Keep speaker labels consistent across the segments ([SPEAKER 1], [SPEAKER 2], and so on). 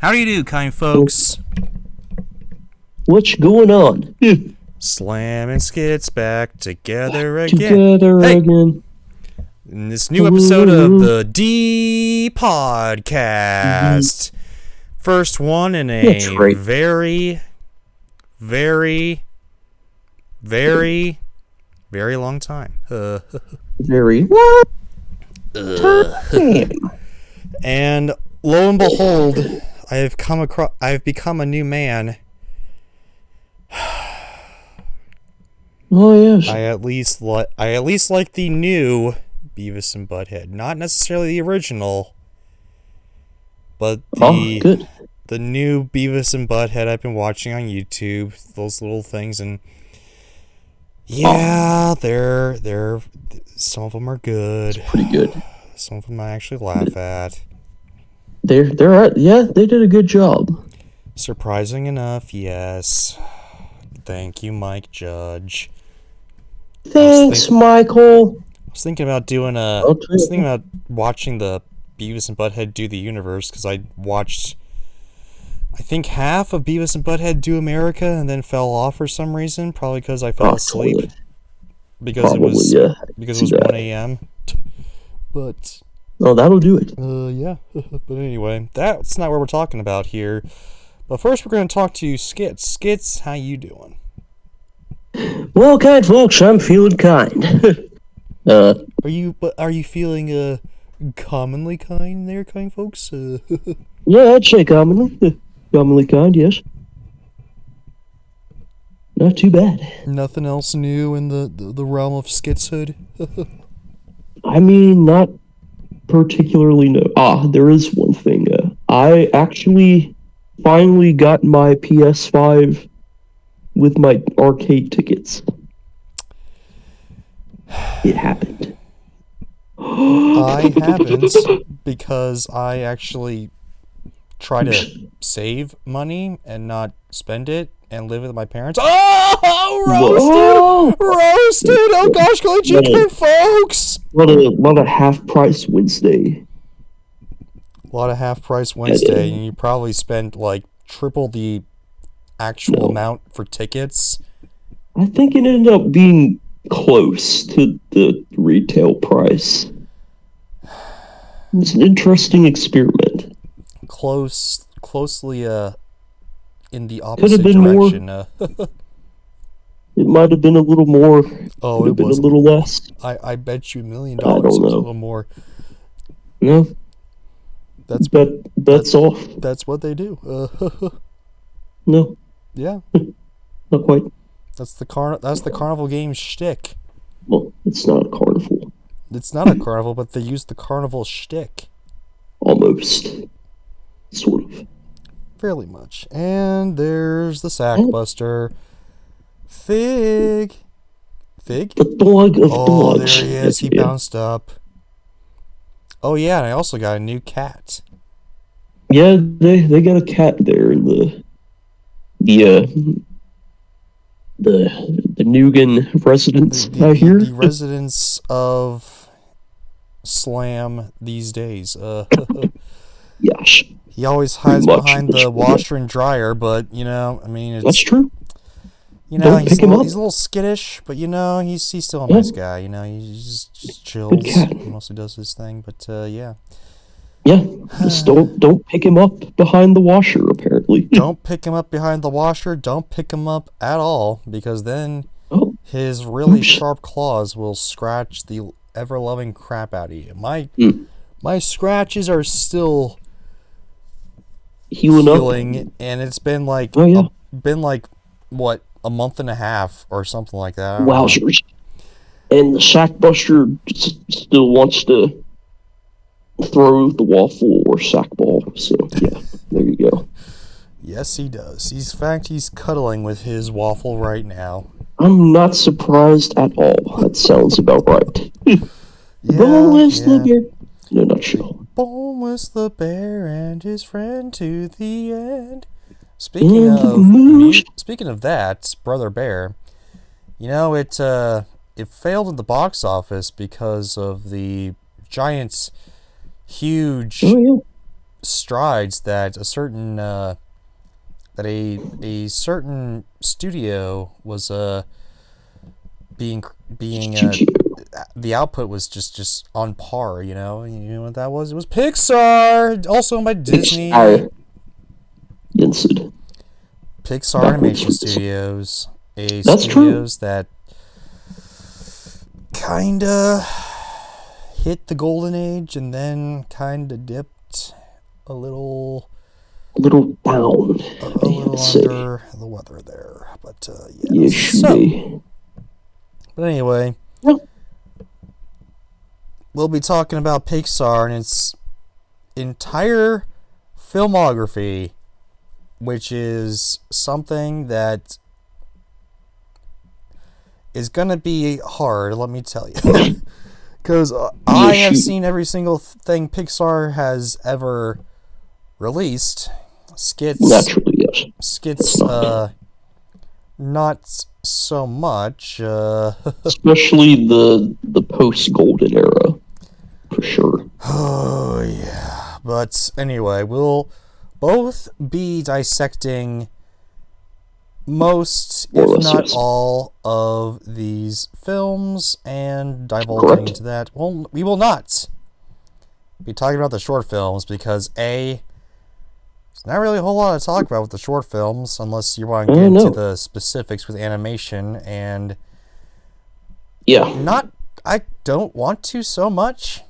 [SPEAKER 1] How do you do, kind folks?
[SPEAKER 2] What's going on?
[SPEAKER 1] Slam and Skits back together again.
[SPEAKER 2] Together
[SPEAKER 1] Hey!
[SPEAKER 2] again.
[SPEAKER 1] In this new episode of the D Podcast. First one in a
[SPEAKER 2] That's right.
[SPEAKER 1] very, very, very, very long time.
[SPEAKER 2] Very what?
[SPEAKER 1] And lo and behold, I've become a new man.
[SPEAKER 2] Oh yes.
[SPEAKER 1] I at least like the new Beavis and Butthead, not necessarily the original, but
[SPEAKER 2] good.
[SPEAKER 1] the new Beavis and Butthead I've been watching on YouTube, those little things, and yeah, they're some of them are good.
[SPEAKER 2] It's pretty good.
[SPEAKER 1] Some of them I actually laugh at.
[SPEAKER 2] They did a good job.
[SPEAKER 1] Surprising enough, yes. Thank you, Mike Judge.
[SPEAKER 2] Thanks, Michael.
[SPEAKER 1] I was thinking about doing watching the Beavis and Butthead Do the Universe, because I watched, I think, half of Beavis and Butthead Do America and then fell off for some reason, probably because I fell asleep.
[SPEAKER 2] Totally.
[SPEAKER 1] Because
[SPEAKER 2] Probably,
[SPEAKER 1] it was 1 a.m. But
[SPEAKER 2] that'll do it.
[SPEAKER 1] yeah. But anyway, that's not what we're talking about here. But first, we're going to talk to Skits. Skits, how you doing?
[SPEAKER 2] Well, kind folks, I'm feeling kind.
[SPEAKER 1] Are you feeling commonly kind there, kind folks?
[SPEAKER 2] Yeah, I'd say commonly kind. Yes. Not too bad.
[SPEAKER 1] Nothing else new in the realm of skitshood?
[SPEAKER 2] I mean, not particularly. No. There is one thing. I actually finally got my PS5 with my arcade tickets. It happened.
[SPEAKER 1] I haven't, because I actually try to save money and not spend it and live with my parents. Oh, roasted! Oh gosh, glitchy chicken, folks!
[SPEAKER 2] A lot of half price Wednesday.
[SPEAKER 1] A lot of half price Wednesday, and you probably spent like triple the actual amount for tickets.
[SPEAKER 2] I think it ended up being close to the retail price. It's an interesting experiment.
[SPEAKER 1] Closely in the
[SPEAKER 2] Could
[SPEAKER 1] opposite
[SPEAKER 2] have been
[SPEAKER 1] direction.
[SPEAKER 2] It might have been a little more.
[SPEAKER 1] Oh,
[SPEAKER 2] could have been a
[SPEAKER 1] was
[SPEAKER 2] little less.
[SPEAKER 1] I bet you $1 million
[SPEAKER 2] I don't
[SPEAKER 1] it was
[SPEAKER 2] know.
[SPEAKER 1] a little more.
[SPEAKER 2] No.
[SPEAKER 1] That's
[SPEAKER 2] off.
[SPEAKER 1] That's what they do.
[SPEAKER 2] No.
[SPEAKER 1] Yeah.
[SPEAKER 2] Not quite.
[SPEAKER 1] That's the carnival game shtick.
[SPEAKER 2] Well, it's not a carnival.
[SPEAKER 1] It's not a carnival, but they use the carnival shtick.
[SPEAKER 2] Almost. Sort of.
[SPEAKER 1] Fairly much. And there's the Sackbuster. Fig. Fig?
[SPEAKER 2] The dog of
[SPEAKER 1] dogs.
[SPEAKER 2] dogs.
[SPEAKER 1] There he is. He bounced up. Oh yeah, and I also got a new cat.
[SPEAKER 2] Yeah, they got a cat there in the Nugan residence. I hear
[SPEAKER 1] the residence of Slam these days.
[SPEAKER 2] Yes.
[SPEAKER 1] He always hides behind the washer and dryer, but I mean,
[SPEAKER 2] that's true.
[SPEAKER 1] He's a little skittish, but he's still a nice guy. He just chills, mostly does his thing. But yeah.
[SPEAKER 2] Yeah, just don't pick him up behind the washer. Apparently,
[SPEAKER 1] don't pick him up behind the washer. Don't pick him up at all, because then his really sharp claws will scratch the ever-loving crap out of you. My scratches are still healing, and it's been like what, a month and a half or something like that.
[SPEAKER 2] Wowzers! And the Sackbuster still wants to throw the waffle or sack ball. So yeah, there you go.
[SPEAKER 1] Yes, he does. He's cuddling with his waffle right now.
[SPEAKER 2] I'm not surprised at all. That sounds about right. Boneless the bear. In a nutshell.
[SPEAKER 1] Boneless the bear and his friend to the end. Speaking of that, Brother Bear, it failed in the box office because of the Giants' huge strides that a certain a certain studio was being the output was just on par. You know what that was? It was Pixar, also owned by Disney.
[SPEAKER 2] Yes.
[SPEAKER 1] Pixar Animation Studios,
[SPEAKER 2] That's
[SPEAKER 1] studios
[SPEAKER 2] true.
[SPEAKER 1] that kinda hit the golden age and then kinda dipped a little
[SPEAKER 2] down.
[SPEAKER 1] a little under the weather there. But yeah.
[SPEAKER 2] So,
[SPEAKER 1] but anyway,
[SPEAKER 2] yeah.
[SPEAKER 1] We'll be talking about Pixar and its entire filmography, which is something that is gonna be hard, let me tell you. Because I have seen every single thing Pixar has ever released. Skits.
[SPEAKER 2] Naturally, yes.
[SPEAKER 1] Skits, not so much.
[SPEAKER 2] Especially the post-Golden era, for sure.
[SPEAKER 1] Oh, yeah. But anyway, we'll both be dissecting most, if not all, of these films and divulging into that. Well, we will not be talking about the short films because there's not really a whole lot to talk about with the short films unless you want to get into the specifics with animation, and I don't want to so much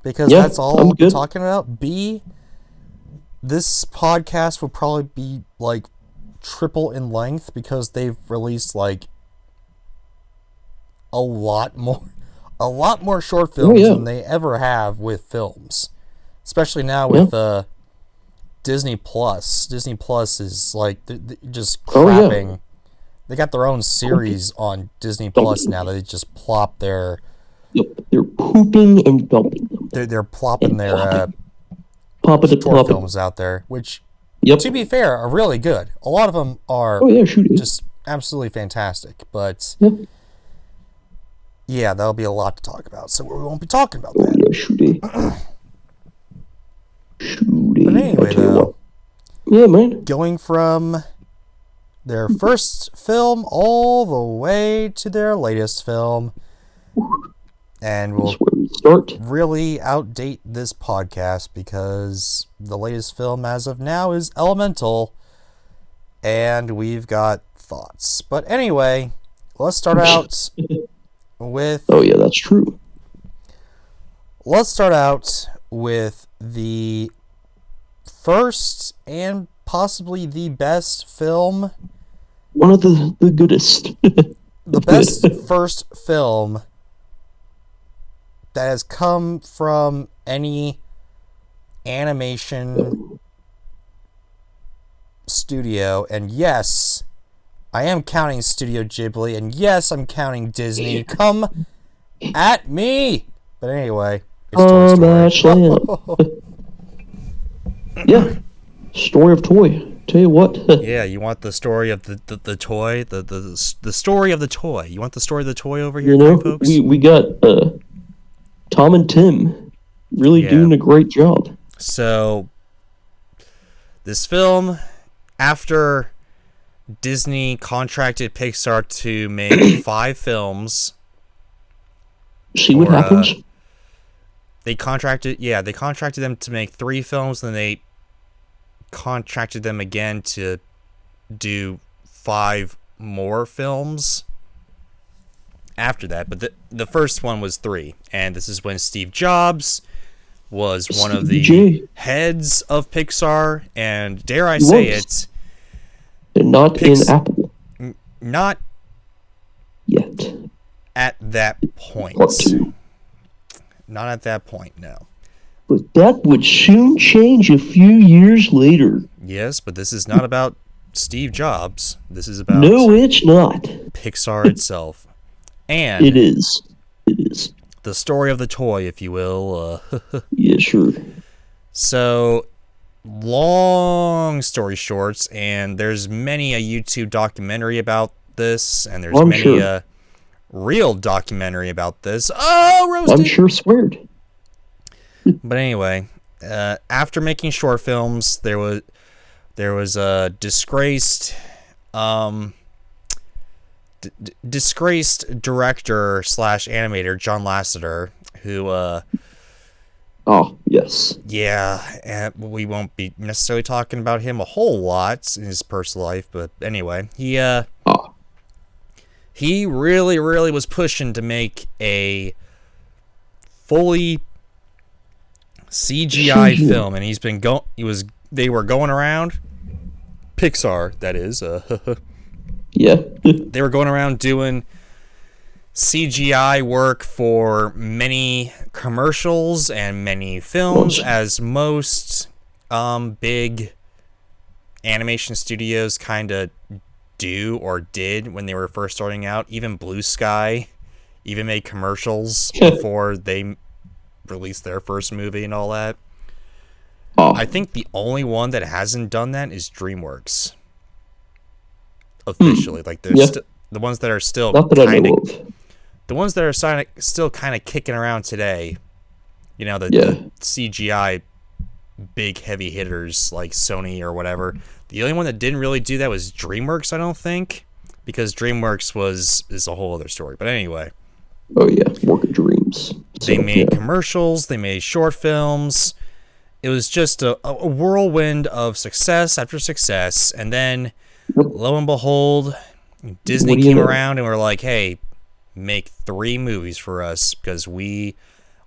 [SPEAKER 1] because that's all we'll be talking about. This podcast would probably be like triple in length because they've released like a lot more short films than they ever have with films, especially now with Disney Plus. Disney Plus is like just crapping. They got their own series on Disney Plus now that they just plop their.
[SPEAKER 2] Yep, they're pooping and dumping them.
[SPEAKER 1] They're plopping their short films out there, which, to be fair, are really good. A lot of them are just absolutely fantastic. But yeah, that'll be a lot to talk about, so we won't be talking about that. But anyway, though,
[SPEAKER 2] man,
[SPEAKER 1] going from their first film all the way to their latest film, and we'll really outdate this podcast because the latest film as of now is Elemental, and we've got thoughts. But anyway, let's start out with...
[SPEAKER 2] Oh, yeah, that's true.
[SPEAKER 1] Let's start out with the first and possibly the best film.
[SPEAKER 2] One of the goodest.
[SPEAKER 1] The best first film that has come from any animation studio. And yes, I am counting Studio Ghibli. And yes, I'm counting Disney. Come at me! But anyway, it's Toy Story.
[SPEAKER 2] Yeah, Story of Toy. Tell you what.
[SPEAKER 1] Yeah, you want the story of the toy, the story of the toy. You want the story of the toy over here, folks?
[SPEAKER 2] We got Tom and Tim really doing a great job.
[SPEAKER 1] So, this film, after Disney contracted Pixar to make 5 films.
[SPEAKER 2] See what happens?
[SPEAKER 1] They contracted them to make 3 films, and then they contracted them again to do 5 more films after that. But the first one was 3, and this is when Steve Jobs was one of the heads of Pixar, and dare I say it,
[SPEAKER 2] not in Apple.
[SPEAKER 1] Not
[SPEAKER 2] yet.
[SPEAKER 1] At that point. Not at that point, no.
[SPEAKER 2] But that would soon change a few years later.
[SPEAKER 1] Yes, but this is not about Steve Jobs. This is about...
[SPEAKER 2] No, it's not.
[SPEAKER 1] Pixar itself. And...
[SPEAKER 2] It is.
[SPEAKER 1] The story of the toy, if you will.
[SPEAKER 2] Yeah, sure.
[SPEAKER 1] So, long story short, and there's many a YouTube documentary about this, and there's many a real documentary about this. Oh, roasted!
[SPEAKER 2] I'm sure sweared.
[SPEAKER 1] But anyway, after making short films, there was a disgraced director slash animator, John Lasseter, who
[SPEAKER 2] Oh, yes.
[SPEAKER 1] yeah, we won't be necessarily talking about him a whole lot in his personal life, but anyway, he really was pushing to make a fully CGI film, and they were going around Pixar, that is,
[SPEAKER 2] yeah.
[SPEAKER 1] they were going around doing CGI work for many commercials and many films, as most big animation studios kind of do or did when they were first starting out. Even Blue Sky even made commercials before they released their first movie and all that. I think the only one that hasn't done that is DreamWorks. Officially, like there's the ones that are still kind of, the ones that are still kind of kicking around today. You know, the CGI big heavy hitters like Sony or whatever. The only one that didn't really do that was DreamWorks, I don't think, because DreamWorks is a whole other story. But anyway.
[SPEAKER 2] Oh yeah, work of dreams.
[SPEAKER 1] They made commercials, they made short films. It was just a whirlwind of success after success, and then lo and behold, Disney came around and were like, "Hey, make 3 movies for us because we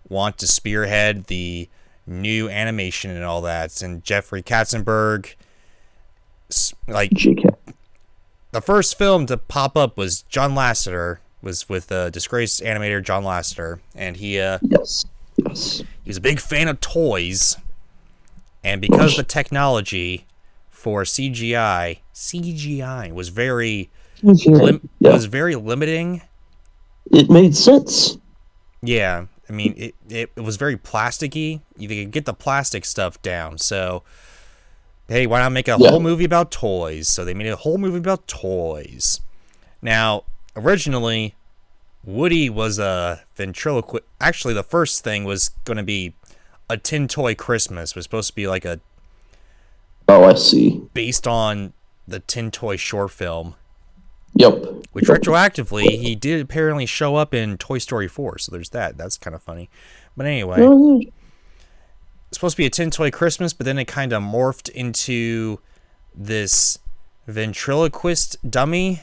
[SPEAKER 1] want to spearhead the new animation and all that." And Jeffrey Katzenberg, like, the first film to pop up was John Lasseter, was with disgraced animator John Lasseter, and he he was a big fan of toys, and because the technology for CGI was very was very limiting.
[SPEAKER 2] It made sense.
[SPEAKER 1] Yeah, I mean it was very plasticky. You could get the plastic stuff down. So hey, why not make a whole movie about toys? So they made a whole movie about toys. Now, originally, Woody was a ventriloquist. Actually, the first thing was going to be a Tin Toy Christmas. It was supposed to be like a...
[SPEAKER 2] Oh, I see.
[SPEAKER 1] Based on the Tin Toy short film.
[SPEAKER 2] Yep.
[SPEAKER 1] Which retroactively, he did apparently show up in Toy Story 4. So there's that. That's kind of funny. But anyway. It's supposed to be a Tin Toy Christmas, but then it kind of morphed into this ventriloquist dummy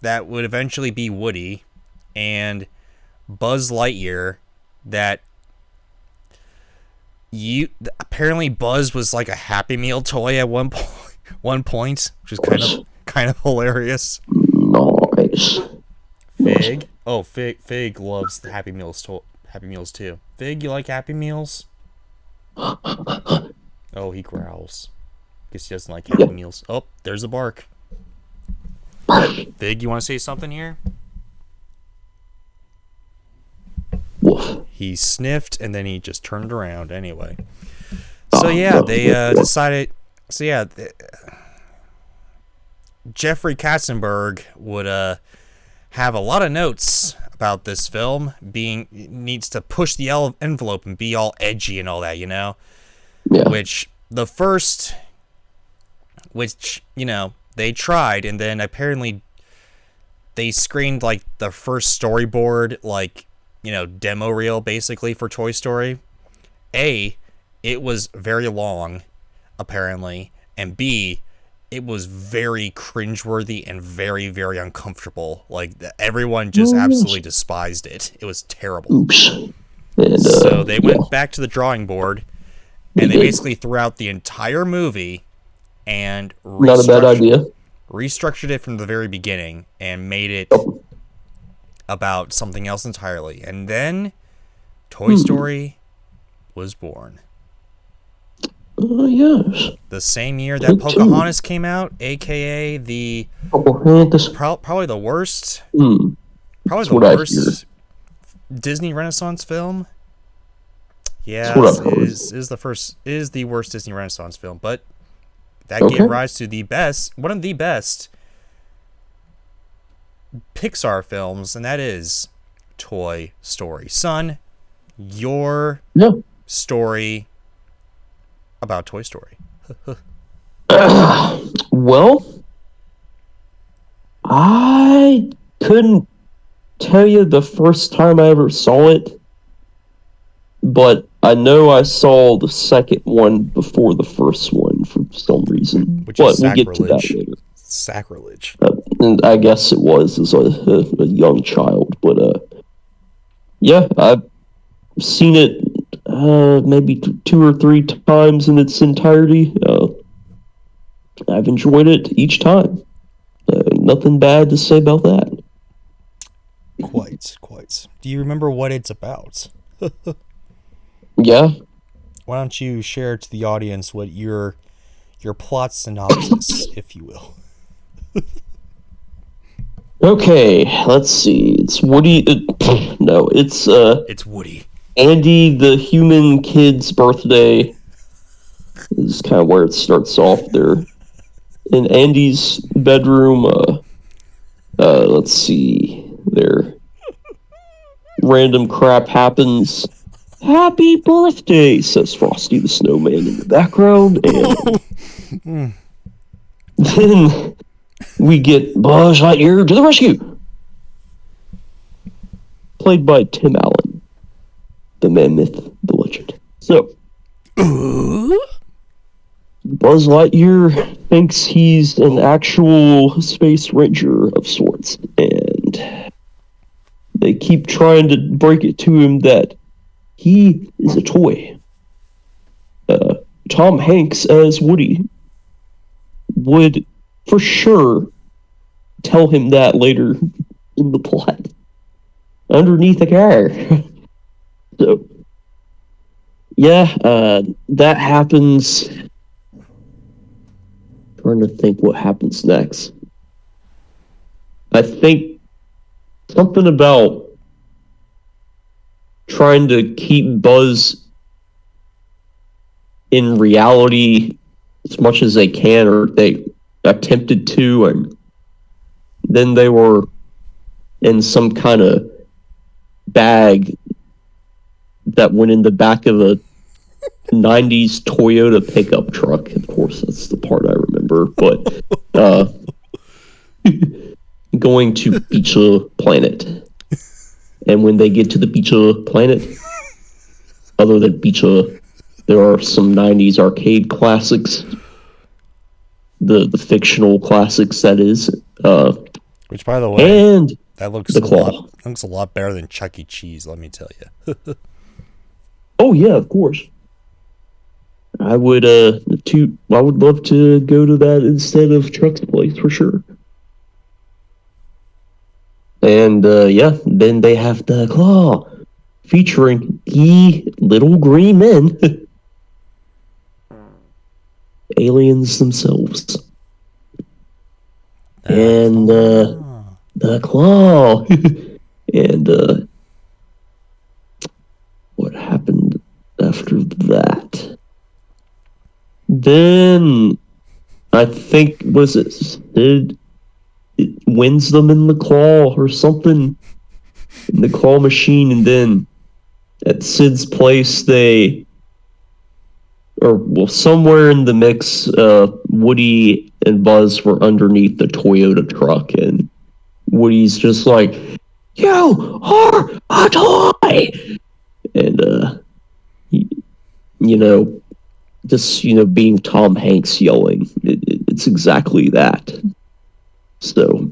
[SPEAKER 1] that would eventually be Woody, and Buzz Lightyear. That apparently Buzz was like a Happy Meal toy at one point, which is kind of hilarious.
[SPEAKER 2] Nice.
[SPEAKER 1] Fig. Oh, Fig loves the Happy Meals too. Fig, you like Happy Meals? Oh, he growls. Guess he doesn't like Happy Meals. Oh, there's a bark. Fig, you want to say something here?
[SPEAKER 2] Woof.
[SPEAKER 1] He sniffed and then he just turned around anyway. So yeah, they decided. So yeah, Jeffrey Katzenberg would have a lot of notes about this film. Needs to push the envelope and be all edgy and all that, you know.
[SPEAKER 2] Yeah.
[SPEAKER 1] Which you know, they tried, and then apparently they screened like the first storyboard, like, you know, demo reel basically for Toy Story. A, it was very long, apparently, and B, it was very cringeworthy and very, very uncomfortable. Like, everyone just absolutely despised it. It was terrible.
[SPEAKER 2] Oops. And,
[SPEAKER 1] so they went back to the drawing board, and they basically threw out the entire movie and
[SPEAKER 2] not a bad idea.
[SPEAKER 1] Restructured it from the very beginning and made it about something else entirely. And then Toy Story was born.
[SPEAKER 2] Yes.
[SPEAKER 1] The same year that Pocahontas came out, aka the probably the worst, Disney Renaissance film. Yeah, it is the worst Disney Renaissance film, but that gave rise to one of the best Pixar films, and that is Toy Story. Son, your story about Toy Story?
[SPEAKER 2] Well, I couldn't tell you the first time I ever saw it, but I know I saw the second one before the first one for some reason.
[SPEAKER 1] Which is
[SPEAKER 2] But we'll get to that
[SPEAKER 1] sacrilege.
[SPEAKER 2] later.
[SPEAKER 1] Sacrilege.
[SPEAKER 2] And I guess it was as a young child, but yeah, I've seen it maybe 2 or 3 times in its entirety. I've enjoyed it each time. Nothing bad to say about that.
[SPEAKER 1] Quite. Do you remember what it's about?
[SPEAKER 2] Yeah.
[SPEAKER 1] Why don't you share to the audience what your plot synopsis, if you will?
[SPEAKER 2] Okay, let's see. It's Woody. No, it's
[SPEAKER 1] It's Woody.
[SPEAKER 2] Andy the human kid's birthday. This is kind of where it starts off there. In Andy's bedroom, let's see. There, random crap happens. Happy birthday, says Frosty the Snowman in the background, and then we get Buzz Lightyear to the rescue, played by Tim Allen, the man, myth, the legend. So, Buzz Lightyear thinks he's an actual space ranger of sorts, and they keep trying to break it to him that he is a toy. Tom Hanks as Woody would for sure tell him that later in the plot. Underneath the car. So, yeah, that happens. Trying to think what happens next. I think something about trying to keep Buzz in reality as much as they can, or they attempted to, and then they were in some kind of bag that went in the back of a 90s Toyota pickup truck. Of course, that's the part I remember, but going to Pizza Planet. And when they get to the Pizza Planet, other than Pizza, there are some 90s arcade classics. The fictional classics, that is.
[SPEAKER 1] Which, by the way,
[SPEAKER 2] and
[SPEAKER 1] that looks
[SPEAKER 2] the Claw.
[SPEAKER 1] looks a lot better than Chuck E. Cheese, let me tell you.
[SPEAKER 2] Oh yeah, of course. I would love to go to that instead of Chuck's place for sure. And yeah, then they have the Claw, featuring the little green men, aliens themselves, and the Claw, and what happened after that? Then I think was it Sid? It wins them in the claw or something in the claw machine, and then at Sid's place somewhere in the mix, Woody and Buzz were underneath the Toyota truck, and Woody's just like, "You are a toy," and being Tom Hanks yelling, it's exactly that. So,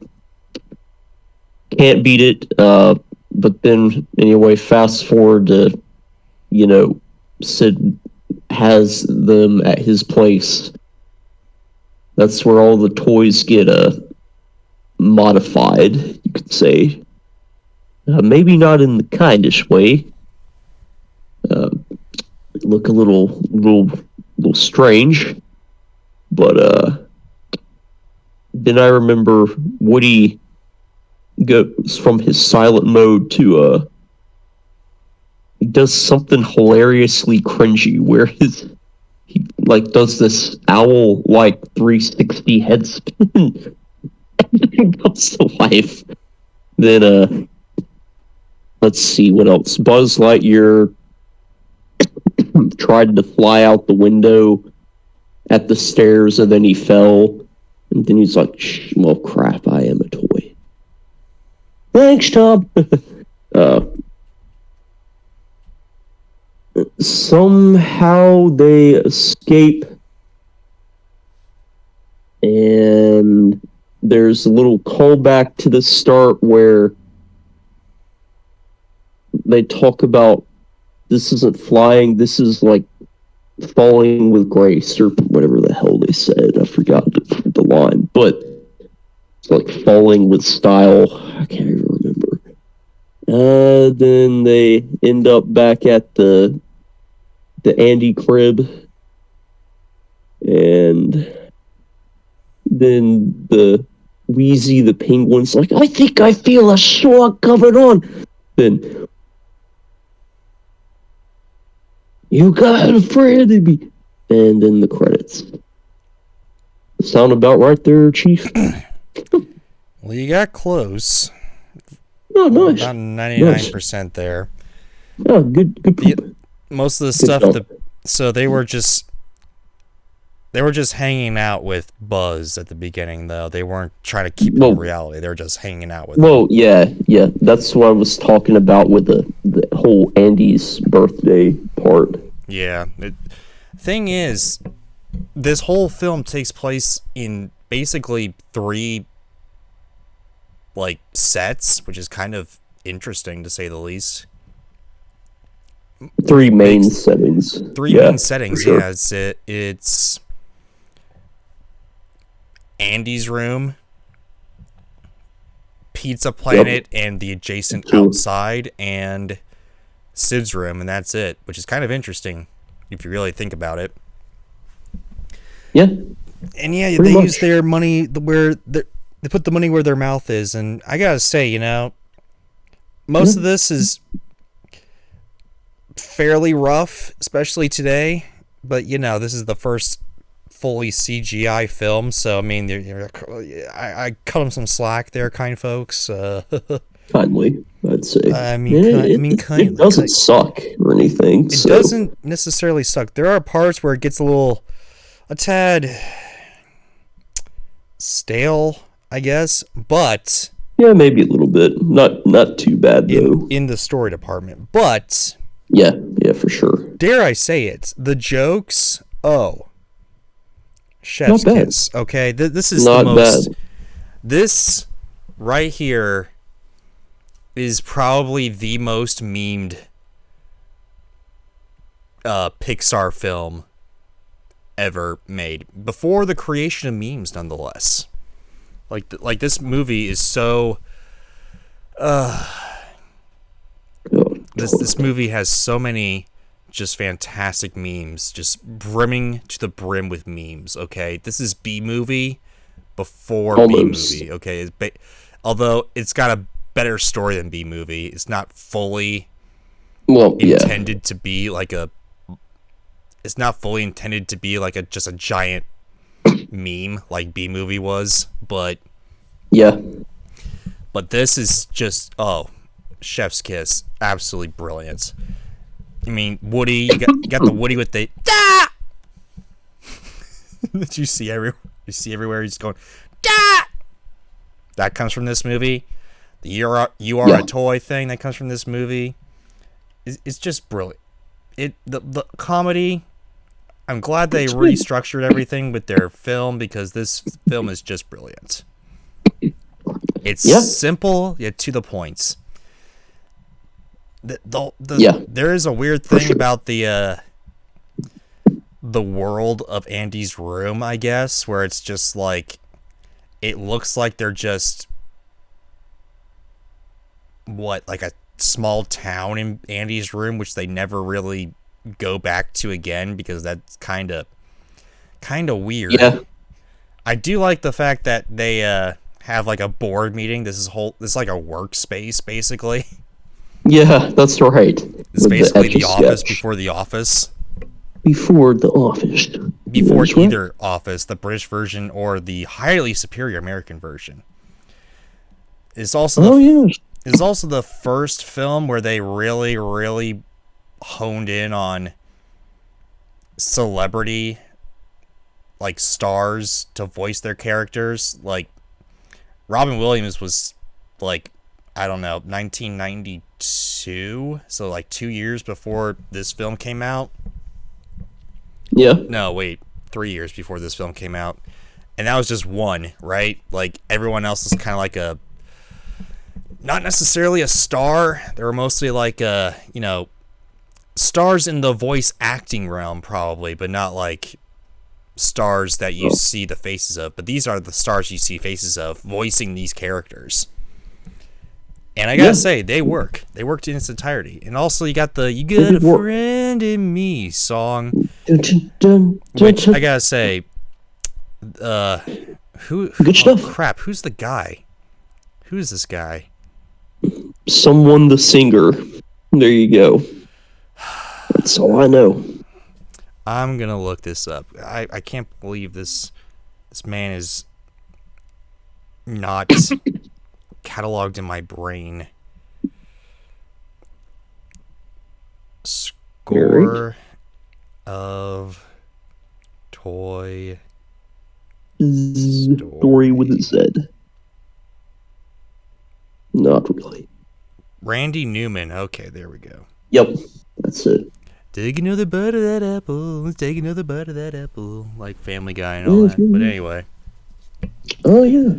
[SPEAKER 2] can't beat it. But then, anyway, fast forward to, Sid has them at his place. That's where all the toys get modified, you could say. Maybe not in the kindest way. Look a little strange. But then I remember Woody goes from his silent mode to he does something hilariously cringy where he like does this owl like 360 head spin and comes to life. Then let's see what else. Buzz Lightyear tried to fly out the window at the stairs, and then he fell. And then he's like, well, crap, I am a toy. Thanks, Tom. Somehow they escape, and there's a little callback to the start where they talk about this isn't flying, this is like falling with grace, or whatever the hell they said. I forgot the line, but it's like falling with style. I can't even remember. Then they end up back at the Andy crib, and then the Wheezy the penguin's like, I think I feel a sore coming on. Then, you got a friend in me. And then the credits. Sound about right there, Chief?
[SPEAKER 1] Well, you got close.
[SPEAKER 2] Oh, nice.
[SPEAKER 1] About 99% there.
[SPEAKER 2] Oh, good.
[SPEAKER 1] Most of the stuff, so they were just hanging out with Buzz at the beginning, though. They weren't trying to keep it in reality. They were just hanging out with him.
[SPEAKER 2] Yeah. That's what I was talking about with the whole Andy's birthday part.
[SPEAKER 1] Yeah. Thing is, this whole film takes place in basically 3 sets, which is kind of interesting to say the least.
[SPEAKER 2] 3 main settings.
[SPEAKER 1] 3 main settings, sure. Yeah. It's Andy's room, Pizza Planet, and the adjacent outside, and Sid's room, and that's it, which is kind of interesting if you really think about it.
[SPEAKER 2] Yeah.
[SPEAKER 1] And yeah, they use their money where they put the money where their mouth is, and I gotta say, most of this is fairly rough, especially today, but this is the first fully CGI film, so I mean, I cut them some slack there, kind folks.
[SPEAKER 2] Kindly, I'd say.
[SPEAKER 1] It
[SPEAKER 2] doesn't suck or anything.
[SPEAKER 1] It doesn't necessarily suck. There are parts where it gets a tad stale, I guess, but
[SPEAKER 2] yeah, maybe a little bit. Not too bad though.
[SPEAKER 1] In the story department, but
[SPEAKER 2] yeah, for sure.
[SPEAKER 1] Dare I say it? The jokes. Oh, chef's kiss. Okay, this is
[SPEAKER 2] not
[SPEAKER 1] the most.
[SPEAKER 2] Bad.
[SPEAKER 1] This right here is probably the most memed Pixar film ever made, before the creation of memes, nonetheless. Like this movie is so. This movie has so many just fantastic memes, just brimming to the brim with memes. Okay, this is B movie before
[SPEAKER 2] Almost.
[SPEAKER 1] B movie. Okay, although it's got a better story than B movie, it's not fully intended to be like a. It's not fully intended to be like just a giant meme like B movie was, but
[SPEAKER 2] yeah.
[SPEAKER 1] But this is just chef's kiss, absolutely brilliant. I mean, Woody, you got the Woody with the da. That you see everywhere. He's going da. That comes from this movie. The you are a toy thing that comes from this movie. It's just brilliant. The comedy. I'm glad they restructured everything with their film, because this film is just brilliant. It's simple yet to the point. There is a weird thing about the world of Andy's room, I guess, where it's just like, it looks like they're just like a small town in Andy's room, which they never really go back to again, because that's kind of weird.
[SPEAKER 2] Yeah.
[SPEAKER 1] I do like the fact that they have like a board meeting. This is like a workspace, basically.
[SPEAKER 2] Yeah, that's right.
[SPEAKER 1] It's basically the office before the office.
[SPEAKER 2] Before the office.
[SPEAKER 1] Before either office, the British version or the highly superior American version. It's also it's also the first film where they really, really honed in on celebrity like stars to voice their characters. Like Robin Williams was like, I don't know, 1992, so like 2 years before this film came out.
[SPEAKER 2] Yeah.
[SPEAKER 1] No, wait, 3 years before this film came out, and that was just one, right? Like everyone else is kind of like a, not necessarily a star. They were mostly like stars in the voice acting realm, probably, but not like stars that you see the faces of. But these are the stars you see faces of voicing these characters. And I gotta say, they work. They worked in its entirety. And also, you got the "You Got a Friend in Me" song, which I gotta say,
[SPEAKER 2] good stuff.
[SPEAKER 1] Crap, who's the guy? Who is this guy?
[SPEAKER 2] Someone the singer. There you go. That's all I know.
[SPEAKER 1] I'm gonna look this up. I can't believe this man is not cataloged in my brain. Score of Toy
[SPEAKER 2] Story with a Z. Not really.
[SPEAKER 1] Randy Newman. Okay, there we go.
[SPEAKER 2] Yep, that's it.
[SPEAKER 1] Take another bite of that apple. Take another bite of that apple. Like Family Guy and all that. But anyway.
[SPEAKER 2] Oh, yeah.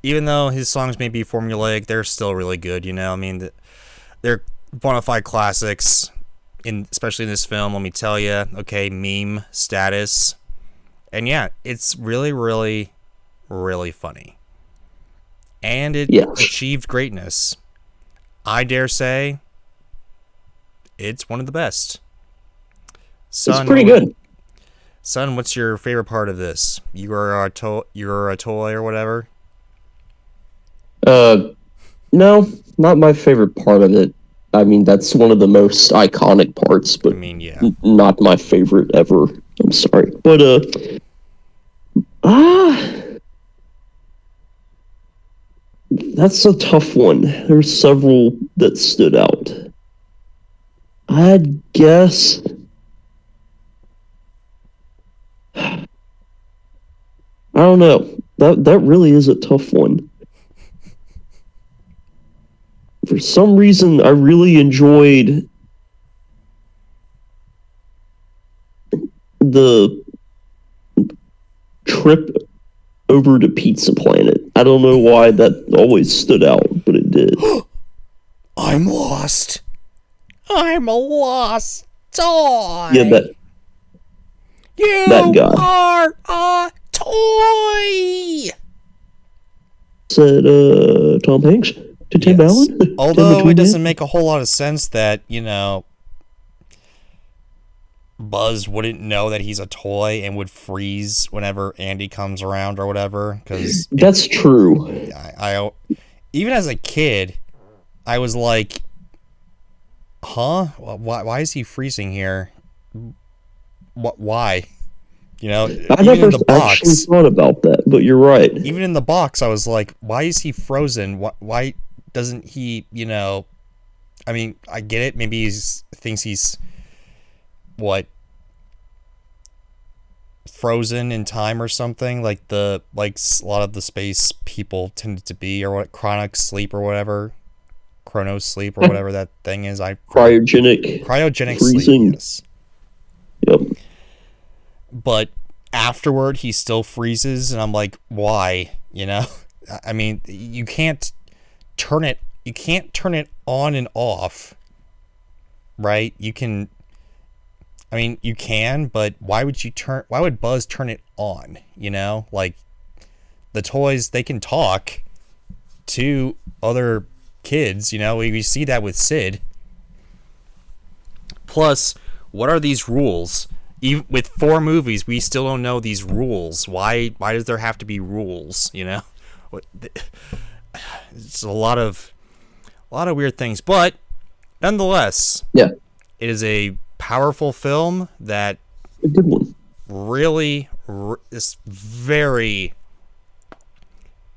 [SPEAKER 1] Even though his songs may be formulaic, they're still really good, you know? I mean, they're bona fide classics, especially in this film, let me tell you. Okay, meme status. And yeah, it's really, really, really funny. And it achieved greatness. I dare say it's one of the best. Son,
[SPEAKER 2] it's pretty good.
[SPEAKER 1] Son, what's your favorite part of this? You're a toy or whatever?
[SPEAKER 2] No, not my favorite part of it. I mean, that's one of the most iconic parts, but not my favorite ever. I'm sorry. But, that's a tough one. There's several that stood out. I'd guess... I don't know. That really is a tough one. For some reason, I really enjoyed the trip over to Pizza Planet. I don't know why that always stood out, but it did.
[SPEAKER 1] I'm lost. I'm a lost toy.
[SPEAKER 2] Yeah, that guy.
[SPEAKER 1] You are a toy.
[SPEAKER 2] Said Tom Hanks to Tim Allen.
[SPEAKER 1] Although it doesn't make a whole lot of sense that, Buzz wouldn't know that he's a toy and would freeze whenever Andy comes around or whatever. Because
[SPEAKER 2] that's true.
[SPEAKER 1] I even as a kid, I was like, huh? Why is he freezing here? Why?
[SPEAKER 2] I never actually thought about that, but you're right.
[SPEAKER 1] Even in the box, I was like, why is he frozen? Why doesn't he, I mean, I get it. Maybe he thinks he's, frozen in time or something, like a lot of the space people tended to be, or what, Chronos sleep or whatever that thing is.
[SPEAKER 2] Cryogenic
[SPEAKER 1] freezing. Sleep, yes.
[SPEAKER 2] Yep.
[SPEAKER 1] But afterward, he still freezes, and I'm like, why? I mean, you can't turn it on and off, right? You can, but why would Buzz turn it on? Like, the toys, they can talk to other kids, we see that with Sid. Plus, what are these rules? Even with 4 movies, we still don't know these rules. Why does there have to be rules? It's a lot of weird things, but nonetheless,
[SPEAKER 2] it
[SPEAKER 1] is a powerful film that
[SPEAKER 2] a good one.
[SPEAKER 1] Really is very,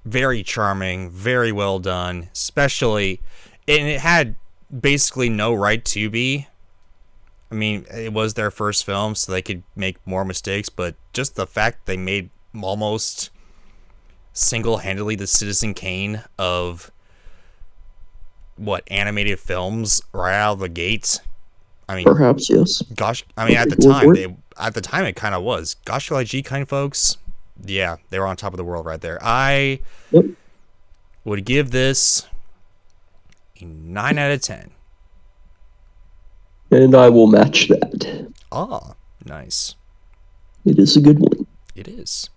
[SPEAKER 1] very charming, very well done. Especially, and it had basically no right to be. I mean, it was their first film, so they could make more mistakes, but just the fact they made almost single-handedly the Citizen Kane of animated films right out of the gate. I mean,
[SPEAKER 2] perhaps yes.
[SPEAKER 1] Gosh, I mean, at the time it kind of was. Gosh, like G kind folks, yeah, they were on top of the world right there. I would give this a 9 out of 10.
[SPEAKER 2] And I will match that.
[SPEAKER 1] Ah, nice.
[SPEAKER 2] It is a good one.
[SPEAKER 1] It is.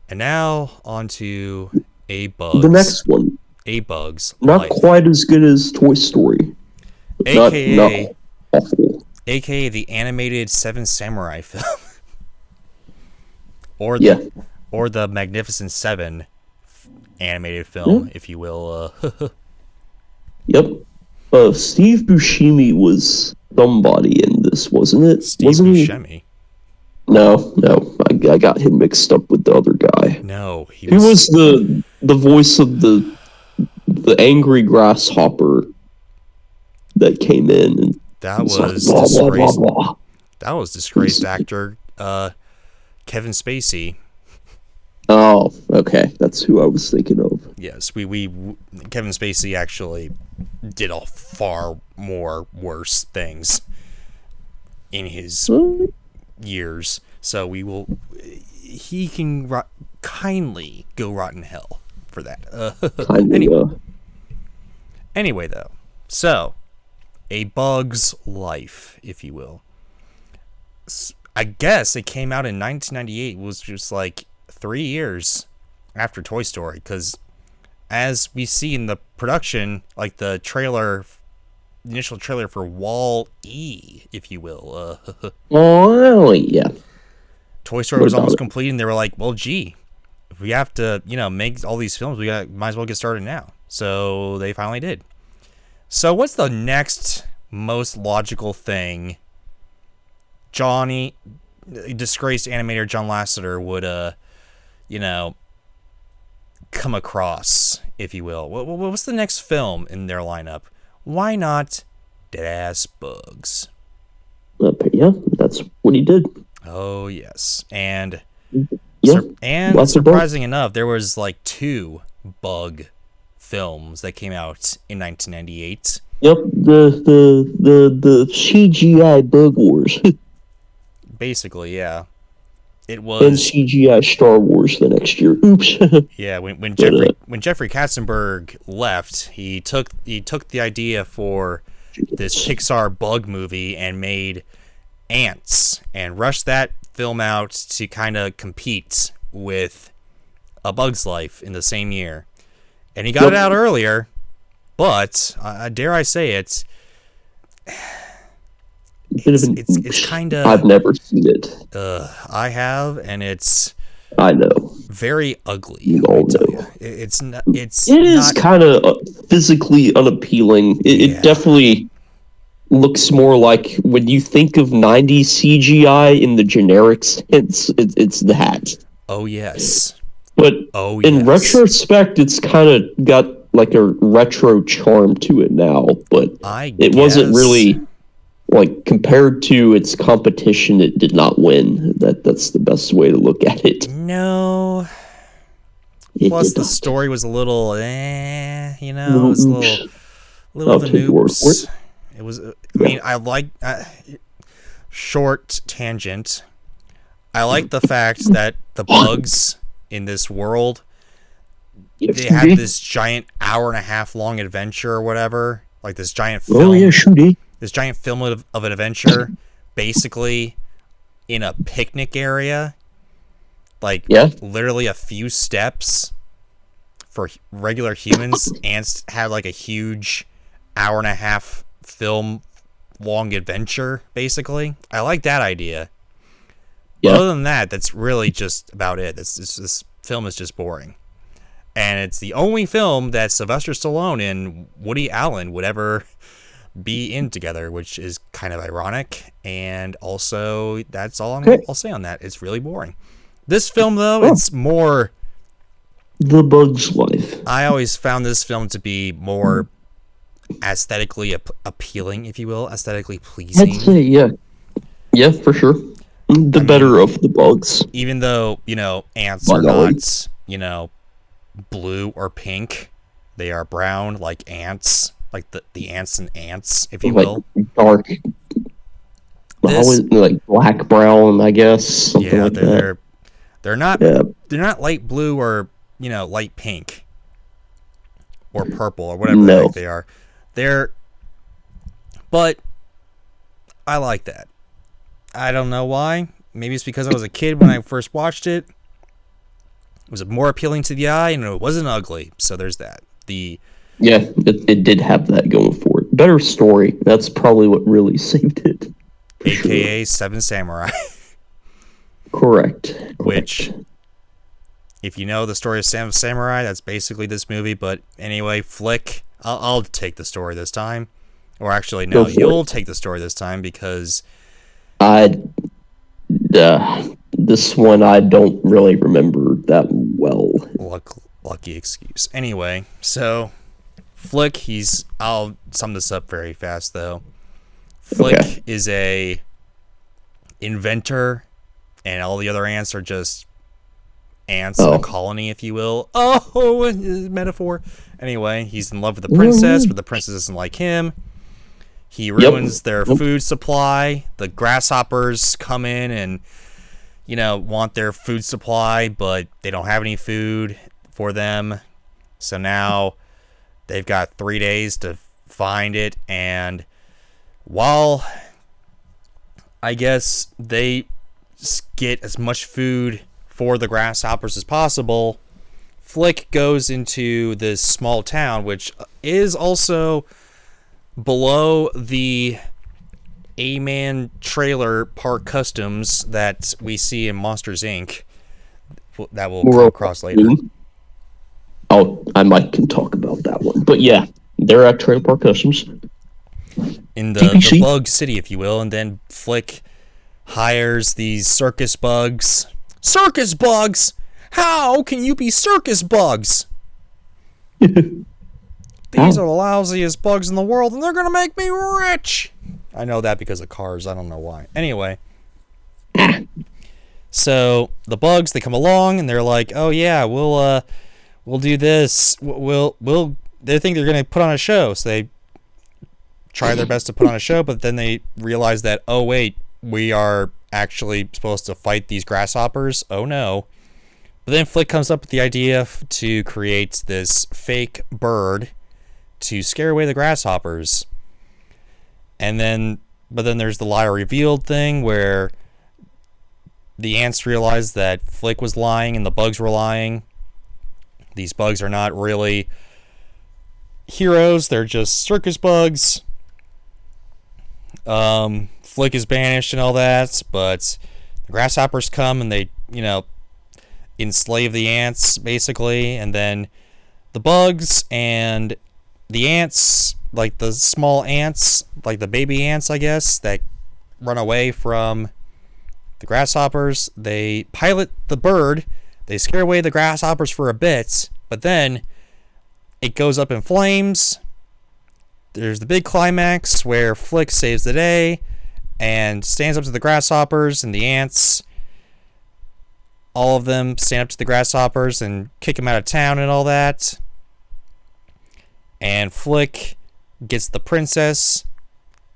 [SPEAKER 1] And now on to A Bugs.
[SPEAKER 2] The next one.
[SPEAKER 1] A Bugs.
[SPEAKER 2] Not
[SPEAKER 1] Life.
[SPEAKER 2] quite as good as Toy Story.
[SPEAKER 1] AKA,
[SPEAKER 2] not awful.
[SPEAKER 1] AKA the animated Seven Samurai film. or the Magnificent Seven animated film, if you will.
[SPEAKER 2] Yep. Steve Buscemi was somebody in this, wasn't it?
[SPEAKER 1] Steve Buscemi?
[SPEAKER 2] No. I got him mixed up with the other guy.
[SPEAKER 1] No,
[SPEAKER 2] he was the voice of the angry grasshopper that came in. And
[SPEAKER 1] that was disgraced. That was disgraced actor Kevin Spacey.
[SPEAKER 2] Oh, okay. That's who I was thinking of.
[SPEAKER 1] Yes, we Kevin Spacey actually did a far more worse things in his years. So he can kindly go rot in hell for that. Anyway, though, so A Bug's Life, if you will. I guess it came out in 1998. It was just like 3 years after Toy Story, because as we see in the production, like the initial trailer for Wall-E, if you will.
[SPEAKER 2] Yeah.
[SPEAKER 1] Toy Story was almost complete, and they were like, well, gee, if we have to, make all these films, might as well get started now. So they finally did. So what's the next most logical thing disgraced animator John Lasseter would, come across, if you will? What's the next film in their lineup? Why not Deadass Bugs?
[SPEAKER 2] Yeah, that's what he did.
[SPEAKER 1] Oh, yes. And
[SPEAKER 2] yeah,
[SPEAKER 1] surprising enough, there was like 2 bug films that came out in 1998.
[SPEAKER 2] Yep, the CGI Bug Wars.
[SPEAKER 1] Basically, yeah. It was,
[SPEAKER 2] and CGI Star Wars the next year. Oops.
[SPEAKER 1] Yeah, when Jeffrey Katzenberg left, he took the idea for this Pixar bug movie and made Ants and rushed that film out to kind of compete with A Bug's Life in the same year. And he got it out earlier, but dare I say it's kind of...
[SPEAKER 2] I've never seen it.
[SPEAKER 1] I have, and it's...
[SPEAKER 2] I know.
[SPEAKER 1] Very ugly.
[SPEAKER 2] You all know.
[SPEAKER 1] It
[SPEAKER 2] is kind of physically unappealing. It definitely looks more like, when you think of 90s CGI in the generic sense, it's that.
[SPEAKER 1] Oh, yes.
[SPEAKER 2] But in retrospect, it's kind of got like a retro charm to it now. But it wasn't really... Like, compared to its competition, it did not win. That's the best way to look at it.
[SPEAKER 1] No. Plus, the story was a little, it was a little of an oops. It was, I like, short tangent. I like the fact that the bugs in this world, they had this giant hour-and-a-half long adventure or whatever. Like, this giant film.
[SPEAKER 2] Oh, yeah, shooty.
[SPEAKER 1] This giant film of an adventure, basically in a picnic area, like literally a few steps for regular humans. Ants had like a huge hour-and-a-half film long adventure, basically. I like that idea. Yeah. Other than that, that's really just about it. This film is just boring. And it's the only film that Sylvester Stallone and Woody Allen would ever be in together, which is kind of ironic, and also that's all I'll say on that. It's really boring. This film, though, it's more
[SPEAKER 2] The Bug's Life.
[SPEAKER 1] I always found this film to be more aesthetically appealing, if you will, aesthetically
[SPEAKER 2] I'd
[SPEAKER 1] pleasing.
[SPEAKER 2] say, yeah, for sure. The
[SPEAKER 1] I mean,
[SPEAKER 2] better of the bugs.
[SPEAKER 1] even though, ants
[SPEAKER 2] By
[SPEAKER 1] are
[SPEAKER 2] golly.
[SPEAKER 1] not, blue or pink, they are brown like ants, like the ants and ants, if you
[SPEAKER 2] Like
[SPEAKER 1] will.
[SPEAKER 2] dark,
[SPEAKER 1] This,
[SPEAKER 2] like black brown, I guess, something
[SPEAKER 1] yeah,
[SPEAKER 2] like that.
[SPEAKER 1] they're not
[SPEAKER 2] Yeah.
[SPEAKER 1] they're not light blue or, light pink or purple or whatever the
[SPEAKER 2] No.
[SPEAKER 1] heck they are. They're, but I like that. I don't know why. Maybe it's because I was a kid when I first watched it. It was more appealing to the eye, and it wasn't ugly. So there's that.
[SPEAKER 2] Yeah, it did have that going for it. Better story. That's probably what really saved it.
[SPEAKER 1] AKA Seven Samurai.
[SPEAKER 2] Correct.
[SPEAKER 1] Which, if you know the story of Seven Samurai, that's basically this movie. But anyway, Flick, I'll take the story this time. Or actually, no, you'll take the story this time because
[SPEAKER 2] this one I don't really remember that well.
[SPEAKER 1] Lucky excuse. Anyway, so Flick, I'll sum this up very fast though. Flick is a inventor, and all the other ants are just ants in a colony, if you will. Oh, metaphor. Anyway, he's in love with the princess, but the princess doesn't like him. He ruins their food supply. The grasshoppers come in and, want their food supply, but they don't have any food for them. So now they've got 3 days to find it. And while I guess they get as much food for the grasshoppers as possible, Flick goes into this small town, which is also below the A-Man trailer park customs that we see in Monsters Inc. that we'll come across later.
[SPEAKER 2] Oh, I might can talk about that one. But yeah, they're at Trailer Park Customs.
[SPEAKER 1] In the bug city, if you will, and then Flick hires these circus bugs. Circus bugs? How can you be circus bugs? These are the lousiest bugs in the world, and they're going to make me rich. I know that because of Cars. I don't know why. Anyway. So, the bugs, they come along, and they're like, oh, yeah, we'll do this. They think they're going to put on a show, so they try their best to put on a show, but then they realize that, oh, wait, we are actually supposed to fight these grasshoppers. Oh, no. But then Flick comes up with the idea to create this fake bird to scare away the grasshoppers. But then there's the lie revealed thing where the ants realize that Flick was lying and the bugs were lying. These bugs are not really heroes, they're just circus bugs. Flick is banished and all that, but the grasshoppers come and they, enslave the ants basically, and then the bugs and the ants, like the small ants, like the baby ants, I guess, that run away from the grasshoppers, they pilot the bird, they scare away the grasshoppers for a bit, but then it goes up in flames. There's the big climax where Flick saves the day and stands up to the grasshoppers and the ants. All of them stand up to the grasshoppers and kick them out of town and all that. And Flick gets the princess,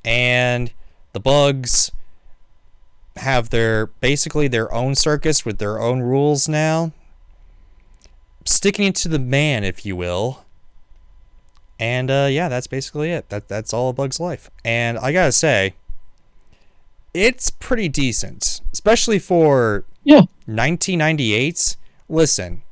[SPEAKER 1] and the bugs have basically their own circus with their own rules now. Sticking it to the man, if you will. And yeah, that's basically it. That's all of Bug's Life. And I gotta say, it's pretty decent, especially for 1998. Listen.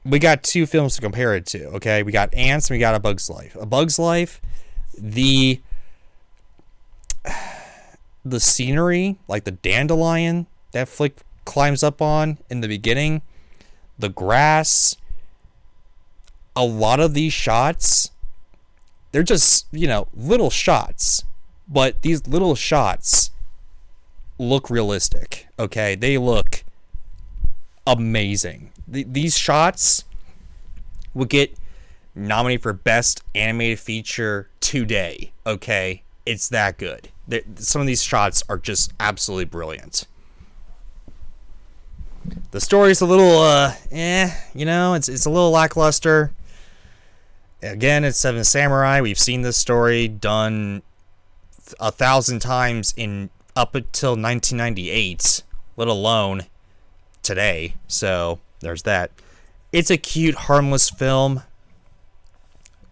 [SPEAKER 1] We got two films to compare it to, okay? We got Ants and we got A Bug's Life. A Bug's Life, the scenery, like the dandelion that Flick climbs up on in the beginning, the grass, a lot of these shots, they're just, little shots, but these little shots look realistic, okay? They look amazing. These shots would get nominated for Best Animated Feature today. Okay, it's that good. Some of these shots are just absolutely brilliant. The story's a little, it's a little lackluster. Again, it's Seven Samurai. We've seen this story done 1,000 times up until 1998, let alone today. So there's that. It's a cute, harmless film.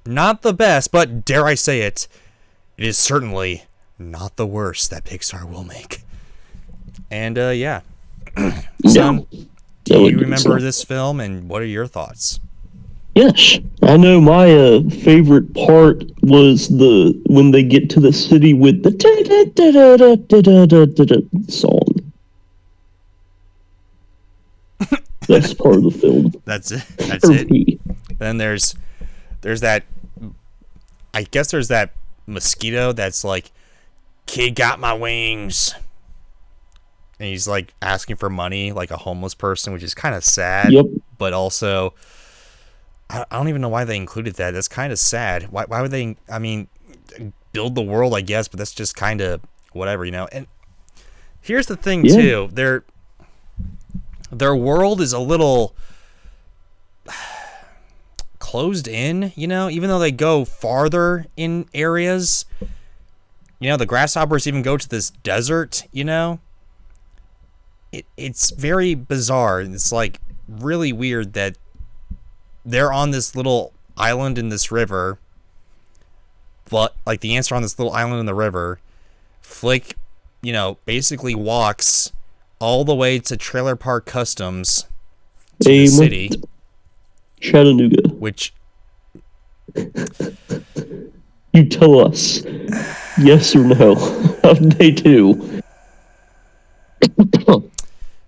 [SPEAKER 1] Not the best, but dare I say it, it is certainly not the worst that Pixar will make. And yeah. Son, do you remember this film, and what are your thoughts?
[SPEAKER 2] Yes, I know my favorite part was when they get to the city with the song. That's part of the film.
[SPEAKER 1] That's it. That's it. Then there's that. I guess there's that mosquito that's like, "Kid got my wings," and he's like asking for money, like a homeless person, which is kind of sad.
[SPEAKER 2] Yep.
[SPEAKER 1] But also, I don't even know why they included that. That's kind of sad. Why would they? I mean, build the world, I guess, but that's just kind of whatever, And here's the thing too. Their world is a little closed in, even though they go farther in areas. The grasshoppers even go to this desert, It's very bizarre. It's like really weird that they're on this little island in this river. But like the ants are on this little island in the river. Flick, basically walks all the way to Trailer Park Customs to the city.
[SPEAKER 2] Chattanooga.
[SPEAKER 1] Which
[SPEAKER 2] you tell us, yes or no. They do.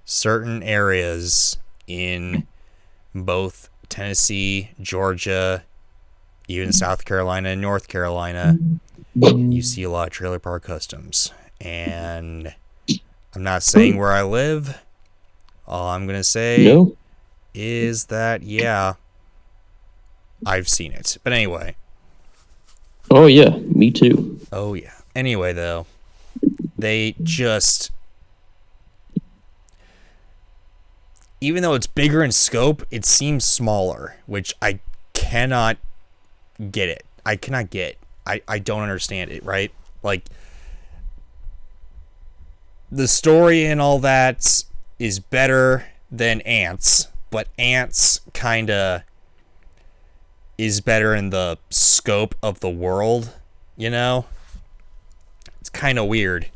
[SPEAKER 1] Certain areas in both Tennessee, Georgia, even South Carolina and North Carolina, you see a lot of Trailer Park Customs. And I'm not saying where I live. All I'm going to say is that, yeah, I've seen it. But anyway.
[SPEAKER 2] Oh, yeah, me too.
[SPEAKER 1] Oh, yeah. Anyway, though, they just... Even though it's bigger in scope, it seems smaller, which I cannot get it. I cannot get. I don't understand it, right? Like, the story and all that is better than Ants, but Ants kind of is better in the scope of the world, It's kind of weird.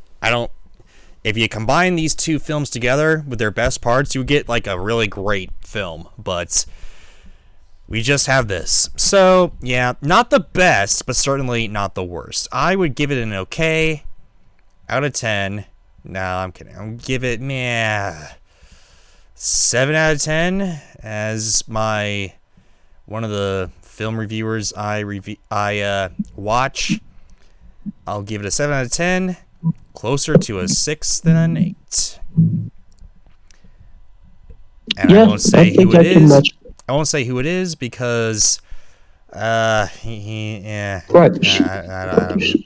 [SPEAKER 1] If you combine these two films together with their best parts, you get like a really great film, but we just have this. So, yeah, not the best, but certainly not the worst. I would give it an okay out of 10. No, I'm kidding. I'll give it 7 out of 10 as one of the film reviewers I watch. I'll give it a 7 out of 10. Closer to a 6 than an 8. And I won't say who it is. I won't say who it is because I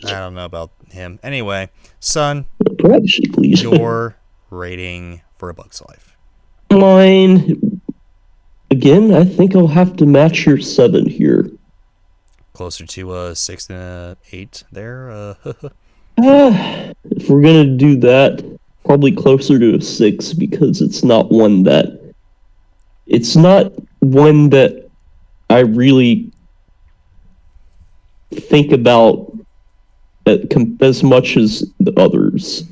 [SPEAKER 1] don't know about him. Anyway, son,
[SPEAKER 2] privacy, please.
[SPEAKER 1] Your rating for A Bug's Life.
[SPEAKER 2] Mine, again, I think I'll have to match your 7 here.
[SPEAKER 1] Closer to a 6 than a 8 there.
[SPEAKER 2] If we're gonna do that, probably closer to a 6 because it's not one that I really think about as much as the others.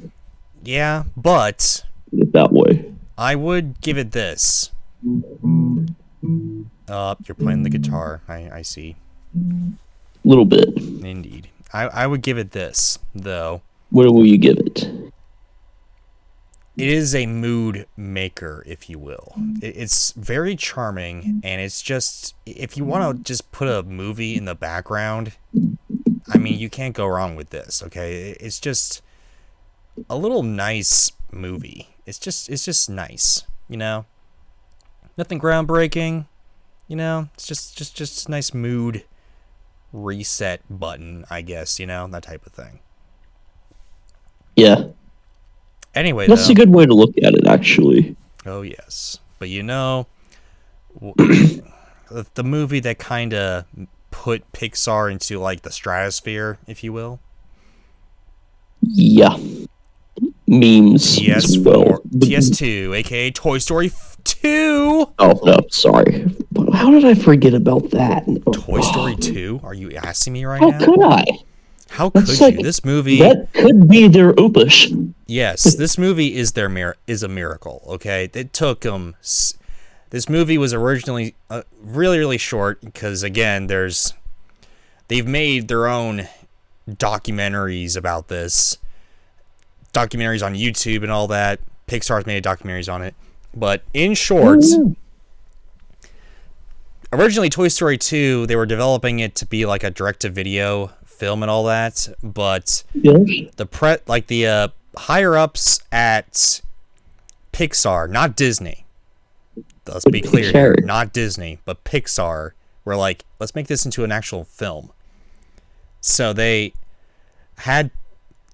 [SPEAKER 1] Yeah, but
[SPEAKER 2] that way,
[SPEAKER 1] I would give it this. You're playing the guitar. I see.
[SPEAKER 2] A little bit.
[SPEAKER 1] Indeed. I would give it this, though.
[SPEAKER 2] What will you give it?
[SPEAKER 1] It is a mood maker, if you will. It's very charming, and it's just, if you want to just put a movie in the background, I mean, you can't go wrong with this, okay? It's just a little nice movie. It's just nice, Nothing groundbreaking, You know, it's just a nice mood reset button, I guess, you know, that type of thing.
[SPEAKER 2] Yeah.
[SPEAKER 1] Anyway,
[SPEAKER 2] That's
[SPEAKER 1] though.
[SPEAKER 2] a good way to look at it, actually.
[SPEAKER 1] Oh, yes. But you know, the movie that kind of put Pixar into, like, the stratosphere, if you will.
[SPEAKER 2] Yeah. Memes as well.
[SPEAKER 1] PS2, aka Toy Story 2.
[SPEAKER 2] Oh, no, sorry. How did I forget about that?
[SPEAKER 1] Toy Story 2? Are you asking me right
[SPEAKER 2] How
[SPEAKER 1] now?
[SPEAKER 2] How could I?
[SPEAKER 1] How could you? This movie...
[SPEAKER 2] That could be their opus.
[SPEAKER 1] Yes, this movie is a miracle, okay? It took them... This movie was originally really, really short because, again, they've made their own documentaries about this. Documentaries on YouTube and all that. Pixar's made documentaries on it. But in short, originally Toy Story 2, they were developing it to be like a direct-to-video film and all that. But the higher-ups at Pixar, not Disney. Let's be clear here, not Disney, but Pixar were like, let's make this into an actual film. So they had...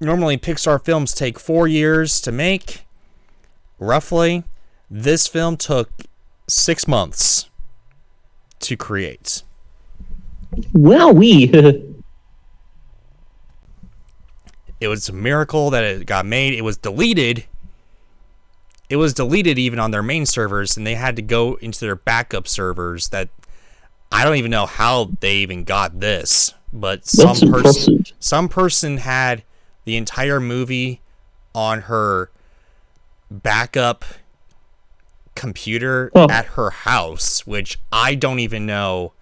[SPEAKER 1] Normally, Pixar films take 4 years to make, roughly. This film took 6 months to create.
[SPEAKER 2] Wowee!
[SPEAKER 1] It was a miracle that it got made. It was deleted. It was deleted even on their main servers, and they had to go into their backup servers that... I don't even know how they even got this, but some person had the entire movie on her backup computer at her house, which I don't even know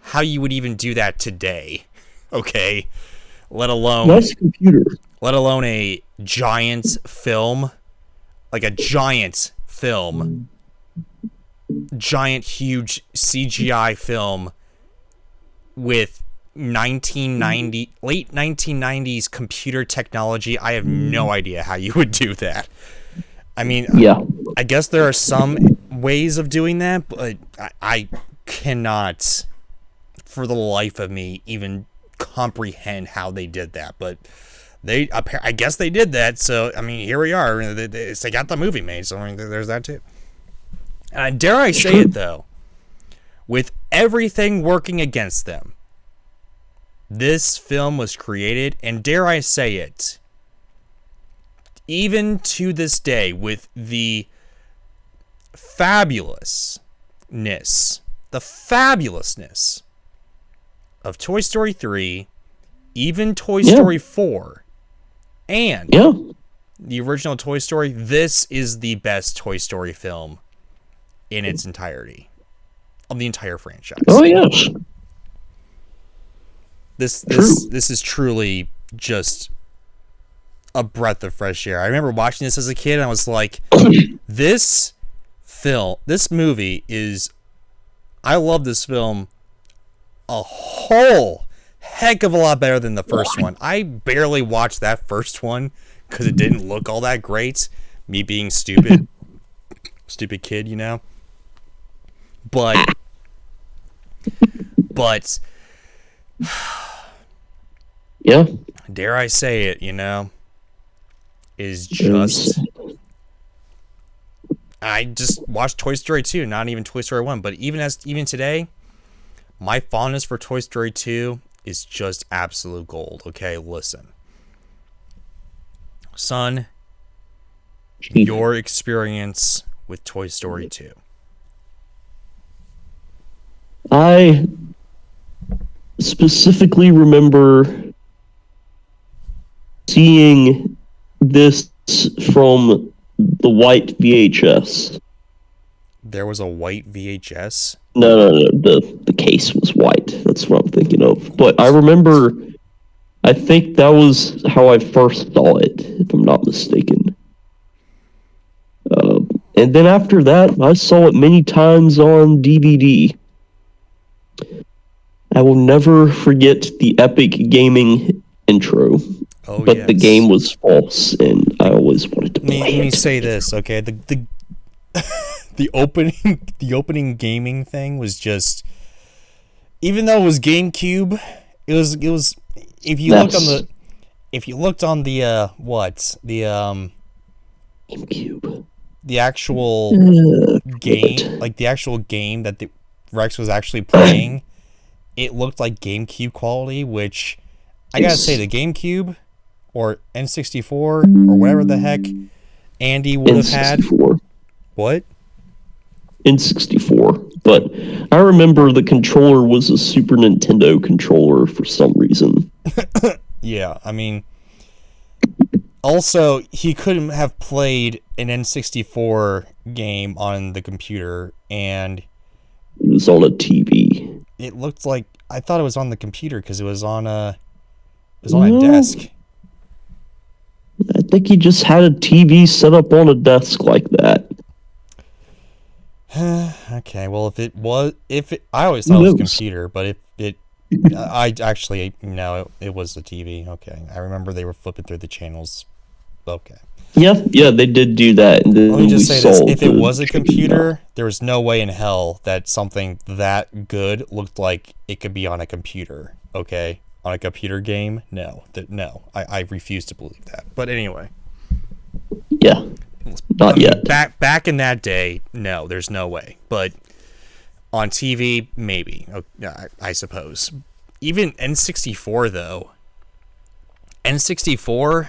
[SPEAKER 1] how you would even do that today. Okay, let alone
[SPEAKER 2] nice computer.
[SPEAKER 1] Let alone a giant film, like a giant film, giant huge CGI film with late 1990s computer technology. I have no idea how you would do that. I mean, yeah. I guess there are some ways of doing that, but I cannot, for the life of me, even comprehend how they did that. But I guess they did that. So I mean, here we are. They got the movie made. So I mean, there's that too. Dare I say it though, with everything working against them, this film was created, and dare I say it, even to this day, with the fabulousness of Toy Story 3, even Toy Story 4, and the original Toy Story, this is the best Toy Story film in its entirety, of the entire franchise.
[SPEAKER 2] Oh, yes.
[SPEAKER 1] This is truly just a breath of fresh air. I remember watching this as a kid, and I was like, this movie is... I love this film a whole heck of a lot better than the first one. I barely watched that first one because it didn't look all that great. Me being stupid. Stupid kid, you know? But...
[SPEAKER 2] yeah.
[SPEAKER 1] Dare I say it, you know, is just... I just watched Toy Story 2, not even Toy Story 1, but even today, my fondness for Toy Story 2 is just absolute gold. Okay, listen. Son, your experience with Toy Story 2.
[SPEAKER 2] I specifically remember seeing this from the white VHS.
[SPEAKER 1] There was a white VHS?
[SPEAKER 2] No. The case was white. That's what I'm thinking of. But I remember, I think that was how I first saw it, if I'm not mistaken. And then after that, I saw it many times on DVD. I will never forget the epic gaming intro.
[SPEAKER 1] Oh,
[SPEAKER 2] but the game was false, and I always wanted to play it.
[SPEAKER 1] Let me say this, okay? the opening gaming thing was just, even though it was GameCube, it was if you looked on the
[SPEAKER 2] GameCube,
[SPEAKER 1] the actual game, like the actual game that the Rex was actually playing, it looked like GameCube quality, which I gotta say, the GameCube or N64 or whatever the heck Andy would have had. What?
[SPEAKER 2] N64. But I remember the controller was a Super Nintendo controller for some reason.
[SPEAKER 1] Yeah, I mean, also, he couldn't have played an N64 game on the computer, and
[SPEAKER 2] it was on a TV.
[SPEAKER 1] It looked like, I thought it was on the computer because it was on a desk.
[SPEAKER 2] I think he just had a TV set up on a desk like that.
[SPEAKER 1] Okay, well, I always thought it was a computer, but I actually, no, it was the TV. Okay, I remember they were flipping through the channels. Okay.
[SPEAKER 2] Yeah, they did do that. And then
[SPEAKER 1] let me just say this: if it was a computer, there was no way in hell that something that good looked like it could be on a computer. Okay, on a computer game, no, I refuse to believe that. But anyway,
[SPEAKER 2] yeah, not yet.
[SPEAKER 1] Back in that day, no, there's no way. But on TV, maybe. I suppose. Even N64 though. N64.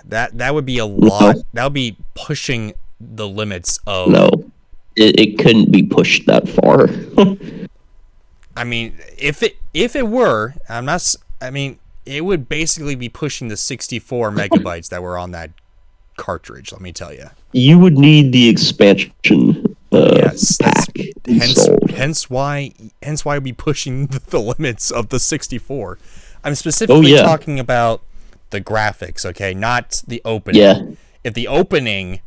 [SPEAKER 1] That would be a lot. That would be pushing the limits of.
[SPEAKER 2] No, it couldn't be pushed that far.
[SPEAKER 1] I mean, if it were, it would basically be pushing the 64 megabytes that were on that cartridge. Let me tell you.
[SPEAKER 2] You would need the expansion.
[SPEAKER 1] Yes,
[SPEAKER 2] pack
[SPEAKER 1] hence why I'd be pushing the limits of the 64. I'm specifically talking about the graphics, okay, not the opening.
[SPEAKER 2] Yeah.
[SPEAKER 1] If the opening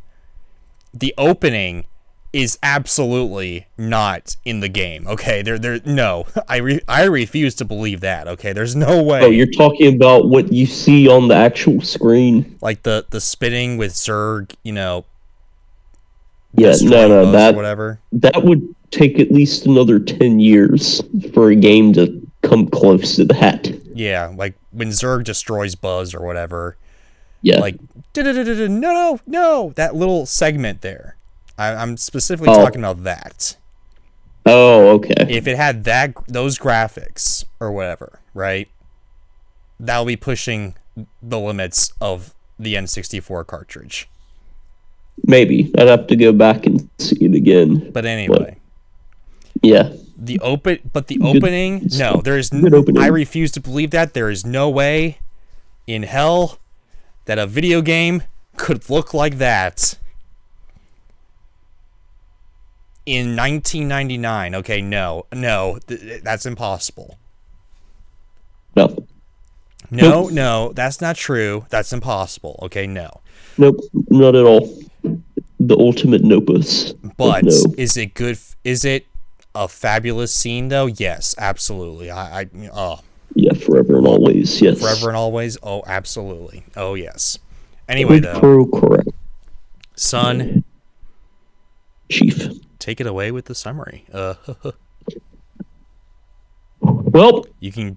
[SPEAKER 1] is absolutely not in the game, okay, no, I refuse to believe that, okay, there's no way.
[SPEAKER 2] Oh, you're talking about what you see on the actual screen,
[SPEAKER 1] like the spitting with Zurg,
[SPEAKER 2] Yeah, no, that
[SPEAKER 1] whatever.
[SPEAKER 2] That would take at least another 10 years for a game to come close to that.
[SPEAKER 1] Yeah, like when Zurg destroys Buzz or whatever.
[SPEAKER 2] Yeah.
[SPEAKER 1] Like, no, that little segment there. I'm specifically talking about that.
[SPEAKER 2] Oh, okay.
[SPEAKER 1] If it had those graphics or whatever, right? That'll be pushing the limits of the N64 cartridge.
[SPEAKER 2] Maybe. I'd have to go back and see it again.
[SPEAKER 1] But anyway.
[SPEAKER 2] Yeah.
[SPEAKER 1] The opening, no, there is no, I refuse to believe that. There is no way in hell that a video game could look like that in 1999. Okay, no, that's impossible. No, that's not true. That's impossible. Okay, no.
[SPEAKER 2] Nope, not at all. The ultimate nopus.
[SPEAKER 1] But is it good? Is it a fabulous scene though? Yes, absolutely.
[SPEAKER 2] Yeah, forever and always. Yes.
[SPEAKER 1] Forever and always. Oh, absolutely. Oh, yes. Anyway,
[SPEAKER 2] correct.
[SPEAKER 1] Son,
[SPEAKER 2] Chief,
[SPEAKER 1] take it away with the summary.
[SPEAKER 2] Well,
[SPEAKER 1] you can.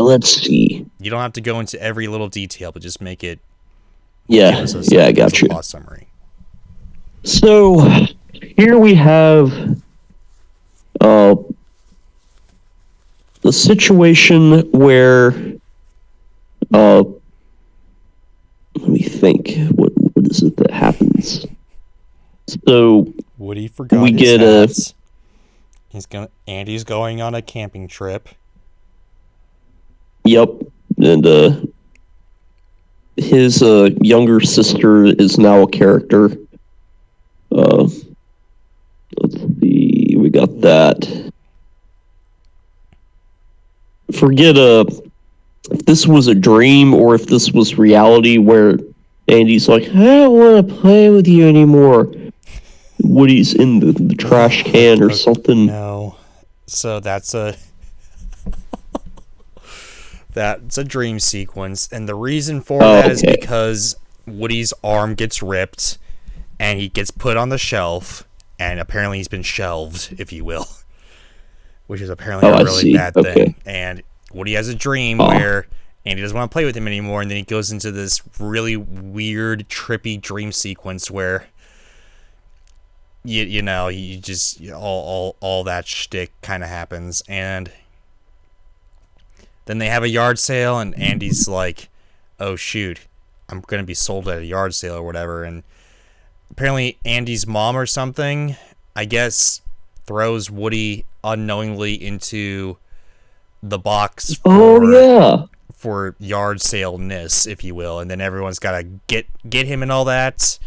[SPEAKER 2] Let's see.
[SPEAKER 1] You don't have to go into every little detail, but just make it.
[SPEAKER 2] Yeah, I got you.
[SPEAKER 1] Summary.
[SPEAKER 2] So here we have the situation where let me think. What is it that happens? So
[SPEAKER 1] Woody forgot
[SPEAKER 2] we
[SPEAKER 1] his
[SPEAKER 2] get
[SPEAKER 1] hats. Andy's going on a camping trip.
[SPEAKER 2] Yep, and his younger sister is now a character. Let's see, we got that. Forget if this was a dream or if this was reality, where Andy's like, I don't want to play with you anymore. Woody's in the trash can or something.
[SPEAKER 1] No, so that's a dream sequence, and the reason for that is because Woody's arm gets ripped, and he gets put on the shelf, and apparently he's been shelved, if you will, which is apparently a really bad thing. And Woody has a dream where Andy doesn't want to play with him anymore, and then he goes into this really weird, trippy dream sequence where you know, you just all that shtick kind of happens, and then they have a yard sale, and Andy's like, "Oh shoot, I'm gonna be sold at a yard sale or whatever." And apparently, Andy's mom or something, I guess, throws Woody unknowingly into the box for yard sale-ness, if you will, and then everyone's got to get him and all that.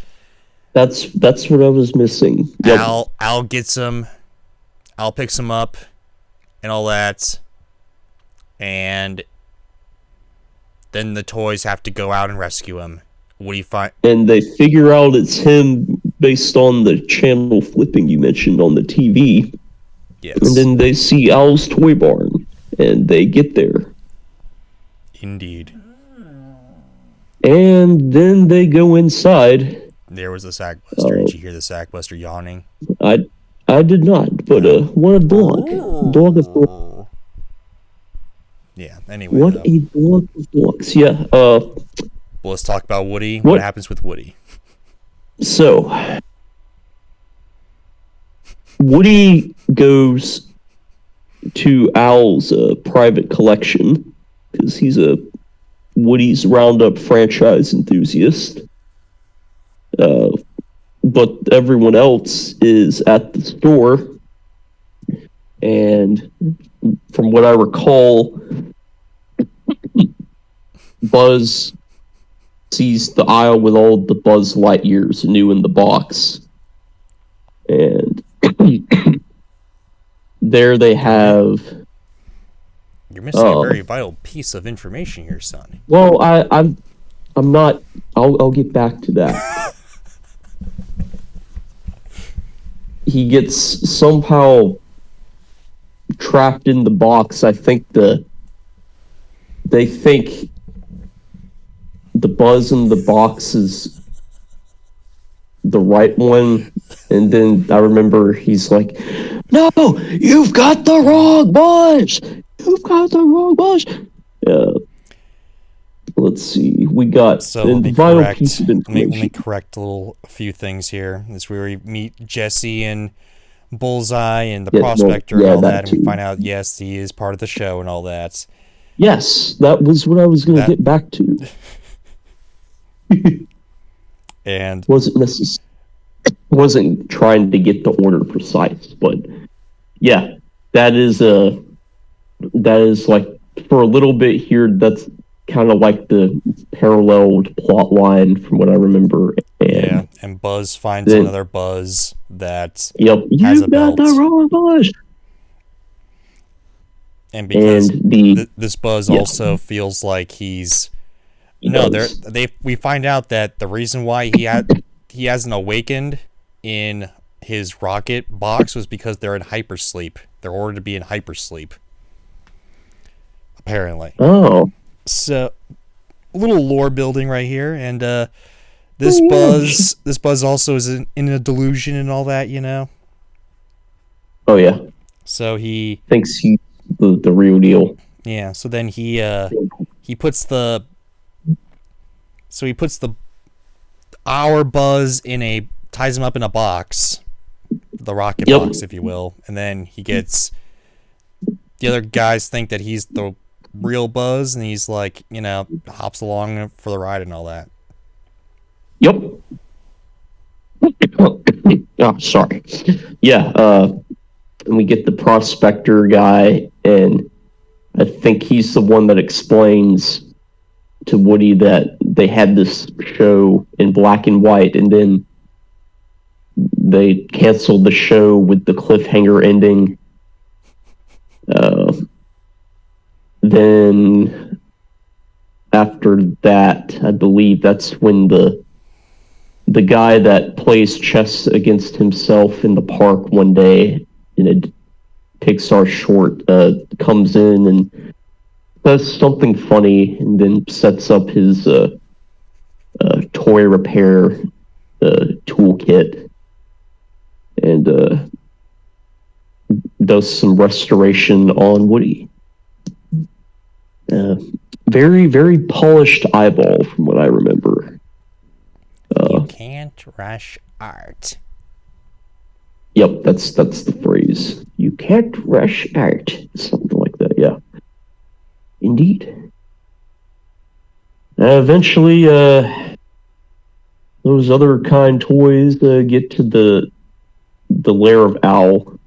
[SPEAKER 2] That's what I was missing.
[SPEAKER 1] Yep. Al gets him. Al picks him up and all that. And then the toys have to go out and rescue him.
[SPEAKER 2] And they figure out it's him based on the channel flipping you mentioned on the TV.
[SPEAKER 1] Yes.
[SPEAKER 2] And then they see Al's toy barn, and they get there.
[SPEAKER 1] Indeed.
[SPEAKER 2] And then they go inside.
[SPEAKER 1] There was a Sackbuster. Did you hear the Sackbuster yawning?
[SPEAKER 2] I did not, but what a dog. Dog of dogs.
[SPEAKER 1] Yeah, anyway.
[SPEAKER 2] What a dog of dogs. Yeah.
[SPEAKER 1] Well, let's talk about Woody. What happens with Woody?
[SPEAKER 2] So, Woody goes to Al's private collection because he's a Woody's Roundup franchise enthusiast. But everyone else is at the store, and from what I recall, Buzz sees the aisle with all the Buzz Lightyears new in the box, and there they have.
[SPEAKER 1] You're missing a very vital piece of information here, son.
[SPEAKER 2] Well, I'm not. I'll get back to that. He gets somehow trapped in the box. I think they think the Buzz in the box is the right one, and then I remember he's like, "No, you've got the wrong Buzz! You've got the wrong Buzz!" Let's see. We got
[SPEAKER 1] the vital piece of information. Let me correct a few things here. This is where we meet Jesse and Bullseye and the Prospector and all that, and we find out, yes, he is part of the show and all that.
[SPEAKER 2] Yes, that was what I was going to get back to.
[SPEAKER 1] And
[SPEAKER 2] wasn't trying to get the order precise, but yeah, that is like for a little bit here. That's kind of like the paralleled plot line from what I remember. And
[SPEAKER 1] and Buzz finds another Buzz that
[SPEAKER 2] has a belt. You got the wrong Buzz.
[SPEAKER 1] And because this Buzz also feels like we find out that the reason why he hasn't awakened in his rocket box was because they're in hypersleep. They're ordered to be in hypersleep. Apparently.
[SPEAKER 2] Oh.
[SPEAKER 1] So, a little lore building right here, and this Buzz also is in a delusion and all that, you know.
[SPEAKER 2] Oh yeah.
[SPEAKER 1] So he
[SPEAKER 2] thinks he's the real deal.
[SPEAKER 1] Yeah. So then he puts our Buzz ties him up in a box, the rocket box, if you will, and then he gets the other guys think that he's the real Buzz, and he's like, hops along for the ride and all that.
[SPEAKER 2] Yep. Oh, sorry. Yeah, and we get the Prospector guy, and I think he's the one that explains to Woody that they had this show in black and white, and then they canceled the show with the cliffhanger ending. Then after that, I believe that's when the guy that plays chess against himself in the park one day in a Pixar short comes in and does something funny, and then sets up his toy repair toolkit and does some restoration on Woody. Very, very polished eyeball from what I remember.
[SPEAKER 1] You can't rush art.
[SPEAKER 2] Yep, that's the phrase. You can't rush art. Something like that, yeah. Indeed. Eventually, those other kind toys get to the lair of Owl.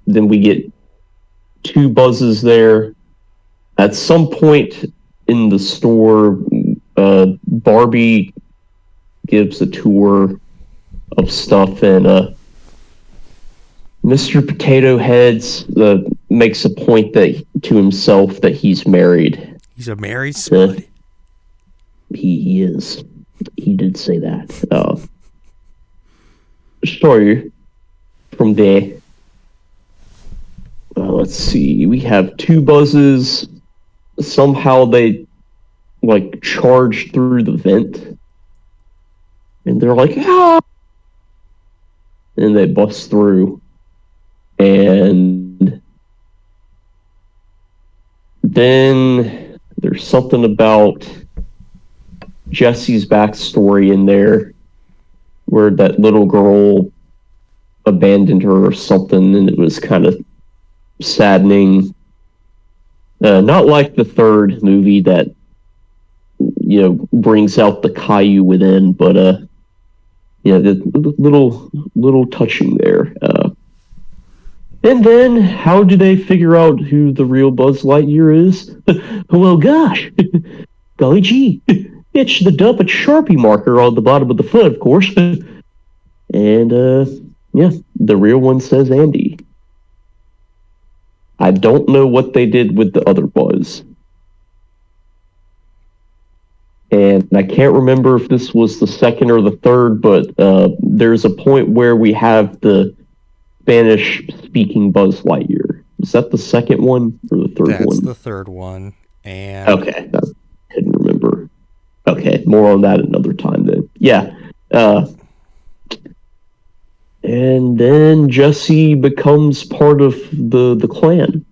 [SPEAKER 2] Then we get two Buzzes there. At some point in the store, Barbie gives a tour of stuff, and Mr. Potato Heads makes a point to himself that he's married.
[SPEAKER 1] He's a married spud.
[SPEAKER 2] He is. He did say that. So, from there, let's see. We have two Buzzes. Somehow they charge through the vent, and they're like, ah! And they bust through, and then there's something about Jessie's backstory in there, where that little girl abandoned her or something, and it was kind of saddening. Not like the third movie that brings out the Caillou within, but the little touching there. And then, how do they figure out who the real Buzz Lightyear is? Well, gosh, golly gee, it's the dump at Sharpie marker on the bottom of the foot, of course. And the real one says Andy. I don't know what they did with the other Buzz. And I can't remember if this was the second or the third, but there's a point where we have the Spanish-speaking Buzz Lightyear. Is that the second one or the third one?
[SPEAKER 1] That's the third one. And
[SPEAKER 2] okay, I couldn't remember. Okay, more on that another time then. Yeah. And then Jessie becomes part of the clan.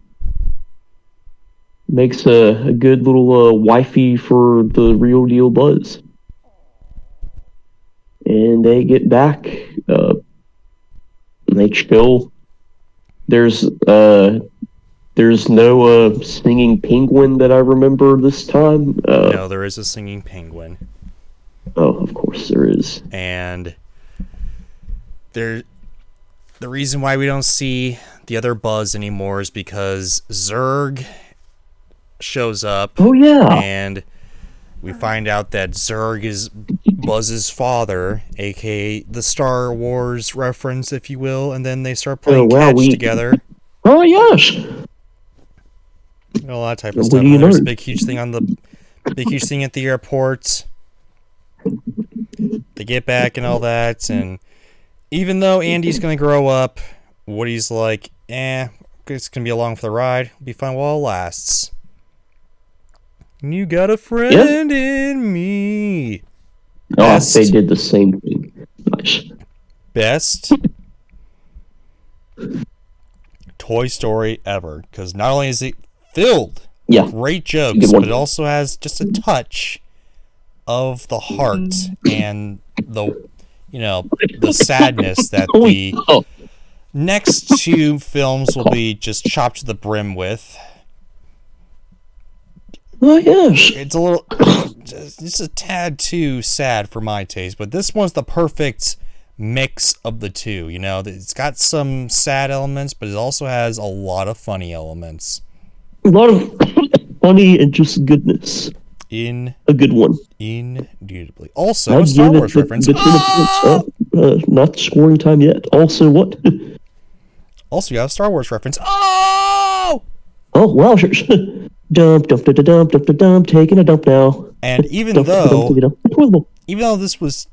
[SPEAKER 2] Makes a good little wifey for the real deal Buzz. And they get back. And they chill. There's no singing penguin that I remember this time.
[SPEAKER 1] No, there is a singing penguin.
[SPEAKER 2] Oh, of course there is.
[SPEAKER 1] And the reason why we don't see the other Buzz anymore is because Zurg shows up.
[SPEAKER 2] Oh yeah.
[SPEAKER 1] And we find out that Zurg is Buzz's father, aka the Star Wars reference, if you will, and then they start playing catch together.
[SPEAKER 2] Oh yes.
[SPEAKER 1] All that type of stuff. And there's a big huge thing at the airport. They get back and all that, and even though Andy's gonna grow up, Woody's like, it's gonna be along for the ride. It'll be fun while it lasts. You got a friend in me.
[SPEAKER 2] They did the same thing. Nice.
[SPEAKER 1] Best Toy Story ever, because not only is it filled with great jokes, but it also has just a touch of the heart and the sadness that the next two films will be just chopped to the brim with.
[SPEAKER 2] Oh yes.
[SPEAKER 1] It's a little, just a tad too sad for my taste, but this one's the perfect mix of the two. It's got some sad elements, but it also has a lot of funny elements.
[SPEAKER 2] A lot of funny and just goodness.
[SPEAKER 1] A
[SPEAKER 2] good one.
[SPEAKER 1] Indubitably. Also, a Star Wars reference.
[SPEAKER 2] Not scoring time yet. Also, what?
[SPEAKER 1] Also, you have a Star Wars reference. Oh!
[SPEAKER 2] Oh, wow. Dump, taking a dump now.
[SPEAKER 1] And even though this was,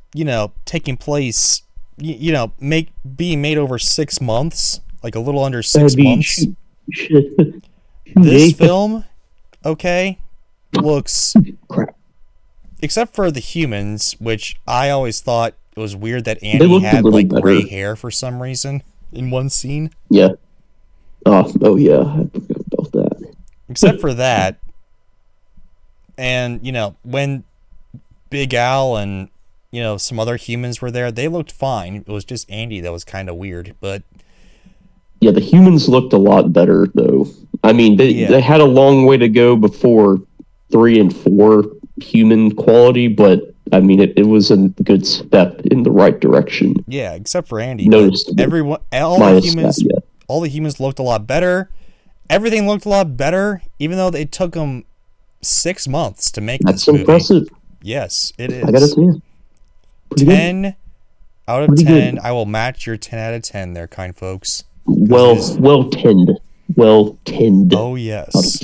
[SPEAKER 1] taking place, being made over 6 months, like a little under 6 months, this film, looks except for the humans, which I always thought it was weird that
[SPEAKER 2] They
[SPEAKER 1] Andy
[SPEAKER 2] looked a
[SPEAKER 1] had
[SPEAKER 2] little
[SPEAKER 1] like
[SPEAKER 2] better.
[SPEAKER 1] gray hair for some reason in one scene.
[SPEAKER 2] Yeah. Oh yeah, I forgot about that.
[SPEAKER 1] Except for that, and when Big Al and some other humans were there, they looked fine. It was just Andy that was kind of weird, but
[SPEAKER 2] Yeah, the humans looked a lot better though. I mean, they had a long way to go before 3 and 4 human quality, but I mean, it was a good step in the right direction.
[SPEAKER 1] Yeah, except for Andy. But everyone, all the humans looked a lot better. Everything looked a lot better, even though it took them 6 months to make this movie.
[SPEAKER 2] That's impressive.
[SPEAKER 1] Yes, it is.
[SPEAKER 2] I gotta say it.
[SPEAKER 1] 10 out of 10. I will match your 10 out of 10 there, kind folks.
[SPEAKER 2] Well tenned.
[SPEAKER 1] Oh, yes.
[SPEAKER 2] Out of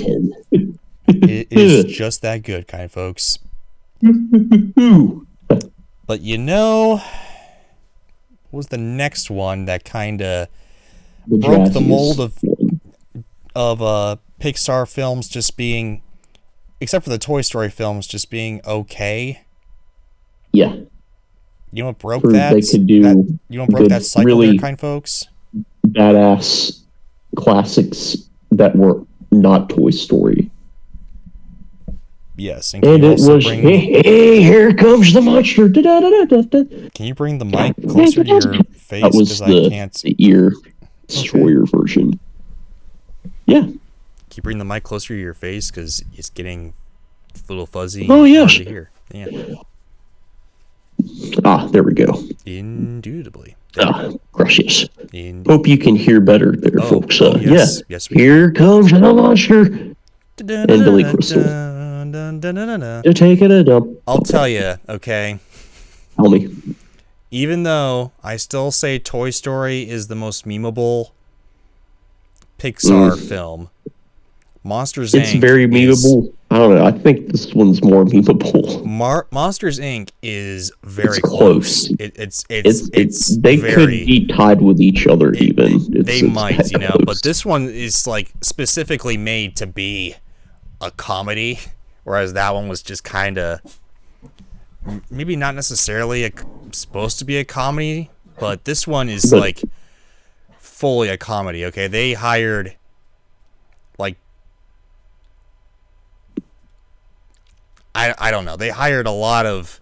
[SPEAKER 2] 10.
[SPEAKER 1] It is just that good, kind folks. But what was the next one that kind of broke the mold of Pixar films just being, except for the Toy Story films, just being okay?
[SPEAKER 2] Yeah.
[SPEAKER 1] You know what broke that? They could do that cycle really there, kind folks?
[SPEAKER 2] Badass classics that were not Toy Story.
[SPEAKER 1] Yes,
[SPEAKER 2] and it was, hey, here comes the monster.
[SPEAKER 1] Can you bring the mic closer to your face?
[SPEAKER 2] That was the ear destroyer version. Yeah.
[SPEAKER 1] Can you bring the mic closer to your face? Because it's getting a little fuzzy.
[SPEAKER 2] Oh, yes.
[SPEAKER 1] Hard to hear. Yeah.
[SPEAKER 2] There we go.
[SPEAKER 1] Indubitably.
[SPEAKER 2] Gracias. Hope you can hear better there, folks.
[SPEAKER 1] Yes.
[SPEAKER 2] Yeah.
[SPEAKER 1] Yes,
[SPEAKER 2] here comes the monster. And Billy Crystal. To take it a dump.
[SPEAKER 1] I'll tell you, okay?
[SPEAKER 2] Tell me.
[SPEAKER 1] Even though I still say Toy Story is the most memeable Pixar film, Monsters Inc.
[SPEAKER 2] It's very memeable. I don't know. I think this one's more memeable.
[SPEAKER 1] Monsters Inc. is very
[SPEAKER 2] close.
[SPEAKER 1] It's
[SPEAKER 2] they could be tied with each other even.
[SPEAKER 1] They might, but this one is like specifically made to be a comedy, whereas that one was just kind of maybe not necessarily supposed to be a comedy, but this one is like fully a comedy. Okay, they hired like I don't know. They hired a lot of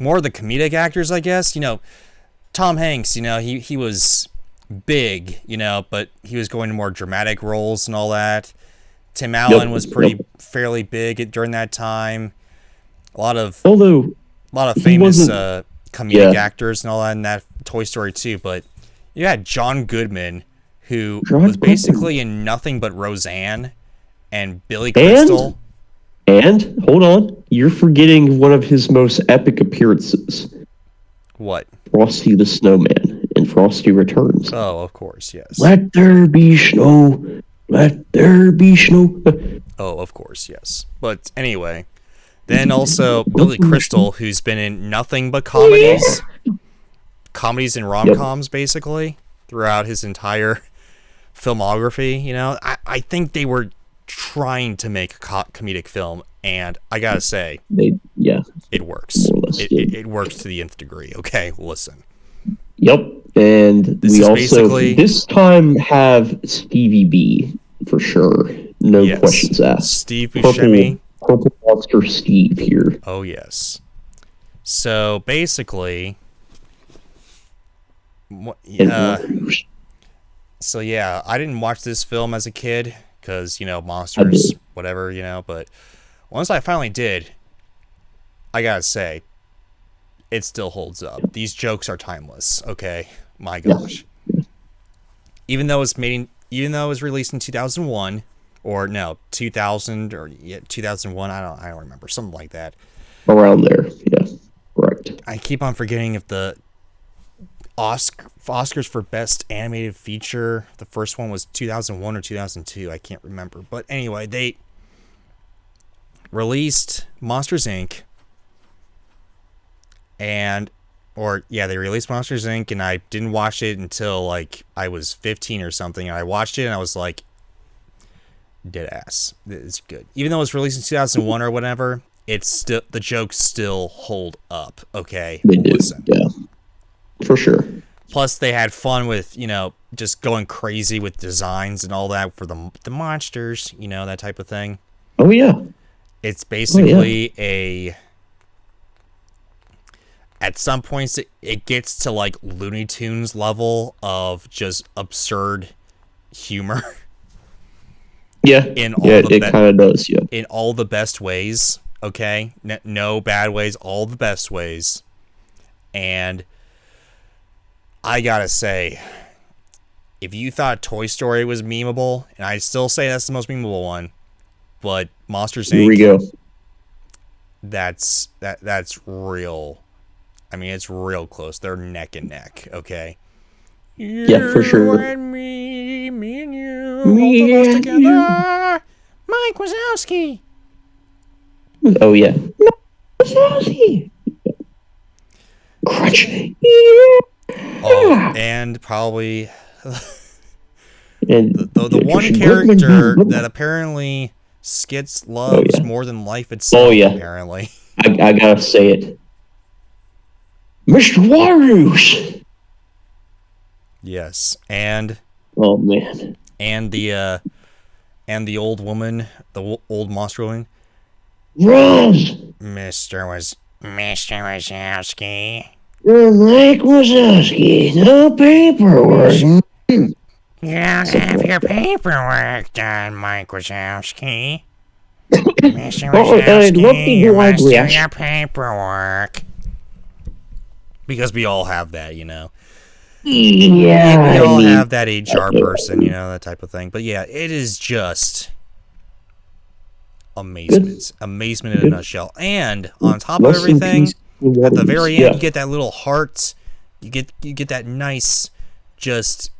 [SPEAKER 1] more of the comedic actors, I guess. Tom Hanks, he was big, but he was going to more dramatic roles and all that. Tim Allen was fairly big during that time. A lot of famous comedic actors and all that in that Toy Story 2, but you had John Goodman, who was basically in nothing but Roseanne, and Billy Crystal.
[SPEAKER 2] And hold on, you're forgetting one of his most epic appearances.
[SPEAKER 1] What?
[SPEAKER 2] Frosty the Snowman in Frosty Returns.
[SPEAKER 1] Oh, of course, yes.
[SPEAKER 2] Let there be snow. Let there be snow.
[SPEAKER 1] Oh, of course, yes. But anyway, then also Billy Crystal, who's been in nothing but comedies and rom-coms, basically, throughout his entire filmography. I think they were trying to make a comedic film, and I gotta say, it works. It works to the nth degree. Okay, listen.
[SPEAKER 2] Yep, and we also this time have Stevie B for sure. No questions asked.
[SPEAKER 1] Steve Buscemi,
[SPEAKER 2] Purple Monster Steve here.
[SPEAKER 1] Oh yes. So basically, so yeah, I didn't watch this film as a kid because monsters, whatever, but once I finally did, I gotta say, it still holds up. These jokes are timeless. Okay, my gosh. Even though it was released in 2001, or no, 2000 or 2001. I don't remember, something like that.
[SPEAKER 2] Around there, yeah, correct.
[SPEAKER 1] I keep on forgetting if the Oscars for Best Animated Feature, the first one was 2001 or 2002. I can't remember, but anyway, they released Monsters Inc. They released Monsters Inc. and I didn't watch it until like I was 15 or something. And I watched it and I was like, dead ass. It's good. Even though it was released in 2001 or whatever, it's still, the jokes still hold up. Okay,
[SPEAKER 2] They do. Listen. Yeah, for sure.
[SPEAKER 1] Plus, they had fun with, you know, just going crazy with designs and all that for the monsters, you know, that type of thing.
[SPEAKER 2] Oh yeah.
[SPEAKER 1] It's basically a. At some points, it gets to like Looney Tunes level of just absurd humor.
[SPEAKER 2] Yeah, it kind of does. Yeah,
[SPEAKER 1] in all the best ways. Okay, no bad ways, all the best ways. And I gotta say, if you thought Toy Story was memeable, and I still say that's the most memeable one, but Monsters Inc.
[SPEAKER 2] Here we go.
[SPEAKER 1] That's real. I mean, it's real close. They're neck and neck. Okay.
[SPEAKER 2] Yeah, for sure.
[SPEAKER 1] And me and you, both of us together. Mike Wazowski.
[SPEAKER 2] Oh yeah. Wazowski. Crunch.
[SPEAKER 1] Oh, and probably the one character that apparently Skits loves more than life itself.
[SPEAKER 2] Oh yeah.
[SPEAKER 1] Apparently.
[SPEAKER 2] I gotta say it. Mr. Warus.
[SPEAKER 1] Yes, and
[SPEAKER 2] oh man,
[SPEAKER 1] and the old woman, the old monster woman.
[SPEAKER 2] Rose.
[SPEAKER 1] Mr. Wazowski.
[SPEAKER 2] Mike Wazowski, no paperwork.
[SPEAKER 1] You don't have your paperwork done, Mike Wazowski. Mr. Wazowski, you must do your paperwork. Because we all have that, you know.
[SPEAKER 2] Yeah.
[SPEAKER 1] We all have that HR person, you know, that type of thing. But yeah, it is just amazement. Amazement in a nutshell. And on top of everything, at the very end, you get that little heart. You get that nice, just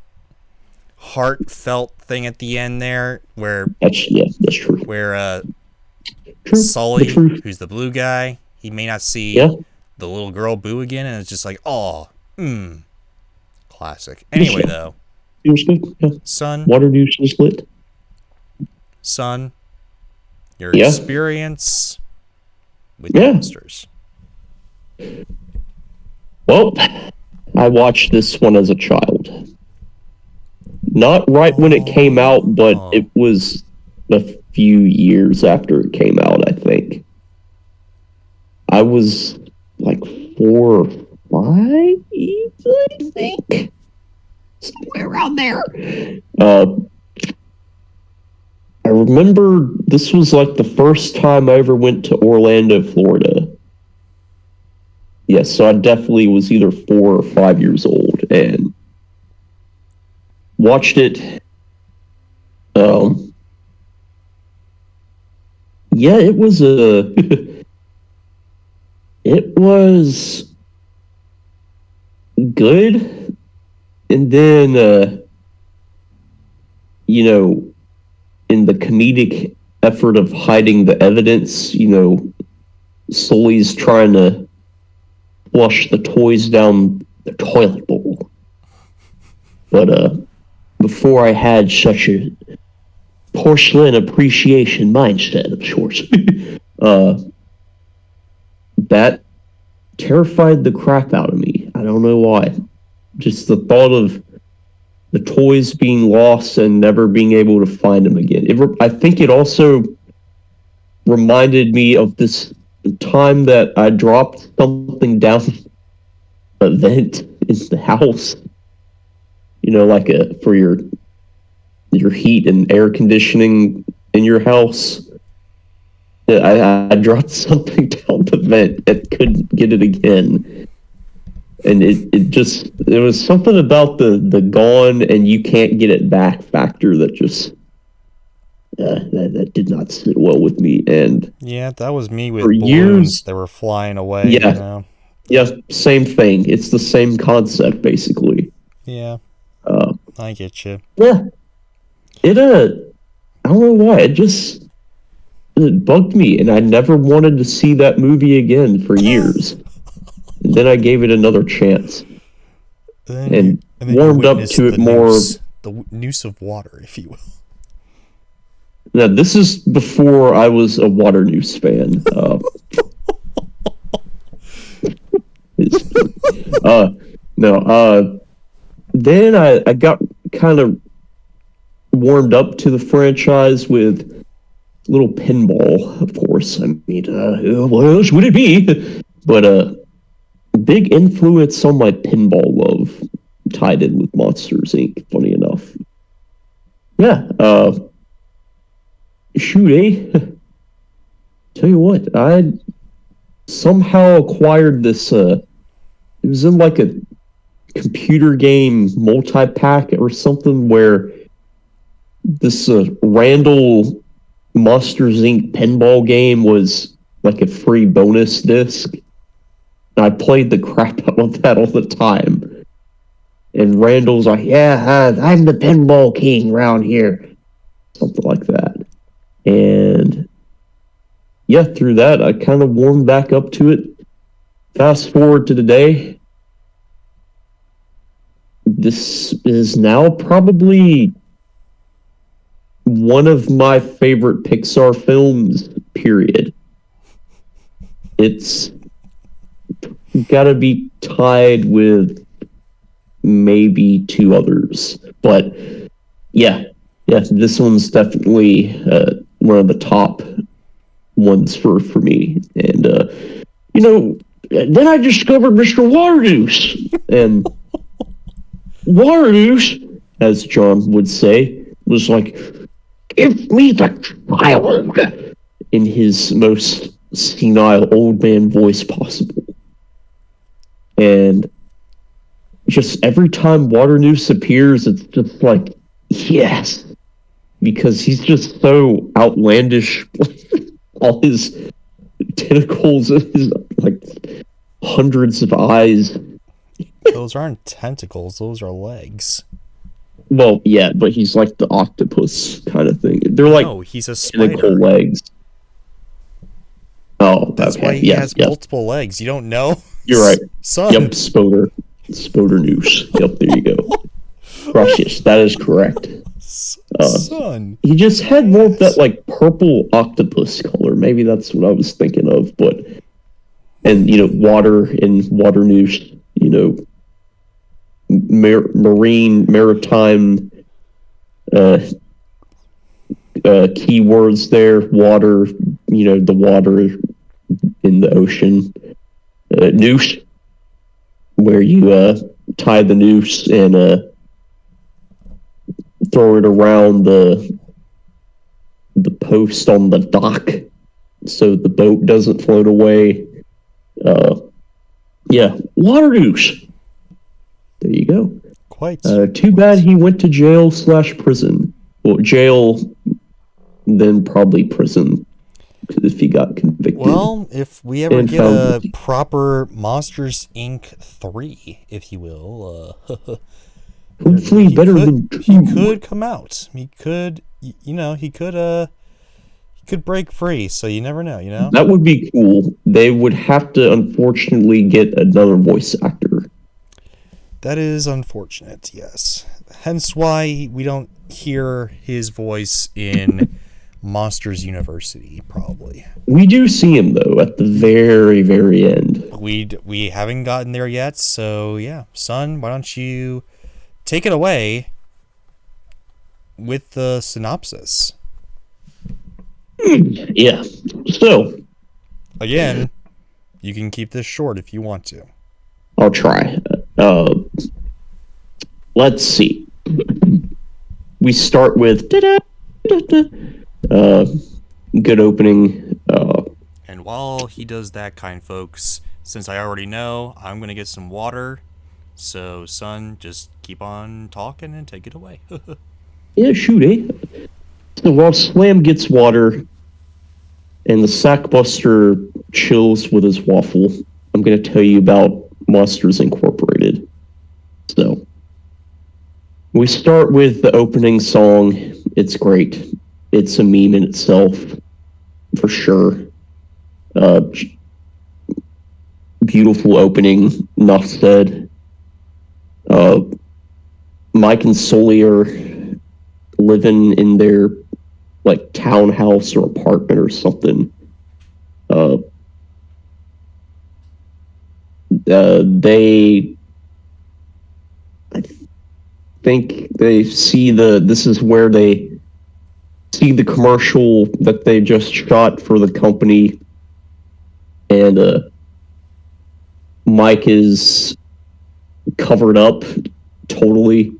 [SPEAKER 1] heartfelt thing at the end there, where
[SPEAKER 2] that's true.
[SPEAKER 1] Where Sully, who's the blue guy, he may not see the little girl Boo again, and it's just like, oh, classic. Anyway, though, son,
[SPEAKER 2] water douche is lit.
[SPEAKER 1] Son, your experience with monsters.
[SPEAKER 2] Well, I watched this one as a child. Not right when it came out, but it was a few years after it came out, I think. I was like 4 or 5, I think. Somewhere around there. I remember this was like the first time I ever went to Orlando, Florida. Yes, so I definitely was either 4 or 5 years old and watched it. Yeah, it was it was good, and then you know, in the comedic effort of hiding the evidence, you know, Sully's trying to flush the toys down the toilet bowl. But before I had such a porcelain appreciation mindset, of course, that terrified the crap out of me. I don't know why. Just the thought of the toys being lost and never being able to find them again. I think it also reminded me of this time that I dropped something down a vent in the house. You know, like for your heat and air conditioning in your house. I dropped something down the vent and couldn't get it again. And it was something about the gone and you can't get it back factor that just that did not sit well with me. And
[SPEAKER 1] yeah, that was me with balloons that were flying away.
[SPEAKER 2] Yeah,
[SPEAKER 1] you know?
[SPEAKER 2] Yeah, same thing. It's the same concept basically.
[SPEAKER 1] Yeah, I get you.
[SPEAKER 2] Yeah, it I don't know why it bugged me, and I never wanted to see that movie again for years. And then I gave it another chance, and warmed up to it more.
[SPEAKER 1] The noose of water, if you will.
[SPEAKER 2] Now, this is before I was a Water News fan. No. Then I got kind of warmed up to the franchise with little pinball, of course. I mean, what else would it be? But big influence on my pinball love tied in with Monsters Inc. Funny enough. Yeah. Shoot, eh? Tell you what, I somehow acquired this. It was in like a computer game multi-pack or something where this Randall Monsters Inc. pinball game was like a free bonus disc. And I played the crap out of that all the time. And Randall's like, yeah, I'm the pinball king around here. Something like that. And yeah, through that, I kind of warmed back up to it. Fast forward to today. This is now probably one of my favorite Pixar films, period. It's got to be tied with maybe two others. But yeah, this one's definitely one of the top ones for me. And, then I discovered Mr. Waternoose. And Waternoose, as John would say, was like, give me the child, in his most senile old man voice possible. And just every time Waternoose appears, it's just like, yes, because he's just so outlandish. All his tentacles and his like hundreds of eyes.
[SPEAKER 1] Those aren't tentacles, those are legs.
[SPEAKER 2] Well, yeah, but he's like the octopus kind of thing. They're like
[SPEAKER 1] he's a spider.
[SPEAKER 2] Tentacle legs. Oh,
[SPEAKER 1] that's
[SPEAKER 2] okay.
[SPEAKER 1] why he has multiple legs. You don't know?
[SPEAKER 2] You're right.
[SPEAKER 1] Son.
[SPEAKER 2] Yep, Spoder Noose. Yep, there you go. Precious. That is correct.
[SPEAKER 1] Son.
[SPEAKER 2] He just had more of that like purple octopus color. Maybe that's what I was thinking of. But and water and Waternoose. Maritime keywords there. Water. The water in the ocean. Noose, where you tie the noose and throw it around the post on the dock so the boat doesn't float away. Waternoose. There you go.
[SPEAKER 1] Quite.
[SPEAKER 2] Too bad he went to jail/prison. Well, jail, then probably prison if he got convicted.
[SPEAKER 1] Well, if we ever get a proper Monsters Inc. 3, if you will,
[SPEAKER 2] hopefully better than 2.
[SPEAKER 1] He could come out. He could, he could break free. So you never know.
[SPEAKER 2] That would be cool. They would have to unfortunately get another voice actor.
[SPEAKER 1] That is unfortunate. Yes. Hence why we don't hear his voice in Monsters University. Probably. We
[SPEAKER 2] do see him though at the very, very end.
[SPEAKER 1] We haven't gotten there yet. So yeah, son, why don't you take it away with the synopsis?
[SPEAKER 2] Yeah. So,
[SPEAKER 1] again, you can keep this short if you want to.
[SPEAKER 2] I'll try. Let's see. We start with good opening.
[SPEAKER 1] And while he does that, kind folks, since I already know, I'm going to get some water. So, son, just keep on talking and take it away.
[SPEAKER 2] Yeah, shoot, eh? So while Slam gets water and the Sackbuster chills with his waffle, I'm going to tell you about Monsters Incorporated. So, we start with the opening song. It's great. It's a meme in itself, for sure. Beautiful opening, enough said. Mike and Sully are living in their like townhouse or apartment or something. They, I think they see this is where they see the commercial that they just shot for the company, and Mike is covered up totally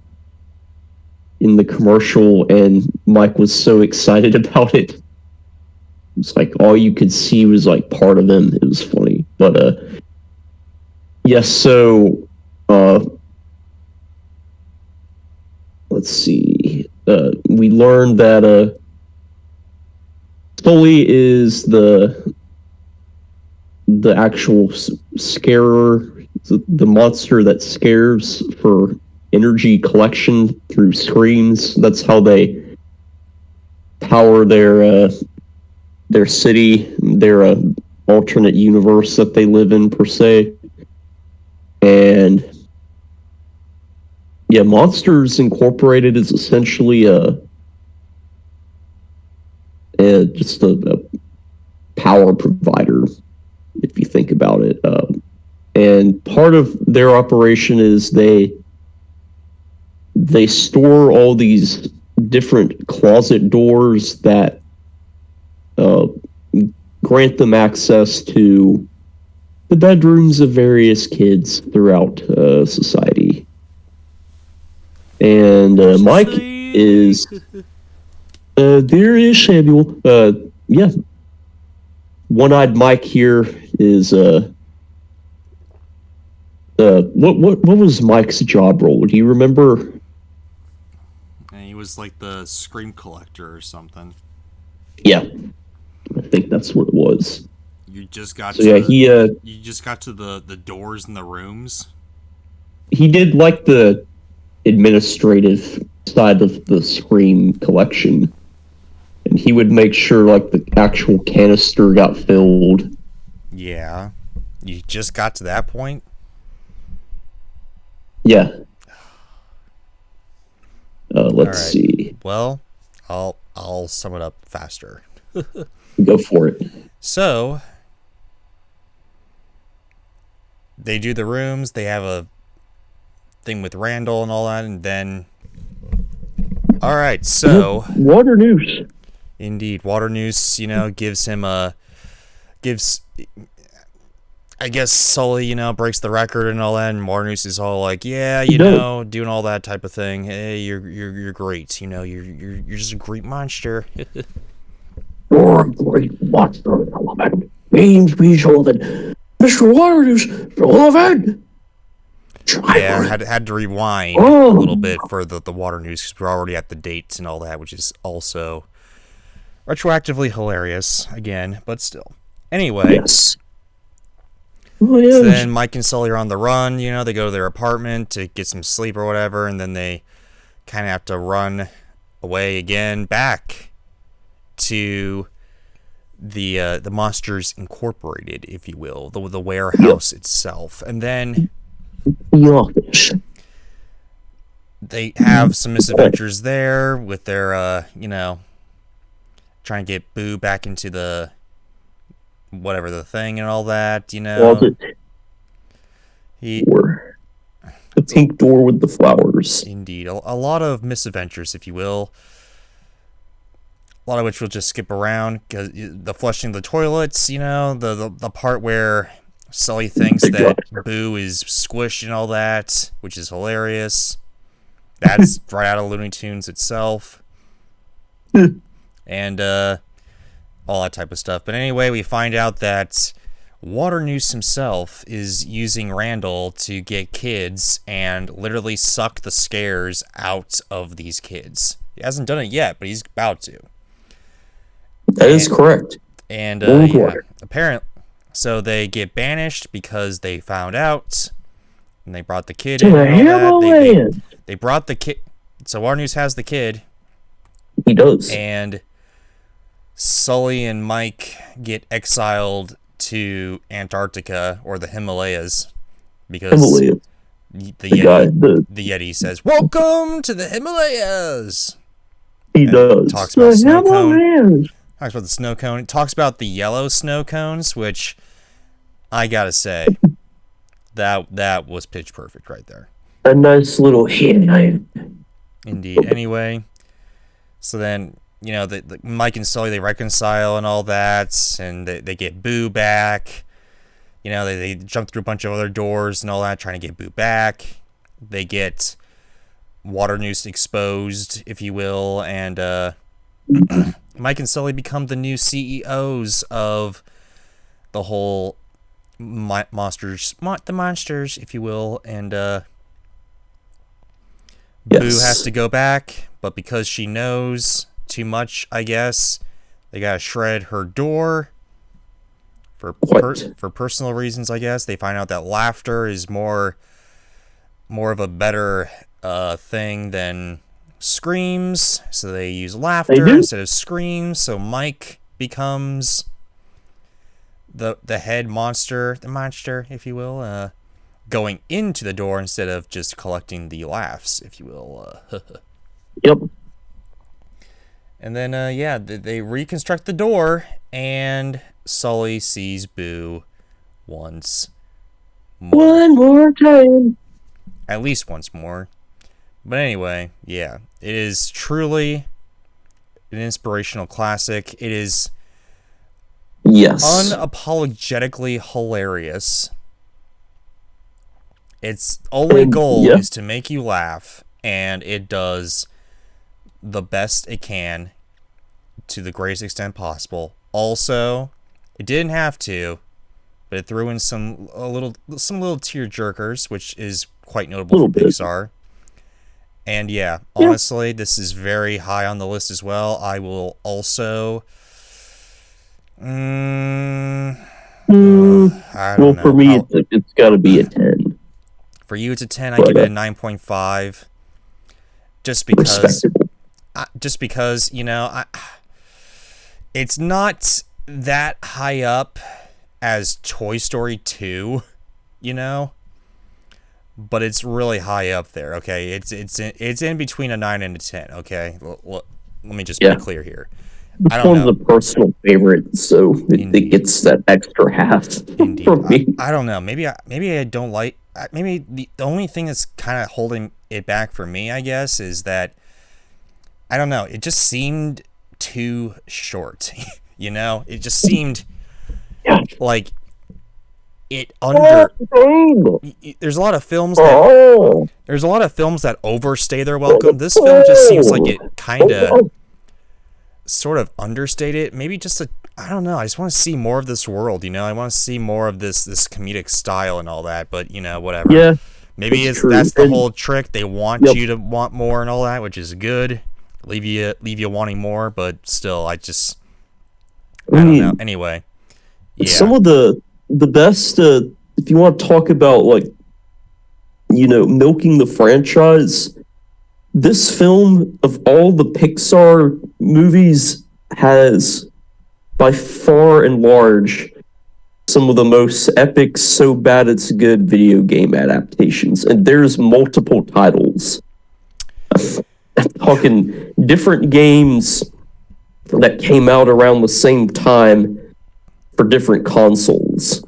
[SPEAKER 2] in the commercial, and Mike was so excited about it. It's like all you could see was like part of him. It was funny, but yes. So let's see. We learned that Sully is the actual scarer, the monster that scares for energy collection through screams. That's how they power their city, their alternate universe that they live in, per se. And yeah, Monsters Incorporated is essentially just a power provider, if you think about it. And part of their operation is they store all these different closet doors that grant them access to the bedrooms of various kids throughout society. And Mike is there is Samuel. Yeah, one-eyed Mike here is what was Mike's job role? Do you remember?
[SPEAKER 1] And he was like the scream collector or something.
[SPEAKER 2] Yeah, I think that's what it was.
[SPEAKER 1] You just got
[SPEAKER 2] you
[SPEAKER 1] just got to the doors in the rooms.
[SPEAKER 2] He did like the administrative side of the scream collection, and he would make sure like the actual canister got filled.
[SPEAKER 1] Yeah, you just got to that point.
[SPEAKER 2] Yeah. Let's see.
[SPEAKER 1] Well, I'll sum it up faster.
[SPEAKER 2] Go for it.
[SPEAKER 1] So they do the rooms. They have a thing with Randall and all that, and then all right. So
[SPEAKER 2] Water Noose.
[SPEAKER 1] Indeed, Water Noose. Gives him I guess Sully, breaks the record and all that, and Water Noose is all like, yeah, doing all that type of thing. Hey, you're great. You're just a great monster.
[SPEAKER 2] You're a great monster element. Means we show that Mr. Water Noose relevant.
[SPEAKER 1] Yeah, had to rewind a little bit for the Water Noose because we're already at the dates and all that, which is also retroactively hilarious again, but still. Anyway.
[SPEAKER 2] Yes. Oh, yes.
[SPEAKER 1] So then Mike and Sully are on the run. They go to their apartment to get some sleep or whatever, and then they kind of have to run away again back to the Monsters Incorporated, if you will, the warehouse itself. And then they have some misadventures there with their trying to get Boo back into the whatever the thing and all that.
[SPEAKER 2] The pink door with the flowers.
[SPEAKER 1] Indeed, a lot of misadventures, if you will. A lot of which we'll just skip around, because the flushing the toilets, the part where Sully thinks that Boo is squished and all that, which is hilarious. That's right out of Looney Tunes itself. And all that type of stuff. But anyway, we find out that Water Noose himself is using Randall to get kids and literally suck the scares out of these kids. He hasn't done it yet, but he's about to.
[SPEAKER 2] That is correct.
[SPEAKER 1] And apparently, so they get banished because they found out, and they brought the kid in. They brought the kid. So Water Noose has the kid.
[SPEAKER 2] He does.
[SPEAKER 1] And Sully and Mike get exiled to Antarctica or the Himalayas because the Yeti says, "Welcome to the Himalayas."
[SPEAKER 2] He does.
[SPEAKER 1] Talks about snow cone.
[SPEAKER 2] Man.
[SPEAKER 1] Talks about the snow cone. It talks about the yellow snow cones, which I gotta say, that was pitch perfect right there.
[SPEAKER 2] A nice little hit.
[SPEAKER 1] Indeed. Anyway, so then, the Mike and Sully, they reconcile and all that, and they get Boo back. They jump through a bunch of other doors and all that, trying to get Boo back. They get Water Noose exposed, if you will, and Mike and Sully become the new CEOs of the whole monsters, if you will, and Boo has to go back, but because she knows too much, I guess, they gotta shred her door for personal reasons, I guess. They find out that laughter is more of a better thing than screams, so they use laughter instead of screams. So Mike becomes the head monster, the monster, if you will, going into the door instead of just collecting the laughs, if you will.
[SPEAKER 2] Yep.
[SPEAKER 1] And then, they reconstruct the door, and Sully sees Boo once more.
[SPEAKER 2] One more time.
[SPEAKER 1] At least once more. But anyway, yeah, it is truly an inspirational classic. It is unapologetically hilarious. Its only goal is to make you laugh, and it does the best it can to the greatest extent possible. Also, it didn't have to, but it threw in some little tear jerkers, which is quite notable for Pixar. And honestly, this is very high on the list as well. I will also I don't know.
[SPEAKER 2] For me, it's got to be a 10.
[SPEAKER 1] For you, it's a 10. I give it a 9.5. Just because, it's not that high up as Toy Story 2, but it's really high up there. Okay, it's in between a 9 and a 10. Okay, let me just be clear here.
[SPEAKER 2] It's one of the personal favorites, so it gets that extra half.
[SPEAKER 1] Indeed.
[SPEAKER 2] For me.
[SPEAKER 1] I don't know. Maybe I don't like. Maybe the only thing that's kind of holding it back for me, I guess, is that I don't know. It just seemed too short. It just seemed like it under. There's a lot of films that overstay their welcome. This film just seems like it kind of sort of understated. Maybe just I don't know. I just want to see more of this world. I want to see more of this comedic style and all that. But whatever.
[SPEAKER 2] Yeah.
[SPEAKER 1] Maybe that's the whole trick. They want you to want more and all that, which is good. Leave you wanting more, but still, I don't know. Anyway,
[SPEAKER 2] some of the best. If you want to talk about milking the franchise, this film of all the Pixar movies has by far and large some of the most epic, so bad it's good video game adaptations, and there's multiple titles. I'm talking different games that came out around the same time for different consoles.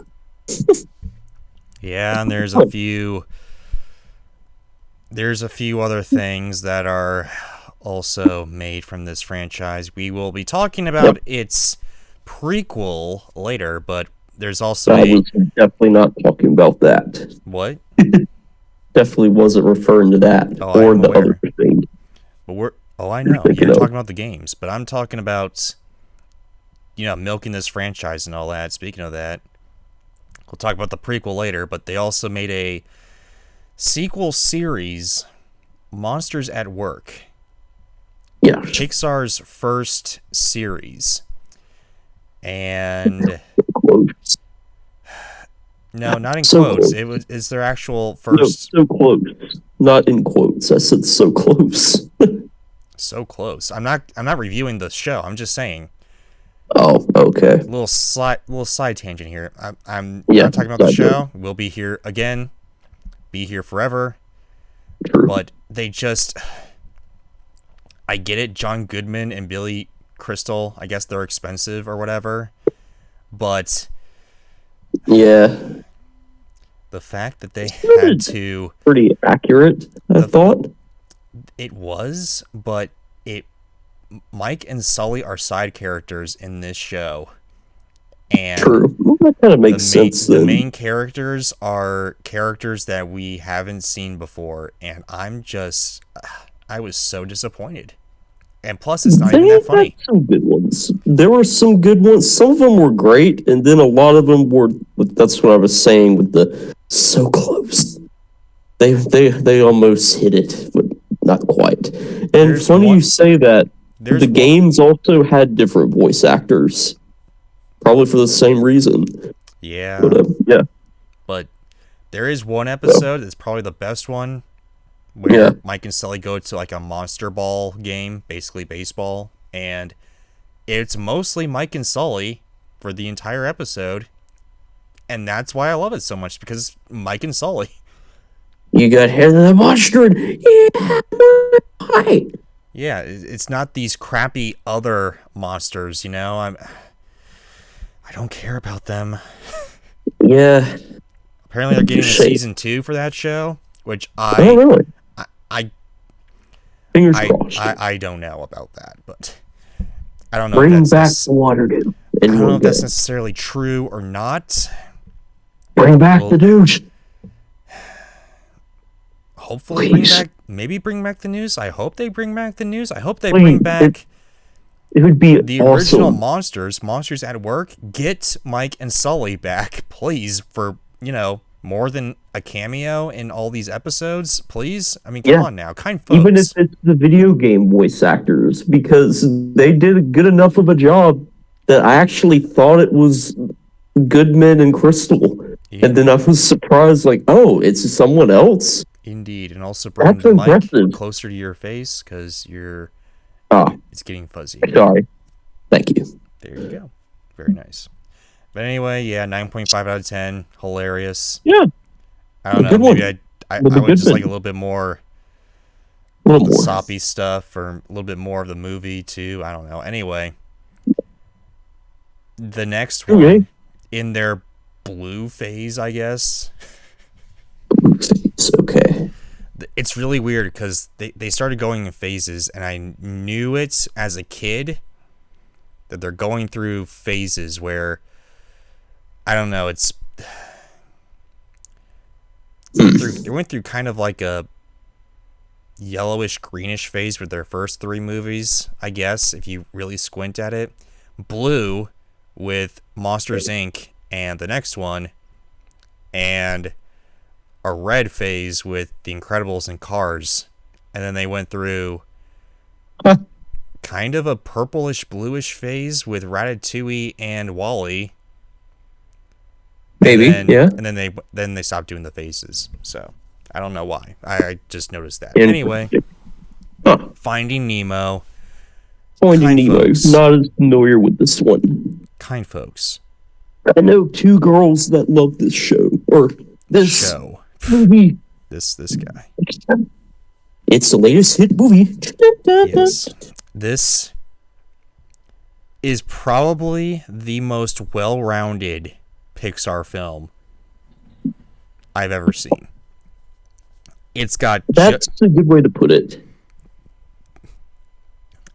[SPEAKER 1] Yeah, and there's a few other things that are also made from this franchise. We will be talking about its prequel later, but there's also
[SPEAKER 2] I was definitely not talking about that.
[SPEAKER 1] What?
[SPEAKER 2] Definitely wasn't referring to that or the other thing.
[SPEAKER 1] But I know. You're talking about the games, but I'm talking about milking this franchise and all that. Speaking of that, we'll talk about the prequel later, but they also made a sequel series, Monsters at Work.
[SPEAKER 2] Yeah.
[SPEAKER 1] Pixar's first series. And no, not in quotes.
[SPEAKER 2] Close.
[SPEAKER 1] It's their actual first.
[SPEAKER 2] No, so close. Not in quotes. I said so close.
[SPEAKER 1] So close. I'm not reviewing the show. I'm just saying.
[SPEAKER 2] Oh, okay.
[SPEAKER 1] Little side tangent here. I'm not talking about the show. We'll be here again. Be here forever.
[SPEAKER 2] True.
[SPEAKER 1] But they just I get it, John Goodman and Billy Crystal, I guess they're expensive or whatever, but
[SPEAKER 2] Yeah,
[SPEAKER 1] the fact that they had to...
[SPEAKER 2] pretty accurate, I thought.
[SPEAKER 1] It was, but Mike and Sully are side characters in this show. And
[SPEAKER 2] true. Well, that kind of makes sense then.
[SPEAKER 1] The main characters are characters that we haven't seen before, and I was so disappointed. And plus, it's not even that funny.
[SPEAKER 2] Some good ones. There were some good ones. Some of them were great, and then a lot of them were. That's what I was saying with the so close. They almost hit it, but not quite. And funny you say that. The games also had different voice actors, probably for the same reason.
[SPEAKER 1] Yeah.
[SPEAKER 2] But, yeah.
[SPEAKER 1] But there is one episode that's probably the best one, where Mike and Sully go to like a monster ball game, basically baseball, and it's mostly Mike and Sully for the entire episode, and that's why I love it so much, because it's Mike and Sully.
[SPEAKER 2] You got Head of the Monster. Yeah, hi.
[SPEAKER 1] Yeah, it's not these crappy other monsters, you know. I don't care about them.
[SPEAKER 2] Yeah.
[SPEAKER 1] Apparently, they're getting a season 2 for that show, which
[SPEAKER 2] really? Fingers crossed.
[SPEAKER 1] I don't know about that, but I don't know.
[SPEAKER 2] Bring back the Waterdeep.
[SPEAKER 1] I don't know if that's necessarily true or not.
[SPEAKER 2] Bring back the douche.
[SPEAKER 1] Hopefully, bring back the news. I hope they bring back the news. I hope they bring back.
[SPEAKER 2] It would be
[SPEAKER 1] the original Monsters at Work. Get Mike and Sully back, please, for more than a cameo in all these episodes, please. I mean, come on now, kind folks.
[SPEAKER 2] Even if it's the video game voice actors, because they did a good enough of a job that I actually thought it was Goodman and Crystal, and then I was surprised, like, oh, it's someone else.
[SPEAKER 1] Indeed, and also bring the mic closer to your face because it's getting fuzzy.
[SPEAKER 2] Sorry. Thank you.
[SPEAKER 1] There you go. Very nice. But anyway, 9.5 out of 10. Hilarious.
[SPEAKER 2] Yeah.
[SPEAKER 1] I don't know. Maybe I would just like a little bit more soppy stuff, or a little bit more of the movie too. I don't know. Anyway, the next one in their blue phase, I guess.
[SPEAKER 2] It's okay.
[SPEAKER 1] It's really weird because they started going in phases, and I knew it as a kid that they're going through phases where, I don't know, they went through kind of like a yellowish greenish phase with their first 3 movies, I guess, if you really squint at it. Blue with Monsters Inc. and the next one, and a red phase with The Incredibles and Cars, and then they went through kind of a purplish bluish phase with Ratatouille and WALL-E.
[SPEAKER 2] Maybe,
[SPEAKER 1] and then they stopped doing the phases. So I don't know why. I just noticed that. Anyway, Finding Nemo.
[SPEAKER 2] Finding Nemo. Not as familiar with this one.
[SPEAKER 1] Kind folks.
[SPEAKER 2] I know 2 girls that love this show, or this
[SPEAKER 1] show.
[SPEAKER 2] Movie.
[SPEAKER 1] This guy.
[SPEAKER 2] It's the latest hit movie.
[SPEAKER 1] Yes. This is probably the most well-rounded Pixar film I've ever seen. It's got
[SPEAKER 2] That's a good way to put it.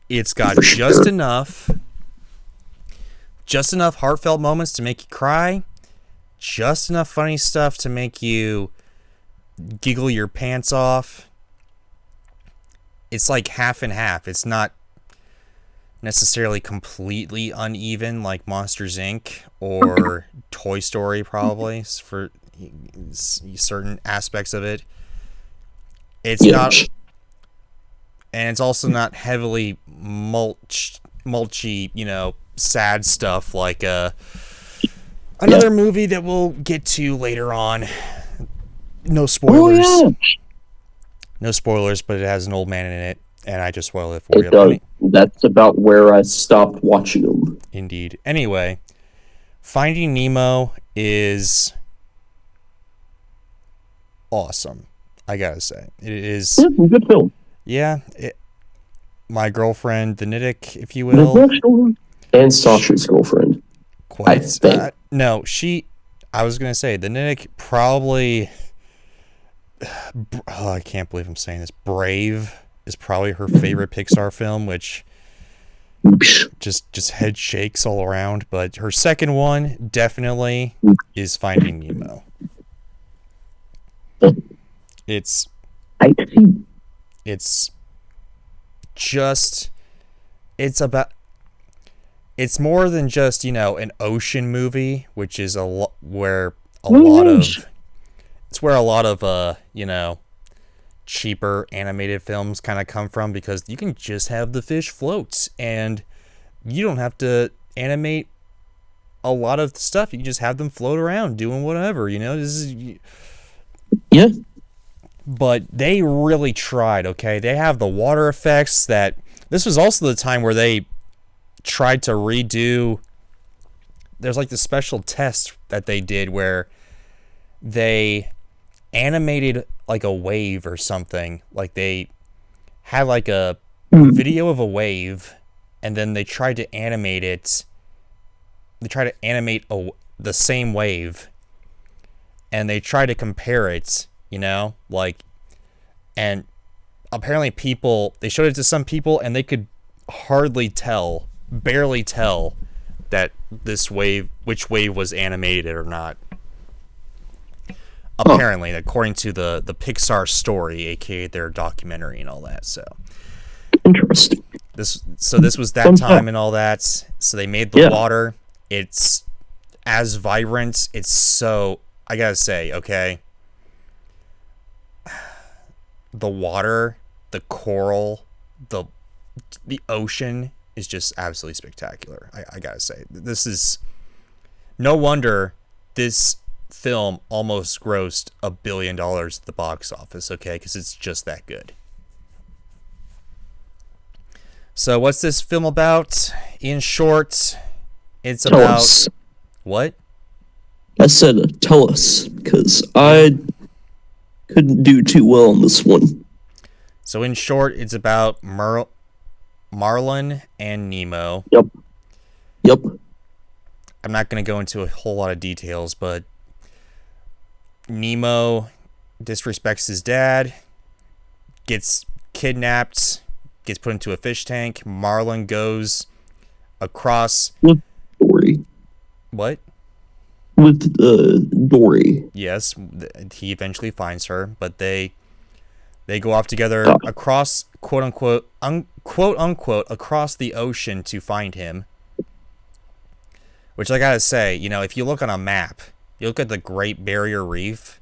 [SPEAKER 1] It's got just enough heartfelt moments to make you cry, just enough funny stuff to make you giggle your pants off. It's like half and half. It's not necessarily completely uneven like Monsters Inc. or Toy Story, probably, for certain aspects of it. It's not, and it's also not heavily mulchy, sad stuff like another movie that we'll get to later on. No spoilers.
[SPEAKER 2] Oh, yeah.
[SPEAKER 1] No spoilers, but it has an old man in it, and I just spoiled it for you.
[SPEAKER 2] It does. That's about where I stopped watching them.
[SPEAKER 1] Indeed. Anyway, Finding Nemo is awesome. I gotta say, it is
[SPEAKER 2] a good film.
[SPEAKER 1] Yeah, my girlfriend, the Niddick, if you will.
[SPEAKER 2] And Sasha's girlfriend. I think.
[SPEAKER 1] No, I was gonna say the Niddick probably. Oh, I can't believe I'm saying this. Brave is probably her favorite Pixar film, which just head shakes all around. But her second one definitely is Finding Nemo. It's more than just, an ocean movie, which is where a lot of cheaper animated films kind of come from, because you can just have the fish float and you don't have to animate a lot of stuff. You can just have them float around doing whatever,
[SPEAKER 2] Yeah.
[SPEAKER 1] But they really tried, okay? They have the water effects. This was also the time where they tried to redo. There's like the special test that they did where they animated like a wave or something. Like they had like a video of a wave, and then they tried to animate it. They tried to animate the same wave, and they tried to compare it, and apparently they showed it to some people, and they could barely tell that which wave was animated or not. Apparently, according to the Pixar story, aka their documentary and all that. So
[SPEAKER 2] interesting.
[SPEAKER 1] This was that time and all that. So they made the water. It's as vibrant. It's so, I gotta say, okay. The water, the coral, the ocean is just absolutely spectacular. I gotta say, this is no wonder this film almost grossed $1 billion at the box office, okay, because it's just that good. So what's this film about? In short, it's
[SPEAKER 2] tell
[SPEAKER 1] about
[SPEAKER 2] us.
[SPEAKER 1] What?
[SPEAKER 2] I said tell us, because I couldn't do too well on this one.
[SPEAKER 1] So in short, it's about Marlin and Nemo.
[SPEAKER 2] Yep.
[SPEAKER 1] I'm not going to go into a whole lot of details, but Nemo disrespects his dad, gets kidnapped, gets put into a fish tank. Marlin goes across.
[SPEAKER 2] With Dory.
[SPEAKER 1] What?
[SPEAKER 2] With Dory.
[SPEAKER 1] Yes, he eventually finds her, but they go off together across, quote unquote, across the ocean to find him. Which I gotta say, if you look on a map, you look at the Great Barrier Reef.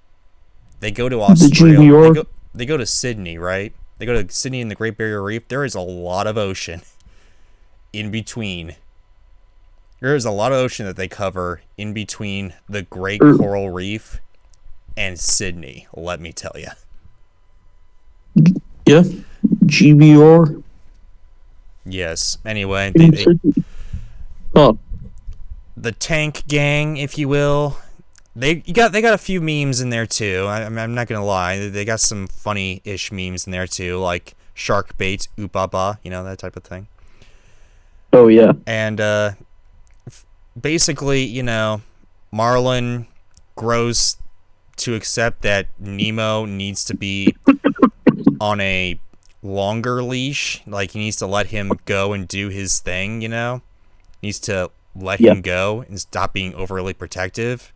[SPEAKER 1] They go to Australia. They go to Sydney, right? They go to Sydney and the Great Barrier Reef. There is a lot of ocean in between. There is a lot of ocean that they cover in between the Great Coral Reef and Sydney, let me tell you.
[SPEAKER 2] Yeah, GBR.
[SPEAKER 1] Yes. Anyway,
[SPEAKER 2] the
[SPEAKER 1] tank gang, if you will, they got a few memes in there too. I'm not gonna lie, they got some funny-ish memes in there too, like shark bait, oopaba, that type of thing.
[SPEAKER 2] Oh yeah.
[SPEAKER 1] And basically, Marlin grows to accept that Nemo needs to be on a longer leash. Like, he needs to let him go and do his thing, needs to let him go and stop being overly protective.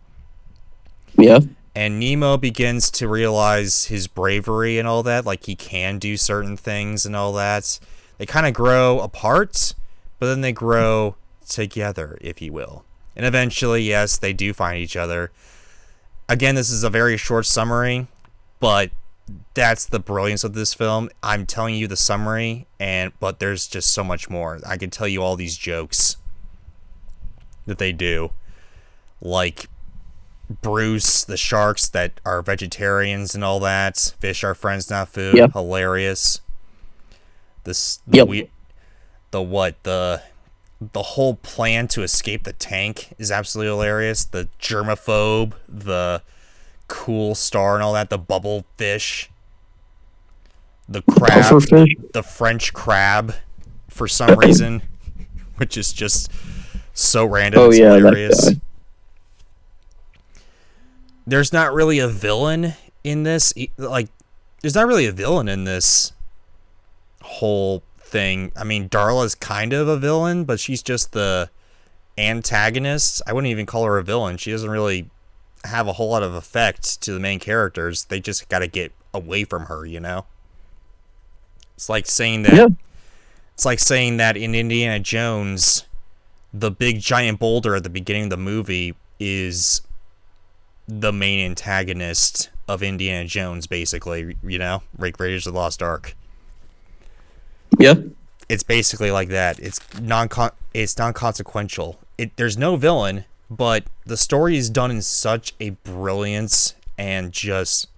[SPEAKER 2] Yeah.
[SPEAKER 1] And Nemo begins to realize his bravery and all that, like he can do certain things and all that. They kind of grow apart, but then they grow together, if you will. And eventually, yes, they do find each other. Again, this is a very short summary, but that's the brilliance of this film. I'm telling you the summary, but there's just so much more. I could tell you all these jokes that they do, like Bruce, the sharks that are vegetarians and all that. Fish are friends, not food.
[SPEAKER 2] Yep.
[SPEAKER 1] Hilarious. The whole plan to escape the tank is absolutely hilarious. The germaphobe, the cool star and all that, the bubble fish, the crab, the French crab for some reason, which is just so random.
[SPEAKER 2] Oh
[SPEAKER 1] it's
[SPEAKER 2] yeah,
[SPEAKER 1] hilarious.
[SPEAKER 2] that guy.
[SPEAKER 1] There's not really a villain in this. Like, there's not really a villain in this whole thing. I mean, Darla's kind of a villain, but she's just the antagonist. I wouldn't even call her a villain. She doesn't really have a whole lot of effect to the main characters. They just got to get away from her, you know? It's like saying that.
[SPEAKER 2] Yeah.
[SPEAKER 1] It's like saying that in Indiana Jones, the big giant boulder at the beginning of the movie is the main antagonist of Indiana Jones, basically, you know? Raiders of the Lost Ark.
[SPEAKER 2] Yeah.
[SPEAKER 1] It's basically like that. It's non-consequential. There's no villain, but the story is done in such a brilliant and just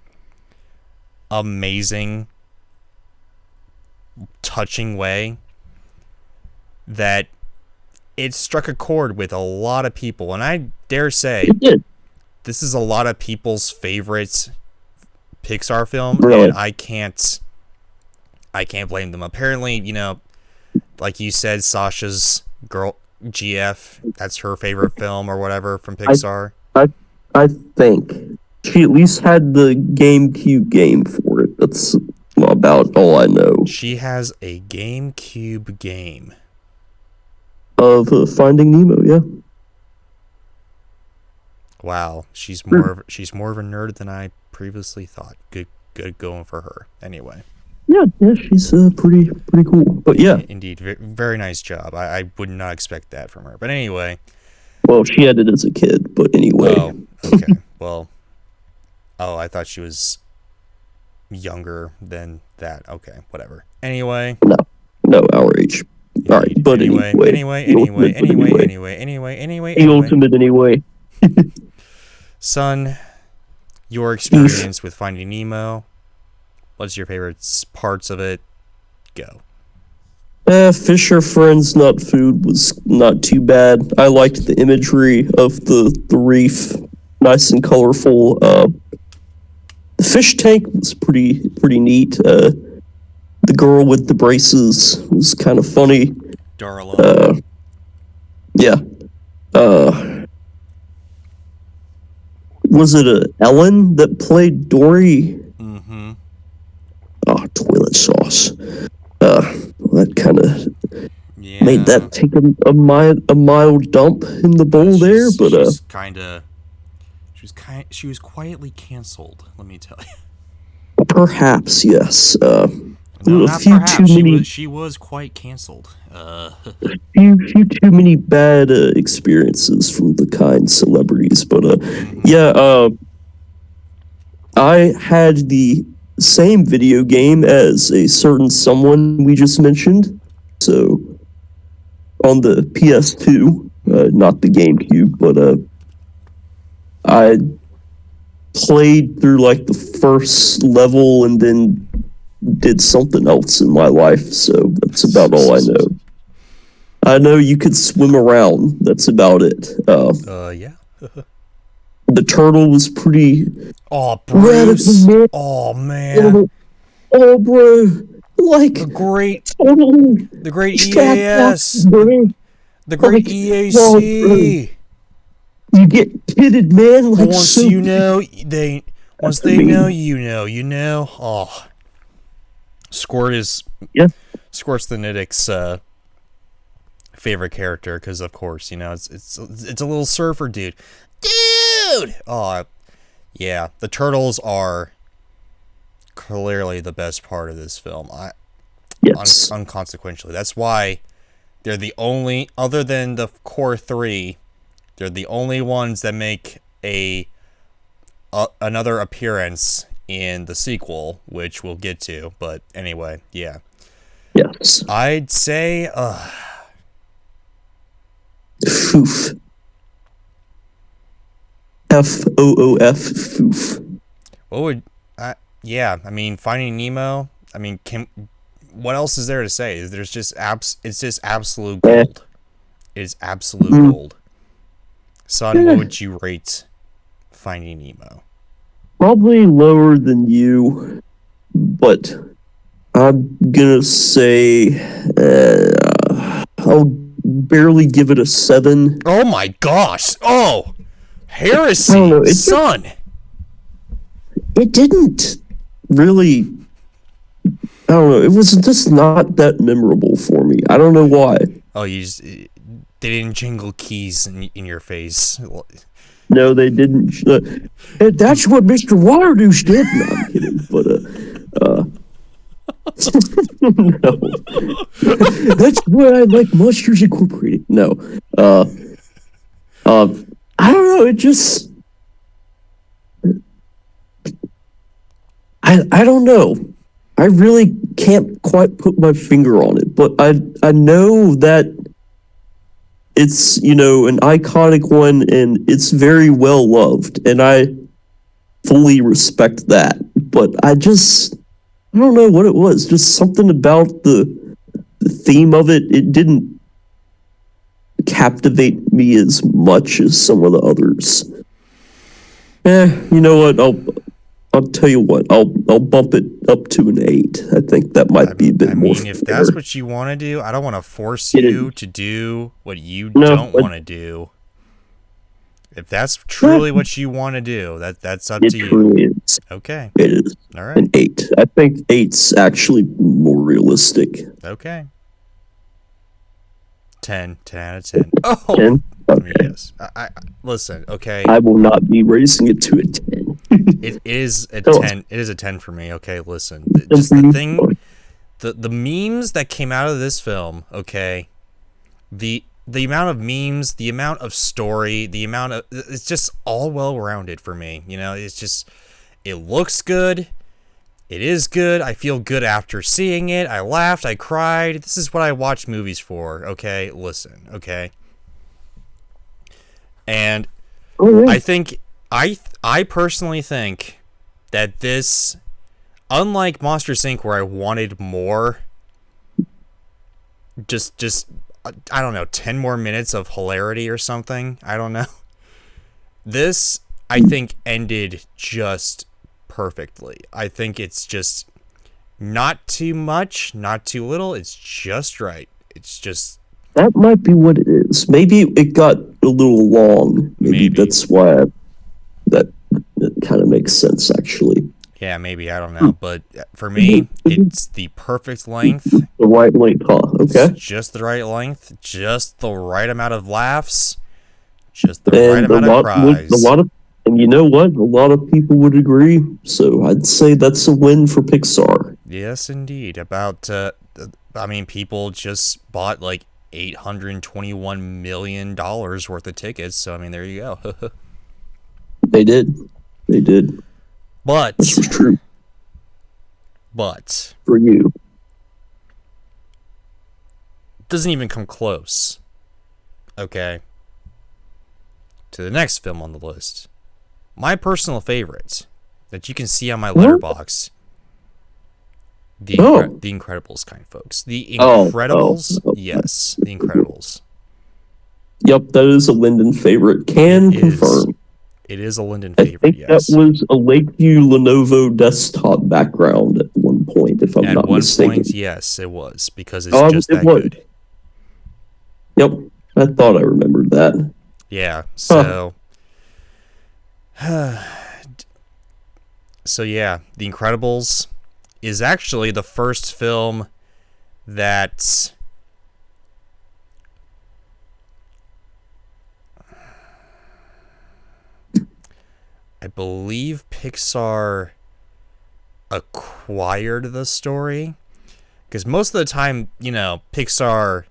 [SPEAKER 1] amazing, touching way that it struck a chord with a lot of people. And I dare say this is a lot of people's favorite Pixar film, and I can't blame them. Apparently, you know, like you said, Sasha's girl GF, that's her favorite film or whatever from Pixar.
[SPEAKER 2] I think she at least had the GameCube game for it. That's about all I know.
[SPEAKER 1] She has a GameCube game
[SPEAKER 2] of Finding Nemo, yeah.
[SPEAKER 1] Wow, she's more of a nerd than I previously thought. Good going for her. Anyway.
[SPEAKER 2] Yeah, she's pretty cool. But yeah,
[SPEAKER 1] indeed, very nice job. I would not expect that from her. But anyway.
[SPEAKER 2] Well, she had it as a kid. But anyway.
[SPEAKER 1] Oh, okay. Well. Oh, I thought she was younger than that. Okay, whatever. Anyway.
[SPEAKER 2] No, our age. Indeed. All right, but
[SPEAKER 1] anyway.
[SPEAKER 2] The ultimate anyway.
[SPEAKER 1] Son, your experience with Finding Nemo. What's your favorite parts of it? Go.
[SPEAKER 2] Fisher Friends Not Food was not too bad. I liked the imagery of the reef, nice and colorful. The fish tank was pretty neat. The girl with the braces was kind of funny.
[SPEAKER 1] Darla.
[SPEAKER 2] Yeah. Was it Ellen that played Dory?
[SPEAKER 1] Mm-hmm.
[SPEAKER 2] Oh, toilet sauce. That kind of made that take a mild dump in the bowl there, but
[SPEAKER 1] she was quietly canceled. Let me tell you.
[SPEAKER 2] Perhaps yes.
[SPEAKER 1] No, not perhaps. She was quite canceled.
[SPEAKER 2] Few too many bad experiences from the kind celebrities, but yeah. I had the same video game as a certain someone we just mentioned. So on the PS2, not the GameCube, but I played through like the first level and then did something else in my life. So that's about all I know. I know you could swim around. That's about it.
[SPEAKER 1] Yeah.
[SPEAKER 2] The turtle was pretty.
[SPEAKER 1] Oh, Bruce. Oh, man.
[SPEAKER 2] Oh, bro. Like
[SPEAKER 1] the great
[SPEAKER 2] EAS.
[SPEAKER 1] The great EAC.
[SPEAKER 2] You get pitted, man. Like
[SPEAKER 1] once
[SPEAKER 2] so
[SPEAKER 1] you know, once they know, you know. Oh, Squirt's the Niddick's favorite character because, of course, you know it's a little surfer dude. Oh, yeah. The turtles are clearly the best part of this film.
[SPEAKER 2] Yes.
[SPEAKER 1] Unconsequentially, that's why they're the only, other than the core three, they're the only ones that make another appearance in the sequel, which we'll get to. But anyway, yeah.
[SPEAKER 2] Yes.
[SPEAKER 1] I'd say,
[SPEAKER 2] Foof. FOOF. Foof.
[SPEAKER 1] What would yeah, I mean, Finding Nemo, I mean, what else is there to say? There's just it's just absolute gold. It is absolute gold. Son, what would you rate Finding Nemo?
[SPEAKER 2] Probably lower than you, but I'm gonna say I'll barely give it a 7.
[SPEAKER 1] Oh my gosh! Oh,
[SPEAKER 2] I don't
[SPEAKER 1] heresy,
[SPEAKER 2] know.
[SPEAKER 1] son.
[SPEAKER 2] It didn't really. I don't know. It was just not that memorable for me. I don't know why.
[SPEAKER 1] Oh, they didn't jingle keys in your face.
[SPEAKER 2] No, they didn't. That's what Mr. Waterdeuce did. No, I'm kidding. But no, that's what I like. Monsters Incorporated. No, I don't know. It just. I don't know. I really can't quite put my finger on it, but I know that it's, an iconic one and it's very well loved, and I fully respect that. But I don't know what it was. Just something about the theme of it. It didn't captivate me as much as some of the others. You know what? I'll tell you what. I'll bump it up to an 8. I think that might be a bit more fair.
[SPEAKER 1] If that's what you want to do, I don't want to force you to do what you don't want to do. If that's truly what you want to do, that's up to you. It
[SPEAKER 2] truly is.
[SPEAKER 1] Okay.
[SPEAKER 2] It is.
[SPEAKER 1] All right.
[SPEAKER 2] An 8. I think 8's actually more realistic.
[SPEAKER 1] Okay. 10 out of 10. Oh.
[SPEAKER 2] 10? Okay.
[SPEAKER 1] Yes. I listen. Okay.
[SPEAKER 2] I will not be raising it to a 10.
[SPEAKER 1] It is a 10. It is a 10 for me. Okay. Listen. Just the thing. The memes that came out of this film. Okay. The amount of memes, the amount of story, it's just all well rounded for me. It's just, it looks good. It is good. I feel good after seeing it. I laughed. I cried. This is what I watch movies for. Okay. Listen. Okay. And I think, I personally think that this, unlike Monsters Inc., where I wanted more, just I don't know, 10 more minutes of hilarity or something. I don't know. This, I think, ended just perfectly. I think it's just not too much, not too little. It's just right. It's just...
[SPEAKER 2] That might be what it is. Maybe it got a little long. Maybe. That's why that kind of makes sense, actually.
[SPEAKER 1] Yeah, maybe. I don't know. But for me, it's the perfect length.
[SPEAKER 2] The right length, huh? Okay.
[SPEAKER 1] It's just the right length. Just the right amount of laughs. Just the right amount of cries.
[SPEAKER 2] And you know what? A lot of people would agree. So I'd say that's a win for Pixar.
[SPEAKER 1] Yes, indeed. People just bought like $821 million worth of tickets. So, there you go.
[SPEAKER 2] They did.
[SPEAKER 1] But
[SPEAKER 2] this was true.
[SPEAKER 1] But
[SPEAKER 2] for you,
[SPEAKER 1] doesn't even come close. Okay. To the next film on the list, my personal favorite that you can see on my letterbox. The Incredibles, folks. The Incredibles, yes, The Incredibles.
[SPEAKER 2] Yep, that is a Lyndon favorite. Confirm.
[SPEAKER 1] It is a Lyndon favorite,
[SPEAKER 2] I think yes. That was a Lakeview Lenovo desktop background at one point, if I'm not mistaken. At one point,
[SPEAKER 1] yes, it was, because it's just that good.
[SPEAKER 2] Yep, I thought I remembered that.
[SPEAKER 1] Yeah, so... So yeah, The Incredibles is actually the first film that... I believe Pixar acquired the story, because most of the time, Pixar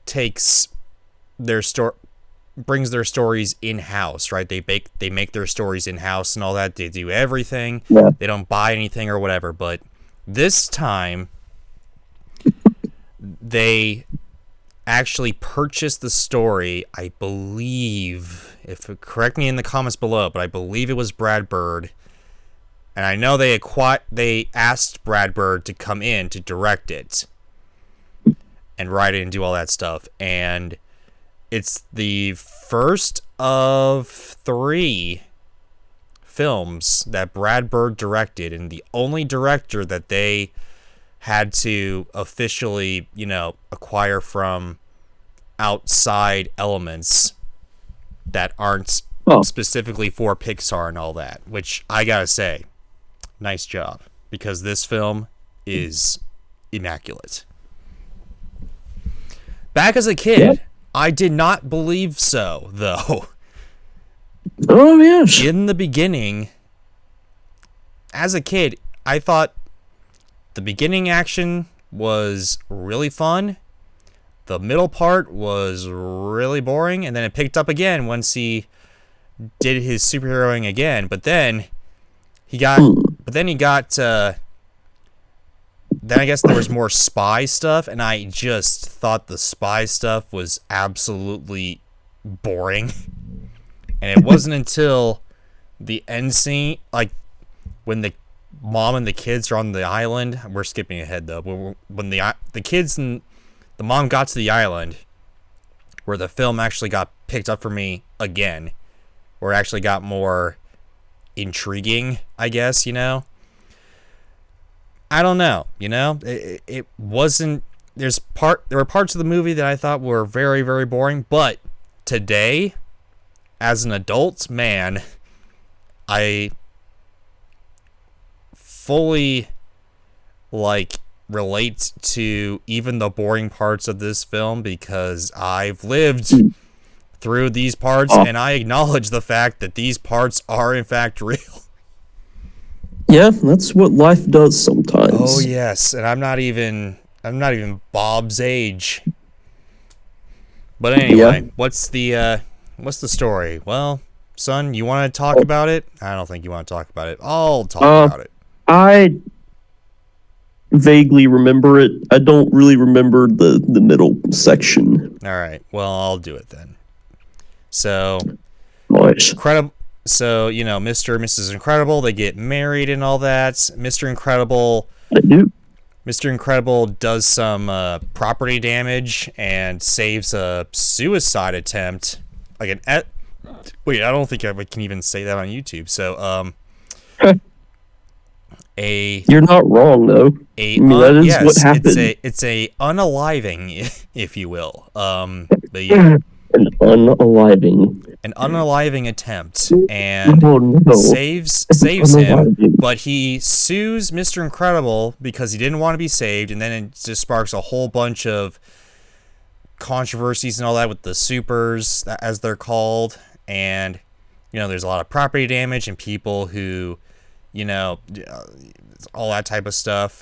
[SPEAKER 1] takes their brings their stories in-house, right? They make their stories in-house and all that. They do everything.
[SPEAKER 2] Yeah.
[SPEAKER 1] They don't buy anything or whatever. But this time, they actually purchased the story. I believe, correct me in the comments below, but I believe it was Brad Bird. And I know they asked Brad Bird to come in to direct it and write it and do all that stuff. And it's the first of 3 films that Brad Bird directed, and the only director that they had to officially, acquire from outside elements that aren't specifically for Pixar and all that, which I gotta say, nice job, because this film is immaculate. Back as a kid, I did not believe so, though.
[SPEAKER 2] Oh, yes.
[SPEAKER 1] In the beginning, as a kid, I thought the beginning action was really fun. The middle part was really boring, and then it picked up again once he did his superheroing again. But then he got, then I guess there was more spy stuff, and I just thought the spy stuff was absolutely boring. And it wasn't until the end scene, like when the mom and the kids are on the island. We're skipping ahead though. When the kids and the mom got to the island, where the film actually got picked up for me again, where it actually got more intriguing, I guess, I don't know, it wasn't, there were parts of the movie that I thought were very, very boring, but today, as an adult man, I fully, relate to even the boring parts of this film, because I've lived through these parts, and I acknowledge the fact that these parts are in fact real.
[SPEAKER 2] Yeah, that's what life does sometimes.
[SPEAKER 1] Oh yes, and I'm not even Bob's age. But anyway, what's the story? Well, son, you want to talk about it? I don't think you want to talk about it. I'll talk about it.
[SPEAKER 2] I vaguely remember it. I don't really remember the middle section.
[SPEAKER 1] All right. Well, I'll do it then. So,
[SPEAKER 2] nice.
[SPEAKER 1] So, Mr. and Mrs. Incredible, they get married and all that. Mr. Incredible...
[SPEAKER 2] They do.
[SPEAKER 1] Mr. Incredible does some property damage and saves a suicide attempt. Wait, I don't think I can even say that on YouTube. So,
[SPEAKER 2] You're not wrong, though. That is what happened.
[SPEAKER 1] It's a unaliving, if you will. But yeah.
[SPEAKER 2] An
[SPEAKER 1] unaliving attempt, and saves him, but he sues Mr. Incredible because he didn't want to be saved, and then it just sparks a whole bunch of controversies and all that with the supers, as they're called, and there's a lot of property damage and people who, all that type of stuff,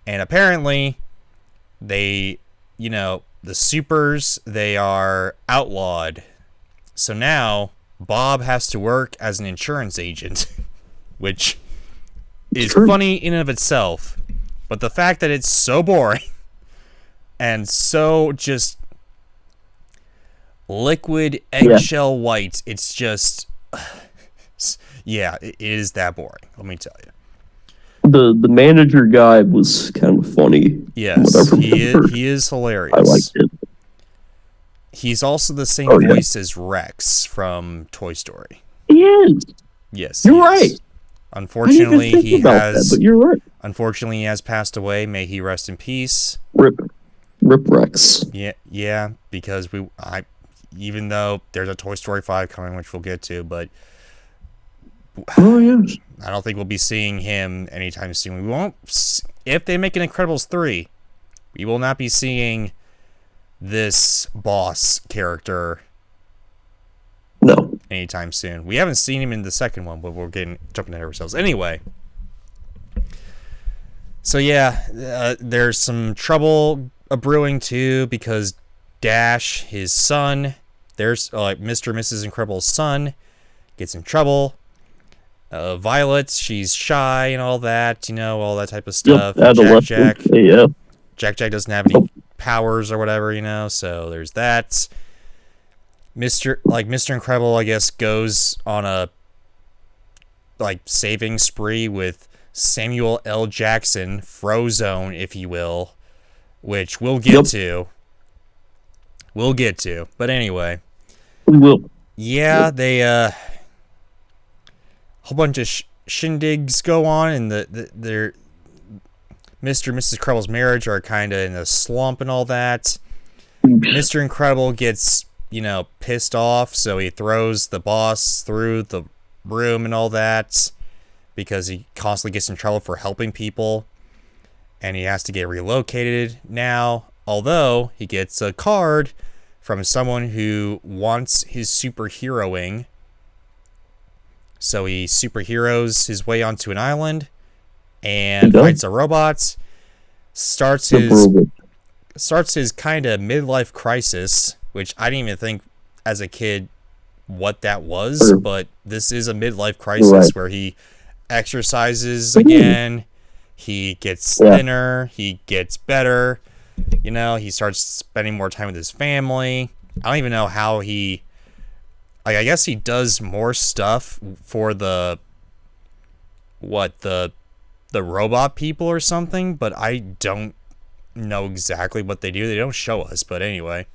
[SPEAKER 1] and apparently they, the supers, they are outlawed. So now Bob has to work as an insurance agent, which is funny in and of itself. But the fact that it's so boring and so just liquid eggshell white, it's just, it is that boring. Let me tell you.
[SPEAKER 2] The manager guy was kind of funny.
[SPEAKER 1] Yes, he is hilarious.
[SPEAKER 2] I liked it.
[SPEAKER 1] He's also the same voice as Rex from Toy Story.
[SPEAKER 2] He is.
[SPEAKER 1] Yes,
[SPEAKER 2] you're right.
[SPEAKER 1] Unfortunately, he has.
[SPEAKER 2] But you're right.
[SPEAKER 1] Unfortunately, he has passed away. May he rest in peace.
[SPEAKER 2] Rip Rex.
[SPEAKER 1] Yeah, because even though there's a Toy Story 5 coming, which we'll get to, but
[SPEAKER 2] oh yes,
[SPEAKER 1] I don't think we'll be seeing him anytime soon. We won't. If they make an Incredibles 3, we will not be seeing this boss character.
[SPEAKER 2] No.
[SPEAKER 1] Anytime soon. We haven't seen him in the second one, but we're jumping ahead of ourselves. Anyway. So yeah, there's some trouble brewing too, because Dash, his son, there's Mr. and Mrs. Incredible's son, gets in trouble. Violet, she's shy and all that, all that type of stuff. Jack doesn't have any powers or whatever, so there's that. Mr. Incredible, I guess, goes on a saving spree with Samuel L. Jackson, Frozone, if you will, which we'll get to. We'll get to. But anyway.
[SPEAKER 2] We will.
[SPEAKER 1] Yeah, they a whole bunch of shindigs go on, and Mr. and Mrs. Incredible's marriage are kind of in a slump and all that. Mr. Incredible gets, pissed off, so he throws the boss through the room and all that because he constantly gets in trouble for helping people, and he has to get relocated now, although he gets a card from someone who wants his superheroing. So he superheroes his way onto an island and fights the robots. Starts his kind of midlife crisis, which I didn't even think as a kid what that was, but this is a midlife crisis where he exercises again, he gets thinner, he gets better, he starts spending more time with his family. I don't even know how I guess he does more stuff for the robot people or something, but I don't know exactly what they do. They don't show us, but anyway.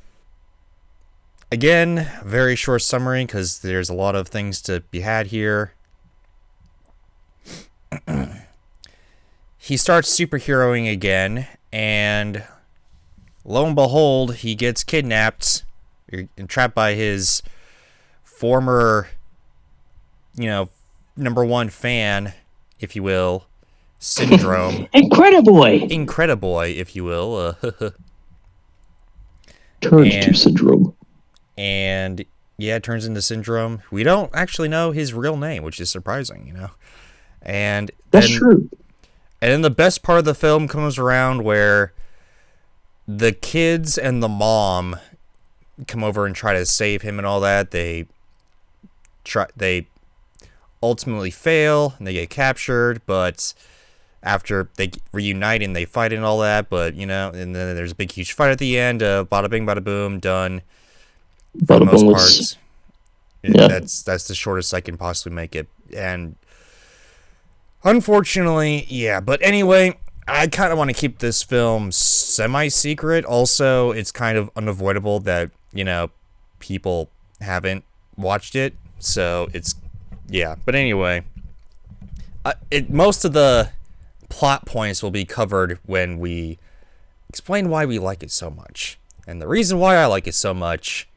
[SPEAKER 1] Again, very short summary because there's a lot of things to be had here. He starts superheroing again, and lo and behold, he gets kidnapped and trapped by his former, number one fan, if you will, Syndrome. Incrediboy, if you will.
[SPEAKER 2] Turns to Syndrome.
[SPEAKER 1] And, yeah, it turns into Syndrome. We don't actually know his real name, which is surprising, And
[SPEAKER 2] that's true.
[SPEAKER 1] And then the best part of the film comes around where the kids and the mom come over and try to save him and all that. They ultimately fail and they get captured, but after they reunite and they fight and all that, but and then there's a big huge fight at the end. Bada bing, bada boom, done. For the most part, that's the shortest I can possibly make it, and unfortunately, yeah. But anyway, I kind of want to keep this film semi-secret. Also, it's kind of unavoidable that people haven't watched it, so it's But anyway, most of the plot points will be covered when we explain why we like it so much. And the reason why I like it so much,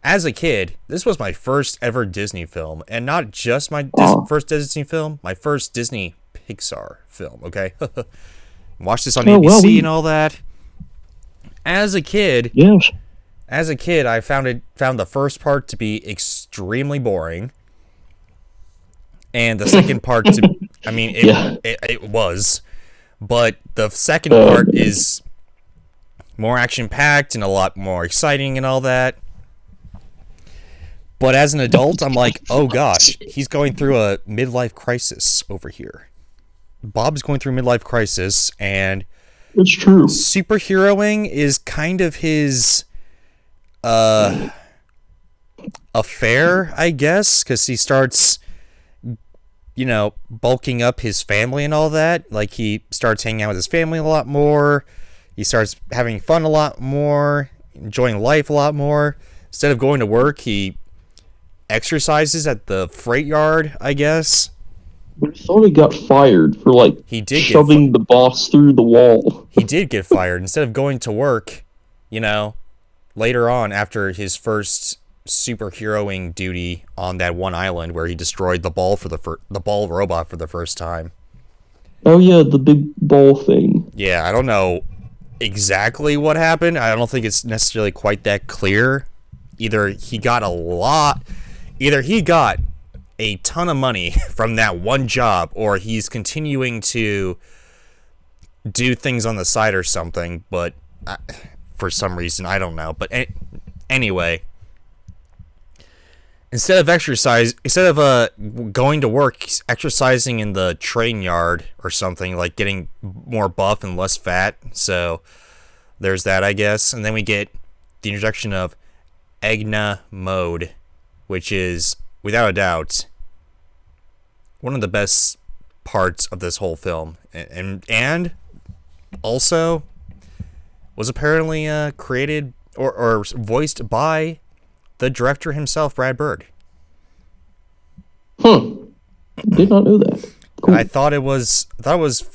[SPEAKER 1] as a kid, this was my first ever Disney film. And not just my first Disney film, my first Disney Pixar film, okay? Watched this on ABC and all that. As a kid, I found the first part to be extremely boring. And the second part it was, but the second part is more action-packed and a lot more exciting and all that. But as an adult, I'm like, oh gosh, he's going through a midlife crisis over here. Bob's going through a midlife crisis, and
[SPEAKER 2] it's true.
[SPEAKER 1] Superheroing is kind of his affair, I guess, because he starts bulking up his family and all that. Like, he starts hanging out with his family a lot more. He starts having fun a lot more, enjoying life a lot more. Instead of going to work, he exercises at the freight yard, I guess.
[SPEAKER 2] But he thought he got fired for, shoving the boss through the wall.
[SPEAKER 1] He did get fired. Instead of going to work, later on, after his first superheroing duty on that one island where he destroyed the ball the ball robot for the first time.
[SPEAKER 2] Oh yeah, the big ball thing.
[SPEAKER 1] Yeah, I don't know exactly what happened. I don't think it's necessarily quite that clear. Either he got a ton of money from that one job, or he's continuing to do things on the side or something, but for some reason, I don't know. But anyway, instead of going to work, he's exercising in the train yard or something, like getting more buff and less fat. So there's that, I guess. And then we get the introduction of Egna mode, which is, without a doubt, one of the best parts of this whole film. And also was apparently created or voiced by the director himself, Brad Bird.
[SPEAKER 2] Did not know that. Cool.
[SPEAKER 1] and I thought it was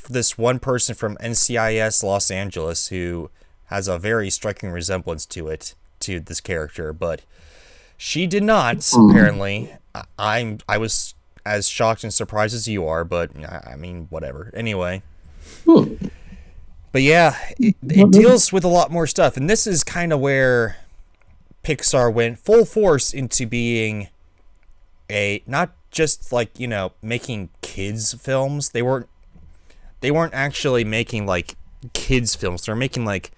[SPEAKER 1] this one person from NCIS Los Angeles who has a very striking resemblance to this character, but she did not. Apparently, I was as shocked and surprised as you are, but I mean, whatever. Anyway. But yeah, it deals with a lot more stuff, and this is kind of where Pixar went full force into being not just like, making kids films. They weren't actually making like kids films. They're making like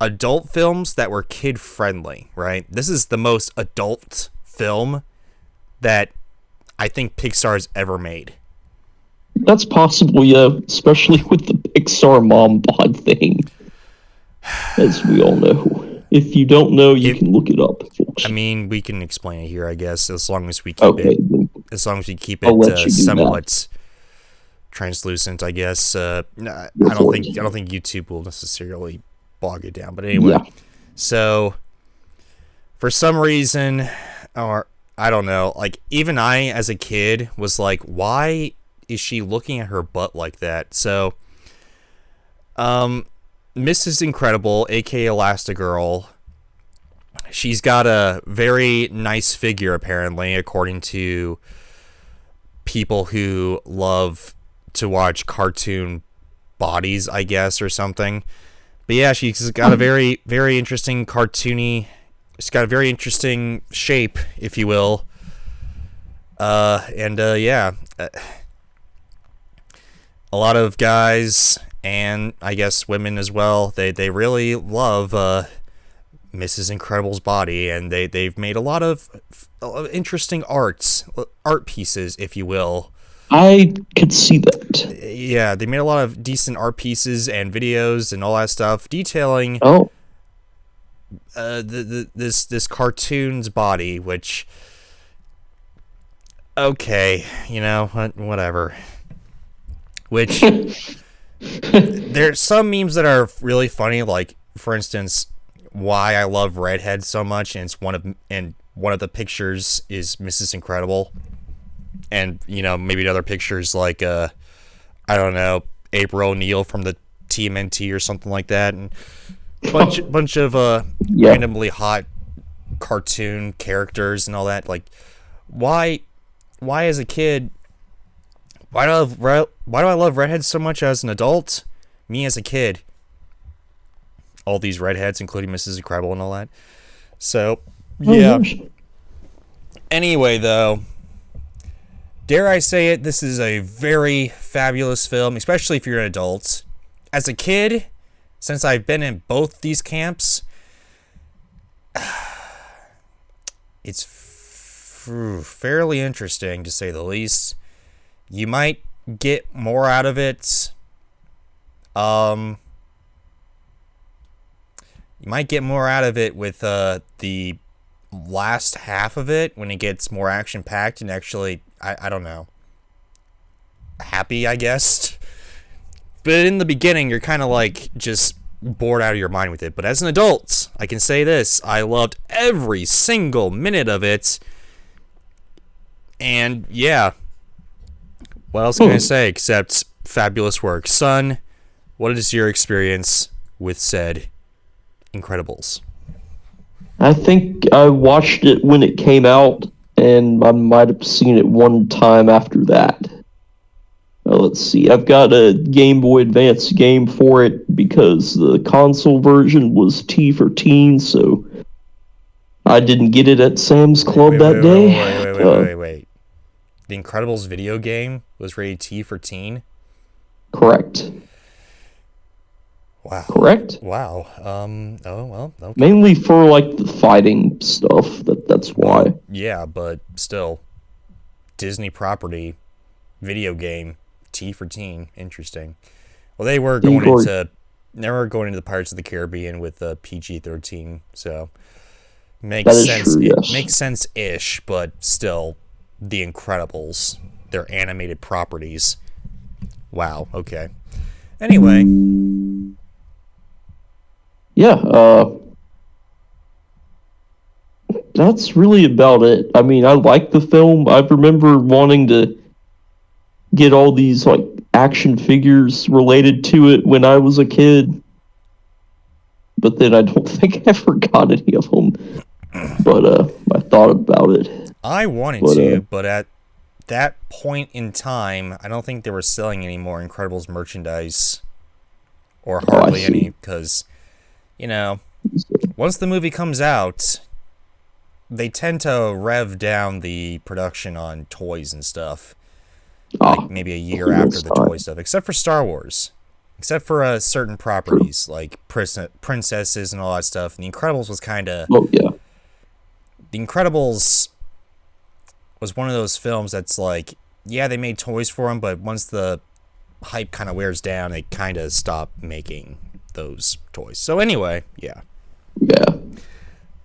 [SPEAKER 1] adult films that were kid friendly, right? This is the most adult film that I think Pixar's ever made.
[SPEAKER 2] That's possible, yeah, especially with the Pixar mom bod thing, as we all know. If you don't know, you can look it up.
[SPEAKER 1] I mean, we can explain it here, I guess, as long as we keep it somewhat translucent, I guess. I don't think YouTube will necessarily bog it down, but anyway. Yeah. So, for some reason, or I don't know, like even I, as a kid, was like, why is she looking at her butt like that? So, Mrs. Incredible, aka Elastigirl, she's got a very nice figure, apparently, according to people who love to watch cartoon bodies, I guess, or something. But yeah, she's got a very, very interesting cartoony. She's got a very interesting shape, if you will. Yeah. A lot of guys, and I guess women as well, they really love Mrs. Incredible's body, and they've made a lot of interesting art pieces, if you will.
[SPEAKER 2] I could see that.
[SPEAKER 1] Yeah, they made a lot of decent art pieces and videos and all that stuff detailing this cartoon's body, which, okay, whatever. Which there's some memes that are really funny, like for instance, why I love redheads so much, and one of the pictures is Mrs. Incredible, and maybe other pictures like I don't know, April O'Neil from the TMNT or something like that, and bunch of randomly hot cartoon characters and all that. Like, why as a kid? Why do I love redheads so much as an adult? Me as a kid. All these redheads, including Mrs. Incredible and all that. So, yeah. Anyway, though, dare I say it, this is a very fabulous film, especially if you're an adult. As a kid, since I've been in both these camps, it's fairly interesting, to say the least. You might get more out of it. You might get more out of it with the last half of it, when it gets more action-packed and actually, I don't know, happy, I guess. But in the beginning, you're kind of like just bored out of your mind with it. But as an adult, I can say this: I loved every single minute of it. And yeah. What else can I say except fabulous work? Son, what is your experience with said Incredibles?
[SPEAKER 2] I think I watched it when it came out, and I might have seen it one time after that. Let's see, I've got a Game Boy Advance game for it because the console version was T for teen, so I didn't get it at Sam's Club that day.
[SPEAKER 1] Wait. The Incredibles video game was rated T for teen?
[SPEAKER 2] Correct.
[SPEAKER 1] Wow.
[SPEAKER 2] Correct?
[SPEAKER 1] Wow. Oh, well, okay.
[SPEAKER 2] Mainly for, like, the fighting stuff. That's why.
[SPEAKER 1] Yeah, but still. Disney property, video game, T for teen. Interesting. Well, they were going into the Pirates of the Caribbean with PG-13, so makes sense.
[SPEAKER 2] True, yes.
[SPEAKER 1] It makes sense-ish, but still. The Incredibles, their animated properties. Wow, okay. Anyway.
[SPEAKER 2] Yeah, that's really about it. I mean, I like the film. I remember wanting to get all these like action figures related to it when I was a kid. But then I don't think I ever got any of them. But I thought about it.
[SPEAKER 1] I wanted to, but at that point in time, I don't think they were selling any more Incredibles merchandise, or hardly any, because, you know, once the movie comes out, they tend to rev down the production on toys and stuff, like maybe a year after the toy stuff, except for Star Wars, except for certain properties like princesses and all that stuff. And The Incredibles was kind of The Incredibles was one of those films that's like, yeah, they made toys for them, but once the hype kind of wears down, they kind of stop making those toys. So anyway, yeah.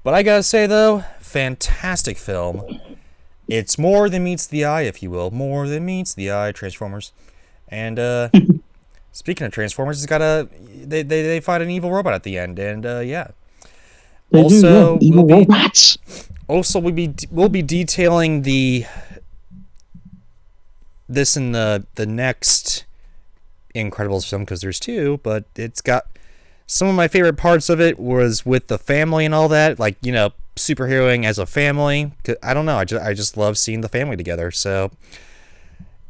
[SPEAKER 1] But I gotta say, though, fantastic film. It's more than meets the eye, if you will. More than meets the eye, Transformers. And speaking of Transformers, it's got they fight an evil robot at the end, and yeah.
[SPEAKER 2] They also, do, yeah. Evil robots.
[SPEAKER 1] Also, we'll be detailing this in the next Incredibles film, because there's two, but it's got some of my favorite parts of it was with the family and all that, like, you know, superheroing as a family. I don't know, I just love seeing the family together. So,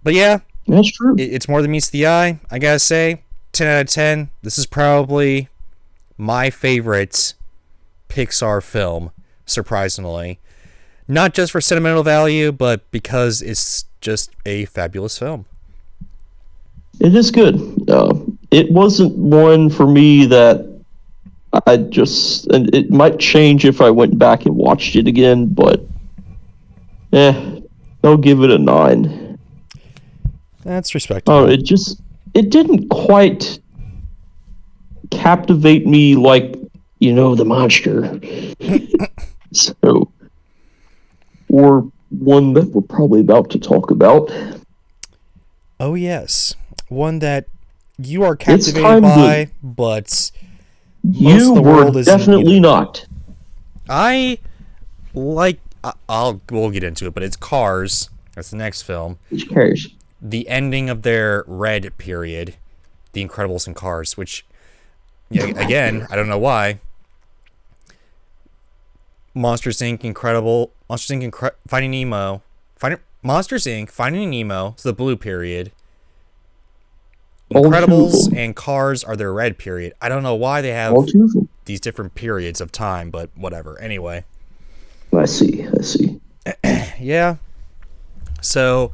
[SPEAKER 1] but yeah,
[SPEAKER 2] that's true.
[SPEAKER 1] It's more than meets the eye. I gotta say, 10 out of 10. This is probably my favorite Pixar film, surprisingly. Not just for sentimental value, but because it's just a fabulous film.
[SPEAKER 2] It is good. It wasn't one for me that and it might change if I went back and watched it again, but I'll give it a 9.
[SPEAKER 1] That's respectable.
[SPEAKER 2] Oh, it didn't quite captivate me like, you know, the monster. So, or one that we're probably about to talk about.
[SPEAKER 1] Oh yes, one that you are captivated by, but
[SPEAKER 2] you were definitely not.
[SPEAKER 1] We'll get into it, but it's Cars. That's the next film.
[SPEAKER 2] Which Cars?
[SPEAKER 1] The ending of their red period, The Incredibles and Cars, which, again, I don't know why. Monsters Inc. Finding Nemo. Monsters Inc. Finding Nemo is the blue period. Incredibles and Cars are their red period. I don't know why they have these different periods of time, but whatever. Anyway.
[SPEAKER 2] I see.
[SPEAKER 1] Yeah. So,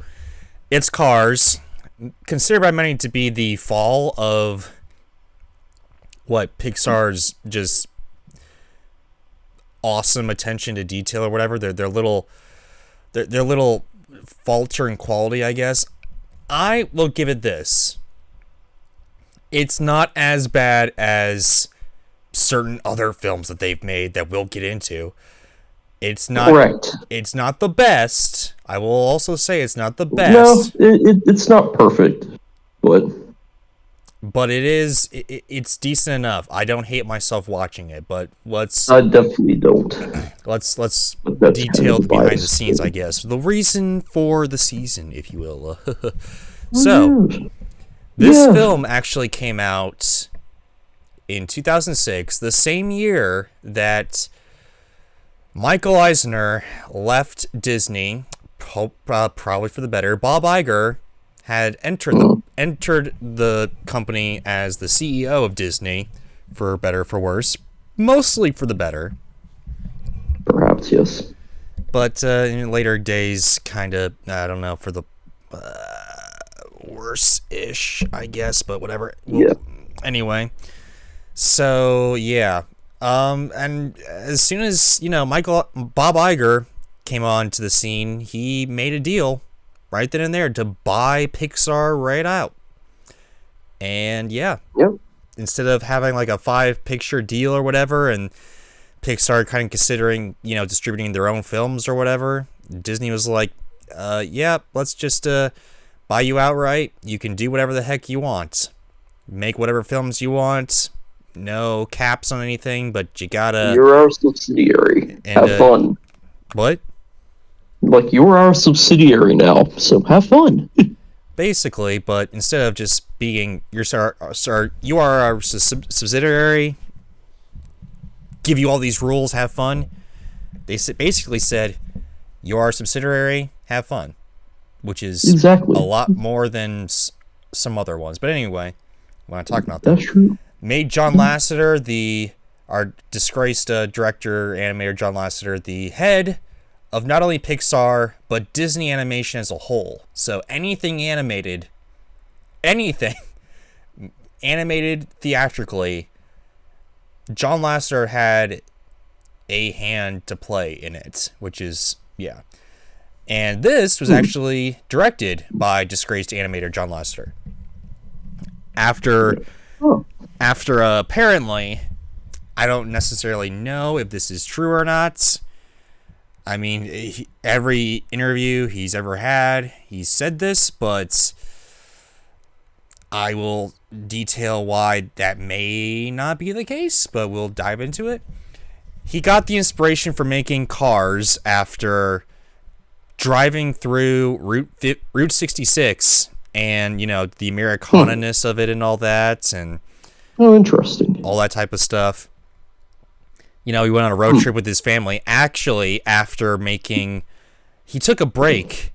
[SPEAKER 1] it's Cars. Considered by many to be the fall of what Pixar's just awesome attention to detail or whatever. Their little falter in quality, I guess. I will give it this. It's not as bad as certain other films that they've made that we'll get into. It's not correct. It's not the best. I will also say it's not the best.
[SPEAKER 2] No, it's not perfect, but
[SPEAKER 1] it is. It's decent enough. I don't hate myself watching it, but
[SPEAKER 2] I definitely don't.
[SPEAKER 1] Let's detail the behind the scenes, I guess. The reason for the season, if you will. So, this film actually came out in 2006, the same year that Michael Eisner left Disney, probably for the better. Bob Iger had entered the company as the CEO of Disney, for better, for worse, mostly for the better.
[SPEAKER 2] Perhaps, yes.
[SPEAKER 1] But in later days, kind of, I don't know, for the worse-ish, I guess, but whatever.
[SPEAKER 2] Yeah.
[SPEAKER 1] Anyway, so, yeah. And as soon as, Bob Iger came onto the scene, he made a deal right then and there to buy Pixar right out. And yeah.
[SPEAKER 2] Yep.
[SPEAKER 1] Instead of having like a 5-picture deal or whatever, and Pixar kind of considering, distributing their own films or whatever, Disney was like, let's just buy you outright. You can do whatever the heck you want. Make whatever films you want. No caps on anything, but you gotta...
[SPEAKER 2] You're our subsidiary. Have fun.
[SPEAKER 1] What?
[SPEAKER 2] Like, you're our subsidiary now, so have fun.
[SPEAKER 1] basically, but instead of just being you are our subsidiary, give you all these rules, have fun. They basically said, you are a subsidiary, have fun, which is
[SPEAKER 2] exactly
[SPEAKER 1] a lot more than some other ones. But anyway, when I'm talking about
[SPEAKER 2] that's true.
[SPEAKER 1] Made John Lasseter, our disgraced director, animator John Lasseter, the head of not only Pixar, but Disney animation as a whole. So anything animated theatrically, John Lasseter had a hand to play in it, which is, yeah. And this was actually directed by disgraced animator John Lasseter. After apparently, I don't necessarily know if this is true or not. I mean, every interview he's ever had, he's said this, but I will detail why that may not be the case, but we'll dive into it. He got the inspiration for making Cars after driving through Route 66 and, the Americana-ness of it and all that, and
[SPEAKER 2] interesting.
[SPEAKER 1] all that type of stuff. He went on a road trip with his family. Actually, he took a break,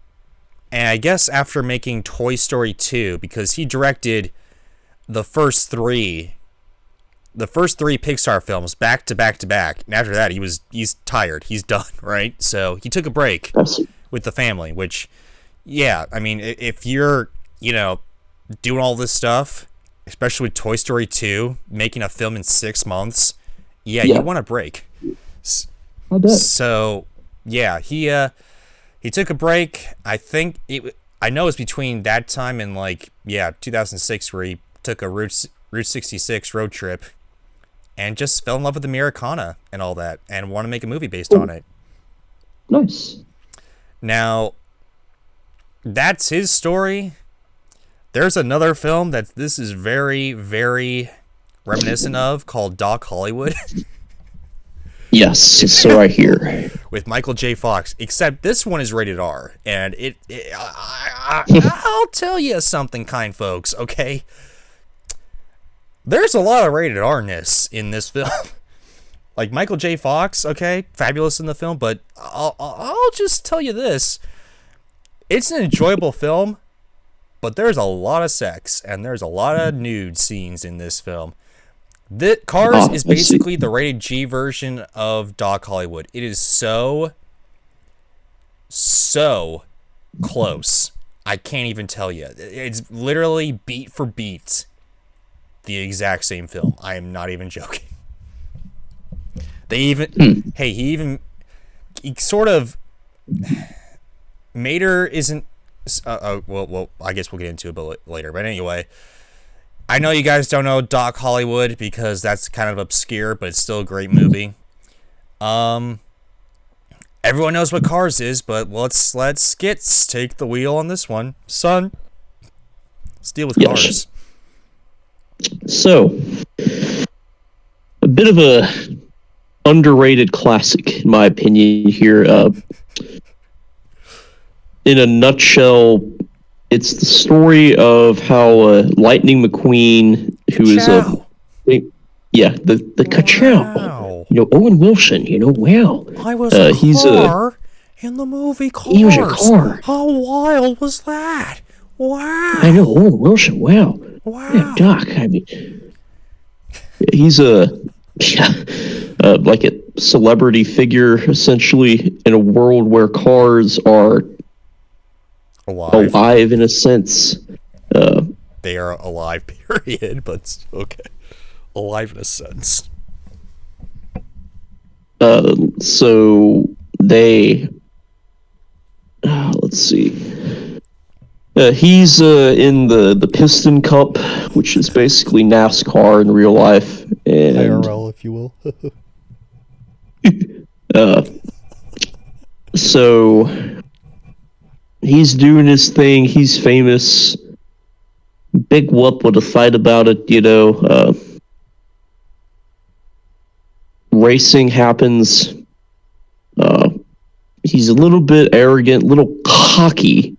[SPEAKER 1] and I guess after making Toy Story 2, because he directed the first three Pixar films back to back to back. And after that, he's tired. He's done, right? So he took a break with the family, which, yeah, I mean, if you're, doing all this stuff, especially with Toy Story 2, making a film in 6 months, you want a break.
[SPEAKER 2] I bet.
[SPEAKER 1] So, yeah, he took a break. I know it's between that time and 2006, where he took a Route 66 road trip and just fell in love with Americana and all that, and want to make a movie based on it.
[SPEAKER 2] Nice.
[SPEAKER 1] Now, that's his story. There's another film that this is very, very reminiscent of, called Doc Hollywood.
[SPEAKER 2] Yes, so I hear.
[SPEAKER 1] With Michael J. Fox, except this one is rated R, and I'll tell you something, kind folks, okay? There's a lot of rated R-ness in this film. Like Michael J. Fox, okay, fabulous in the film, but I'll just tell you this. It's an enjoyable film, but there's a lot of sex, and there's a lot of nude scenes in this film. Cars is basically the rated G version of Doc Hollywood. It is so close. I can't even tell you. It's literally beat for beat the exact same film. I am not even joking. They even he sort of Mater isn't well, I guess we'll get into it later, but anyway, I know you guys don't know Doc Hollywood because that's kind of obscure, but it's still a great movie. Everyone knows what Cars is, but let's take the wheel on this one, son. Let's deal with Cars.
[SPEAKER 2] So, a bit of a underrated classic, in my opinion. Here, in a nutshell, it's the story of how Lightning McQueen, who is the Ka-chow. Owen Wilson. Wow.
[SPEAKER 1] I was a car in the movie Cars.
[SPEAKER 2] He was a car.
[SPEAKER 1] How wild was that? Wow.
[SPEAKER 2] I know, Owen Wilson. Wow. Yeah, Doc. I mean, he's like a celebrity figure, essentially, in a world where cars are alive in a sense.
[SPEAKER 1] They are alive, period, but okay. Alive in a sense.
[SPEAKER 2] So they... let's see. He's in the Piston Cup, which is basically NASCAR in real life. And
[SPEAKER 1] IRL, if you will.
[SPEAKER 2] So he's doing his thing. He's famous. Big whoop with a fight about it, Racing happens. He's a little bit arrogant, a little cocky.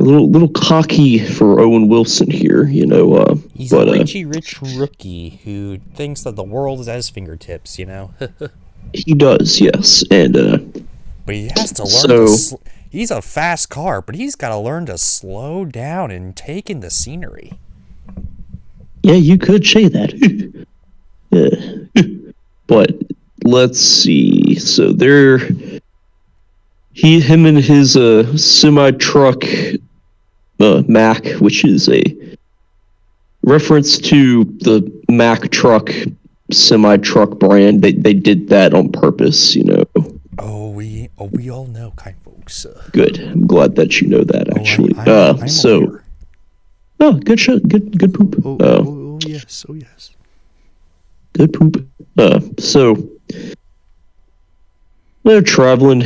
[SPEAKER 2] little cocky for Owen Wilson here, you know.
[SPEAKER 1] He's a Richie Rich rookie who thinks that the world is at his fingertips, you know.
[SPEAKER 2] He does, yes, and
[SPEAKER 1] but he has to learn to. He's a fast car, but he's got to learn to slow down and take in the scenery.
[SPEAKER 2] Yeah, you could say that. Yeah. But let's see. So him and his semi-truck Mac, which is a reference to the Mack truck semi-truck brand. They did that on purpose, you know.
[SPEAKER 1] We all know, kind folks.
[SPEAKER 2] Good. I'm glad that you know that, actually.
[SPEAKER 1] I'm
[SPEAKER 2] so.
[SPEAKER 1] aware.
[SPEAKER 2] Oh, good shot. Good poop.
[SPEAKER 1] Oh yes.
[SPEAKER 2] Good poop. So they're traveling.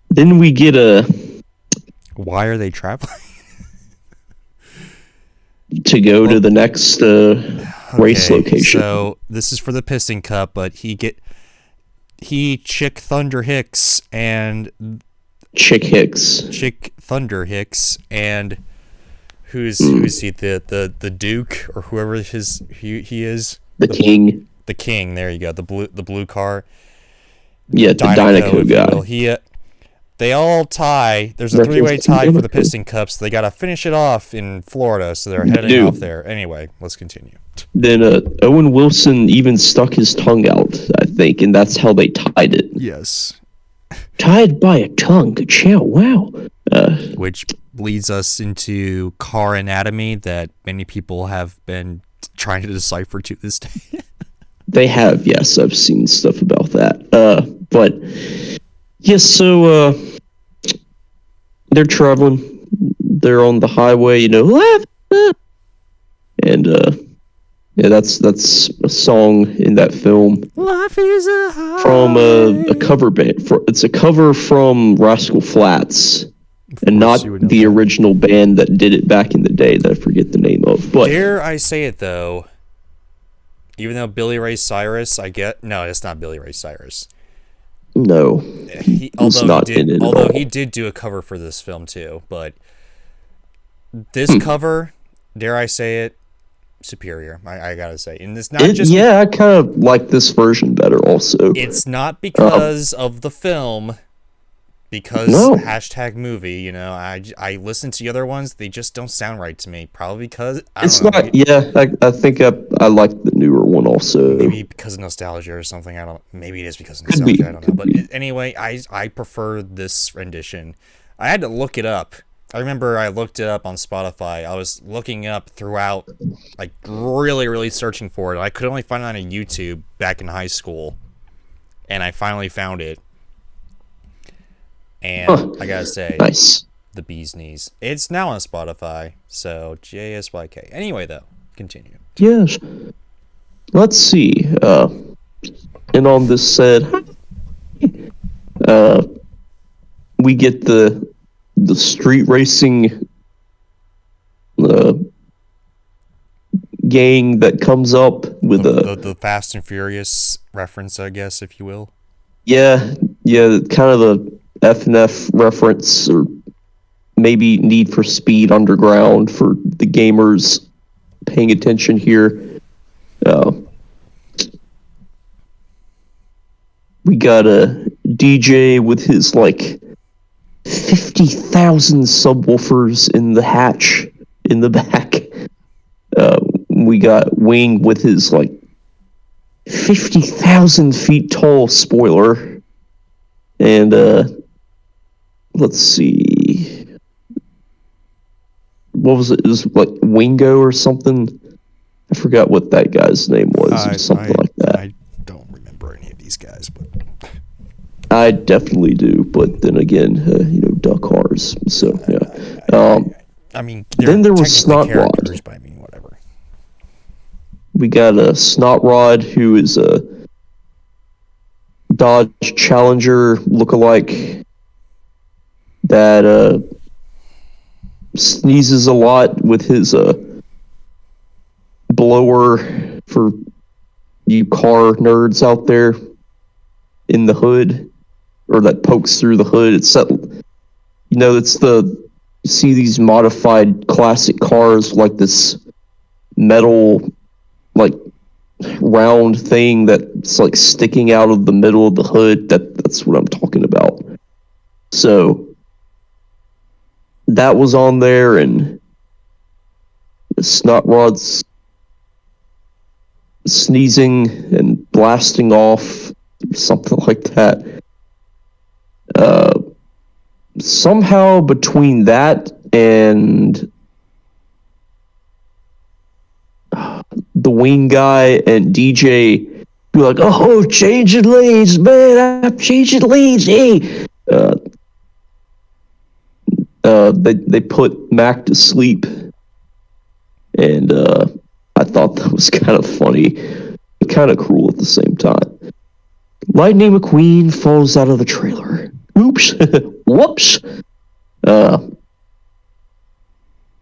[SPEAKER 2] Then we get
[SPEAKER 1] Why are they traveling?
[SPEAKER 2] to go to the next race location.
[SPEAKER 1] So this is for the Piston Cup, but Chick Thunder Hicks and
[SPEAKER 2] Chick
[SPEAKER 1] Thunder Hicks and who's he, the Duke or whoever he is,
[SPEAKER 2] the King.
[SPEAKER 1] The King, there you go, the blue car.
[SPEAKER 2] Yeah, the Dynaco
[SPEAKER 1] guy. They all tie. There's a three-way tie for the Piston Cup, so they got to finish it off in Florida, so they're heading off there. Anyway, let's continue.
[SPEAKER 2] Then Owen Wilson even stuck his tongue out, I think, and that's how they tied it.
[SPEAKER 1] Yes.
[SPEAKER 2] Tied by a tongue. Chow, wow.
[SPEAKER 1] Which leads us into car anatomy that many people have been trying to decipher to this day.
[SPEAKER 2] They have, yes. I've seen stuff about that. But, yes, so they're traveling. They're on the highway, you know, and yeah, that's a song in that film.
[SPEAKER 1] Life is a highway.
[SPEAKER 2] From a cover band. It's a cover from Rascal Flatts, and not the original band that did it back in the day that I forget the name of. But
[SPEAKER 1] dare I say it though, even though Billy Ray Cyrus, no, it's not Billy Ray Cyrus.
[SPEAKER 2] No,
[SPEAKER 1] although he did do a cover for this film too, but this cover, dare I say it, superior. I gotta say, and it's not just.
[SPEAKER 2] Yeah, I kind of like this version better. Also,
[SPEAKER 1] it's not because of the film, because #movie. You know, I listen to the other ones; they just don't sound right to me. Probably because I
[SPEAKER 2] think I like the newer one also.
[SPEAKER 1] Maybe because of nostalgia or something. Maybe it is because of nostalgia. I don't know. But anyway, I prefer this rendition. I had to look it up. I remember I looked it up on Spotify. I was looking up throughout, like really, really searching for it. I could only find it on YouTube back in high school, and I finally found it. And I gotta say,
[SPEAKER 2] nice.
[SPEAKER 1] The bee's knees. It's now on Spotify, so JSYK. Anyway, though, continue.
[SPEAKER 2] Yes. Let's see. And on this said, we get the street racing gang that comes up with
[SPEAKER 1] the Fast and Furious reference, I guess, if you will.
[SPEAKER 2] Yeah, kind of the F&F reference, or maybe Need for Speed Underground for the gamers paying attention here. We got a DJ with his 50,000 subwoofers in the hatch in the back. We got Wing with his 50,000 feet tall spoiler. And let's see. What was it? It was Wingo or something. I forgot what that guy's name was. Something like that.
[SPEAKER 1] I don't remember any of these guys, but
[SPEAKER 2] I definitely do. But then again, duck cars. So yeah.
[SPEAKER 1] I mean,
[SPEAKER 2] then there was Snot Rod.
[SPEAKER 1] But I mean, whatever.
[SPEAKER 2] We got a Snot Rod who is a Dodge Challenger lookalike that sneezes a lot with his blower for you car nerds out there in the hood, or that pokes through the hood. It's that, it's the see these modified classic cars like this metal, like round thing that's like sticking out of the middle of the hood. That's what I'm talking about. So that was on there, and the snot rods sneezing and blasting off, something like that. Somehow between that and the wing guy and DJ be like, "Oh, changing lanes, man! I'm changing lanes, hey!" They put Mac to sleep, and I thought that was kind of funny, but kind of cruel at the same time. Lightning McQueen falls out of the trailer. Oops, whoops.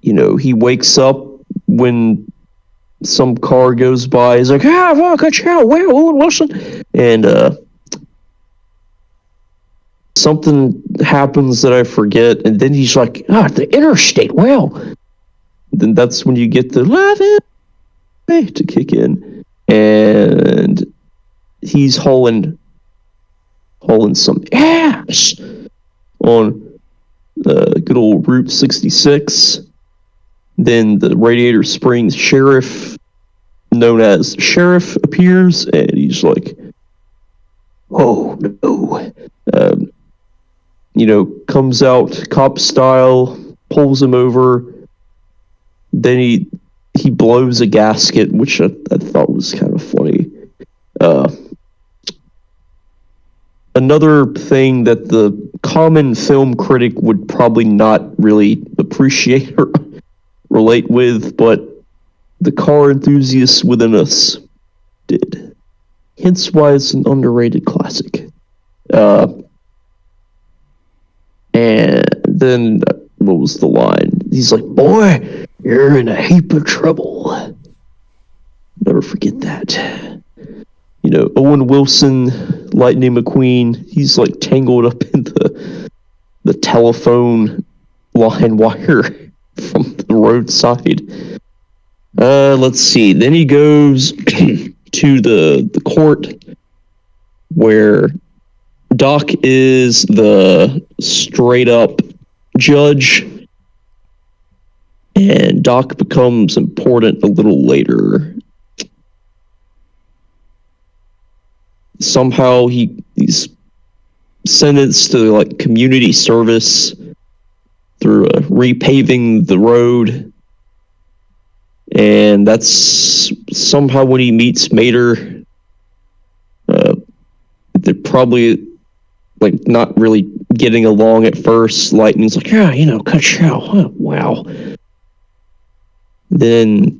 [SPEAKER 2] He wakes up when some car goes by. He's like, good job, wow, Owen Wilson. And something happens that I forget, and then he's like, the interstate, wow. Then that's when you get the love it to kick in, and he's hauling some ass on good old Route 66. Then the Radiator Springs sheriff, known as Sheriff, appears, and he's like, "Oh no!" Comes out cop style, pulls him over. Then he blows a gasket, which I thought was kind of funny. Another thing that the common film critic would probably not really appreciate or relate with, but the car enthusiasts within us did. Hence why it's an underrated classic. And then, what was the line? He's like, "Boy, you're in a heap of trouble." Never forget that. Owen Wilson, Lightning McQueen, he's like tangled up in the telephone line wire from the roadside. Let's see. Then he goes to the court where Doc is the straight up judge, and Doc becomes important a little later. Somehow he's sentenced to like community service through repaving the road, and that's somehow when he meets Mater. They're probably like not really getting along at first. Lightning's like, cut you out. Huh? Wow. Then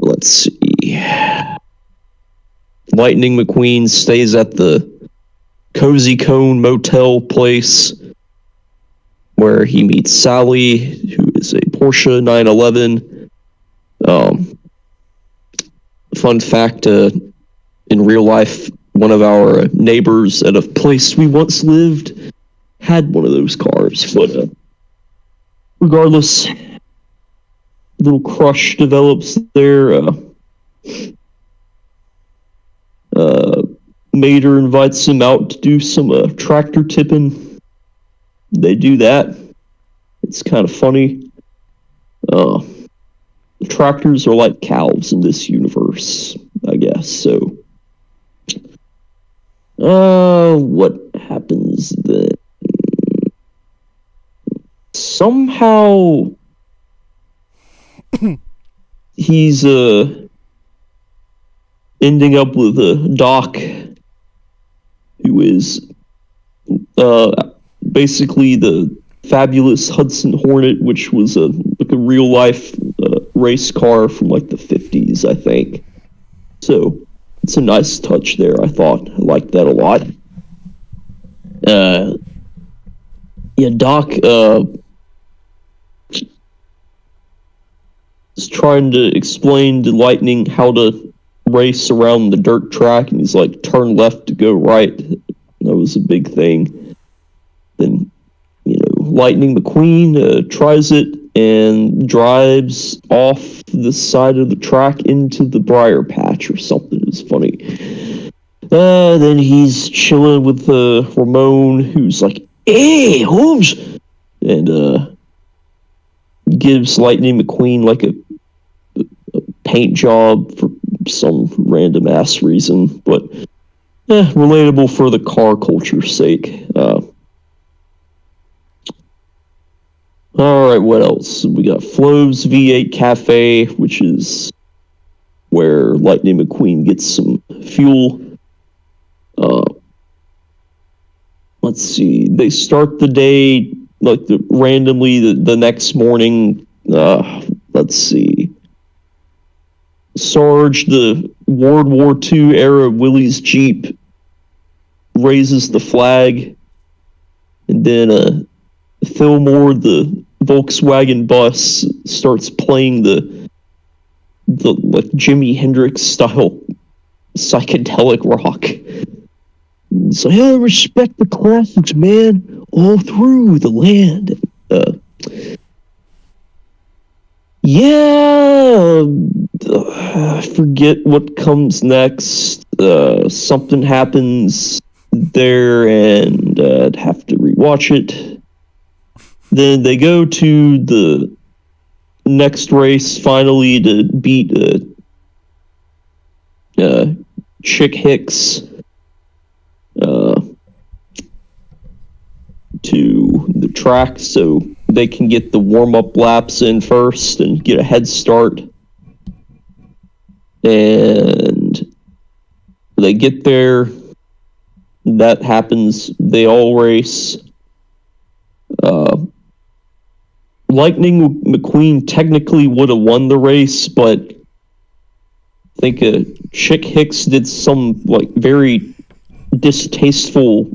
[SPEAKER 2] let's see. Lightning McQueen stays at the Cozy Cone Motel place where he meets Sally, who is a Porsche 911. Fun fact, in real life, one of our neighbors at a place we once lived had one of those cars. But regardless, little crush develops there. Mater invites him out to do some tractor tipping. They do that. It's kind of funny. Tractors are like cows in this universe, I guess. So, what happens then? Somehow, he's ending up with a Doc, who is basically the fabulous Hudson Hornet, which was a real life race car from like the 50s, I think. So it's a nice touch there. I liked that a lot. Doc is trying to explain to Lightning how to race around the dirt track, and he's like, turn left to go right. That was a big thing. Lightning McQueen tries it and drives off the side of the track into the briar patch or something. It's funny. Then he's chilling with Ramon, who's like, "Hey, Holmes," and gives Lightning McQueen like a paint job for some random ass reason, but relatable for the car culture's sake. All right, what else? We got Flo's V8 Cafe, which is where Lightning McQueen gets some fuel. Let's see. They start the day like randomly the next morning. Let's see. Sarge, the World War II era Willys Jeep, raises the flag, and then Fillmore, the Volkswagen bus, starts playing the like Jimi Hendrix style psychedelic rock. It's like, I respect the classics, man, all through the land. I forget what comes next. Something happens there, and I'd have to rewatch it. Then they go to the next race finally to beat Chick Hicks to the track so they can get the warm-up laps in first and get a head start. And they get there. That happens. They all race. Lightning McQueen technically would have won the race, but I think Chick Hicks did some like very distasteful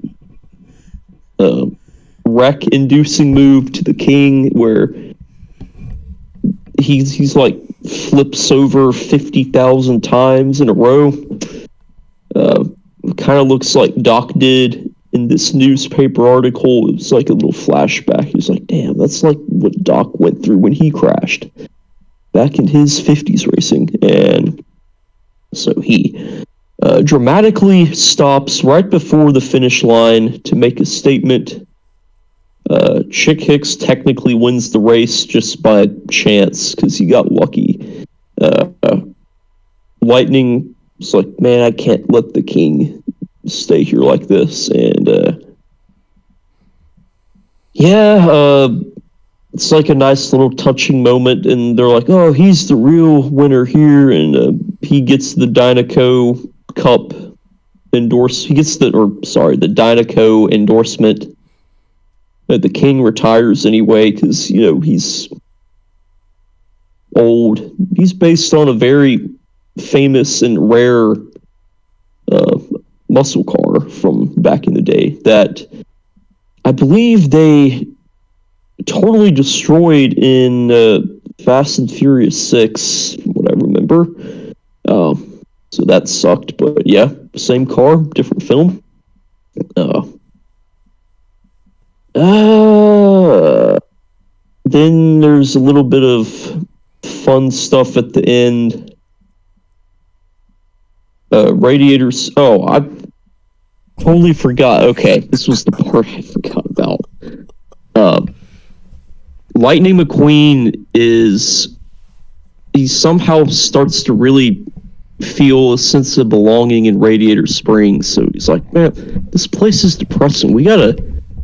[SPEAKER 2] wreck-inducing move to the king where he's like flips over 50,000 times in a row. Kind of looks like Doc did in this newspaper article. It was like a little flashback. He was like, damn, that's like what Doc went through when he crashed back in his 50s racing. And so he dramatically stops right before the finish line to make a statement. Chick Hicks technically wins the race just by chance because he got lucky. Lightning was like, man, I can't let the king stay here like this. And it's like a nice little touching moment. And they're like, oh, he's the real winner here. And he gets the Dynaco Cup he gets the Dynaco endorsement. The king retires anyway because, you know, he's old. He's based on a very famous and rare muscle car from back in the day that I believe they totally destroyed in Fast and Furious 6, from what I remember. So that sucked, but yeah, same car, different film. Then there's a little bit of fun stuff at the end. Radiators. Oh, I totally forgot. Okay, this was the part I forgot about. Lightning McQueen he somehow starts to really feel a sense of belonging in Radiator Springs. So he's like, man, this place is depressing.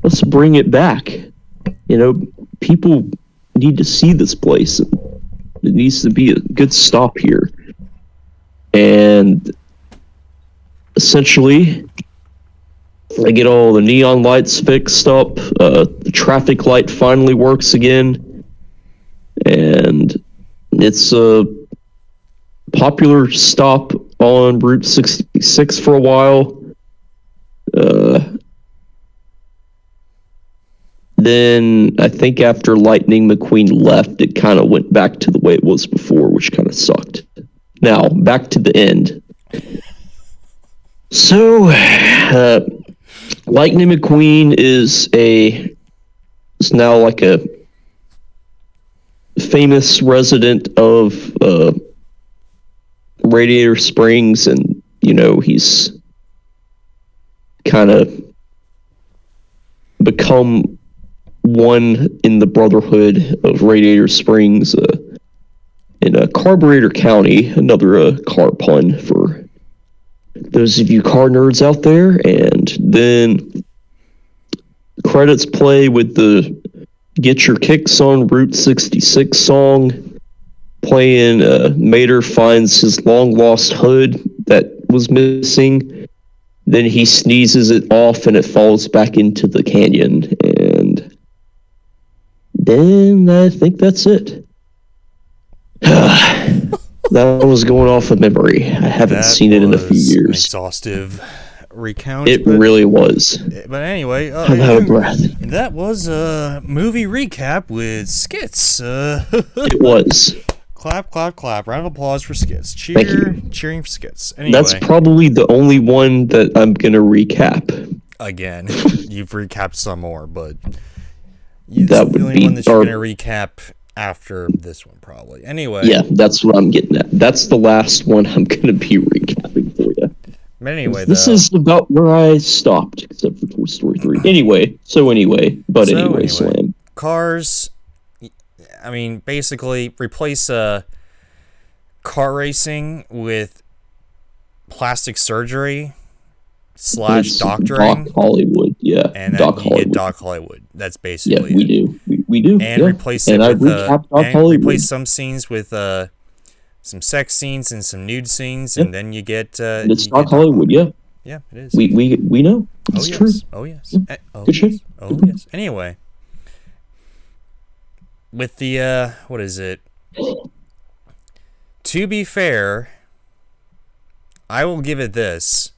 [SPEAKER 2] Let's bring it back. You know, people need to see this place. It needs to be a good stop here. And essentially, they get all the neon lights fixed up. The traffic light finally works again. And it's a popular stop on Route 66 for a while. Then I think after Lightning McQueen left, it kind of went back to the way it was before, which kind of sucked. Now, back to the end. So, Lightning McQueen is a is now like a famous resident of Radiator Springs, and he's kind of become one in the Brotherhood of Radiator Springs in Carburetor County. Another car pun for those of you car nerds out there. And then credits play with the Get Your Kicks on Route 66 song playing. Mater finds his long lost hood that was missing. Then he sneezes it off and it falls back into the canyon. And then I think that's it. That was going off of memory. I haven't seen it in a few years.
[SPEAKER 1] An exhaustive recount.
[SPEAKER 2] It really was.
[SPEAKER 1] But anyway,
[SPEAKER 2] I'm out of breath.
[SPEAKER 1] That was a movie recap with Skits.
[SPEAKER 2] It was.
[SPEAKER 1] Clap, clap, clap. Round of applause for Skits. Cheering for Skits. Anyway,
[SPEAKER 2] that's probably the only one that I'm going to recap.
[SPEAKER 1] Again, you've recapped some more, but that would the only one that you're going to recap after this one, probably. Anyway.
[SPEAKER 2] Yeah, that's what I'm getting at. That's the last one I'm going to be recapping for you.
[SPEAKER 1] But anyway,
[SPEAKER 2] this is about where I stopped, except for Toy Story 3. Anyway, Slam.
[SPEAKER 1] Cars, I mean, basically replace car racing with plastic surgery / doctoring.
[SPEAKER 2] Doc Hollywood, yeah.
[SPEAKER 1] And then get Doc Hollywood. That's basically
[SPEAKER 2] it. We do. We do.
[SPEAKER 1] And replace it with replace some scenes with some sex scenes and some nude scenes, and then you get
[SPEAKER 2] it's Doc Hollywood, yeah.
[SPEAKER 1] Yeah, it is.
[SPEAKER 2] We know. It's true.
[SPEAKER 1] Oh yes.
[SPEAKER 2] Yeah. Good shit.
[SPEAKER 1] Oh yes. Anyway, with the what is it? To be fair, I will give it this.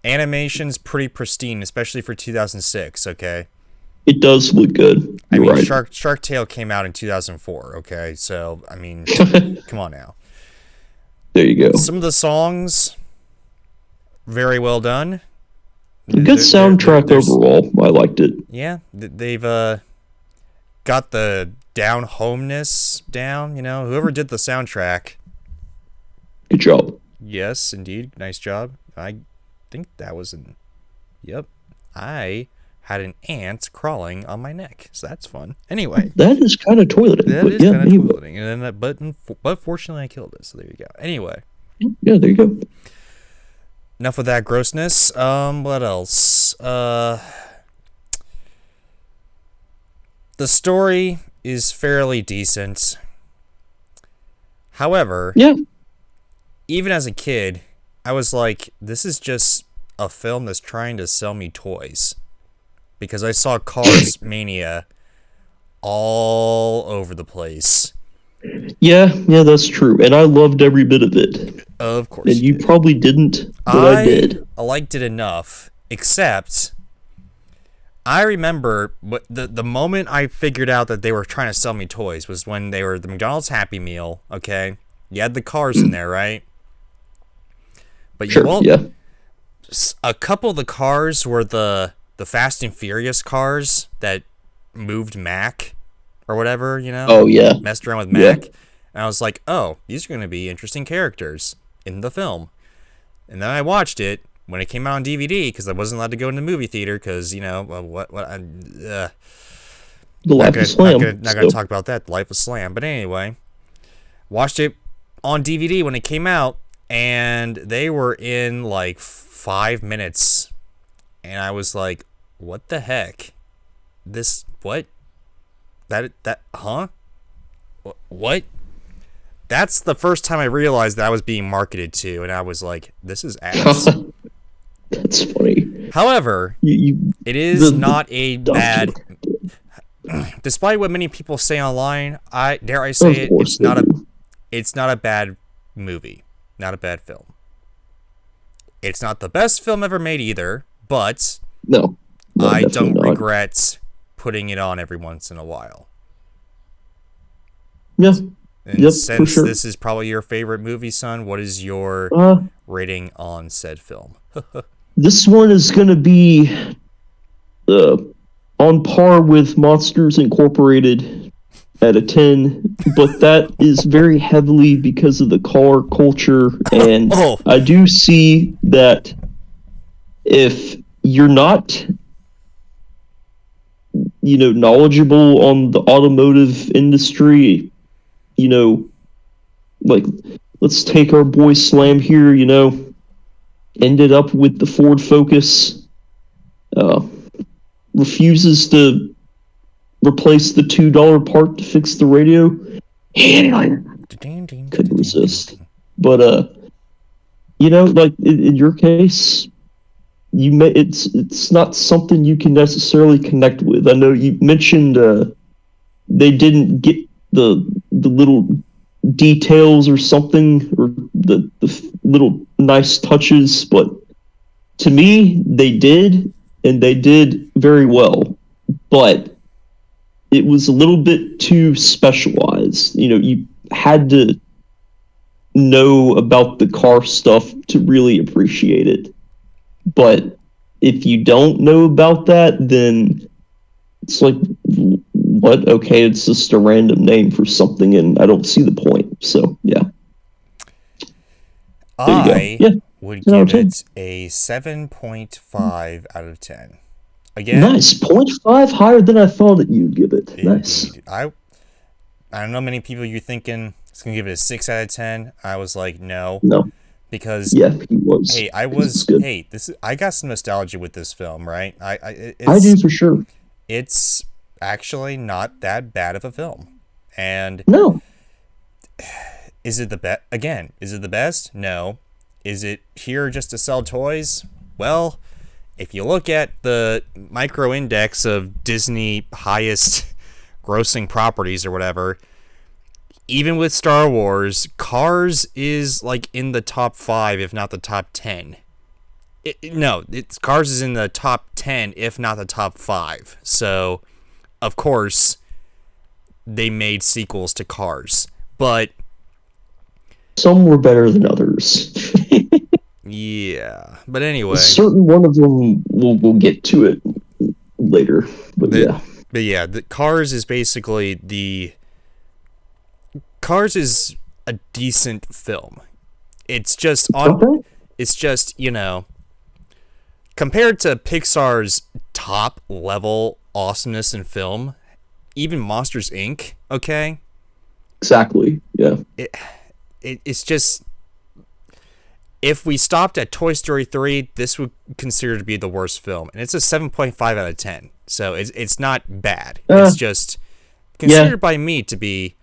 [SPEAKER 1] Animation's pretty pristine, especially for 2006, okay?
[SPEAKER 2] It does look good.
[SPEAKER 1] I mean,
[SPEAKER 2] right.
[SPEAKER 1] Shark Tale came out in 2004, okay? So, I mean, come on now.
[SPEAKER 2] There you go.
[SPEAKER 1] Some of the songs, very well done.
[SPEAKER 2] Good soundtrack overall. I liked it.
[SPEAKER 1] Yeah, they've got the down-homeness down, whoever did the soundtrack.
[SPEAKER 2] Good job.
[SPEAKER 1] Yes, indeed. Nice job. I think that was Yep. I had an ant crawling on my neck, so that's fun. Anyway.
[SPEAKER 2] That is kind of toileting.
[SPEAKER 1] That is kind of toileting. And then but fortunately I killed it, so there you go. Anyway.
[SPEAKER 2] Yeah, there you go.
[SPEAKER 1] Enough of that grossness. What else? The story is fairly decent. However, even as a kid, I was like, this is just a film that's trying to sell me toys. Because I saw Cars Mania all over the place.
[SPEAKER 2] Yeah, that's true. And I loved every bit of it.
[SPEAKER 1] Of course.
[SPEAKER 2] And you probably didn't, but I did.
[SPEAKER 1] I liked it enough, except I remember the moment I figured out that they were trying to sell me toys was when they were the McDonald's Happy Meal, okay? You had the cars in there, right? But a couple of the cars were the Fast and Furious cars that moved Mac or whatever,
[SPEAKER 2] Oh, yeah.
[SPEAKER 1] Messed around with Mac. And I was like, oh, these are going to be interesting characters in the film. And then I watched it when it came out on DVD because I wasn't allowed to go in the movie theater because, The
[SPEAKER 2] Life of Slam.
[SPEAKER 1] Not going to talk about that, The Life of Slam. But anyway, watched it on DVD when it came out, and they were in like 5 minutes. And I was like, what the heck? What? What? That's the first time I realized that I was being marketed to, and I was like, this is ass.
[SPEAKER 2] That's funny.
[SPEAKER 1] However, it is not a bad... Despite what many people say online, dare I say it, it's not a bad movie. Not a bad film. It's not the best film ever made either, but
[SPEAKER 2] no,
[SPEAKER 1] I don't regret putting it on every once in a while.
[SPEAKER 2] Yeah.
[SPEAKER 1] And since this is probably your favorite movie, son, what is your rating on said film?
[SPEAKER 2] This one is going to be on par with Monsters Incorporated at a 10, but that is very heavily because of the car culture, and
[SPEAKER 1] Oh,
[SPEAKER 2] I do see that if you're not, knowledgeable on the automotive industry, you know, like let's take our boy Slam here, ended up with the Ford Focus, uh, refuses to replace the $2 part to fix the radio. Couldn't resist. But like in your case, it's not something you can necessarily connect with. I know you mentioned they didn't get the little details or something, or the little nice touches, but to me they did, and they did very well. But it was a little bit too specialized. You had to know about the car stuff to really appreciate it. But if you don't know about that, then it's like, what? Okay, it's just a random name for something, and I don't see the point. So, yeah. There you go.
[SPEAKER 1] I
[SPEAKER 2] Yeah,
[SPEAKER 1] would
[SPEAKER 2] 10 out of
[SPEAKER 1] give
[SPEAKER 2] 10.
[SPEAKER 1] it a 7.5 out of 10. Again,
[SPEAKER 2] Nice. 0.5 higher than I thought that you'd give it. Nice.
[SPEAKER 1] indeed. I don't know many people you're thinking it's gonna give it a 6 out of 10. I was like, no,
[SPEAKER 2] No.
[SPEAKER 1] because
[SPEAKER 2] Yeah, he was.
[SPEAKER 1] hey,
[SPEAKER 2] It's good.
[SPEAKER 1] I got some nostalgia with this film, right?
[SPEAKER 2] I do for sure.
[SPEAKER 1] It's actually not that bad of a film, and
[SPEAKER 2] No.
[SPEAKER 1] is it the best? Again, is it the best? No. Is it here just to sell toys? Well, if you look at the micro index of Disney highest grossing properties or whatever, even with Star Wars, Cars is like in the top 5, if not the top 10. Cars is in the top 10, if not the top 5. So, of course, they made sequels to Cars. But
[SPEAKER 2] some were better than others.
[SPEAKER 1] yeah. But anyway.
[SPEAKER 2] A certain one of them, we'll get to it later. But yeah.
[SPEAKER 1] The Cars is basically Cars is a decent film. It's just compared to Pixar's top level awesomeness in film, even Monsters Inc., okay?
[SPEAKER 2] Exactly. Yeah.
[SPEAKER 1] It's just, if we stopped at Toy Story 3, this would consider to be the worst film, and it's a 7.5 out of 10. So it's not bad. It's just considered by me to be,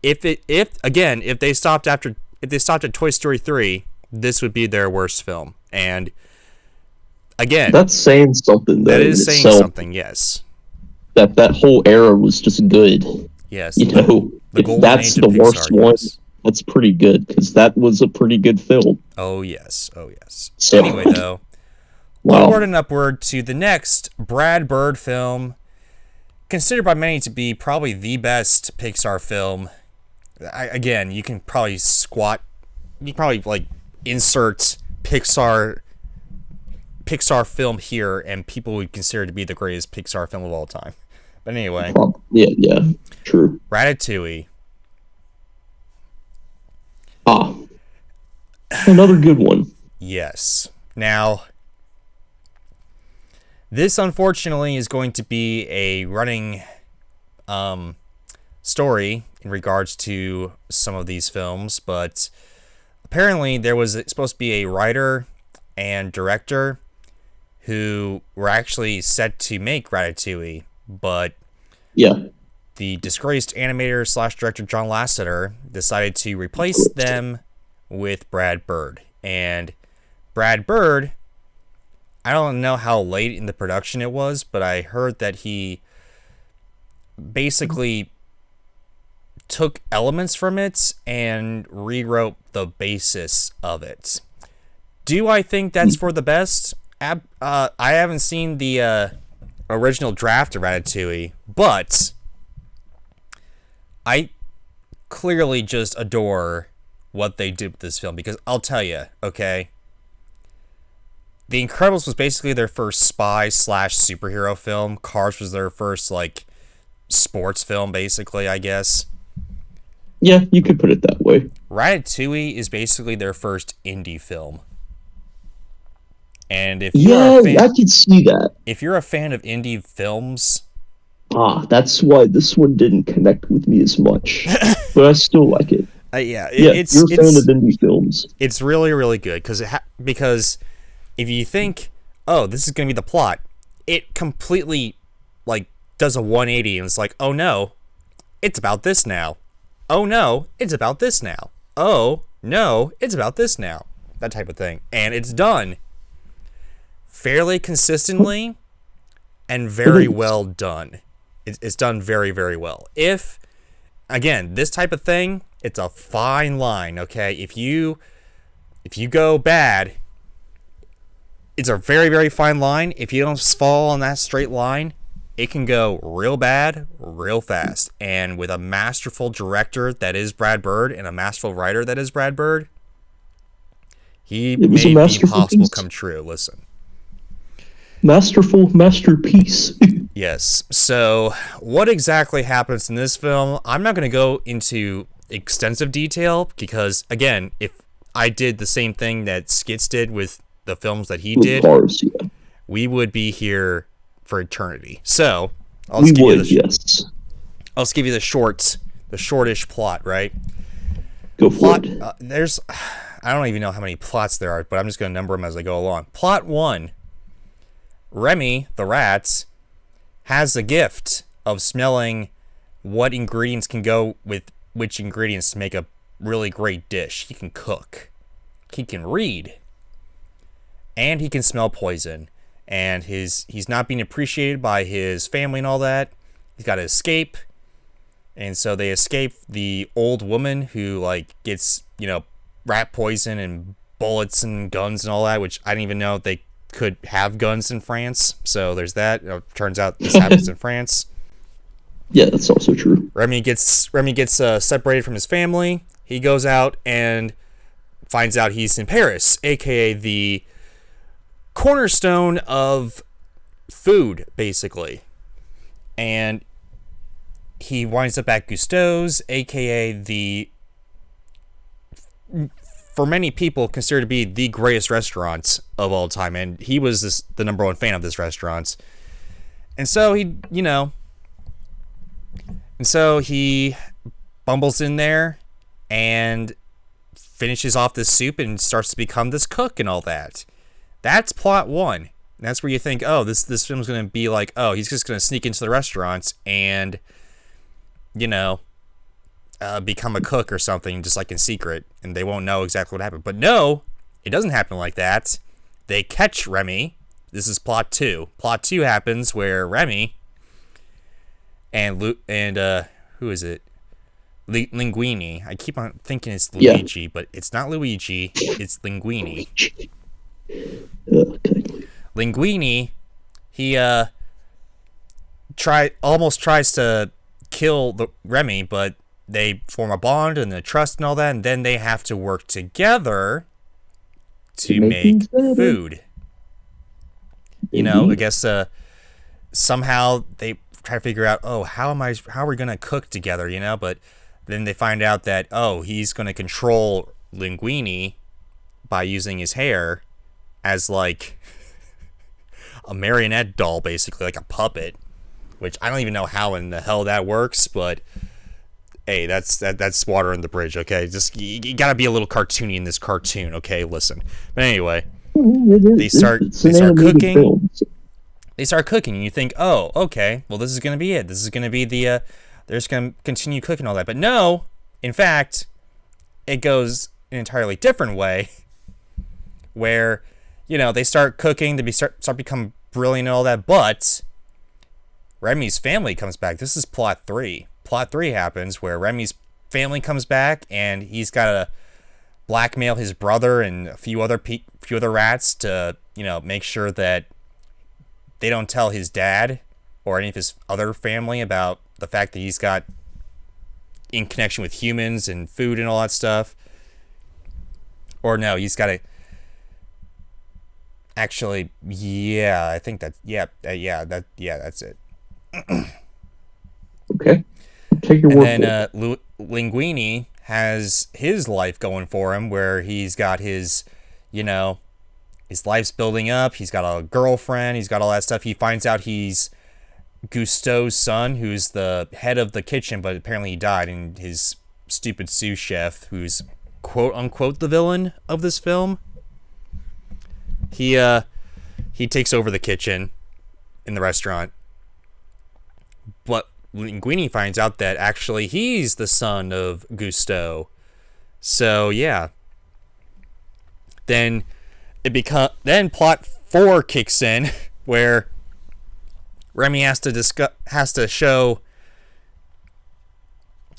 [SPEAKER 1] if they stopped at Toy Story 3, this would be their worst film. And again,
[SPEAKER 2] that's saying something.
[SPEAKER 1] That is saying something. Yes.
[SPEAKER 2] That whole era was just good.
[SPEAKER 1] Yes.
[SPEAKER 2] The if that's the Pixar, worst one, that's pretty good, because that was a pretty good film.
[SPEAKER 1] Oh yes. So, anyway, though, onward and upward to the next Brad Bird film, considered by many to be probably the best Pixar film. Again, you can probably insert Pixar film here, and people would consider it to be the greatest Pixar film of all time. But anyway.
[SPEAKER 2] Yeah, true.
[SPEAKER 1] Ratatouille.
[SPEAKER 2] Another good one.
[SPEAKER 1] Yes. Now, this unfortunately is going to be a running story in regards to some of these films, but apparently there was supposed to be a writer and director who were actually set to make Ratatouille, but the disgraced animator / director John Lasseter decided to replace them with Brad Bird. And Brad Bird, I don't know how late in the production it was, but I heard that he basically took elements from it and rewrote the basis of it. Do I think that's for the best? I haven't seen the original draft of Ratatouille, but I clearly just adore what they did with this film, because I'll tell you, okay, The Incredibles was basically their first spy slash superhero film. Cars was their first like sports film, basically, I guess.
[SPEAKER 2] Yeah, you could put it that way.
[SPEAKER 1] Ratatouille is basically their first indie film. And if
[SPEAKER 2] Yeah, I could see that.
[SPEAKER 1] if you're a fan of indie films,
[SPEAKER 2] that's why this one didn't connect with me as much, but I still like it.
[SPEAKER 1] Yeah,
[SPEAKER 2] you're a fan of indie films.
[SPEAKER 1] It's really, really good because if you think, oh, this is going to be the plot, it completely like does a 180 and it's like, oh no, it's about this now. Oh no, it's about this now. Oh no, it's about this now. That type of thing, and it's done fairly consistently and very well done. It's done very, very well. If, again, this type of thing, it's a fine line, okay? If you go bad, it's a very, very fine line. If you don't fall on that straight line, it can go real bad, real fast. And with a masterful director that is Brad Bird and a masterful writer that is Brad Bird, he made the impossible come true. Listen.
[SPEAKER 2] Masterful masterpiece.
[SPEAKER 1] Yes. So, what exactly happens in this film? I'm not going to go into extensive detail because, again, if I did the same thing that Skits did with the films that he did,
[SPEAKER 2] Cars, yeah.
[SPEAKER 1] we would be here for eternity. So, I'll
[SPEAKER 2] just
[SPEAKER 1] give you the shortish plot, right?
[SPEAKER 2] Go for it.
[SPEAKER 1] I don't even know how many plots there are, but I'm just going to number them as I go along. Plot 1. Remy, the rat, has the gift of smelling what ingredients can go with which ingredients to make a really great dish. He can cook. He can read. And he can smell poison. And he's not being appreciated by his family and all that. He's got to escape. And so they escape the old woman who like gets, rat poison and bullets and guns and all that, which I didn't even know they could have guns in France. So there's that. Turns out this happens in France.
[SPEAKER 2] Yeah, that's also true.
[SPEAKER 1] Remy gets separated from his family. He goes out and finds out he's in Paris, aka the cornerstone of food, basically. And he winds up at Gusteau's, aka the, for many people, considered to be the greatest restaurant of all time, and he was the number one fan of this restaurant. And so he bumbles in there and finishes off this soup and starts to become this cook and all that. That's plot 1. And that's where you think, oh, this film's going to be like, oh, he's just going to sneak into the restaurants and, become a cook or something, just like in secret, and they won't know exactly what happened. But no, it doesn't happen like that. They catch Remy. This is plot 2. Plot 2 happens where Remy and who is it? Linguini. I keep on thinking it's Luigi, but it's not Luigi. It's Linguini.
[SPEAKER 2] Okay.
[SPEAKER 1] Linguini, he almost tries to kill Remy, but they form a bond and the trust and all that, and then they have to work together to make food. I guess somehow they try to figure out, oh, how are we gonna cook together, but then they find out that, oh, he's gonna control Linguini by using his hair as like a marionette doll, basically, like a puppet, which I don't even know how in the hell that works, but hey, that's water in the bridge, okay? Just you gotta be a little cartoony in this cartoon, okay? Listen. But anyway, they start cooking. They start cooking, and you think, oh, okay, well, this is gonna be it. This is gonna be they're just gonna continue cooking all that. But no, in fact, it goes an entirely different way, where they start cooking, they start become brilliant and all that. But Remy's family comes back. This is plot 3. Plot 3 happens where Remy's family comes back, and he's got to blackmail his brother and a few other rats to, make sure that they don't tell his dad or any of his other family about the fact that he's got in connection with humans and food and all that stuff. Or no, he's got to... Actually, yeah, I think that's that's it.
[SPEAKER 2] Okay. Take your
[SPEAKER 1] And
[SPEAKER 2] word
[SPEAKER 1] then
[SPEAKER 2] for it.
[SPEAKER 1] Linguini has his life going for him, where he's got his, you know, his life's building up. He's got a girlfriend. He's got all that stuff. He finds out he's Gusteau's son, who's the head of the kitchen, but apparently he died. And his stupid sous chef, who's quote unquote the villain of this film, he takes over the kitchen in the restaurant. But Linguini finds out that actually he's the son of Gusteau. So yeah. Then plot 4 kicks in where Remy has to show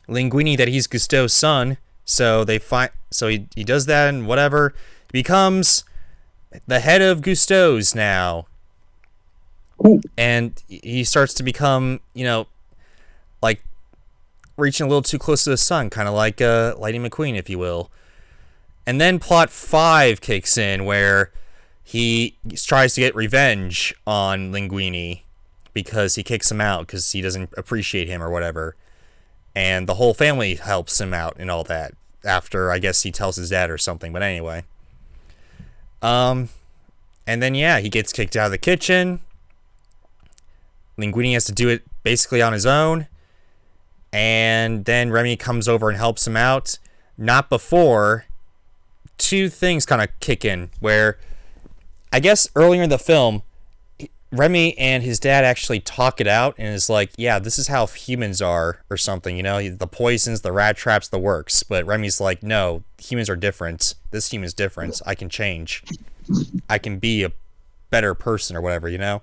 [SPEAKER 1] Linguini that he's Gusteau's son. So he does that and whatever. He becomes the head of Gusteau's now.
[SPEAKER 2] Ooh.
[SPEAKER 1] And he starts to become, like reaching a little too close to the sun, kind of like Lightning McQueen, if you will. And then plot 5 kicks in where he tries to get revenge on Linguini because he kicks him out because he doesn't appreciate him or whatever. And the whole family helps him out and all that after, I guess, he tells his dad or something. But anyway. And then, yeah, he gets kicked out of the kitchen. Linguini has to do it basically on his own. And then Remy comes over and helps him out. Not before 2 things kind of kick in, where I guess earlier in the film, Remy and his dad actually talk it out and is like, yeah, this is how humans are or something, the poisons, the rat traps, the works. But Remy's like, no, humans are different. This human's different. I can change. I can be a better person or whatever, And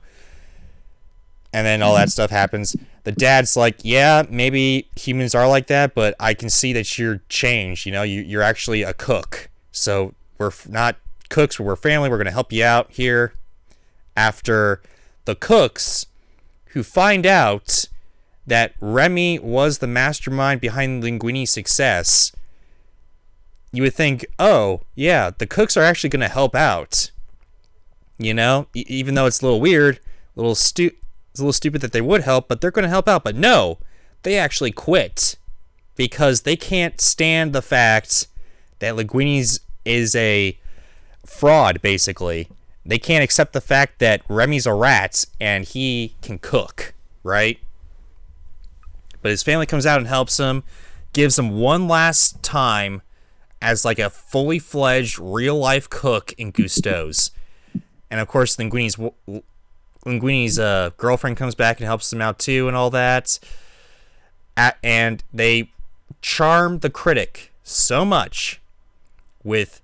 [SPEAKER 1] then all that stuff happens. The dad's like, yeah, maybe humans are like that, but I can see that you're changed. You're actually a cook. So we're not cooks, but we're family. We're going to help you out here. After the cooks, who find out that Remy was the mastermind behind Linguini's success, you would think, oh, yeah, the cooks are actually going to help out. Even though it's a little weird, it's a little stupid that they would help, but they're going to help out. But no, they actually quit because they can't stand the fact that Linguini's is a fraud, basically. They can't accept the fact that Remy's a rat and he can cook, right? But his family comes out and helps him, gives him one last time as like a fully fledged real life cook in Gusteau's. And of course, Linguini's girlfriend comes back and helps him out too and all that. And they charm the critic so much with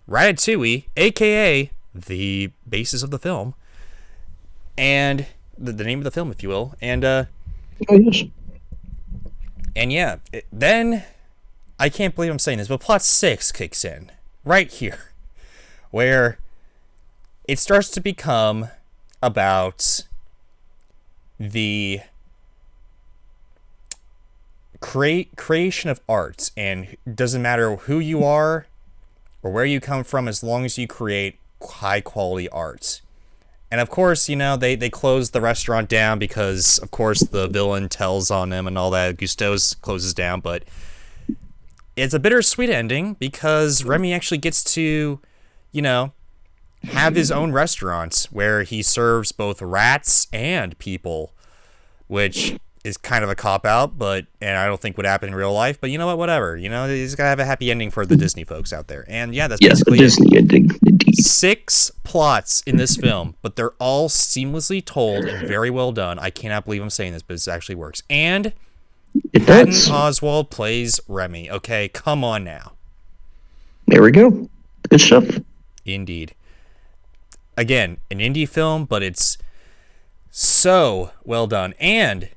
[SPEAKER 1] Ratatouille, aka the basis of the film, and the name of the film, if you will. And
[SPEAKER 2] yes.
[SPEAKER 1] And yeah, then I can't believe I'm saying this, but plot 6 kicks in right here, where it starts to become about the creation of art, and it doesn't matter who you are or where you come from, as long as you create high quality art. And of course, they close the restaurant down because, of course, the villain tells on them and all that. Gusteau's closes down, but it's a bittersweet ending because Remy actually gets to, have his own restaurant where he serves both rats and people, which is kind of a cop-out, and I don't think would happen in real life, but you know what, whatever. He's got to have a happy ending for the Disney folks out there. And yeah, that's basically
[SPEAKER 2] a Disney ending, indeed.
[SPEAKER 1] 6 plots in this film, but they're all seamlessly told and very well done. I cannot believe I'm saying this, but it actually works. And Patton Oswalt plays Remy. Okay, come on now.
[SPEAKER 2] There we go. Good stuff.
[SPEAKER 1] Indeed. Again, an indie film, but it's so well done. And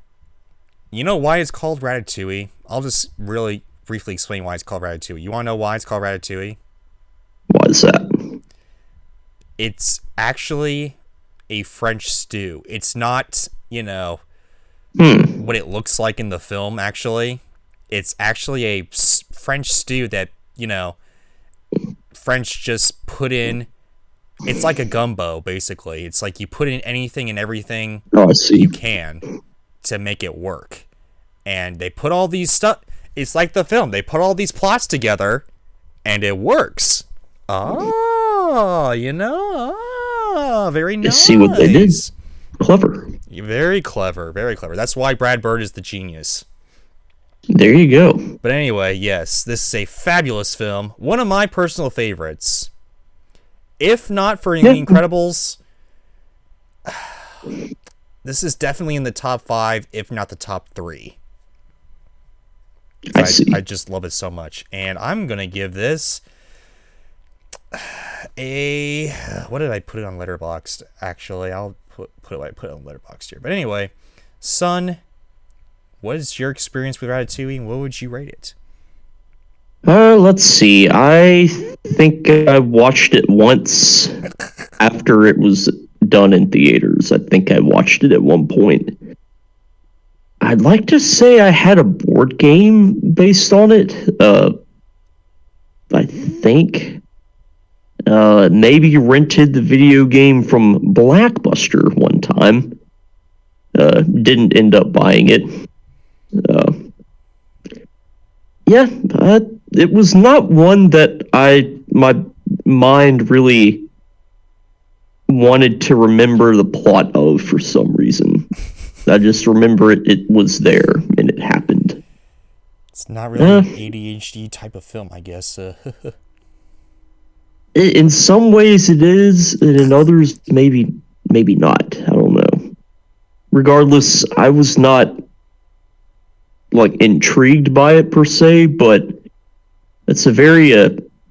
[SPEAKER 1] you know why it's called Ratatouille? I'll just really briefly explain why it's called Ratatouille. You want to know why it's called Ratatouille?
[SPEAKER 2] Why is that?
[SPEAKER 1] It's actually a French stew. It's not, what it looks like in the film, actually. It's actually a French stew that, French just put in it's like a gumbo, basically. It's like you put in anything and everything
[SPEAKER 2] Oh, I see.
[SPEAKER 1] you can to make it work. And they put all these stuff. It's like the film. They put all these plots together, and it works. Oh, very nice.
[SPEAKER 2] See what they did. Clever.
[SPEAKER 1] Very clever, very clever. That's why Brad Bird is the genius.
[SPEAKER 2] There you go.
[SPEAKER 1] But anyway, yes, this is a fabulous film. One of my personal favorites. If not for The Incredibles, this is definitely in the top 5, if not the top 3.
[SPEAKER 2] I see.
[SPEAKER 1] I just love it so much. And I'm going to give this a... What did I put it on Letterboxd? Actually, I'll put it on Letterboxd here. But anyway, son, what is your experience with Ratatouille, and what would you rate it?
[SPEAKER 2] Let's see. I think I watched it once after it was done in theaters. I think I watched it at one point. I'd like to say I had a board game based on it. I think maybe rented the video game from Blockbuster one time. Didn't end up buying it. It was not one that my mind really wanted to remember the plot of for some reason. I just remember it was there and it happened.
[SPEAKER 1] It's not really an ADHD type of film, I guess.
[SPEAKER 2] In some ways it is, and in others maybe not. I don't know. Regardless, I was not intrigued by it per se, but it's a very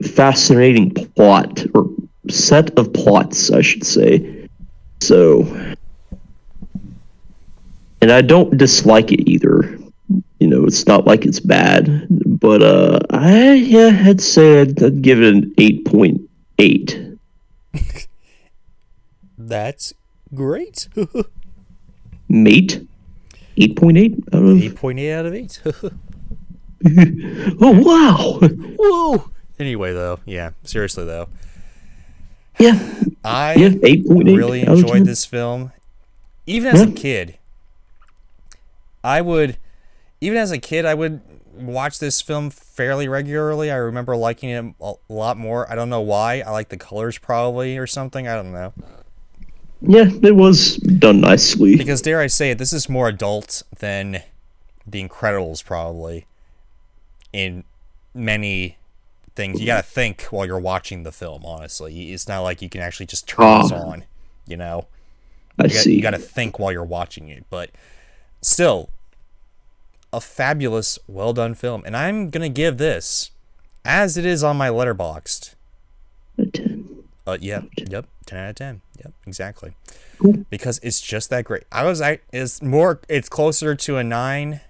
[SPEAKER 2] fascinating plot, or set of plots, I should say. So, and I don't dislike it either. It's not like it's bad, but I'd say I'd give it an 8.8.
[SPEAKER 1] That's great.
[SPEAKER 2] Mate? 8.8 out of
[SPEAKER 1] 8.8 out of 8.
[SPEAKER 2] Oh wow!
[SPEAKER 1] Whoa! Anyway, though, yeah, seriously though, I
[SPEAKER 2] 8.8
[SPEAKER 1] really enjoyed this film. Even as a kid, I would watch this film fairly regularly. I remember liking it a lot more. I don't know why. I like the colors probably or something. I don't know.
[SPEAKER 2] Yeah, it was done nicely.
[SPEAKER 1] Because dare I say it, this is more adult than The Incredibles probably. In many things, you gotta think while you're watching the film. Honestly, it's not like you can actually just turn this on.
[SPEAKER 2] I see.
[SPEAKER 1] You gotta think while you're watching it, but still, a fabulous, well done film. And I'm gonna give this, as it is on my Letterboxd,
[SPEAKER 2] a 10.
[SPEAKER 1] Yep, 10 out of 10. Yep, exactly.
[SPEAKER 2] Cool.
[SPEAKER 1] Because it's just that great. It's closer to a 9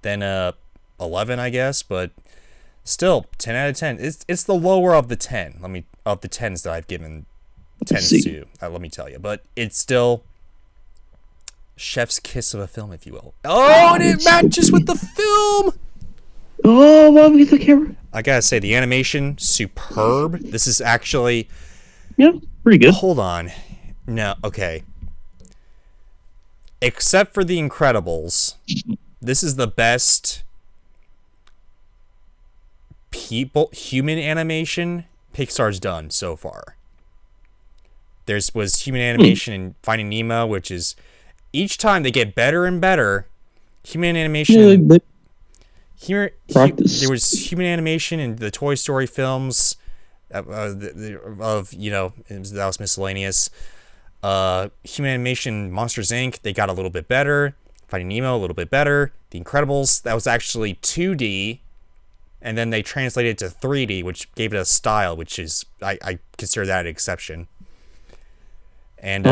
[SPEAKER 1] than a 11, I guess, but still 10 out of 10. It's the lower of the 10. Of the 10s that I've given 10s to. Let me tell you, but it's still chef's kiss of a film, if you will. Oh, and it matches with the film.
[SPEAKER 2] Oh, well, we get the camera.
[SPEAKER 1] I gotta say, the animation, superb. This is actually...
[SPEAKER 2] Yeah, pretty good.
[SPEAKER 1] Hold on. No, okay. Except for The Incredibles, this is the best human animation Pixar's done so far. Was human animation in Finding Nemo, which is... Each time they get better and better. Human animation... There was human animation in the Toy Story films that was miscellaneous. Human animation, Monsters Inc., they got a little bit better. Finding Nemo, a little bit better. The Incredibles, that was actually 2D, and then they translated it to 3D, which gave it a style, which is, I consider that an exception. And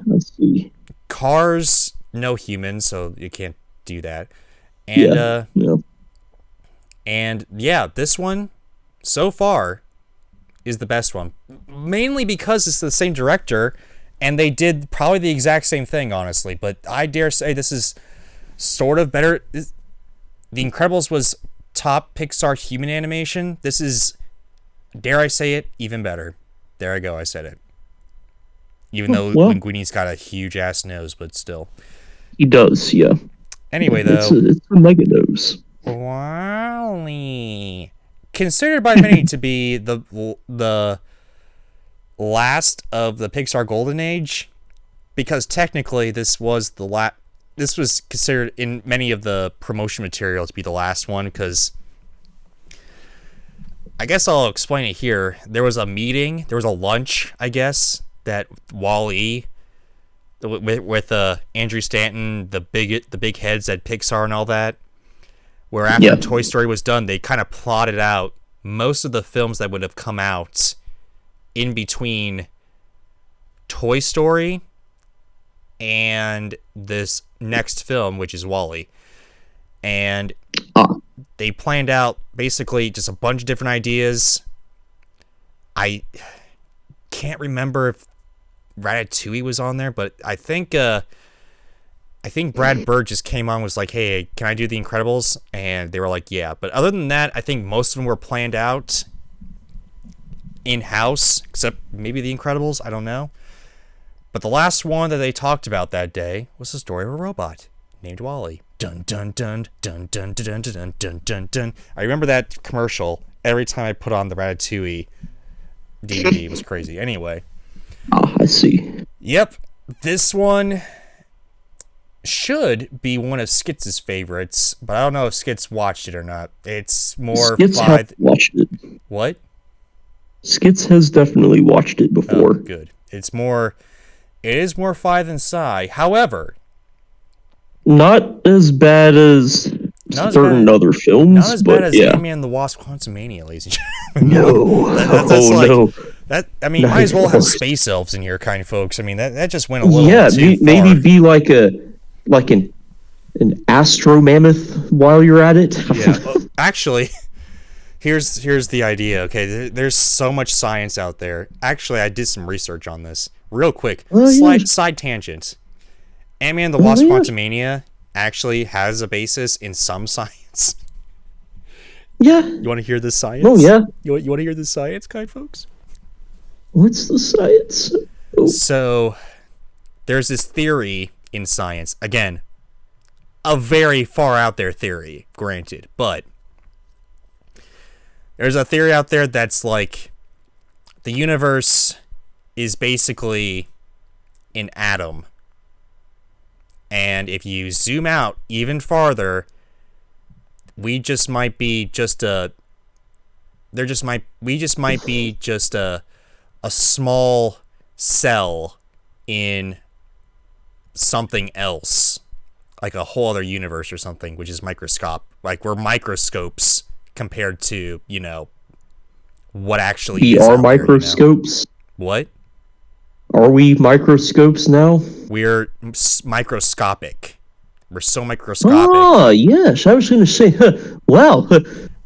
[SPEAKER 2] let's see.
[SPEAKER 1] Cars, no humans, so you can't do that. And And yeah, this one, so far, is the best one. Mainly because it's the same director, and they did probably the exact same thing, honestly. But I dare say this is sort of better. The Incredibles was top Pixar human animation. This is, dare I say it, even better there I go. I said it. Even though Linguini's got a huge ass nose, but still.
[SPEAKER 2] He does, yeah.
[SPEAKER 1] Anyway, though.
[SPEAKER 2] It's a mega nose.
[SPEAKER 1] WALL-E. Considered by many to be the last of the Pixar Golden Age, because technically this was this was considered in many of the promotion material to be the last one, because I guess I'll explain it here. There was a meeting, there was a lunch, I guess, that WALL-E with Andrew Stanton, the big heads at Pixar and all that, where after Toy Story was done, they kind of plotted out most of the films that would have come out in between Toy Story and this next film, which is WALL-E. And they planned out basically just a bunch of different ideas. I can't remember if Ratatouille was on there, but I think Brad Bird just came on and was like, hey, can I do The Incredibles? And they were like, yeah. But other than that, I think most of them were planned out in-house, except maybe The Incredibles. I don't know. But the last one that they talked about that day was the story of a robot named WALL-E. Dun, dun, dun, dun, dun, dun, dun, dun, dun, dun, dun. I remember that commercial every time I put on the Ratatouille DVD. It was crazy. Anyway.
[SPEAKER 2] I see.
[SPEAKER 1] Yep. This one should be one of Skits' favorites, but I don't know if Skits watched it or not. It's more
[SPEAKER 2] Skits has watched it.
[SPEAKER 1] What?
[SPEAKER 2] Skits has definitely watched it before.
[SPEAKER 1] Oh, good. It is more Fi than Psy. However,
[SPEAKER 2] not as bad as certain other films.
[SPEAKER 1] Not as bad as Ant-Man and the Wasp: Quantumania, ladies and gentlemen.
[SPEAKER 2] No.
[SPEAKER 1] No. I mean, might as well have space elves in here, kind of folks. I mean, that just went a little too far.
[SPEAKER 2] Maybe be like an astro mammoth while you're at it.
[SPEAKER 1] Yeah. Well, actually, here's the idea. Okay, there's so much science out there. Actually, I did some research on this real quick. Side tangent. Ant-Man and the Wasp: Quantumania actually has a basis in some science.
[SPEAKER 2] Yeah.
[SPEAKER 1] You want to hear the science?
[SPEAKER 2] Oh yeah.
[SPEAKER 1] You want to hear the science, kind folks?
[SPEAKER 2] What's the science? Oh.
[SPEAKER 1] So, there's this theory in science. Again, a very far out there theory, granted. But there's a theory out there that's like the universe is basically an atom. And if you zoom out even farther, we just might be just a small cell in something else, like a whole other universe or something, which is like we're microscopes compared to, what actually
[SPEAKER 2] we
[SPEAKER 1] is
[SPEAKER 2] are
[SPEAKER 1] out
[SPEAKER 2] microscopes.
[SPEAKER 1] There, What?
[SPEAKER 2] Are we microscopes now?
[SPEAKER 1] We're microscopic. We're so microscopic.
[SPEAKER 2] Oh, yes. I was going to say, wow,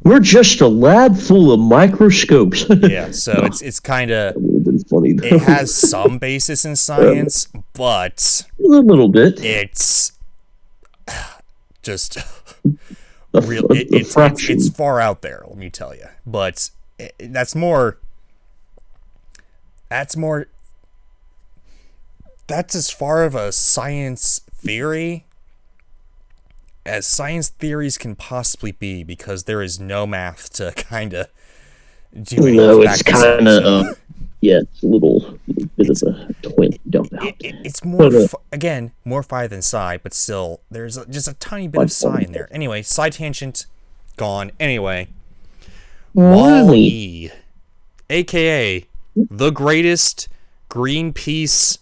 [SPEAKER 2] we're just a lab full of microscopes.
[SPEAKER 1] Yeah, so it's kind of... It has some basis in science, but...
[SPEAKER 2] A little bit.
[SPEAKER 1] It's just... It's far out there, let me tell you. But that's as far of a science theory as science theories can possibly be, because there is no math to kind of do anything.
[SPEAKER 2] No, it's kind of it's a little bit of a twin dump out.
[SPEAKER 1] It's more again more Phi than Psi, but still there's just a tiny bit of Psi in there. Anyway, side tangent gone. Anyway, WALL-E, aka the greatest Greenpeace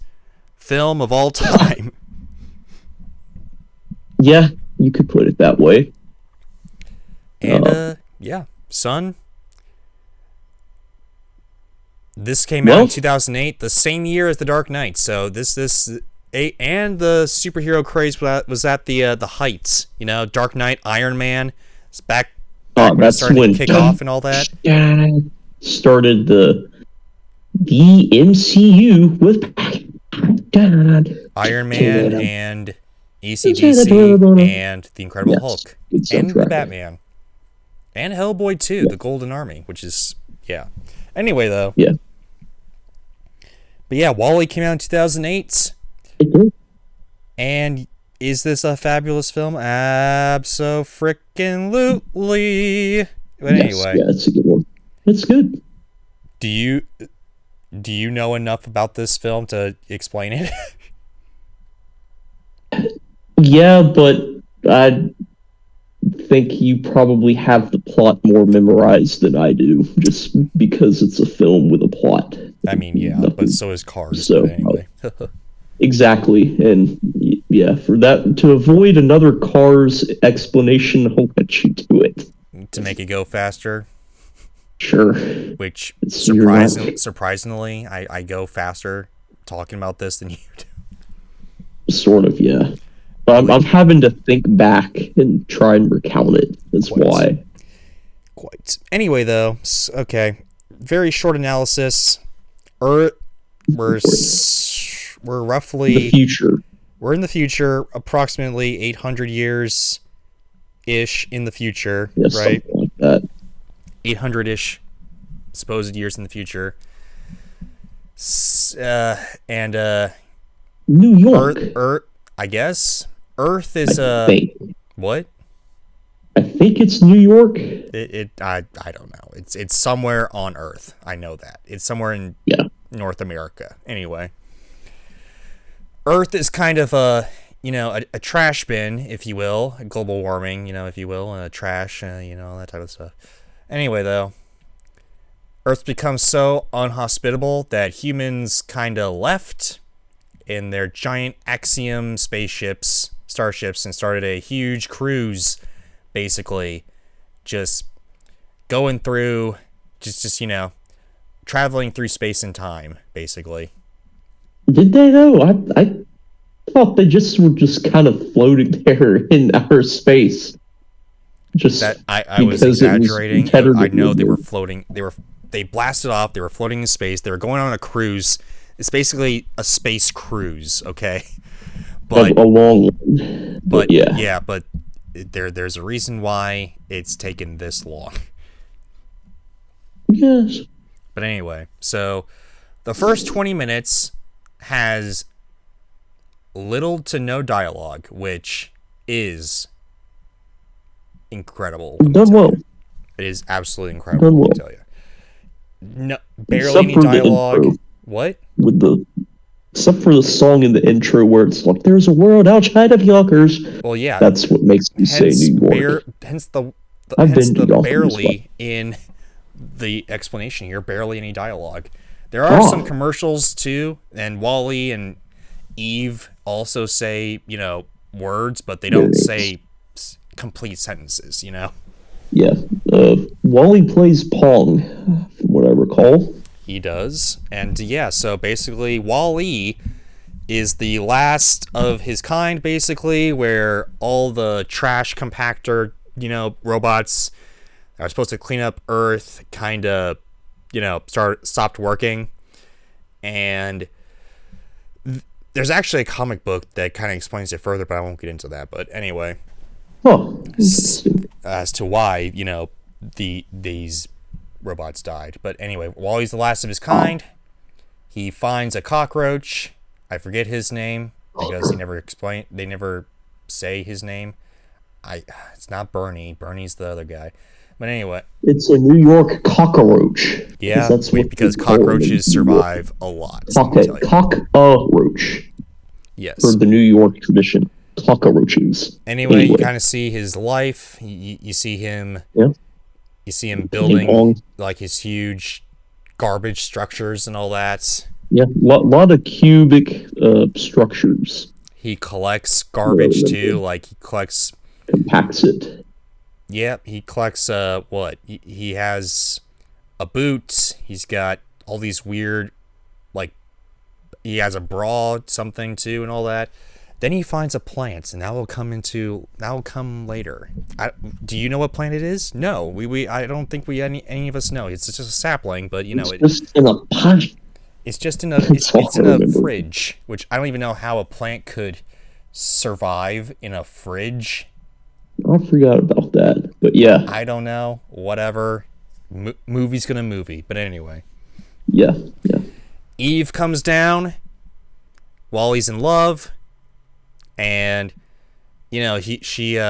[SPEAKER 1] film of all time.
[SPEAKER 2] Yeah, you could put it that way.
[SPEAKER 1] And son, this came out in 2008, the same year as The Dark Knight. So and the superhero craze was at the heights. Dark Knight, Iron Man, it's back when
[SPEAKER 2] that's
[SPEAKER 1] starting
[SPEAKER 2] when
[SPEAKER 1] to kick off and all that.
[SPEAKER 2] Started the MCU with
[SPEAKER 1] Iron Man and ECDC and The Incredible Hulk and the Batman and Hellboy 2, The Golden Army, which is Anyway, though.
[SPEAKER 2] Yeah.
[SPEAKER 1] But yeah, Wall-E came out in 2008.
[SPEAKER 2] It did.
[SPEAKER 1] And is this a fabulous film? Abso-frickin-lutely. But
[SPEAKER 2] Yes,
[SPEAKER 1] anyway.
[SPEAKER 2] yeah, it's a good one. It's good.
[SPEAKER 1] Do you know enough about this film to explain it?
[SPEAKER 2] Yeah, but I think you probably have the plot more memorized than I do, just because it's a film with a plot.
[SPEAKER 1] I mean, yeah,
[SPEAKER 2] Nothing.
[SPEAKER 1] but so is Cars.
[SPEAKER 2] So,
[SPEAKER 1] but anyway.
[SPEAKER 2] exactly, and yeah, for that to avoid another Cars explanation, I'll let you do it.
[SPEAKER 1] To make it go faster.
[SPEAKER 2] Sure.
[SPEAKER 1] Which
[SPEAKER 2] It's
[SPEAKER 1] surprisingly, I go faster talking about this than you do.
[SPEAKER 2] Sort of, yeah. But I'm having to think back and try and recount it. That's why.
[SPEAKER 1] Quite. Anyway, though, okay. Very short analysis. We're roughly
[SPEAKER 2] the future.
[SPEAKER 1] We're in the future, approximately 800 years ish in the future,
[SPEAKER 2] Yeah,
[SPEAKER 1] right?
[SPEAKER 2] something like that.
[SPEAKER 1] 800-ish supposed years in the future. And
[SPEAKER 2] New York.
[SPEAKER 1] Earth, I guess. Earth is what?
[SPEAKER 2] I think it's New York.
[SPEAKER 1] I don't know. It's somewhere on Earth. I know that. It's somewhere in North America. Anyway. Earth is kind of a trash bin, if you will, global warming, if you will, and trash, that type of stuff. Anyway, though, Earth becomes so unhospitable that humans kind of left in their giant Axiom starships, and started a huge cruise, basically, just going through, traveling through space and time, basically.
[SPEAKER 2] Did they though? I thought they were kind of floating there in outer space. Just that
[SPEAKER 1] I was exaggerating. I know they were floating. They blasted off. They were floating in space. They were going on a cruise. It's basically a space cruise, okay? But
[SPEAKER 2] a long one.
[SPEAKER 1] But yeah, but there's a reason why it's taken this long.
[SPEAKER 2] Yes.
[SPEAKER 1] But anyway, so the first 20 minutes has little to no dialogue, which is incredible.
[SPEAKER 2] Done well.
[SPEAKER 1] It is absolutely incredible. Let me tell you. No, barely any dialogue. What?
[SPEAKER 2] Except for the song in the intro where it's like, "There's a world outside of Yonkers."
[SPEAKER 1] Well, yeah.
[SPEAKER 2] That's what makes me say New York.
[SPEAKER 1] Hence the barely in the explanation here. Barely any dialogue. There are some commercials too, and Wall-E and Eve also say, words, but they don't say complete sentences,
[SPEAKER 2] Yeah. Wall-E plays Pong, from what I recall.
[SPEAKER 1] He does. And so basically Wall-E is the last of his kind, basically, where all the trash compactor, robots that are supposed to clean up Earth kind of, stopped working. And there's actually a comic book that kind of explains it further, but I won't get into that. But anyway, as to why, these robots died. But anyway, while he's the last of his kind, he finds a cockroach. I forget his name because they never say his name. It's not Bernie. Bernie's the other guy. But anyway,
[SPEAKER 2] it's a New York cockroach.
[SPEAKER 1] Yeah, because cockroaches survive a lot.
[SPEAKER 2] Cockroach.
[SPEAKER 1] Yes.
[SPEAKER 2] For the New York tradition, cockroaches.
[SPEAKER 1] Anyway, you kind of see his life. You see him. Yeah. You see him building like his huge garbage structures and all that.
[SPEAKER 2] Yeah, lot of cubic structures.
[SPEAKER 1] He collects garbage too. Like he
[SPEAKER 2] compacts it.
[SPEAKER 1] Yeah, he collects what? He has a boot. He's got all these weird, he has a bra something too and all that. Then he finds a plant, and that will come later. Do you know what plant it is? No, I don't think any of us know. It's just a sapling, but
[SPEAKER 2] it's just in a pot.
[SPEAKER 1] It's just in a fridge, which I don't even know how a plant could survive in a fridge.
[SPEAKER 2] I forgot about that, but yeah.
[SPEAKER 1] I don't know. Whatever. Movie's gonna movie, but anyway.
[SPEAKER 2] Yeah.
[SPEAKER 1] Eve comes down. Wally's in love, and she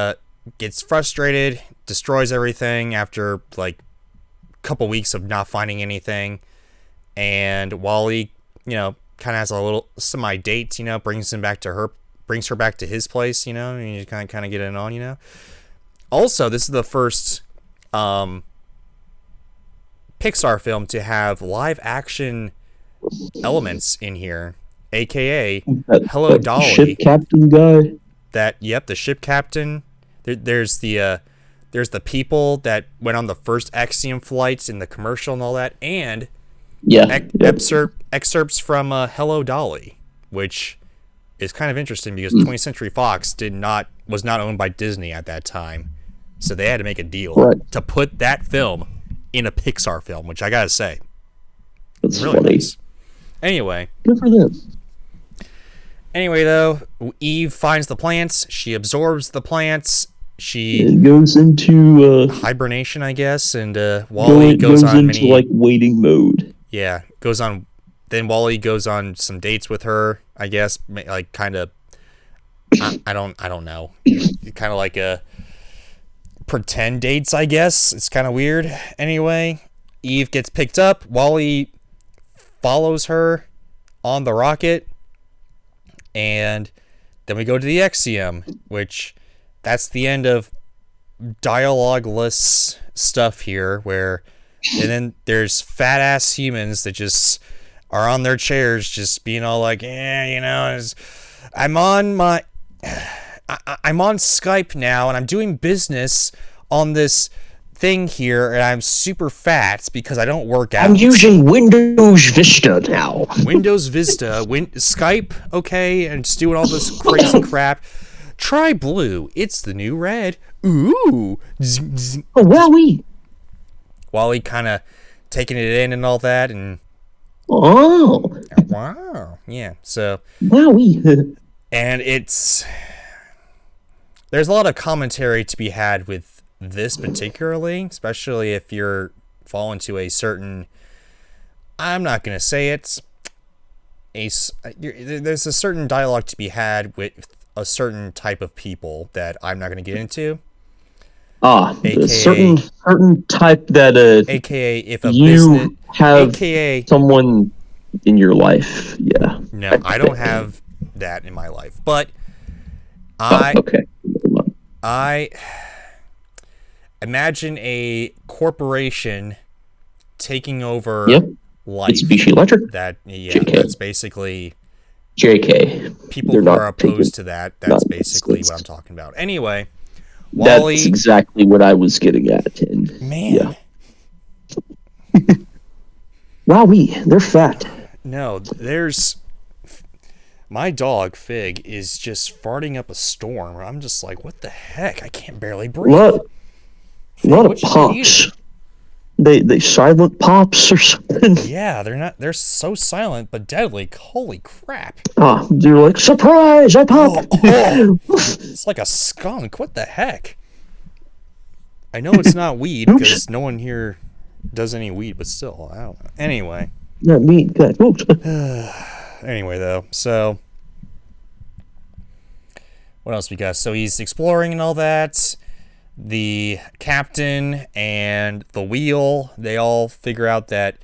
[SPEAKER 1] gets frustrated, destroys everything after like a couple weeks of not finding anything, and Wally, kind of has a little semi date, brings her back to his place, and you kind of get it on. Also, this is the first Pixar film to have live action elements in here, aka Hello Dolly,
[SPEAKER 2] ship captain guy.
[SPEAKER 1] The ship captain. There's the people that went on the first Axiom flights in the commercial and all that, and excerpts from Hello Dolly, which is kind of interesting because 20th Century Fox was not owned by Disney at that time, so they had to make a deal to put that film in a Pixar film, which I gotta say,
[SPEAKER 2] that's really funny. Nice.
[SPEAKER 1] Anyway,
[SPEAKER 2] good for them.
[SPEAKER 1] Anyway, though, Eve finds the plants. She absorbs the plants. She
[SPEAKER 2] goes into
[SPEAKER 1] hibernation, I guess, and Wally goes on
[SPEAKER 2] into like waiting mode.
[SPEAKER 1] Yeah, goes on. Then Wally goes on some dates with her, I guess, like kind of. I don't know. Kind of like a pretend dates, I guess. It's kind of weird. Anyway, Eve gets picked up. Wally follows her on the rocket. And then we go to the Axiom, which that's the end of dialogueless stuff here, and then there's fat ass humans that just are on their chairs just being all like, I'm on Skype now and I'm doing business on this thing here, and I'm super fat because I don't work out.
[SPEAKER 2] I'm using Windows Vista now.
[SPEAKER 1] Windows Vista, Skype, okay, and just doing all this crazy crap. Try blue. It's the new red. Ooh.
[SPEAKER 2] Oh, Wally.
[SPEAKER 1] Wally kind of taking it in and all that, and wow, yeah. So
[SPEAKER 2] Wally.
[SPEAKER 1] And there's a lot of commentary to be had with this particularly, especially if you're fall into a certain, I'm not going to say it, there's a certain dialogue to be had with a certain type of people that I'm not going to get into.
[SPEAKER 2] AKA, a certain type that
[SPEAKER 1] AKA if
[SPEAKER 2] you have AKA someone in your life. Yeah.
[SPEAKER 1] No, I don't have that in my life, but
[SPEAKER 2] okay.
[SPEAKER 1] I imagine a corporation taking over life.
[SPEAKER 2] Mitsubishi Electric.
[SPEAKER 1] That's basically
[SPEAKER 2] JK.
[SPEAKER 1] People who are opposed to that. That's basically what I'm talking about. Anyway, Wally.
[SPEAKER 2] That's exactly what I was getting at.
[SPEAKER 1] Man.
[SPEAKER 2] Yeah. Wowie, they're fat.
[SPEAKER 1] No, there's. My dog, Fig, is just farting up a storm. I'm just like, what the heck? I can't barely breathe.
[SPEAKER 2] A lot of pops. They silent pops or something.
[SPEAKER 1] Yeah, they're so silent but deadly. Holy crap.
[SPEAKER 2] They're like, surprise, I popped.
[SPEAKER 1] It's like a skunk. What the heck? I know it's not weed because no one here does any weed, but still, I don't know. Anyway.
[SPEAKER 2] Not weed, God.
[SPEAKER 1] Anyway, though, so what else we got? So he's exploring and all that. The captain and the wheel, they all figure out that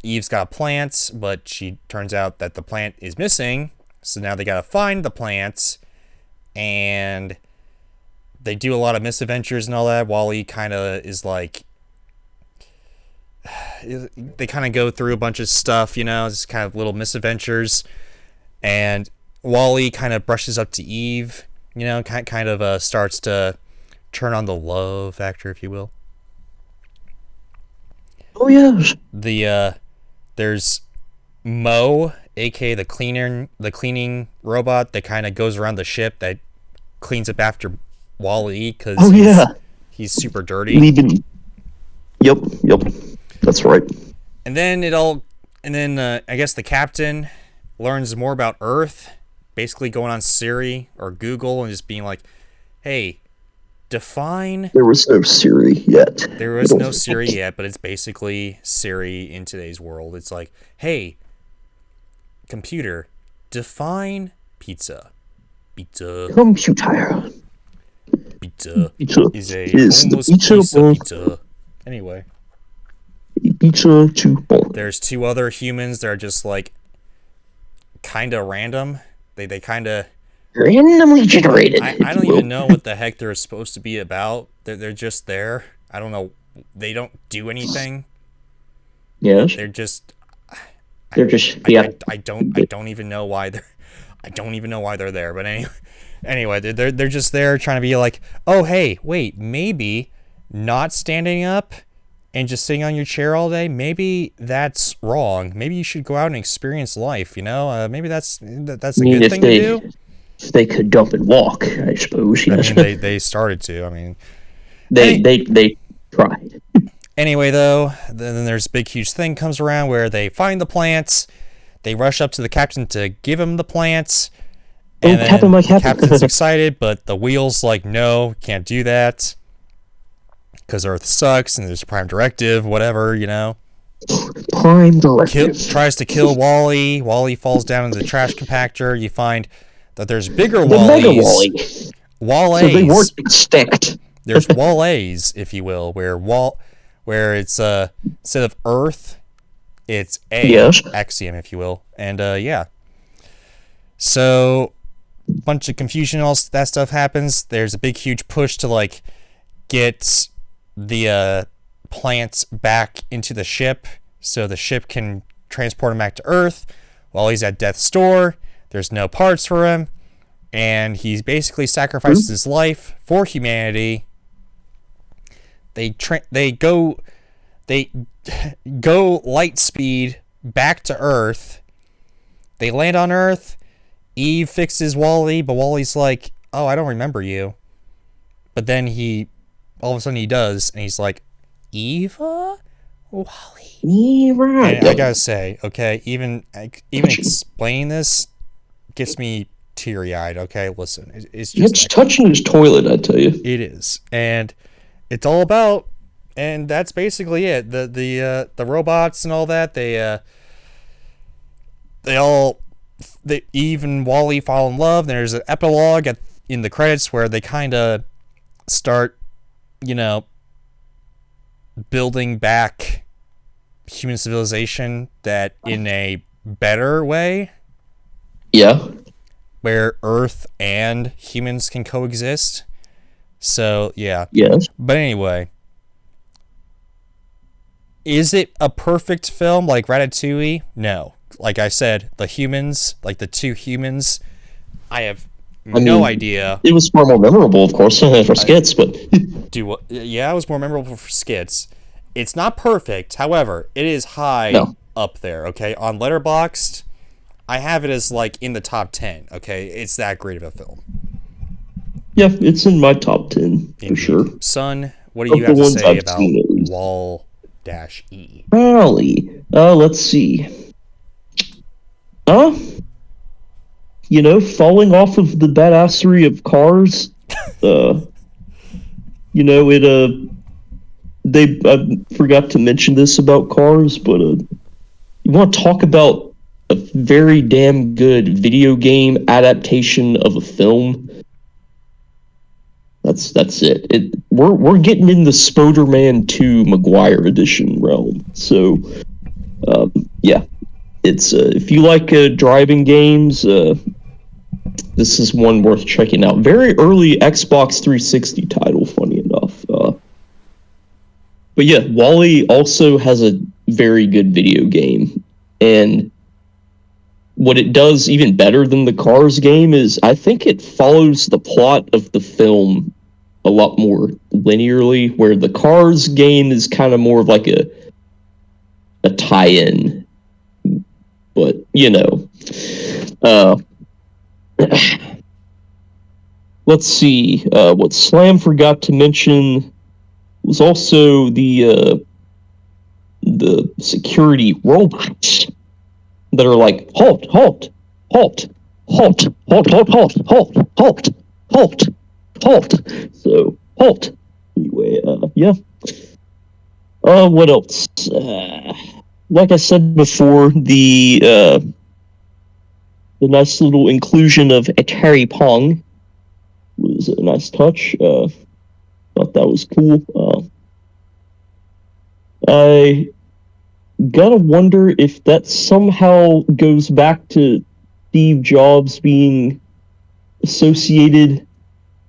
[SPEAKER 1] Eve's got a plant, but she turns out that the plant is missing. So now they gotta find the plant, and they do a lot of misadventures and all that. Wally kind of is like, they kind of go through a bunch of stuff, just kind of little misadventures, and Wally kind of brushes up to Eve, kind of starts to turn on the love factor, if you will.
[SPEAKER 2] Oh yes.
[SPEAKER 1] There's Mo, aka the cleaning robot that kind of goes around the ship that cleans up after Wally because he's super dirty.
[SPEAKER 2] Yep. That's right.
[SPEAKER 1] And then I guess the captain learns more about Earth, basically going on Siri or Google and just being like, "Hey, define.
[SPEAKER 2] There was no Siri yet.
[SPEAKER 1] There was no Siri yet, but it's basically Siri in today's world. It's like, hey, computer, define pizza. Pizza.
[SPEAKER 2] Computer.
[SPEAKER 1] Pizza is a
[SPEAKER 2] is
[SPEAKER 1] homeless
[SPEAKER 2] pizza
[SPEAKER 1] piece of pizza. Anyway.
[SPEAKER 2] Pizza to bone.
[SPEAKER 1] There's 2 other humans that are just like kind of random. They kind of
[SPEAKER 2] randomly generated.
[SPEAKER 1] I don't even know what the heck they're supposed to be about. They're just there. I don't know. They don't do anything.
[SPEAKER 2] Yes.
[SPEAKER 1] They're just.
[SPEAKER 2] Yeah.
[SPEAKER 1] I don't even know why they're. I don't even know why they're there. But anyway, they're just there trying to be like, oh hey, wait, maybe not standing up and just sitting on your chair all day, maybe that's wrong. Maybe you should go out and experience life. Maybe that's a good thing to do.
[SPEAKER 2] If they could dump and walk, I suppose. Yes.
[SPEAKER 1] I mean, they started to. I mean,
[SPEAKER 2] they tried.
[SPEAKER 1] Anyway, though, then there's a big, huge thing comes around where they find the plants. They rush up to the captain to give him the plants. And then the captain's excited, but the wheel's like, no, can't do that. Because Earth sucks, and there's a prime directive, whatever,
[SPEAKER 2] Prime directive.
[SPEAKER 1] Tries to kill Wally. Wally falls down into the trash compactor. You find that there's bigger Wallies.
[SPEAKER 2] Mega Wally.
[SPEAKER 1] Wallays.
[SPEAKER 2] So they weren't extinct.
[SPEAKER 1] There's Wallays, if you will, where it's instead of Earth, it's axiom, if you will. And yeah. So bunch of confusion, all that stuff happens. There's a big, huge push to like get the plants back into the ship so the ship can transport him back to Earth. While he's at death's door, there's no parts for him, and he basically sacrifices his life for humanity. They go light speed back to Earth. They land on Earth. Eve fixes Wally, but Wally's like, oh, I don't remember you. But then all of a sudden he does, and he's like, Eva? Wally?
[SPEAKER 2] Eva.
[SPEAKER 1] And I gotta say, okay, even explaining this gets me teary-eyed, okay? Listen, it's just...
[SPEAKER 2] It's touching his toilet, I tell you.
[SPEAKER 1] It is. And it's all about... And that's basically it. The robots and all that, Eve and Wally fall in love. There's an epilogue in the credits where they kind of start, building back human civilization that in a better way.
[SPEAKER 2] Yeah.
[SPEAKER 1] Where Earth and humans can coexist. So, yeah.
[SPEAKER 2] Yes.
[SPEAKER 1] But anyway, is it a perfect film like Ratatouille? No. Like I said, the 2 humans, I have no idea.
[SPEAKER 2] It was far more memorable, of course, for skits, but...
[SPEAKER 1] Yeah, it was more memorable for skits. It's not perfect, however, it is high up there, okay? On Letterboxd, I have it as, like, in the top 10, okay? It's that great of a film.
[SPEAKER 2] Yeah, it's in my top 10, for sure.
[SPEAKER 1] Son, what do you have to say about Wall-E?
[SPEAKER 2] Wally. Let's see. Falling off of the badassery of Cars, I forgot to mention this about Cars, but you want to talk about a very damn good video game adaptation of a film? That's it. We're getting in the Spider-Man 2 Maguire edition realm. So, yeah. It's if you like driving games, this is one worth checking out. Very early Xbox 360 title, funny enough. But yeah, Wall-E also has a very good video game, and what it does even better than the Cars game is I think it follows the plot of the film a lot more linearly, where the Cars game is kind of more of like a tie-in. But, let's see, what Slam forgot to mention was also the security robots that are like, halt, halt, halt, halt, halt, halt, halt, halt, halt, halt, halt. So, Halt. Anyway, yeah. What else? Like I said before, the nice little inclusion of Atari Pong was a nice touch. Thought that was cool. I gotta wonder if that somehow goes back to Steve Jobs being associated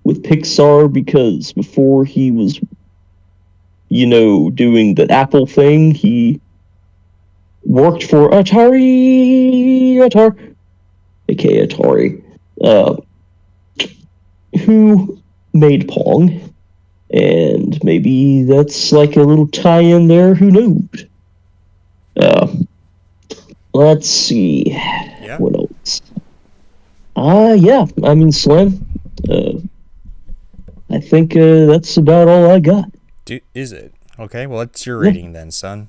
[SPEAKER 2] with Pixar, because before he was, doing the Apple thing, he worked for Atari, aka Atari, uh, who made Pong, and maybe that's like a little tie-in there. Who knows? Uh, let's see.
[SPEAKER 1] Yeah.
[SPEAKER 2] What else? Yeah. I mean, Slim. Uh, I think that's about all I got.
[SPEAKER 1] Is it? Okay, well, what's your rating then, son?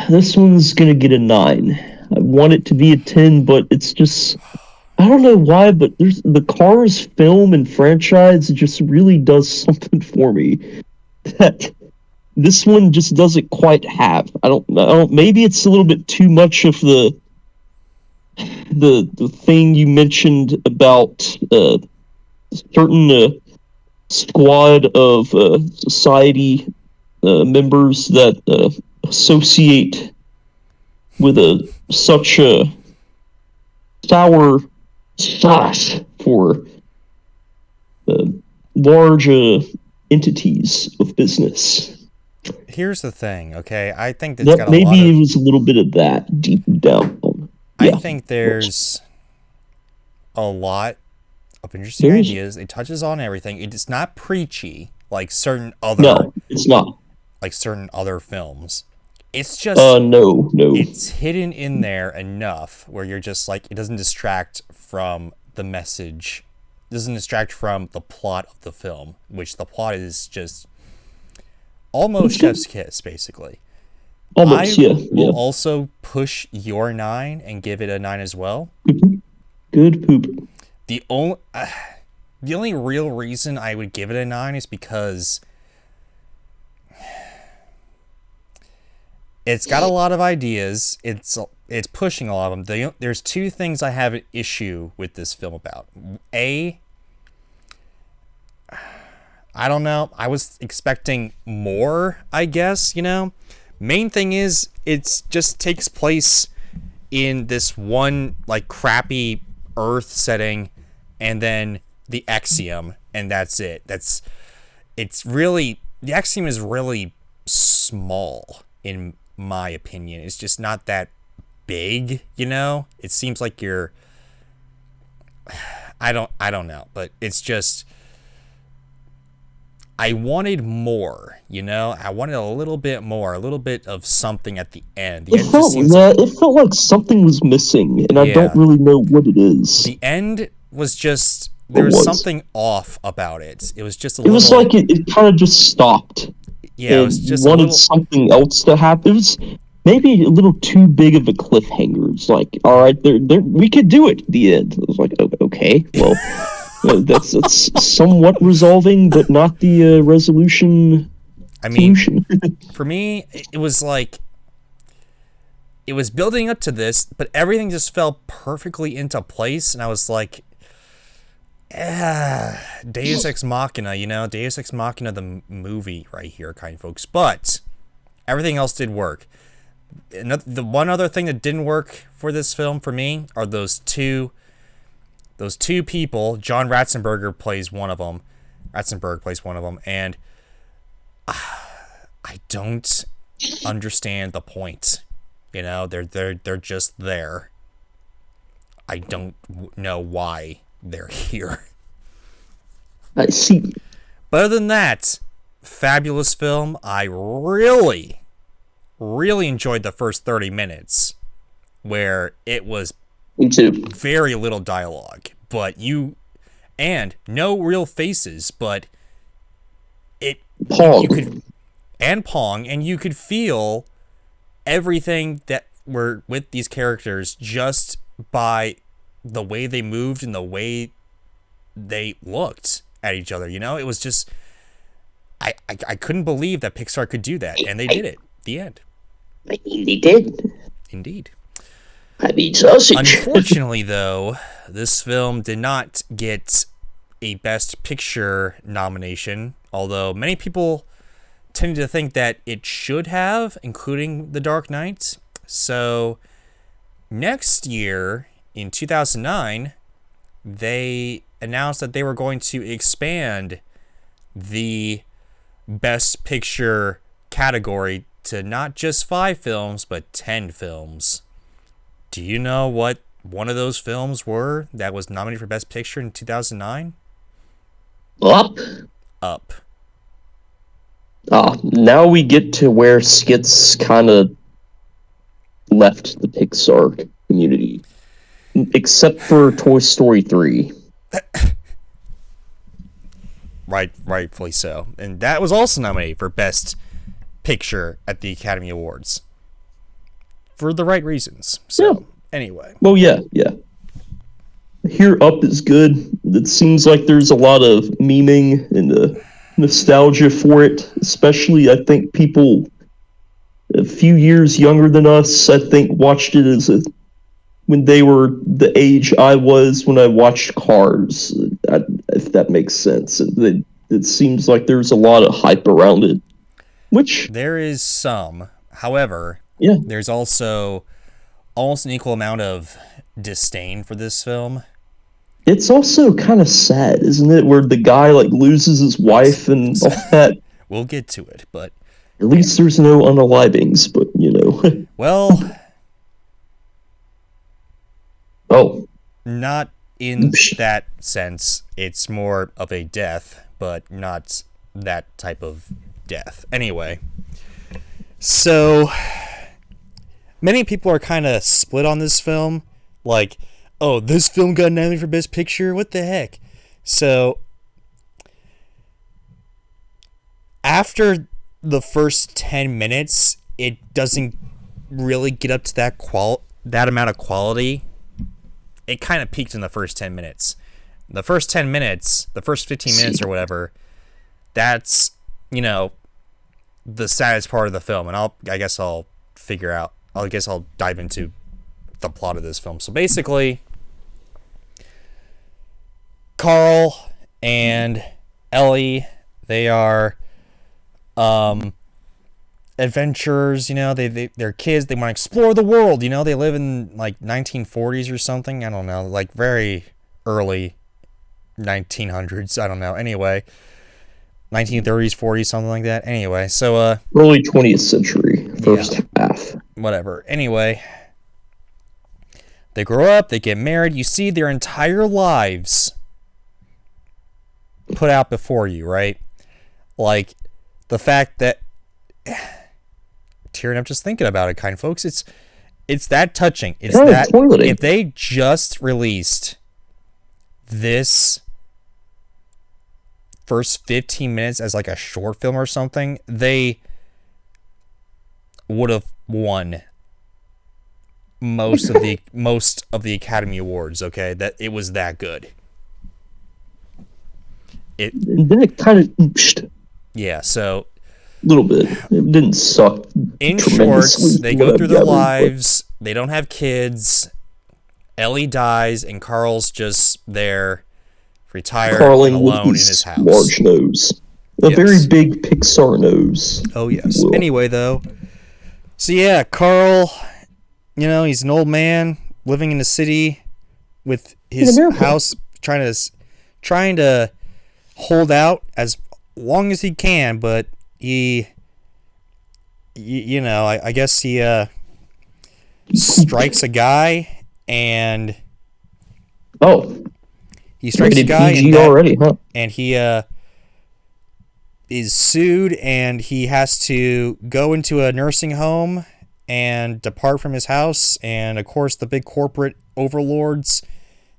[SPEAKER 2] This one's gonna get a 9. I want it to be a 10, but it's just, I don't know why, but there's the Cars film and franchise just really does something for me that this one just doesn't quite have. I don't. Maybe it's a little bit too much of the thing you mentioned about certain squad of society members that associate with such a sour sauce for large entities of business.
[SPEAKER 1] Here's the thing, okay? I think that's
[SPEAKER 2] That
[SPEAKER 1] got a
[SPEAKER 2] maybe
[SPEAKER 1] lot of...
[SPEAKER 2] it was a little bit of that deep down.
[SPEAKER 1] I
[SPEAKER 2] Yeah,
[SPEAKER 1] think there's a lot of interesting
[SPEAKER 2] there's
[SPEAKER 1] ideas. It touches on everything. It's not preachy like certain other
[SPEAKER 2] no, it's not.
[SPEAKER 1] films. It's just
[SPEAKER 2] No.
[SPEAKER 1] it's hidden in there enough where you're just like, it doesn't distract from the message. It doesn't distract from the plot of the film, which the plot is just almost chef's kiss, basically.
[SPEAKER 2] Almost,
[SPEAKER 1] I
[SPEAKER 2] yeah.
[SPEAKER 1] will also push your 9 and give it a 9 as well.
[SPEAKER 2] Good poop.
[SPEAKER 1] The only real reason I would give it a 9 is because it's got a lot of ideas. It's pushing a lot of them. There's two things I have an issue with this film about. I don't know. I was expecting more, I guess, Main thing is it just takes place in this one like crappy Earth setting, and then the Axiom, and that's it. The Axiom is really small in my opinion. It's just not that big, It seems like I don't know, but it's just, I wanted more, I wanted a little bit more, a little bit of something at the end. The end just seems
[SPEAKER 2] it felt like something was missing, and I don't really know what it is.
[SPEAKER 1] The end was just, there was something off about it. It was just a little...
[SPEAKER 2] It was like it kind of just stopped.
[SPEAKER 1] Yeah, it was just
[SPEAKER 2] wanted something else to happen. It was maybe a little too big of a cliffhanger. It's like, all right, we could do it. The end. I was like, okay, well, that's somewhat resolving, but not the resolution.
[SPEAKER 1] I mean, for me, it was like, it was building up to this, but everything just fell perfectly into place, and I was like, Deus Ex Machina, Deus Ex Machina, the movie right here, kind of folks. But everything else did work. The one other thing that didn't work for this film for me are those two people. John Ratzenberger plays one of them. And I don't understand the point. They're just there. I don't know why they're here.
[SPEAKER 2] I see.
[SPEAKER 1] But other than that, fabulous film. I really enjoyed the first 30 minutes where it was
[SPEAKER 2] Me too.
[SPEAKER 1] very little dialogue, and no real faces, but
[SPEAKER 2] Pong.
[SPEAKER 1] Pong, and you could feel everything that were with these characters just by the way they moved and the way they looked at each other. It was just I couldn't believe that Pixar could do that, and they did it. The end.
[SPEAKER 2] I mean, they did.
[SPEAKER 1] Indeed.
[SPEAKER 2] I mean, sausage.
[SPEAKER 1] Unfortunately, though, this film did not get a Best Picture nomination, although many people tended to think that it should have, including The Dark Knight. So, next year, in 2009, they announced that they were going to expand the Best Picture category to not just 5 films, but 10 films. Do you know what one of those films were that was nominated for Best Picture in 2009?
[SPEAKER 2] Up.
[SPEAKER 1] Up.
[SPEAKER 2] Now we get to where skits kind of left the Pixar community. Except for Toy Story 3.
[SPEAKER 1] Rightfully so. And that was also nominated for Best Picture at the Academy Awards. For the right reasons. So, anyway.
[SPEAKER 2] Well, yeah. Here, Up is good. It seems like there's a lot of memeing and nostalgia for it. Especially, I think people a few years younger than us, I think, watched it when they were the age I was when I watched Cars, if that makes sense. It seems like there's a lot of hype around it. Which
[SPEAKER 1] there is some. However, there's also almost an equal amount of disdain for this film.
[SPEAKER 2] It's also kind of sad, isn't it? Where the guy loses his wife and all that.
[SPEAKER 1] We'll get to it, but
[SPEAKER 2] at least there's no unalivings, but
[SPEAKER 1] Well, not in that sense. It's more of a death, but not that type of death. Anyway, so many people are kind of split on this film. Like, oh, this film got nominated for Best Picture? What the heck? So, after the first 10 minutes, it doesn't really get up to that amount of quality. It kind of peaked in the first 10 minutes. The first 10 minutes, the first 15 minutes or whatever, that's, the saddest part of the film. And I guess I'll dive into the plot of this film. So basically, Carl and Ellie, they are adventurers, they're kids, they want to explore the world, they live in 1940s or something, I don't know, very early 1900s, I don't know, anyway, 1930s, 40s, something like that, anyway, so
[SPEAKER 2] early 20th century, first half,
[SPEAKER 1] whatever, anyway, they grow up, they get married, you see their entire lives put out before you, right? The fact that tearing up just thinking about it, kind folks. It's that touching. It's that if they just released this first 15 minutes as a short film or something, they would have won most of the Academy Awards. Okay, that it was that good.
[SPEAKER 2] And then it kind of ooched.
[SPEAKER 1] Yeah, so
[SPEAKER 2] a little bit. It didn't suck.
[SPEAKER 1] In shorts, they go through their lives. They don't have kids. Ellie dies, and Carl's just there, retired and alone in his house.
[SPEAKER 2] Large nose. A very big Pixar nose.
[SPEAKER 1] Oh, yes. Anyway, though. So, yeah, Carl, he's an old man living in the city with his house, trying to hold out as long as he can, but he, I guess he strikes a guy, and he strikes a guy, and he is sued, and he has to go into a nursing home and depart from his house, and of course the big corporate overlords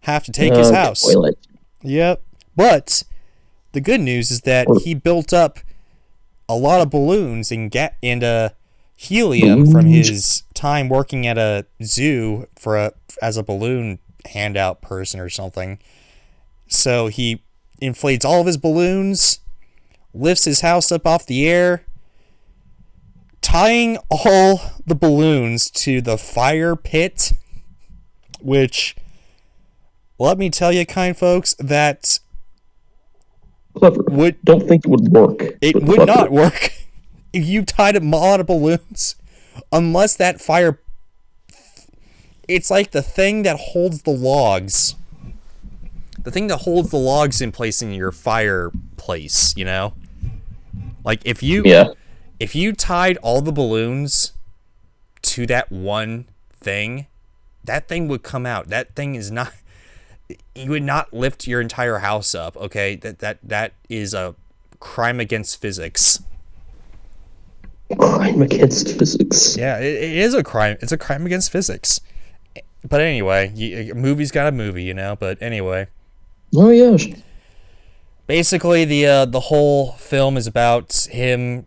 [SPEAKER 1] have to take his house.
[SPEAKER 2] Toilet.
[SPEAKER 1] Yep, but the good news is that he built up a lot of balloons and helium from his time working at a zoo as a balloon handout person or something. So he inflates all of his balloons, lifts his house up off the air, tying all the balloons to the fire pit, which, let me tell you, kind folks, that
[SPEAKER 2] Clever. Don't think it would work.
[SPEAKER 1] It would not work if you tied a lot of balloons, unless that fire. It's like the thing that holds the logs. The thing that holds the logs in place in your fireplace, you know? Like, if you tied all the balloons to that one thing, that thing would come out. That thing is not... You would not lift your entire house up, okay? That is a crime against physics.
[SPEAKER 2] Crime against physics.
[SPEAKER 1] Yeah, it is a crime. It's a crime against physics. But anyway, a movie's got a movie, you know? But anyway...
[SPEAKER 2] Oh, yes.
[SPEAKER 1] Basically, the whole film is about him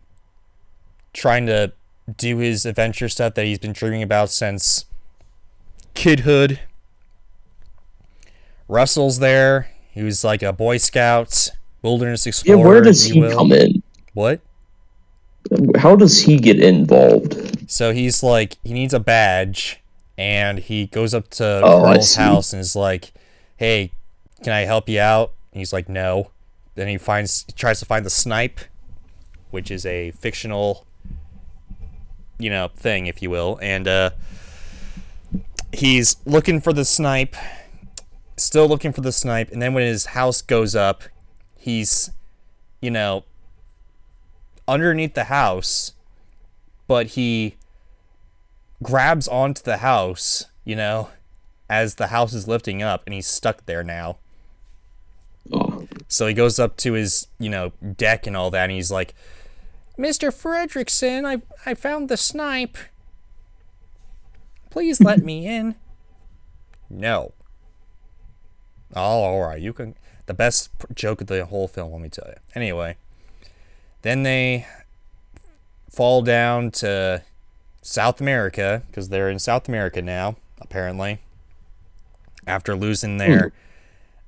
[SPEAKER 1] trying to do his adventure stuff that he's been dreaming about since kidhood. Russell's there. He was like a Boy Scout, wilderness explorer.
[SPEAKER 2] Yeah, where does he come in?
[SPEAKER 1] What?
[SPEAKER 2] How does he get involved?
[SPEAKER 1] So he's like, he needs a badge, and he goes up to Carl's house and is like, hey, can I help you out? And he's like, no. Then he tries to find the snipe, which is a fictional, you know, thing, if you will. And he's looking for the snipe, still looking for the snipe. And then when his house goes up, he's, you know, underneath the house, but he grabs onto the house, you know, as the house is lifting up, and he's stuck there now. So he goes up to his, you know, deck and all that, and he's like, Mr. Fredrickson, I found the snipe. Please let me in. No. Oh, alright, you can... The best joke of the whole film, let me tell you. Anyway. Then they fall down to South America, because they're in South America now, apparently. After losing their...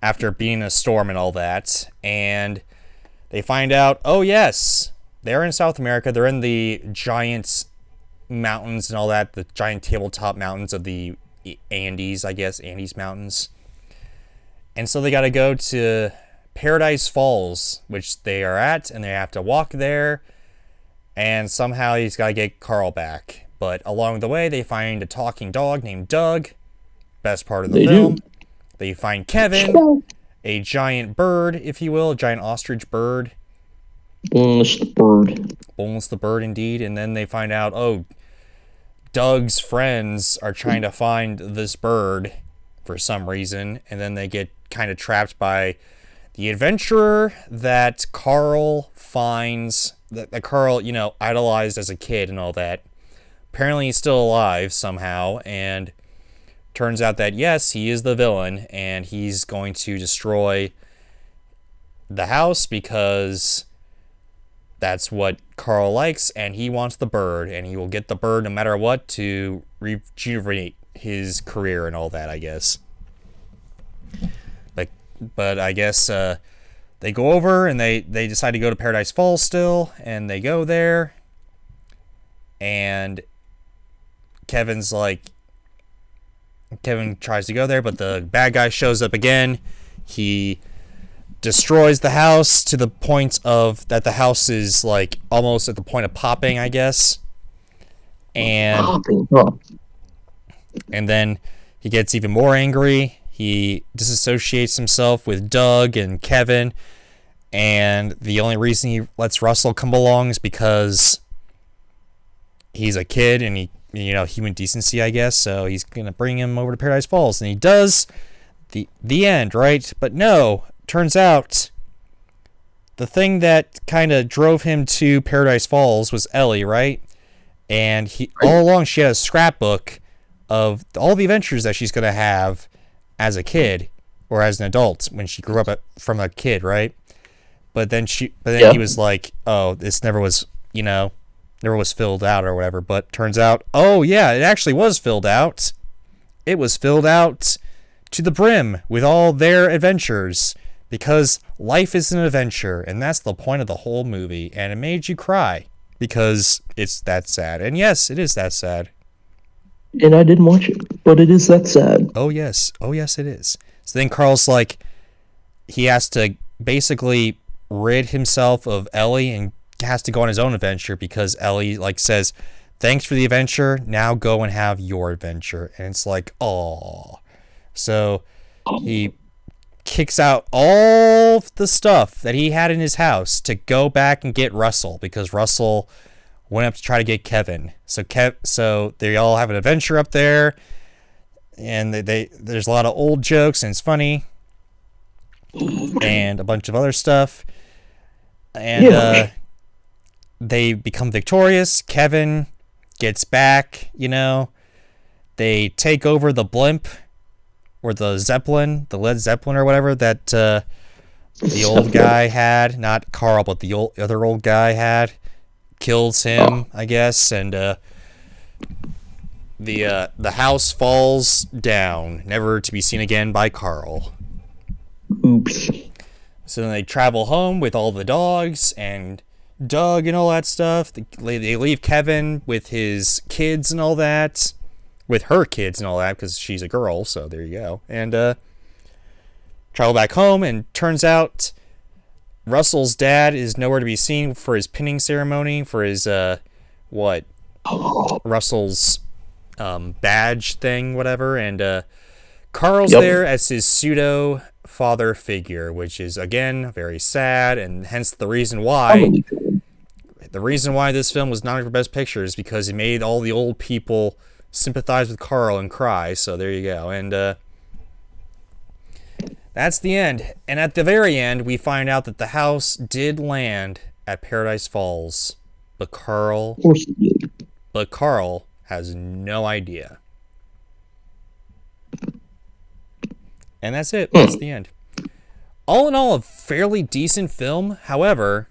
[SPEAKER 1] After being in a storm and all that. And they find out, oh yes, they're in South America. They're in the giant mountains and all that. The giant tabletop mountains of the Andes, I guess. Andes Mountains. And so they got to go to Paradise Falls, which they are at. And they have to walk there. And somehow he's got to get Carl back. But along the way, they find a talking dog named Doug. Best part of the film. They find Kevin, a giant bird, if you will, a giant ostrich bird.
[SPEAKER 2] Boneless the bird.
[SPEAKER 1] Boneless the bird, indeed. And then they find out, oh, Doug's friends are trying to find this bird for some reason. And then they get kind of trapped by the adventurer that Carl finds, that Carl, you know, idolized as a kid and all that. Apparently he's still alive somehow, and... Turns out that, yes, he is the villain, and he's going to destroy the house because that's what Carl likes, and he wants the bird, and he will get the bird no matter what to rejuvenate his career and all that, I guess. But I guess they go over, and they decide to go to Paradise Falls still, and they go there, and Kevin's like... Kevin tries to go there, but the bad guy shows up again. He destroys the house to the point of that the house is like almost at the point of popping, I guess. And then he gets even more angry. He disassociates himself with Doug and Kevin, and the only reason he lets Russell come along is because he's a kid and he, you know, human decency, I guess. So he's gonna bring him over to Paradise Falls, and he does. The end, right? But no, turns out the thing that kind of drove him to Paradise Falls was Ellie, right? And all along she had a scrapbook of all the adventures that she's gonna have as a kid or as an adult when she grew up from a kid, right? But then he was like, "Oh, this never was, you know." Never was filled out or whatever, but turns out, oh yeah, it actually was filled out. It was filled out to the brim with all their adventures, because life is an adventure, and that's the point of the whole movie, and it made you cry because it's that sad. And yes, it is that sad.
[SPEAKER 2] And I didn't watch it, but it is that sad.
[SPEAKER 1] Oh yes, it is. So then Carl's like, he has to basically rid himself of Ellie and has to go on his own adventure because Ellie like says, thanks for the adventure, now go and have your adventure. And it's like, oh. So he kicks out all the stuff that he had in his house to go back and get Russell, because Russell went up to try to get Kevin. So they all have an adventure up there, and there's a lot of old jokes, and it's funny, and a bunch of other stuff. And they become victorious. Kevin gets back, they take over the blimp, or the Zeppelin, the Led Zeppelin or whatever that the old guy had. Not Carl, but the other old guy had. Kills him, I guess, and the house falls down, never to be seen again by Carl.
[SPEAKER 2] Oops.
[SPEAKER 1] So then they travel home with all the dogs and Doug and all that stuff. They leave Kevin with his kids and all that. With her kids and all that, because she's a girl, so there you go. And travel back home, and turns out Russell's dad is nowhere to be seen for his pinning ceremony, for his, Russell's badge thing, whatever. And Carl's there as his pseudo father figure, which is, again, very sad, and hence the reason why this film was nominated for Best Picture is because it made all the old people sympathize with Carl and cry. So there you go. And that's the end. And at the very end, we find out that the house did land at Paradise Falls, but Carl has no idea. And that's it. That's the end. All in all, a fairly decent film. However,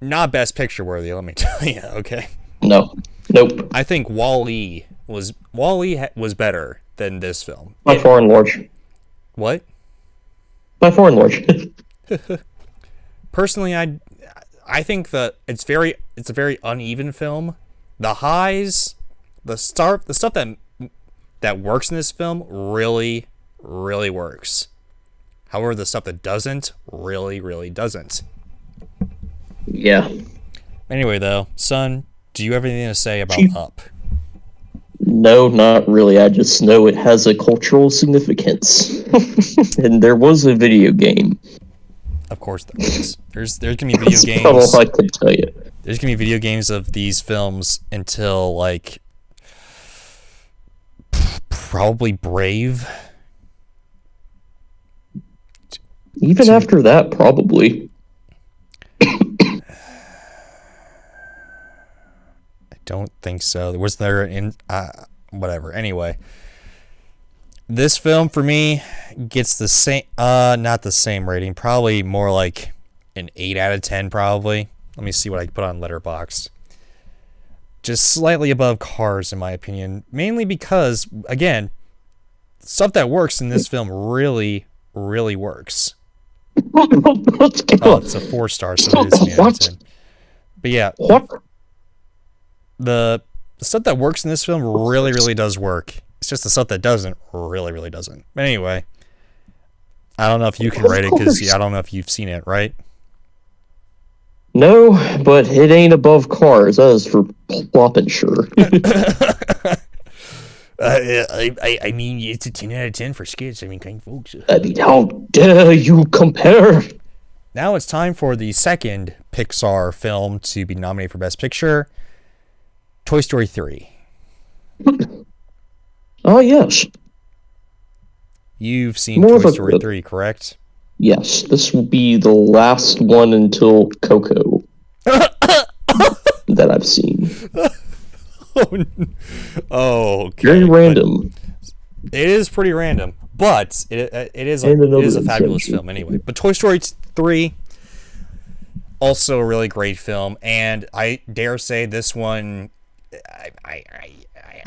[SPEAKER 1] not Best Picture worthy, let me tell you, okay?
[SPEAKER 2] No. Nope.
[SPEAKER 1] I think Wall-E was better than this film.
[SPEAKER 2] By far and large.
[SPEAKER 1] What?
[SPEAKER 2] By far and large.
[SPEAKER 1] Personally, I think that it's a very uneven film. The highs, the stuff that works in this film really, really works. However, the stuff that doesn't really, really doesn't.
[SPEAKER 2] Yeah.
[SPEAKER 1] Anyway, though, son, do you have anything to say about Up?
[SPEAKER 2] No, not really. I just know it has a cultural significance. And there was a video game.
[SPEAKER 1] Of course there is. There's gonna be video games.
[SPEAKER 2] That's all I can tell you.
[SPEAKER 1] There's gonna be video games of these films until, like, probably Brave.
[SPEAKER 2] Even after that, probably.
[SPEAKER 1] Don't think so. Was there in whatever. Anyway, this film for me gets the same not the same rating, probably more like an 8 out of 10 probably. Let me see what I can put on Letterboxd. Just slightly above Cars in my opinion, mainly because again, stuff that works in this film really, really works. Oh, it's a 4 star, so it is an 8 out of 10. But yeah.
[SPEAKER 2] What?
[SPEAKER 1] The stuff that works in this film really, really does work. It's just the stuff that doesn't really, really doesn't. But anyway, I don't know if you can rate it because I don't know if you've seen it, right?
[SPEAKER 2] No, but it ain't above Cars. That is for plopping sure.
[SPEAKER 1] I mean, it's a 10 out of 10 for skits. I mean, kind of folks.
[SPEAKER 2] I mean, how dare you compare?
[SPEAKER 1] Now it's time for the second Pixar film to be nominated for Best Picture. Toy Story 3.
[SPEAKER 2] Oh, yes.
[SPEAKER 1] You've seen Toy Story 3, correct?
[SPEAKER 2] Yes, this will be the last one until Coco that I've seen.
[SPEAKER 1] Oh, okay.
[SPEAKER 2] Very random.
[SPEAKER 1] It is pretty random, but it is a fabulous film anyway. But Toy Story 3, also a really great film, and I dare say this one,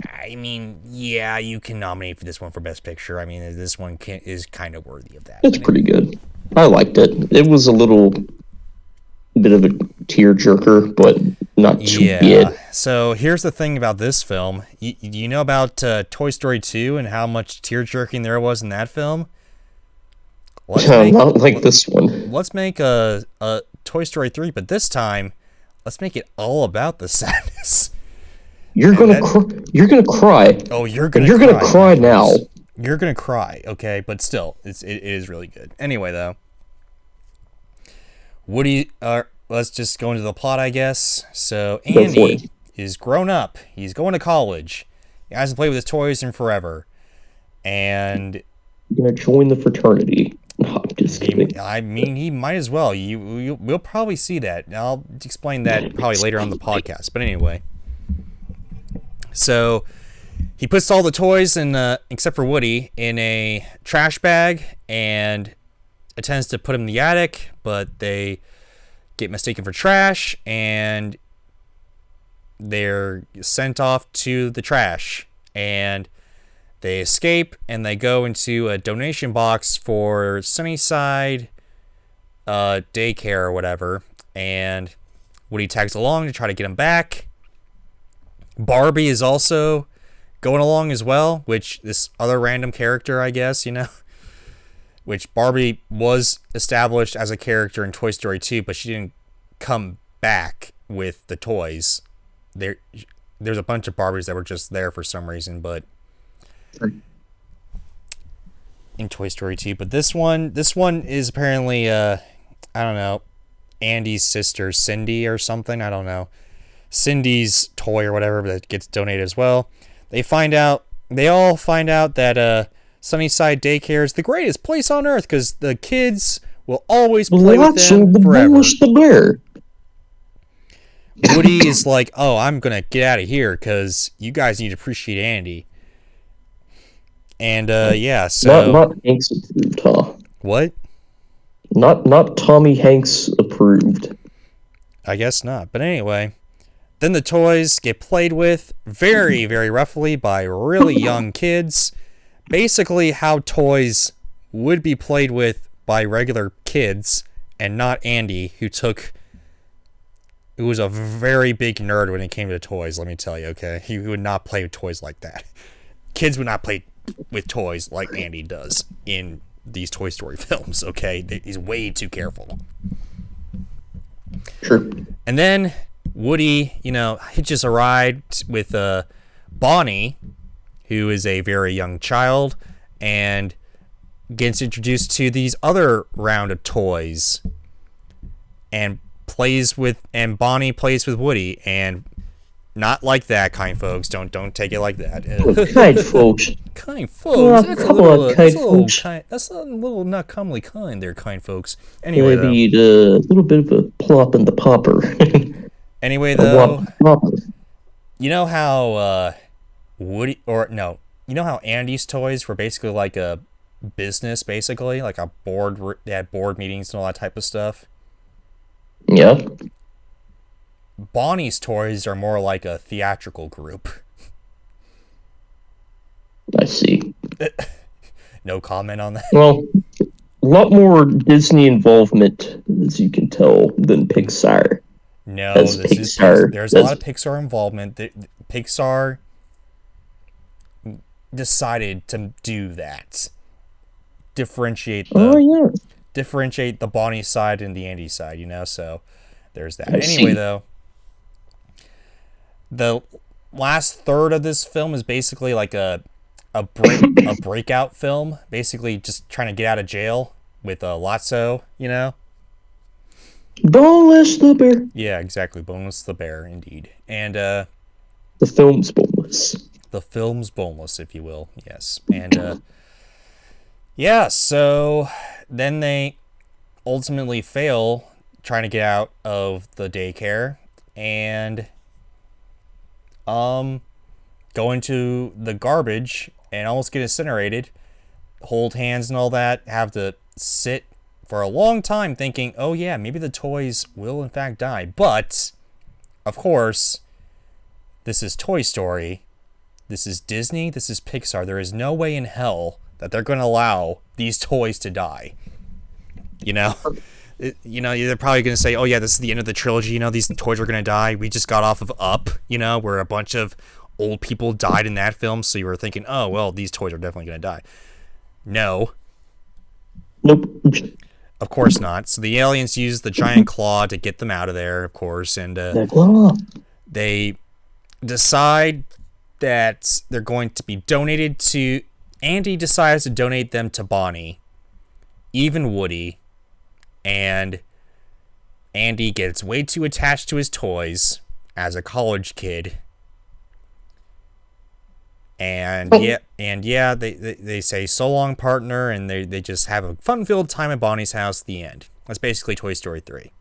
[SPEAKER 1] I mean, yeah, you can nominate for this one for Best Picture. I mean, this one is kind of worthy of that.
[SPEAKER 2] It's pretty good. I liked it. It was a little bit of a tearjerker, but not too bad.
[SPEAKER 1] So here's the thing about this film. You know about Toy Story 2 and how much tear-jerking there was in that film?
[SPEAKER 2] Not like this one.
[SPEAKER 1] Let's make a Toy Story 3, but this time, let's make it all about the sadness.
[SPEAKER 2] You're gonna cry.
[SPEAKER 1] Oh, you're gonna
[SPEAKER 2] cry now.
[SPEAKER 1] You're gonna cry, okay? But still, it is really good. Anyway, though, Woody. Let's just go into the plot, I guess. So Andy is grown up. He's going to college. He hasn't played with his toys in forever, and
[SPEAKER 2] you're gonna join the fraternity. No, I'm just kidding.
[SPEAKER 1] I mean, he might as well. We'll probably see that. I'll explain that probably later on the podcast. But anyway, so he puts all the toys in, except for Woody, in a trash bag and attempts to put him in the attic, but they get mistaken for trash and they're sent off to the trash, and they escape and they go into a donation box for Sunnyside daycare or whatever, and Woody tags along to try to get him back. Barbie is also going along as well, which this other random character, I guess, which Barbie was established as a character in Toy Story 2, but she didn't come back with the toys. There's a bunch of Barbies that were just there for some reason, but in Toy Story 2. But this one is apparently I don't know, Andy's sister Cindy or something. I don't know, Cindy's toy or whatever that gets donated as well. They all find out that Sunnyside Daycare is the greatest place on earth because the kids will always play with them forever.
[SPEAKER 2] The bear.
[SPEAKER 1] Woody is like, oh, I'm gonna get out of here because you guys need to appreciate Andy. And yeah, so
[SPEAKER 2] not Hanks approved, huh?
[SPEAKER 1] What?
[SPEAKER 2] Not Tommy Hanks approved.
[SPEAKER 1] I guess not. But anyway, then the toys get played with very, very roughly by really young kids. Basically, how toys would be played with by regular kids, and not Andy, who was a very big nerd when it came to toys. Let me tell you, okay, he would not play with toys like that. Kids would not play with toys like Andy does in these Toy Story films, okay? He's way too careful.
[SPEAKER 2] Sure.
[SPEAKER 1] And then Woody, hitches a ride with Bonnie, who is a very young child, and gets introduced to these other round of toys, and Bonnie plays with Woody, and not like that, kind folks. Don't take it like that.
[SPEAKER 2] Kind folks.
[SPEAKER 1] Kind folks. That's a little not commonly kind there, kind folks. Anyway,
[SPEAKER 2] though. Need a little bit of a plop in the popper.
[SPEAKER 1] Anyway, though, you know how how Andy's toys were basically like a business, basically like a board. They had board meetings and all that type of stuff.
[SPEAKER 2] Yeah.
[SPEAKER 1] Bonnie's toys are more like a theatrical group.
[SPEAKER 2] I see.
[SPEAKER 1] No comment on that.
[SPEAKER 2] Well, a lot more Disney involvement, as you can tell, than Pixar.
[SPEAKER 1] No, there's a lot of Pixar involvement. Pixar decided to do that. Differentiate the Bonnie side and the Andy side, so there's that. Anyway, though, the last third of this film is basically like a breakout film, basically just trying to get out of jail with Lotso,
[SPEAKER 2] Boneless the bear.
[SPEAKER 1] Yeah, exactly. Boneless the bear, indeed. And
[SPEAKER 2] the film's boneless.
[SPEAKER 1] The film's boneless, if you will. Yes. And yeah, so then they ultimately fail trying to get out of the daycare and go into the garbage and almost get incinerated, hold hands and all that, have to sit for a long time thinking, oh yeah, maybe the toys will in fact die. But, of course, this is Toy Story, This is Disney. This is Pixar. There is no way in hell that they're going to allow these toys to die. You know? They're probably going to say, oh, yeah, this is the end of the trilogy. You know, these toys are going to die. We just got off of Up, you know, where a bunch of old people died in that film. So you were thinking, oh, well, these toys are definitely going to die. No.
[SPEAKER 2] Nope.
[SPEAKER 1] Of course not. So the aliens use the giant claw to get them out of there, of course. And they decide that they're going to be donated to... Andy decides to donate them to Bonnie. Even Woody. And Andy gets way too attached to his toys as a college kid. And they say so long, partner, and they just have a fun-filled time at Bonnie's house at the end. That's basically Toy Story 3.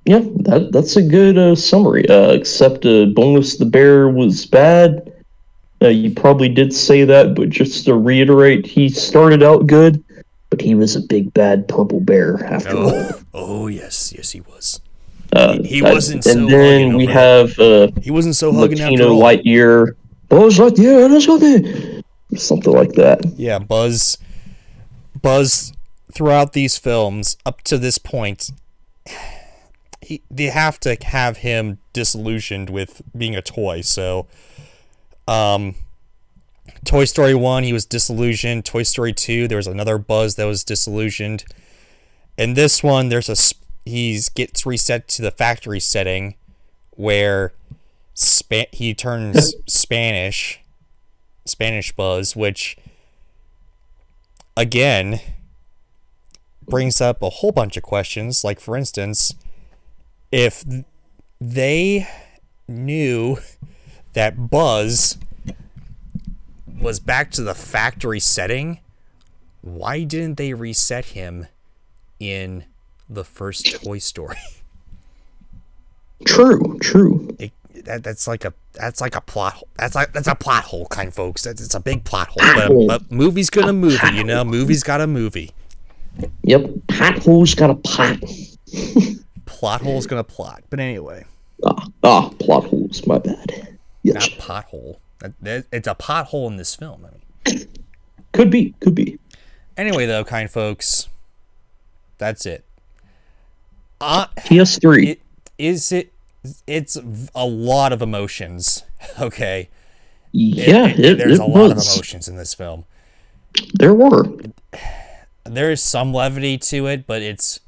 [SPEAKER 2] Yeah, that's a good summary. Except Boneless the Bear was bad. You probably did say that, but just to reiterate, he started out good, but he was a big bad purple bear after all.
[SPEAKER 1] Oh yes, he was.
[SPEAKER 2] He wasn't so. And then we have
[SPEAKER 1] he wasn't so hugging
[SPEAKER 2] Latino
[SPEAKER 1] after all.
[SPEAKER 2] Lightyear. Buzz Lightyear, let's go there. Something like that.
[SPEAKER 1] Yeah, Buzz. Throughout these films up to this point, they have to have him disillusioned with being a toy. So, Toy Story 1, he was disillusioned. Toy Story 2, there was another Buzz that was disillusioned. And this one, he gets reset to the factory setting where he turns Spanish Buzz, which again brings up a whole bunch of questions. Like, for instance, if they knew that Buzz was back to the factory setting, why didn't they reset him in the first Toy Story?
[SPEAKER 2] True.
[SPEAKER 1] That's like a plot hole. That's a plot hole, kind folks. It's a big plot hole. But movie's gonna movie, you know. Movie's got a movie.
[SPEAKER 2] Yep, plot hole's got a plot.
[SPEAKER 1] Plot hole's gonna plot. But anyway.
[SPEAKER 2] Plot holes. My bad. Yes.
[SPEAKER 1] Not pothole. It's a pothole in this film. I mean.
[SPEAKER 2] Could be.
[SPEAKER 1] Anyway, though, kind folks, that's it.
[SPEAKER 2] PS3.
[SPEAKER 1] It's a lot of emotions. Okay.
[SPEAKER 2] Yeah,
[SPEAKER 1] there's a lot of emotions in this film.
[SPEAKER 2] There were.
[SPEAKER 1] There is some levity to it, but it's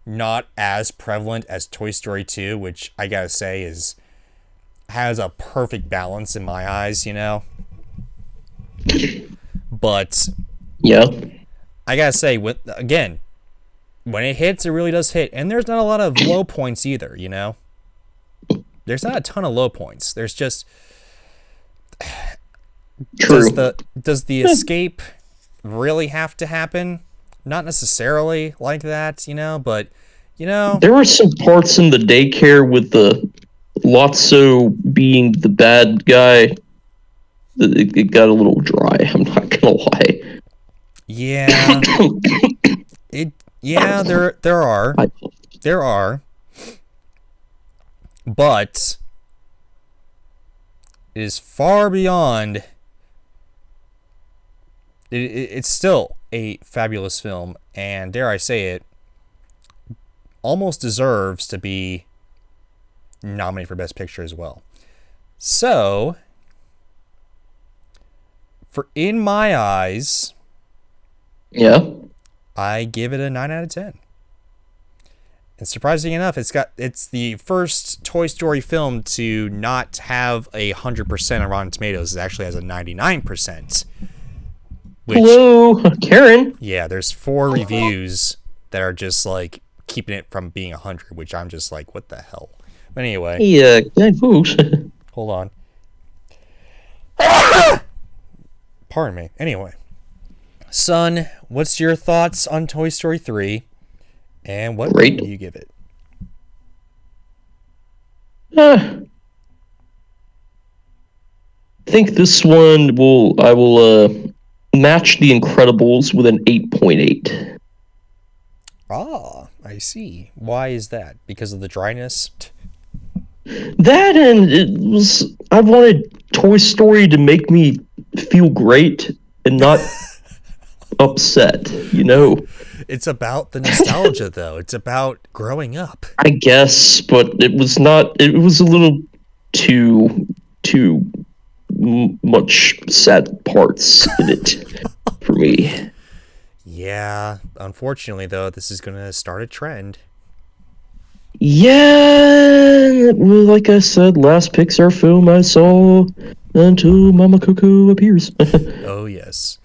[SPEAKER 1] not as prevalent as Toy Story 2, which I gotta say has a perfect balance in my eyes, you know. But
[SPEAKER 2] yeah,
[SPEAKER 1] I gotta say, when it hits, it really does hit, and there's not a lot of low points either, you know. There's not a ton of low points. There's just
[SPEAKER 2] true.
[SPEAKER 1] Does the escape really have to happen? Not necessarily like that, you know, but you know,
[SPEAKER 2] there were some parts in the daycare with the Lotso being the bad guy. It got a little dry. I'm not gonna lie.
[SPEAKER 1] Yeah. There are. But it is far beyond. It's still a fabulous film, and dare I say it, almost deserves to be nominated for Best Picture as well. So, in my eyes,
[SPEAKER 2] yeah, I
[SPEAKER 1] give it a 9 out of 10. And surprisingly enough, it's the first Toy Story film to not have 100% on Rotten Tomatoes. It actually has a 99%.
[SPEAKER 2] Hello, Karen.
[SPEAKER 1] Yeah, there's 4 reviews that are just like keeping it from being 100, which I'm just like, what the hell? But anyway.
[SPEAKER 2] Yeah, folks.
[SPEAKER 1] Hold on. Pardon me. Anyway. Son, what's your thoughts on Toy Story 3? And what grade do you give it?
[SPEAKER 2] I think this one I will match The Incredibles with an 8.8.
[SPEAKER 1] Ah, I see. Why is that? Because of the dryness?
[SPEAKER 2] That and I wanted Toy Story to make me feel great and not upset, you know?
[SPEAKER 1] It's about the nostalgia, though. It's about growing up.
[SPEAKER 2] I guess, but it was not, it was a little too much sad parts in it for me.
[SPEAKER 1] Yeah, unfortunately, though, this is going to start a trend.
[SPEAKER 2] Yeah, well, like I said, last Pixar film I saw until Mama Cuckoo appears.
[SPEAKER 1] Oh, yes.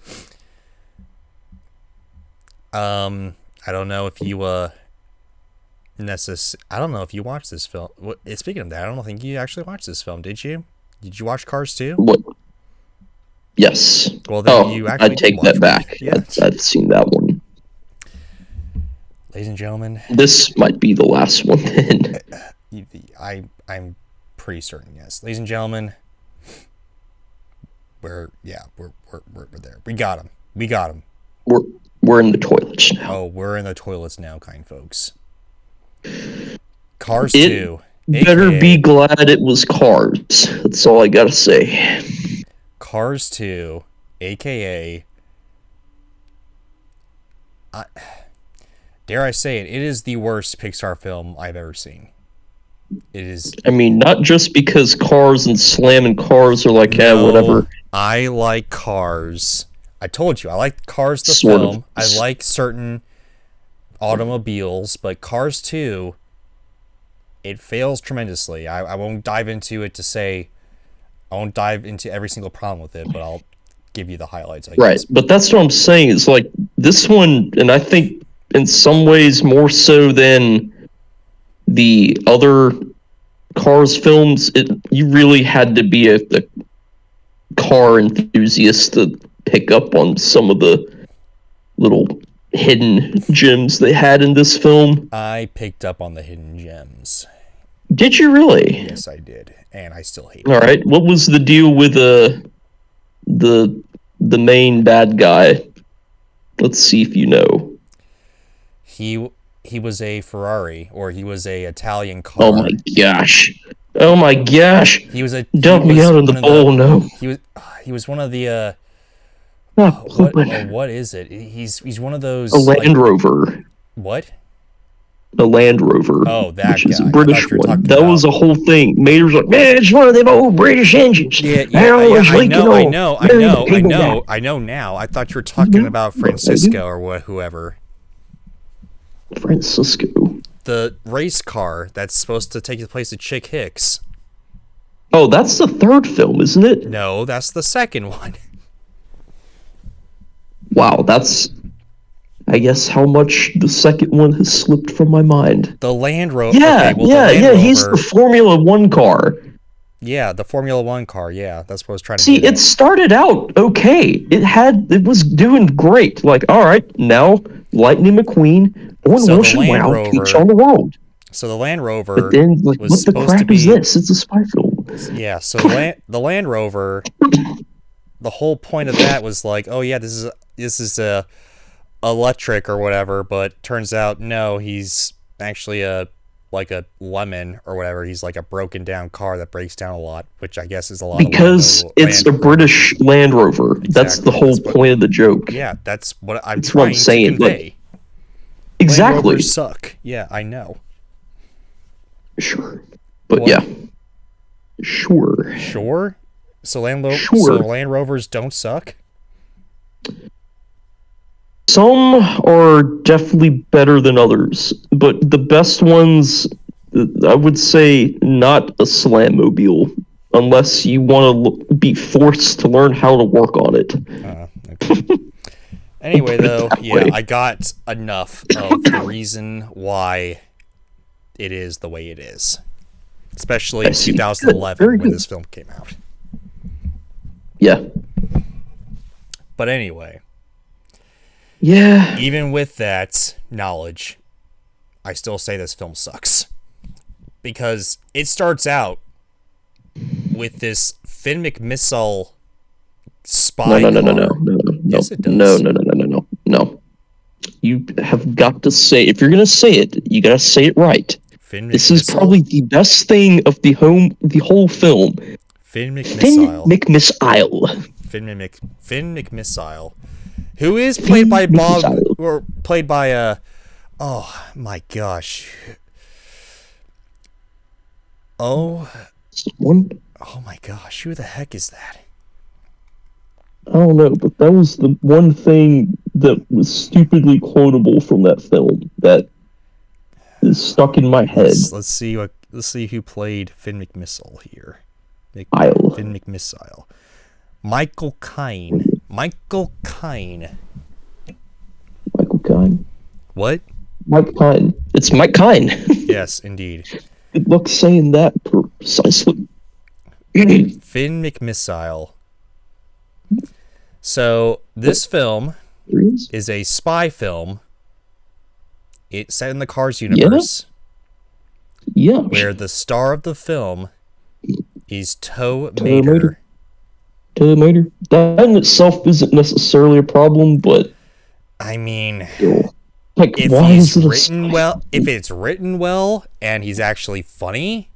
[SPEAKER 1] I don't know if you, I don't know if you watched this film. Speaking of that, I don't think you actually watched this film, did you? Did you watch Cars 2?
[SPEAKER 2] What? Yes.
[SPEAKER 1] Well, then you actually
[SPEAKER 2] I take that back.
[SPEAKER 1] Yeah.
[SPEAKER 2] I've seen that one.
[SPEAKER 1] Ladies and gentlemen,
[SPEAKER 2] this might be the last one then.
[SPEAKER 1] I'm pretty certain, yes. Ladies and gentlemen, we're there. We got him.
[SPEAKER 2] We're in the toilets now.
[SPEAKER 1] Oh, we're in the toilets now, kind folks. Cars 2.
[SPEAKER 2] Better be glad it was Cars. That's all I gotta say.
[SPEAKER 1] Cars 2, aka dare I say it is the worst Pixar film I've ever seen. It is.
[SPEAKER 2] I mean, not just because Cars and slamming Cars are like, whatever.
[SPEAKER 1] I like Cars. I told you, I like Cars the
[SPEAKER 2] sort
[SPEAKER 1] film.
[SPEAKER 2] Of.
[SPEAKER 1] I like certain automobiles, but Cars 2, it fails tremendously. I won't dive into it to say, I won't dive into every single problem with it, but I'll give you the highlights. I guess.
[SPEAKER 2] Right, but that's what I'm saying. It's like this one, and I think in some ways more so than the other Cars films, you really had to be a car enthusiast to pick up on some of the little hidden gems they had in this film.
[SPEAKER 1] I picked up on the hidden gems.
[SPEAKER 2] Did you really?
[SPEAKER 1] Yes, I did, and I still hate it.
[SPEAKER 2] All right, what was the deal with the main bad guy? Let's see if you know.
[SPEAKER 1] He was a Ferrari, or he was a Italian car.
[SPEAKER 2] Oh my gosh! Oh my gosh!
[SPEAKER 1] He was a
[SPEAKER 2] dump me out in the bowl. No.
[SPEAKER 1] He was one of the what is it? He's one of those.
[SPEAKER 2] A Land Rover.
[SPEAKER 1] What?
[SPEAKER 2] A Land Rover.
[SPEAKER 1] Oh, that
[SPEAKER 2] which is
[SPEAKER 1] guy.
[SPEAKER 2] a British one. That was a whole thing. Mater's like, man, it's one of them old British engines.
[SPEAKER 1] Yeah, I know now. I thought you were talking about Francisco or whoever.
[SPEAKER 2] Francisco.
[SPEAKER 1] The race car that's supposed to take the place of Chick Hicks.
[SPEAKER 2] Oh, that's the third film, isn't it?
[SPEAKER 1] No, that's the second one.
[SPEAKER 2] Wow, that's, I guess, how much the second one has slipped from my mind.
[SPEAKER 1] The Land Rover.
[SPEAKER 2] Yeah, Rover, he's the Formula One car.
[SPEAKER 1] Yeah, the Formula One car. Yeah, that's what I was trying to
[SPEAKER 2] see. It started out okay. It was doing great. Like, all right, now Lightning McQueen, Owen Wilson, wow, keeps on the world.
[SPEAKER 1] So the Land Rover.
[SPEAKER 2] But then, like, what the crap is this? It's a spy film.
[SPEAKER 1] Yeah. So the Land Rover. The whole point of that was like, oh yeah, this is a electric or whatever, but turns out no, he's actually like a lemon or whatever. He's like a broken down car that breaks down a lot, which I guess is a lot
[SPEAKER 2] because it's a British Land Rover. Exactly. That's the whole point of the joke.
[SPEAKER 1] Yeah, that's what I'm trying to convey.
[SPEAKER 2] Exactly.
[SPEAKER 1] Land Rovers suck. Yeah, I know.
[SPEAKER 2] Sure, but what? Yeah, sure.
[SPEAKER 1] Sure. So Land Rovers don't suck?
[SPEAKER 2] Some are definitely better than others, but the best ones, I would say, not a Slammobile, unless you want to be forced to learn how to work on it.
[SPEAKER 1] Okay. Anyway, though, yeah, I got enough of the reason why it is the way it is. Especially in 2011 when this film came out.
[SPEAKER 2] Yeah.
[SPEAKER 1] But anyway.
[SPEAKER 2] Yeah.
[SPEAKER 1] Even with that knowledge, I still say this film sucks. Because it starts out with this Finn McMissile spy car.
[SPEAKER 2] No.
[SPEAKER 1] Yes, it does.
[SPEAKER 2] No. You have got to say, if you're going to say it, you got to say it right.
[SPEAKER 1] Finn
[SPEAKER 2] This is
[SPEAKER 1] McMissile?
[SPEAKER 2] probably the best thing of the whole film.
[SPEAKER 1] Finn
[SPEAKER 2] Finn
[SPEAKER 1] McMissile.
[SPEAKER 2] McMissile.
[SPEAKER 1] Finn McMissile. Who is played by Bob,
[SPEAKER 2] McMissile.
[SPEAKER 1] or played by, oh my gosh. Oh my gosh, who the heck is that?
[SPEAKER 2] I don't know, but that was the one thing that was stupidly quotable from that film that is stuck in my head.
[SPEAKER 1] Let's see who played Finn McMissile here.
[SPEAKER 2] Finn
[SPEAKER 1] McMissile. Michael Caine. Michael Caine. What?
[SPEAKER 2] Mike Caine. It's Mike Caine.
[SPEAKER 1] Yes, indeed.
[SPEAKER 2] Good luck saying that precisely.
[SPEAKER 1] Finn McMissile. So, this film is a spy film. It's set in the Cars universe.
[SPEAKER 2] Yeah.
[SPEAKER 1] Where the star of the film is Tow Mater.
[SPEAKER 2] Tow Mater. That in itself isn't necessarily a problem, but
[SPEAKER 1] I mean,
[SPEAKER 2] like,
[SPEAKER 1] if
[SPEAKER 2] why
[SPEAKER 1] he's
[SPEAKER 2] is it
[SPEAKER 1] written well, if it's written well and he's actually funny,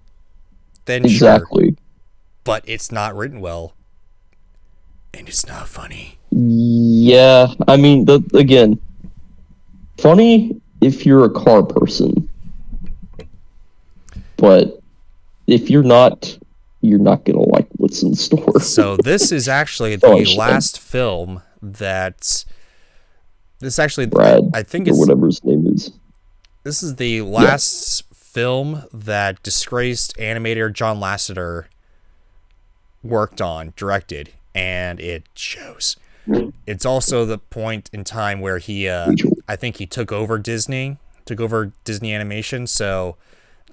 [SPEAKER 1] then
[SPEAKER 2] exactly.
[SPEAKER 1] Sure. But it's not written well, and it's not funny.
[SPEAKER 2] Yeah, I mean, again, funny if you're a car person, but if you're not gonna like what's in store.
[SPEAKER 1] So this is actually the last film that. This is actually,
[SPEAKER 2] Brad,
[SPEAKER 1] I think
[SPEAKER 2] or
[SPEAKER 1] it's
[SPEAKER 2] whatever his name is.
[SPEAKER 1] This is the last film that disgraced animator John Lasseter worked on, directed, and it shows. It's also the point in time where he, I think he took over Disney Animation. So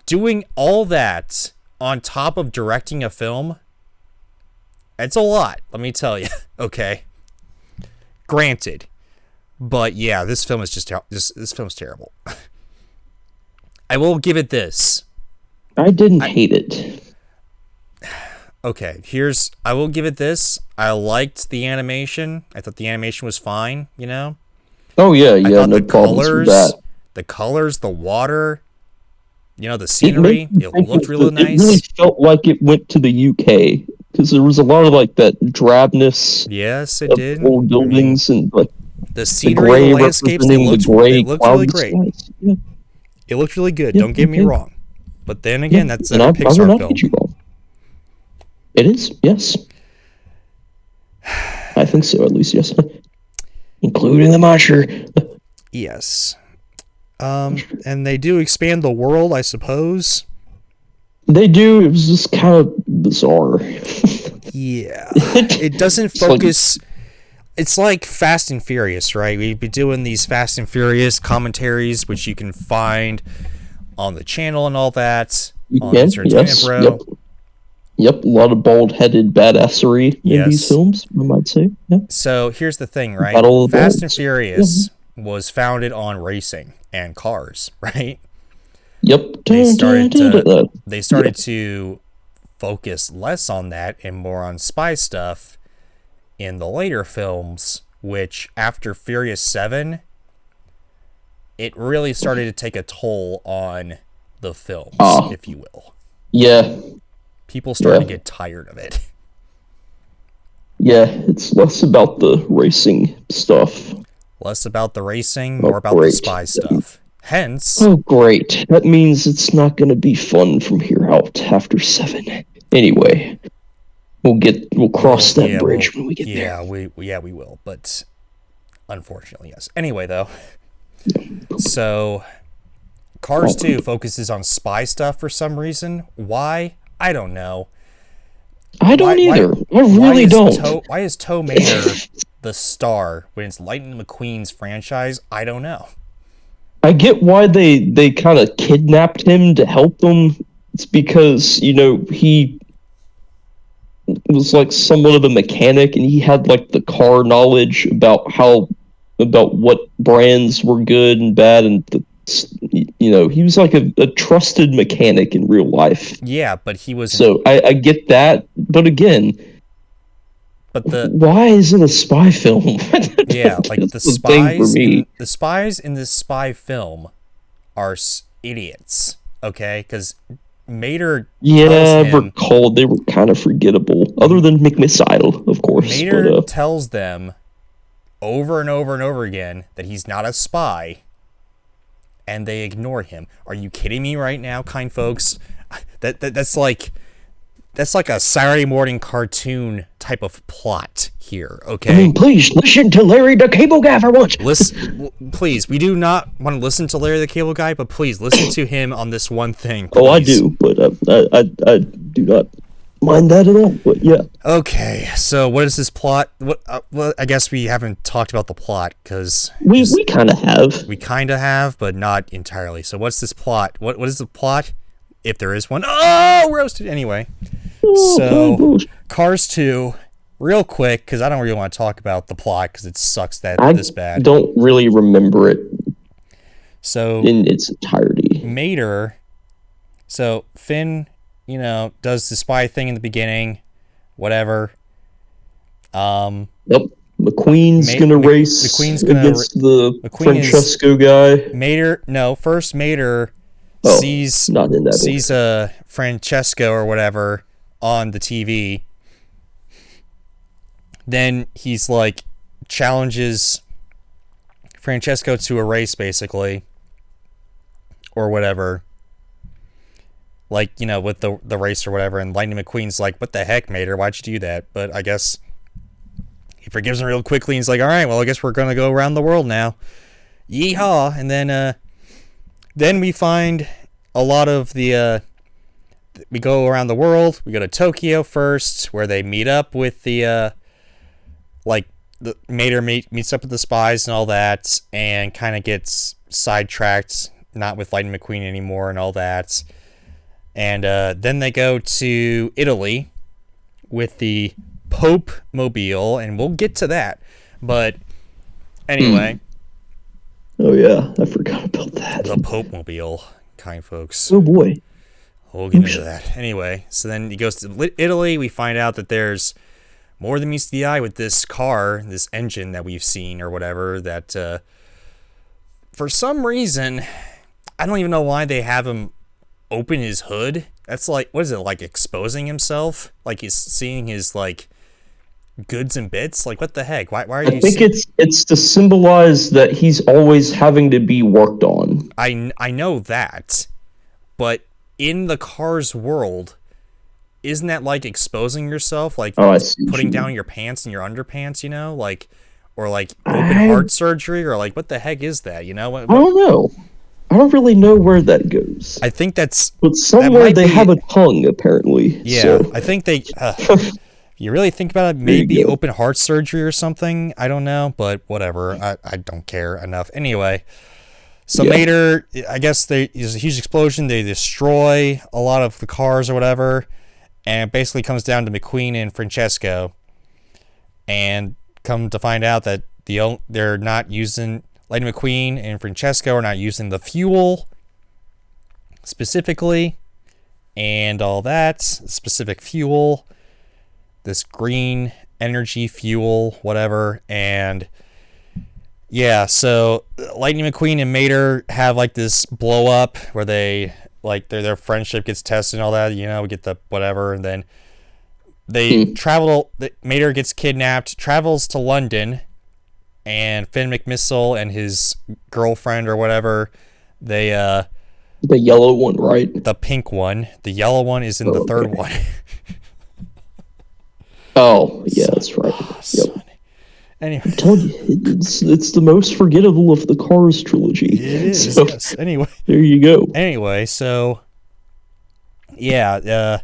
[SPEAKER 1] doing all that on top of directing a film, it's a lot, let me tell you. Okay. Granted. But yeah, this film is this film's terrible. I will give it this.
[SPEAKER 2] I didn't hate it.
[SPEAKER 1] Okay, I will give it this. I liked the animation. I thought the animation was fine, you know?
[SPEAKER 2] Oh yeah,
[SPEAKER 1] I thought
[SPEAKER 2] no problems with that.
[SPEAKER 1] The colors, the water, you know, the scenery, it looked really nice.
[SPEAKER 2] It really felt like it went to the UK because there was a lot of like that drabness.
[SPEAKER 1] Yes, it did.
[SPEAKER 2] Old buildings and like
[SPEAKER 1] the scenery, the landscapes, they looked really great.
[SPEAKER 2] Yeah.
[SPEAKER 1] It looked really good. Don't get me wrong. But then again, that's a Pixar film.
[SPEAKER 2] It is, yes. I think so, at least, yes. Including the monster.
[SPEAKER 1] Yes. And they do expand the world, I suppose.
[SPEAKER 2] They do. It was just kind of bizarre.
[SPEAKER 1] Yeah. It doesn't focus... It's like Fast and Furious, right? We'd be doing these Fast and Furious commentaries, which you can find on the channel and all that.
[SPEAKER 2] Yep, a lot of bald-headed badassery in these films, I might say. Yeah.
[SPEAKER 1] So here's the thing, right? Fast and Furious was founded on racing and cars, right?
[SPEAKER 2] Yep.
[SPEAKER 1] They started to focus less on that and more on spy stuff in the later films, which after Furious 7, it really started to take a toll on the films, if you will.
[SPEAKER 2] Yeah.
[SPEAKER 1] People started to get tired of it.
[SPEAKER 2] Yeah, it's less about the racing stuff.
[SPEAKER 1] Less about the racing, more about the spy stuff. Hence...
[SPEAKER 2] Oh, great. That means it's not going to be fun from here out after 7. Anyway, we'll cross that bridge when we get there.
[SPEAKER 1] We will, but unfortunately, yes. Anyway, though, so Cars 2 focuses on spy stuff for some reason. Why? I don't know.
[SPEAKER 2] I don't either. I really don't.
[SPEAKER 1] Why is Tow Mater the star when it's Lightning McQueen's franchise? I don't know.
[SPEAKER 2] I get why they kind of kidnapped him to help them. It's because, you know, he was like somewhat of a mechanic and he had like the car knowledge about what brands were good and bad, and you know, he was like a trusted mechanic in real life.
[SPEAKER 1] Yeah, but he was...
[SPEAKER 2] So I get that, but again... Why is it a spy film?
[SPEAKER 1] Yeah, like the spies in this spy film are idiots. okay? Because Mater tells
[SPEAKER 2] Yeah, I've
[SPEAKER 1] him,
[SPEAKER 2] recalled they were kind of forgettable, other than McMissile, of course.
[SPEAKER 1] Mater
[SPEAKER 2] But
[SPEAKER 1] tells them over and over and over again that he's not a spy, and they ignore him. Are you kidding me right now, kind folks? That's like a Saturday morning cartoon type of plot here, okay?
[SPEAKER 2] I mean, please listen to Larry the Cable Guy for once.
[SPEAKER 1] Please, we do not want to listen to Larry the Cable Guy, but please listen to him on this one thing.
[SPEAKER 2] Please. Oh, I do, but I do not mind that at all. But yeah.
[SPEAKER 1] Okay, so what is this plot? Well, I guess we haven't talked about the plot because
[SPEAKER 2] we kind of have.
[SPEAKER 1] We kind of have, but not entirely. So what's this plot? What is the plot? If there is one. Oh, roasted. Anyway, so Cars 2, real quick, because I don't really want to talk about the plot because it sucks this bad.
[SPEAKER 2] I don't really remember it.
[SPEAKER 1] So
[SPEAKER 2] in its entirety.
[SPEAKER 1] Mater. So Finn, does the spy thing in the beginning, whatever.
[SPEAKER 2] Yep. McQueen's gonna race against the Francesco guy.
[SPEAKER 1] First Mater sees Francesco or whatever on the TV. Then he's like challenges Francesco to a race, basically, or whatever. Like, with the race or whatever, and Lightning McQueen's like, "What the heck, Mater? Why'd you do that?" But I guess he forgives him real quickly, and he's like, "All right, well, I guess we're gonna go around the world now. Yeehaw!" And then we find a lot of the we go around the world. We go to Tokyo first, where they meet up with the Mater meets up with the spies and all that, and kind of gets sidetracked, not with Lightning McQueen anymore and all that. And then they go to Italy with the Pope Mobile, and we'll get to that. But anyway.
[SPEAKER 2] Oh yeah, I forgot about that.
[SPEAKER 1] The Pope Mobile, kind folks.
[SPEAKER 2] Oh boy.
[SPEAKER 1] We'll get into that. Anyway, so then he goes to Italy. We find out that there's more than meets the eye with this car, this engine that we've seen or whatever, that for some reason, I don't even know why they have him open his hood. That's like, what is it, like exposing himself? Like he's seeing his, like, goods and bits? Like, what the heck? Why are you... I
[SPEAKER 2] think it's to symbolize that he's always having to be worked on.
[SPEAKER 1] I know that, but in the Cars world, isn't that like exposing yourself? Like putting down your pants and your underpants, like, or like open heart surgery, or like, what the heck is that? I don't
[SPEAKER 2] know. I don't really know where that goes.
[SPEAKER 1] I think that's...
[SPEAKER 2] But somewhere they have a tongue, apparently.
[SPEAKER 1] Yeah,
[SPEAKER 2] so.
[SPEAKER 1] I think they... you really think about it, maybe open heart surgery or something? I don't know, but whatever. I don't care enough. Anyway, so Mater, I guess there's a huge explosion. They destroy a lot of the cars or whatever, and it basically comes down to McQueen and Francesco. And come to find out that they're not using... Lightning McQueen and Francesco are not using the fuel specifically, and all that specific fuel, this green energy fuel, whatever. And yeah, so Lightning McQueen and Mater have like this blow up where they like their friendship gets tested and all that. We get the whatever, and then they travel. Mater gets kidnapped, travels to London. And Finn McMissile and his girlfriend or whatever, they
[SPEAKER 2] the yellow one, right?
[SPEAKER 1] The pink one. The yellow one is in the third one.
[SPEAKER 2] Oh, yeah, that's right. Yep.
[SPEAKER 1] Anyway,
[SPEAKER 2] I told you, it's the most forgettable of the Cars trilogy.
[SPEAKER 1] It is. So, yes. Anyway,
[SPEAKER 2] there you go.
[SPEAKER 1] Anyway, so yeah,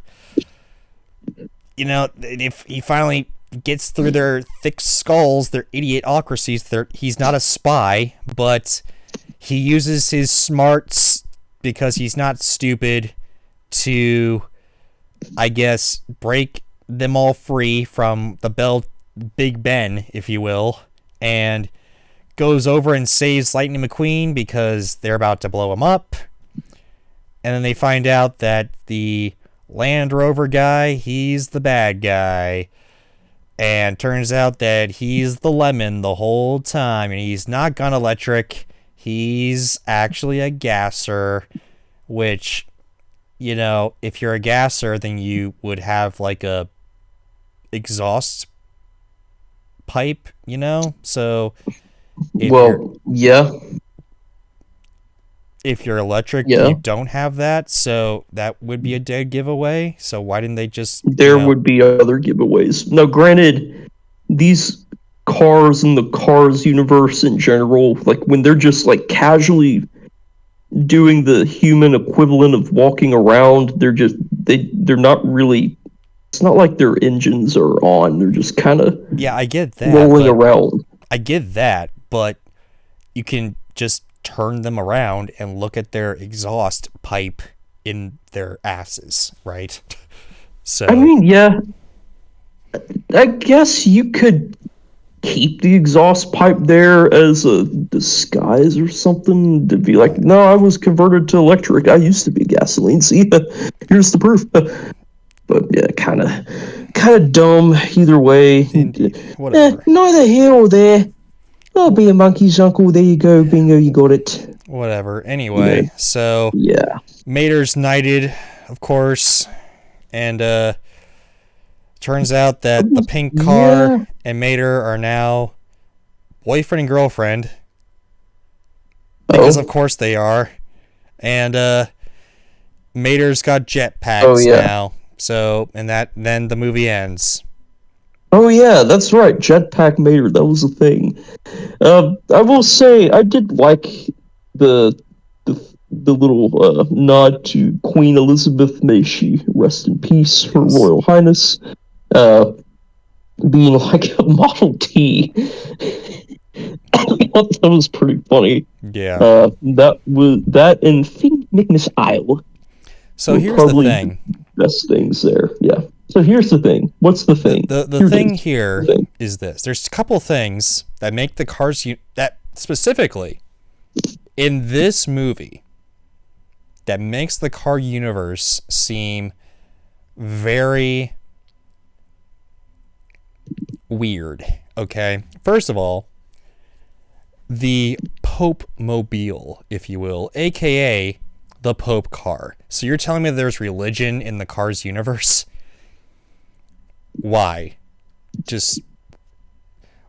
[SPEAKER 1] if he finally gets through their thick skulls, their idiotocracies. He's not a spy, but he uses his smarts, because he's not stupid, to, I guess, break them all free from the Big Ben, if you will, and goes over and saves Lightning McQueen because they're about to blow him up. And then they find out that the Land Rover guy, he's the bad guy. And turns out that he's the lemon the whole time, and he's not gun electric. He's actually a gasser, which, you know, if you're a gasser, then you would have like a exhaust pipe, you know? So
[SPEAKER 2] yeah,
[SPEAKER 1] if you're electric,
[SPEAKER 2] yeah.
[SPEAKER 1] you don't have that, so that would be a dead giveaway. So why didn't they just,
[SPEAKER 2] There would be other giveaways. Now, granted, these cars in the Cars universe in general, like when they're just like casually doing the human equivalent of walking around, they're not really. It's not like their engines are on. They're just kind of
[SPEAKER 1] yeah, I get that,
[SPEAKER 2] rolling
[SPEAKER 1] but
[SPEAKER 2] around.
[SPEAKER 1] you can just turn them around and look at their exhaust pipe in their asses, right? So
[SPEAKER 2] I mean, yeah, I guess you could keep the exhaust pipe there as a disguise or something to be like, no, I was converted to electric. I used to be gasoline. See, here's the proof. But yeah, kind of dumb either way.
[SPEAKER 1] indeed, whatever.
[SPEAKER 2] Neither here or there. I'll be a monkey's uncle. There you go, bingo, you got it.
[SPEAKER 1] Whatever.
[SPEAKER 2] You know,
[SPEAKER 1] Anyway, so
[SPEAKER 2] yeah.
[SPEAKER 1] Mater's knighted, of course, and turns out that the pink car and Mater are now boyfriend and girlfriend. Because of course they are. And Mater's got jetpacks now. So, and then the movie ends.
[SPEAKER 2] Oh yeah, that's right. Jetpack Mater, that was a thing. I will say I did like the the little nod to Queen Elizabeth, may she rest in peace, Her Royal Highness, being like a Model T. I thought that was pretty funny.
[SPEAKER 1] Yeah.
[SPEAKER 2] That and Finn Nicholas Isle.
[SPEAKER 1] So here's the thing.
[SPEAKER 2] Best things there, yeah. So here's the thing. What's the thing?
[SPEAKER 1] The thing here is this. There's a couple things that make the Cars that specifically in this movie that makes the car universe seem very weird. Okay, first of all, the Pope Mobile, if you will, aka the Pope car. So you're telling me there's religion in the Cars universe? Why? Just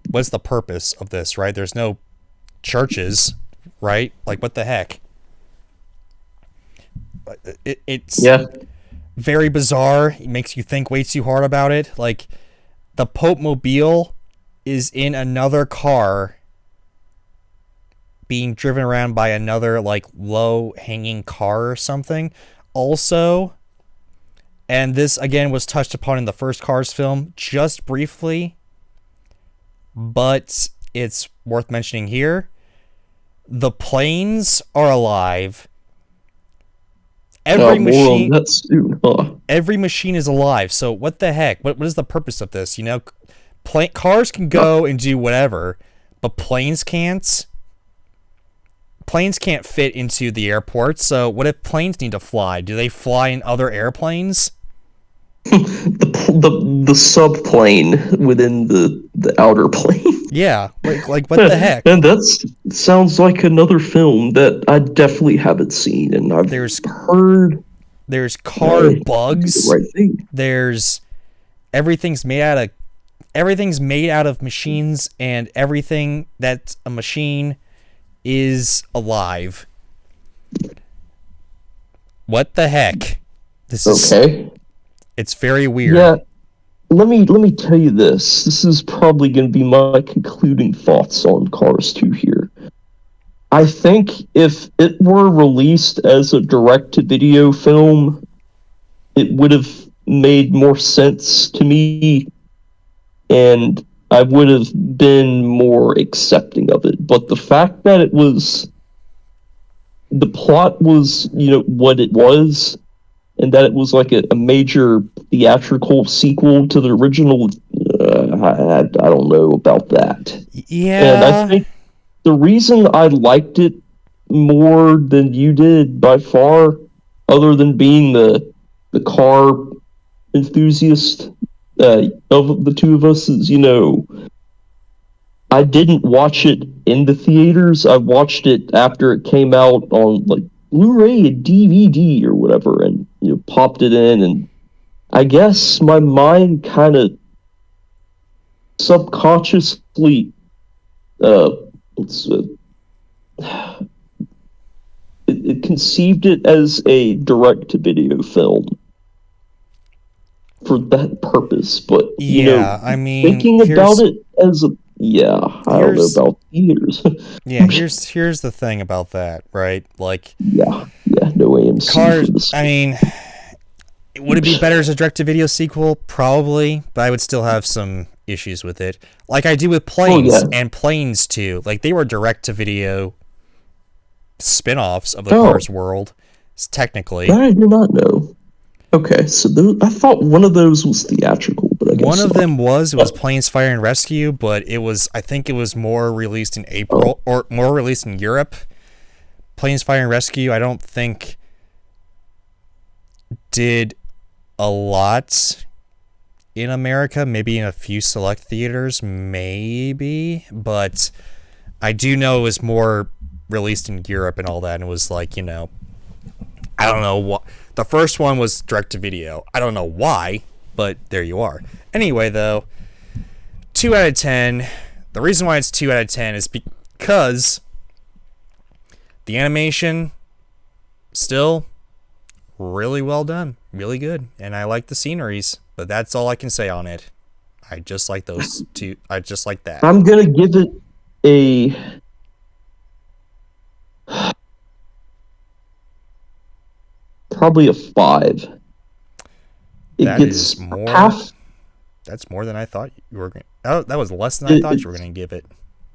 [SPEAKER 1] what's the purpose of this, right? There's no churches, right? Like, what the heck? It's very bizarre. It makes you think way too hard about it. Like, the Pope Mobile is in another car being driven around by another, like, low-hanging car or something. Also, and this, again, was touched upon in the first Cars film just briefly, but it's worth mentioning here. The planes are alive. Every machine is alive. So what the heck? What is the purpose of this? You know, cars can go and do whatever, but planes can't. Planes can't fit into the airport. So what if planes need to fly? Do they fly in other airplanes?
[SPEAKER 2] the subplane within the outer plane.
[SPEAKER 1] Yeah, like what the heck?
[SPEAKER 2] And that sounds like another film that I definitely haven't seen, and I've heard.
[SPEAKER 1] There's car bugs.
[SPEAKER 2] The right thing.
[SPEAKER 1] There's everything's made out of machines, and everything that's a machine is alive. What the heck? This is okay. It's very weird.
[SPEAKER 2] Yeah. Let me tell you this. This is probably going to be my concluding thoughts on Cars 2 here. I think if it were released as a direct-to-video film, it would have made more sense to me, and I would have been more accepting of it. But the fact that the plot was, what it was, and that it was like a major theatrical sequel to the original, I don't know about that.
[SPEAKER 1] Yeah.
[SPEAKER 2] And I think the reason I liked it more than you did by far, other than being the car enthusiast of the two of us, is, I didn't watch it in the theaters. I watched it after it came out on like Blu-ray and DVD or whatever, and popped it in, and I guess my mind kind of subconsciously uh, it's, it conceived it as a direct-to-video film for that purpose. But
[SPEAKER 1] Yeah, I mean,
[SPEAKER 2] thinking about it as a I don't know about theaters.
[SPEAKER 1] Yeah, here's the thing about that, right? Like,
[SPEAKER 2] yeah, no AMC
[SPEAKER 1] Cars.
[SPEAKER 2] for this.
[SPEAKER 1] I mean, would it be better as a direct-to-video sequel? Probably, but I would still have some issues with it, like I do with Planes and Planes 2. Like, they were direct-to-video spin-offs of the Cars world, technically.
[SPEAKER 2] That I do not know. Okay, so I thought one of those was theatrical, but I guess
[SPEAKER 1] one of them was Planes, Fire and Rescue, but I think it was more released in April or more released in Europe. Planes, Fire and Rescue, I don't think did a lot in America, maybe in a few select theaters, maybe, but I do know it was more released in Europe and all that, and it was like, I don't know what. The first one was direct-to-video. I don't know why, but there you are. Anyway, though, 2 out of 10. The reason why it's 2 out of 10 is because the animation still really well done, really good, and I like the sceneries, but that's all I can say on it. I just like those two. I just like that.
[SPEAKER 2] I'm gonna give it a probably a 5.
[SPEAKER 1] That is more. That's more than I thought you were going. Oh, that was less than I thought you were going to give it.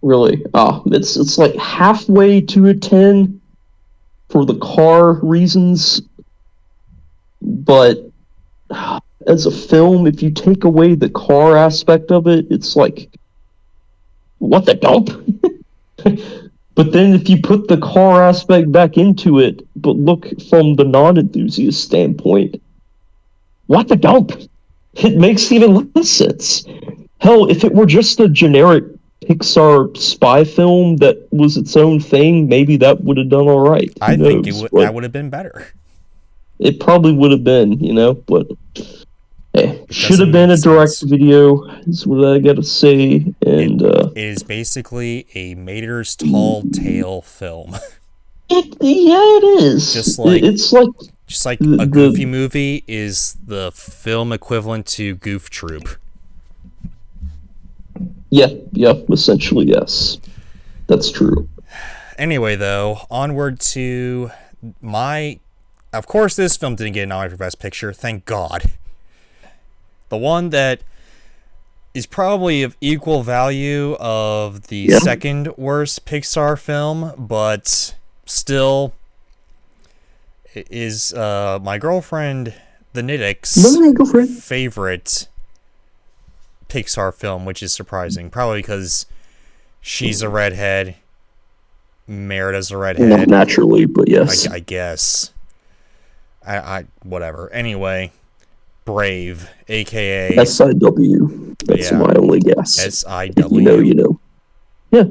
[SPEAKER 2] Really? It's like halfway to a 10 for the car reasons, but as a film, if you take away the car aspect of it, it's like, what the dump? But then if you put the car aspect back into it, but look from the non-enthusiast standpoint, what the dump? It makes even less sense. Hell, if it were just a generic Pixar spy film that was its own thing, maybe that would have done all right.
[SPEAKER 1] I think that would have been better.
[SPEAKER 2] It probably would have been, but hey, should have been a direct video, is what I gotta say. And
[SPEAKER 1] it is basically a Mater's Tall Tale film.
[SPEAKER 2] It is.
[SPEAKER 1] Just like
[SPEAKER 2] a
[SPEAKER 1] Goofy movie is the film equivalent to Goof Troop.
[SPEAKER 2] Yeah, essentially, yes. That's true.
[SPEAKER 1] Anyway, though, onward to of course, this film didn't get an Oscar for Best Picture, thank God. The one that is probably of equal value of the second worst Pixar film, but still is my girlfriend, the Niddick's favorite Pixar film, which is surprising. Probably because she's a redhead, Merida's a redhead.
[SPEAKER 2] Not naturally, but yes.
[SPEAKER 1] I guess. I whatever. Anyway, Brave, aka
[SPEAKER 2] SIW. That's my only guess.
[SPEAKER 1] SIW.
[SPEAKER 2] You know. Yeah.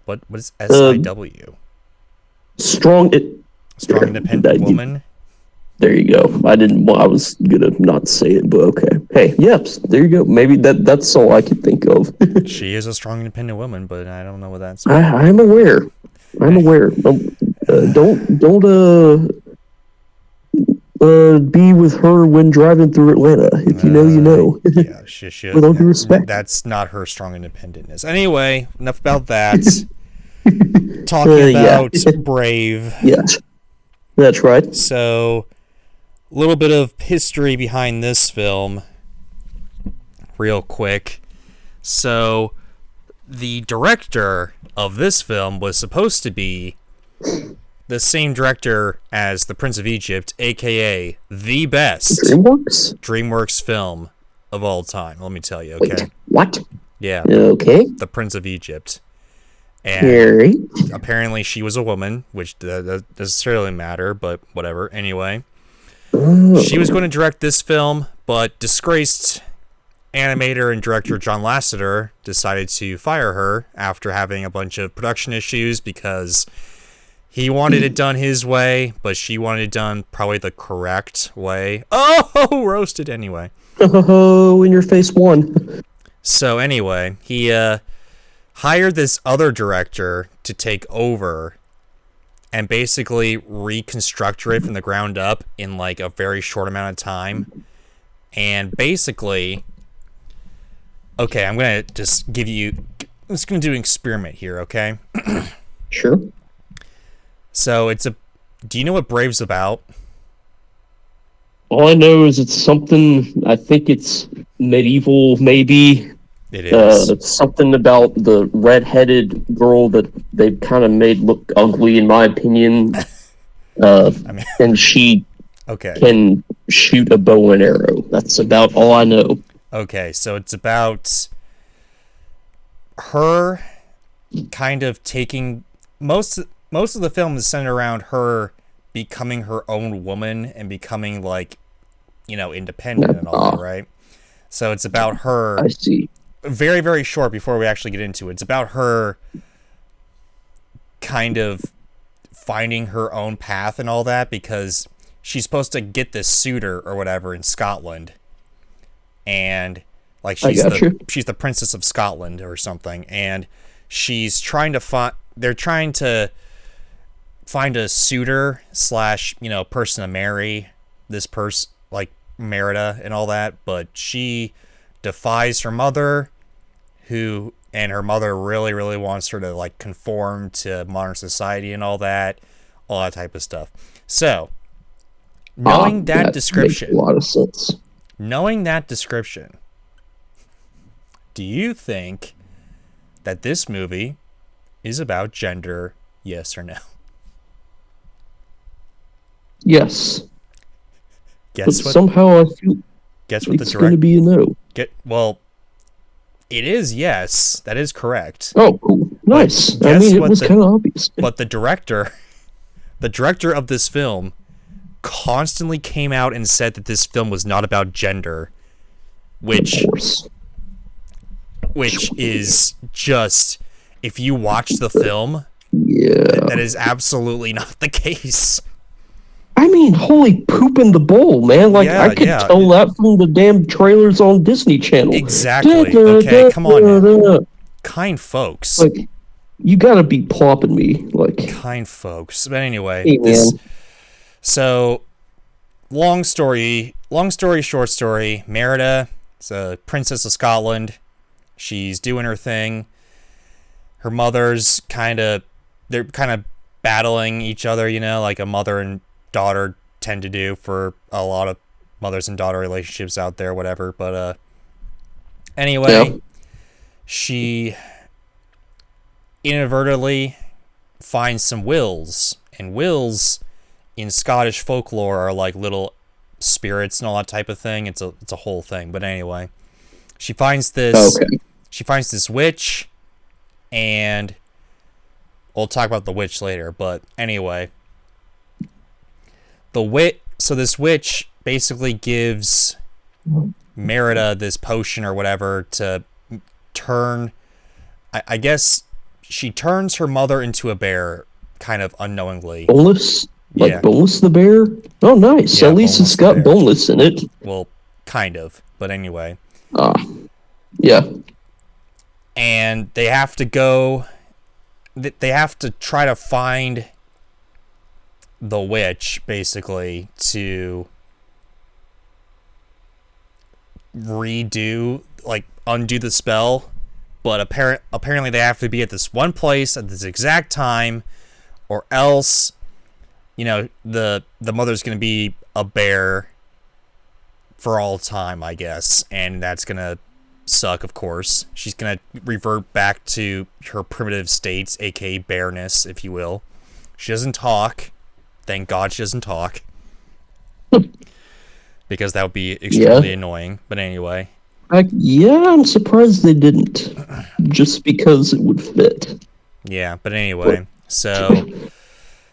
[SPEAKER 1] What is SIW?
[SPEAKER 2] Strong
[SPEAKER 1] Independent Woman.
[SPEAKER 2] There you go. I was gonna not say it, but okay. Hey, yep. There you go. Maybe that's all I could think of.
[SPEAKER 1] She is a strong, independent woman, but I don't know what that's.
[SPEAKER 2] I'm aware. Don't be with her when driving through Atlanta. If you know, you know.
[SPEAKER 1] Yeah, she should.
[SPEAKER 2] With all due respect.
[SPEAKER 1] That's not her strong independentness. Anyway, enough about that. Talking about Brave.
[SPEAKER 2] Yes, that's right.
[SPEAKER 1] So, a little bit of history behind this film, real quick. So, the director of this film was supposed to be the same director as The Prince of Egypt, aka the best DreamWorks film of all time. Let me tell you, okay?
[SPEAKER 2] Wait, what?
[SPEAKER 1] Yeah.
[SPEAKER 2] Okay.
[SPEAKER 1] The Prince of Egypt. And apparently she was a woman, which doesn't necessarily matter, but whatever. Anyway, she was going to direct this film, but disgraced animator and director John Lasseter decided to fire her after having a bunch of production issues because He wanted it done his way, but she wanted it done probably the correct way. Oh, roasted anyway.
[SPEAKER 2] Oh, in your face one.
[SPEAKER 1] So anyway, he hired this other director to take over and basically reconstruct it from the ground up in like a very short amount of time. And basically, okay, I'm going to just give you, I'm just going to do an experiment here, okay?
[SPEAKER 2] Sure.
[SPEAKER 1] So do you know what Brave's about?
[SPEAKER 2] All I know is it's something, I think it's medieval, maybe.
[SPEAKER 1] It is.
[SPEAKER 2] It's something about the red-headed girl that they've kind of made look ugly, in my opinion. And she can shoot a bow and arrow. That's about all I know.
[SPEAKER 1] Okay, so it's about her kind of taking most of the film is centered around her becoming her own woman and becoming like, independent and all that, right? So it's about her.
[SPEAKER 2] I see.
[SPEAKER 1] Very, very short before we actually get into it. It's about her kind of finding her own path and all that, because she's supposed to get this suitor or whatever in Scotland. And like she's the princess of Scotland or something, and she's trying to they're trying to find a suitor / person to marry this person, like Merida and all that, but she defies her mother, and her mother really, really wants her to like conform to modern society and all that type of stuff. So, knowing that description,
[SPEAKER 2] makes a lot of sense.
[SPEAKER 1] Knowing that description, do you think that this movie is about gender? Yes or no?
[SPEAKER 2] Yes.
[SPEAKER 1] Somehow
[SPEAKER 2] I feel it's going to be a no.
[SPEAKER 1] It is yes. That is correct.
[SPEAKER 2] Oh, cool. Nice. I mean, it was kind of obvious.
[SPEAKER 1] But the director of this film constantly came out and said that this film was not about gender, which is just, if you watch the film, that is absolutely not the case.
[SPEAKER 2] I mean, holy poop in the bowl, man. Like, I could tell that from the damn trailers on Disney Channel.
[SPEAKER 1] Exactly. Okay, come on now. Kind folks.
[SPEAKER 2] Like, you gotta be plopping me. Like,
[SPEAKER 1] kind folks. But anyway,
[SPEAKER 2] hey,
[SPEAKER 1] so, long story, short story, Merida is a princess of Scotland. She's doing her thing. Her mother's they're kind of battling each other, like a mother and daughter tend to do for a lot of mothers and daughter relationships out there, whatever. But anyway, she inadvertently finds some wills, and wills in Scottish folklore are like little spirits and all that type of thing. It's a whole thing. But anyway, she finds this witch, and we'll talk about the witch later. But anyway, so this witch basically gives Merida this potion or whatever to turn, I guess she turns her mother into a bear, kind of unknowingly.
[SPEAKER 2] Boneless? Like Boneless the bear? Oh, nice.
[SPEAKER 1] Yeah,
[SPEAKER 2] at least it's got Boneless in it.
[SPEAKER 1] Well, kind of. But anyway.
[SPEAKER 2] Yeah.
[SPEAKER 1] And they have to try to find the witch, basically, to undo the spell. But apparently they have to be at this one place at this exact time, or else, the mother's going to be a bear for all time, I guess. And that's going to suck, of course. She's going to revert back to her primitive states, aka bareness, if you will. She doesn't talk. Thank God she doesn't talk. Because that would be extremely annoying. But anyway.
[SPEAKER 2] I'm surprised they didn't. Just because it would fit.
[SPEAKER 1] Yeah, but anyway. So,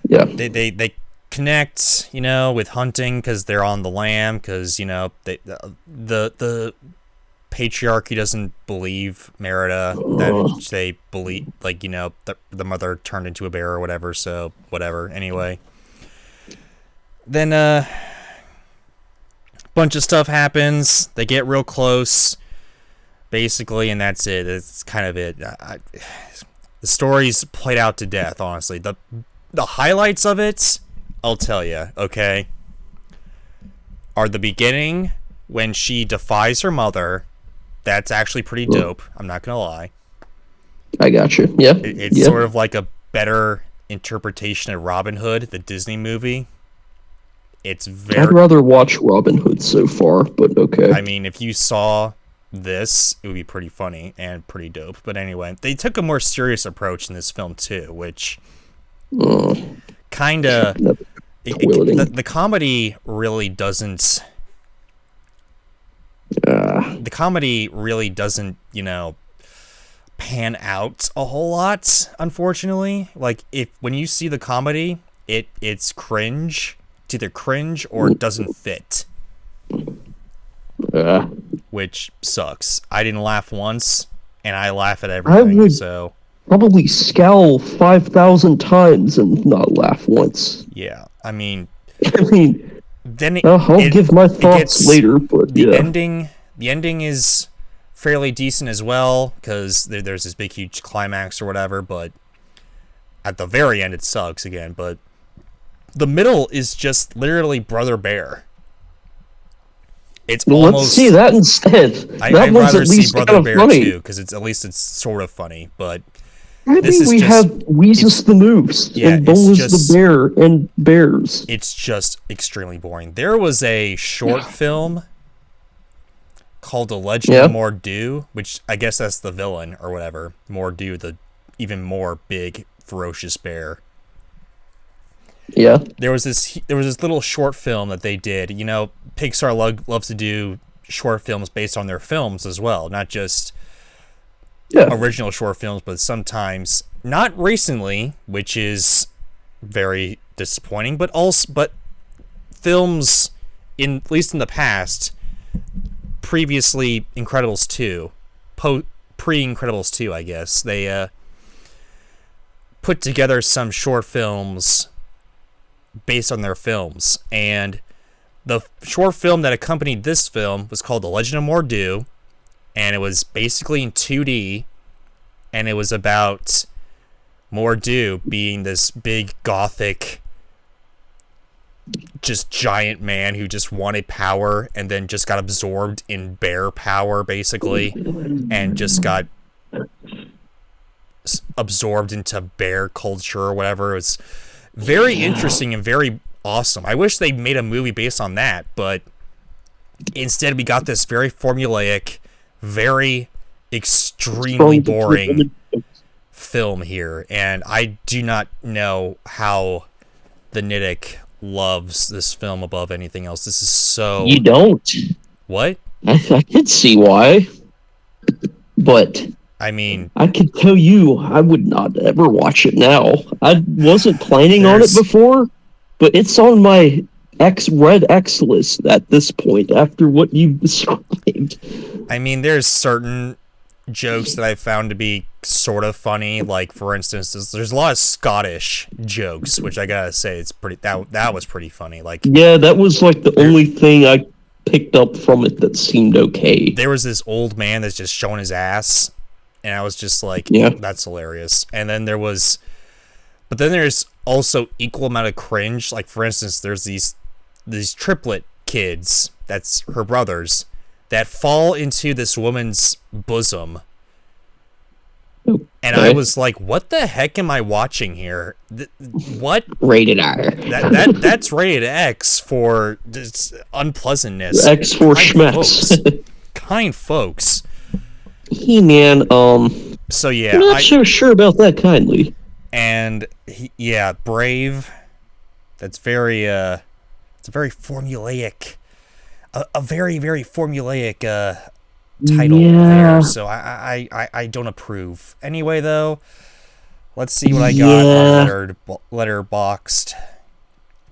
[SPEAKER 1] they connect, with hunting because they're on the lam. Because, the patriarchy doesn't believe Merida that they believe, like, the mother turned into a bear or whatever. So whatever. Anyway, then bunch of stuff happens. They get real close, basically, and that's it. It's kind of it. The story's played out to death, honestly. The highlights of it, I'll tell you, okay, are the beginning when she defies her mother. That's actually pretty dope. I'm not gonna lie.
[SPEAKER 2] I got you. Yeah.
[SPEAKER 1] It's sort of like a better interpretation of Robin Hood, the Disney movie. It's very.
[SPEAKER 2] I'd rather watch Robin Hood so far, but okay.
[SPEAKER 1] I mean, if you saw this, it would be pretty funny and pretty dope. But anyway, they took a more serious approach in this film too, which kind of the comedy really doesn't. The comedy really doesn't, pan out a whole lot. Unfortunately, like when you see the comedy, it's cringe. It's either cringe or it doesn't fit. Which sucks. I didn't laugh once, and I laugh at everything.
[SPEAKER 2] I would
[SPEAKER 1] so
[SPEAKER 2] probably scowl 5,000 times and not laugh once.
[SPEAKER 1] Yeah, I mean,
[SPEAKER 2] then I'll give my thoughts later. But
[SPEAKER 1] the ending is fairly decent as well, because there's this big huge climax or whatever. But at the very end, it sucks again. But the middle is just literally Brother Bear. It's almost.
[SPEAKER 2] Let's see that instead.
[SPEAKER 1] I'd rather see Brother Bear too, because at least it's sort of funny. But this is
[SPEAKER 2] we have Weezus the Moose and Bolas the Bear and Bears.
[SPEAKER 1] It's just extremely boring. There was a short film called The Legend of Mordu, which I guess that's the villain or whatever. Mordu, the even more big, ferocious bear.
[SPEAKER 2] Yeah.
[SPEAKER 1] There was this little short film that they did. Pixar loves to do short films based on their films as well, not just original short films, but sometimes not recently, which is very disappointing, but films at least in the past, previously Incredibles 2, pre-Incredibles 2, I guess, they put together some short films based on their films, and the short film that accompanied this film was called The Legend of Mordu, and it was basically in 2D, and it was about Mordu being this big gothic, just giant man who just wanted power and then just got absorbed in bear power, basically, and just got absorbed into bear culture or whatever. It was very interesting and very awesome. I wish they made a movie based on that, but instead we got this very formulaic, very extremely boring film here, and I do not know how the Nittick loves this film above anything else. This is so...
[SPEAKER 2] You don't.
[SPEAKER 1] What?
[SPEAKER 2] I can see why, but...
[SPEAKER 1] I mean,
[SPEAKER 2] I can tell you, I would not ever watch it now. I wasn't planning on it before, but it's on my Red X list at this point after what you've described.
[SPEAKER 1] I mean, there's certain jokes that I found to be sort of funny. Like, for instance, there's a lot of Scottish jokes, which I gotta say, it's pretty. That was pretty funny. Like,
[SPEAKER 2] yeah, that was like the only thing I picked up from it that seemed okay.
[SPEAKER 1] There was this old man that's just showing his ass. And I was just like, that's hilarious. And then there's also equal amount of cringe. Like, for instance, there's these triplet kids, that's her brothers, that fall into this woman's bosom. And I was like, what the heck am I watching here? What?
[SPEAKER 2] Rated R.
[SPEAKER 1] That's rated X for just unpleasantness.
[SPEAKER 2] X for schmecks.
[SPEAKER 1] Kind folks.
[SPEAKER 2] He man,
[SPEAKER 1] so yeah,
[SPEAKER 2] I'm not so sure about that kindly.
[SPEAKER 1] And Brave. That's very it's a very formulaic, a very very formulaic title there. So I don't approve. Anyway, though, let's see what I got on Letterboxd.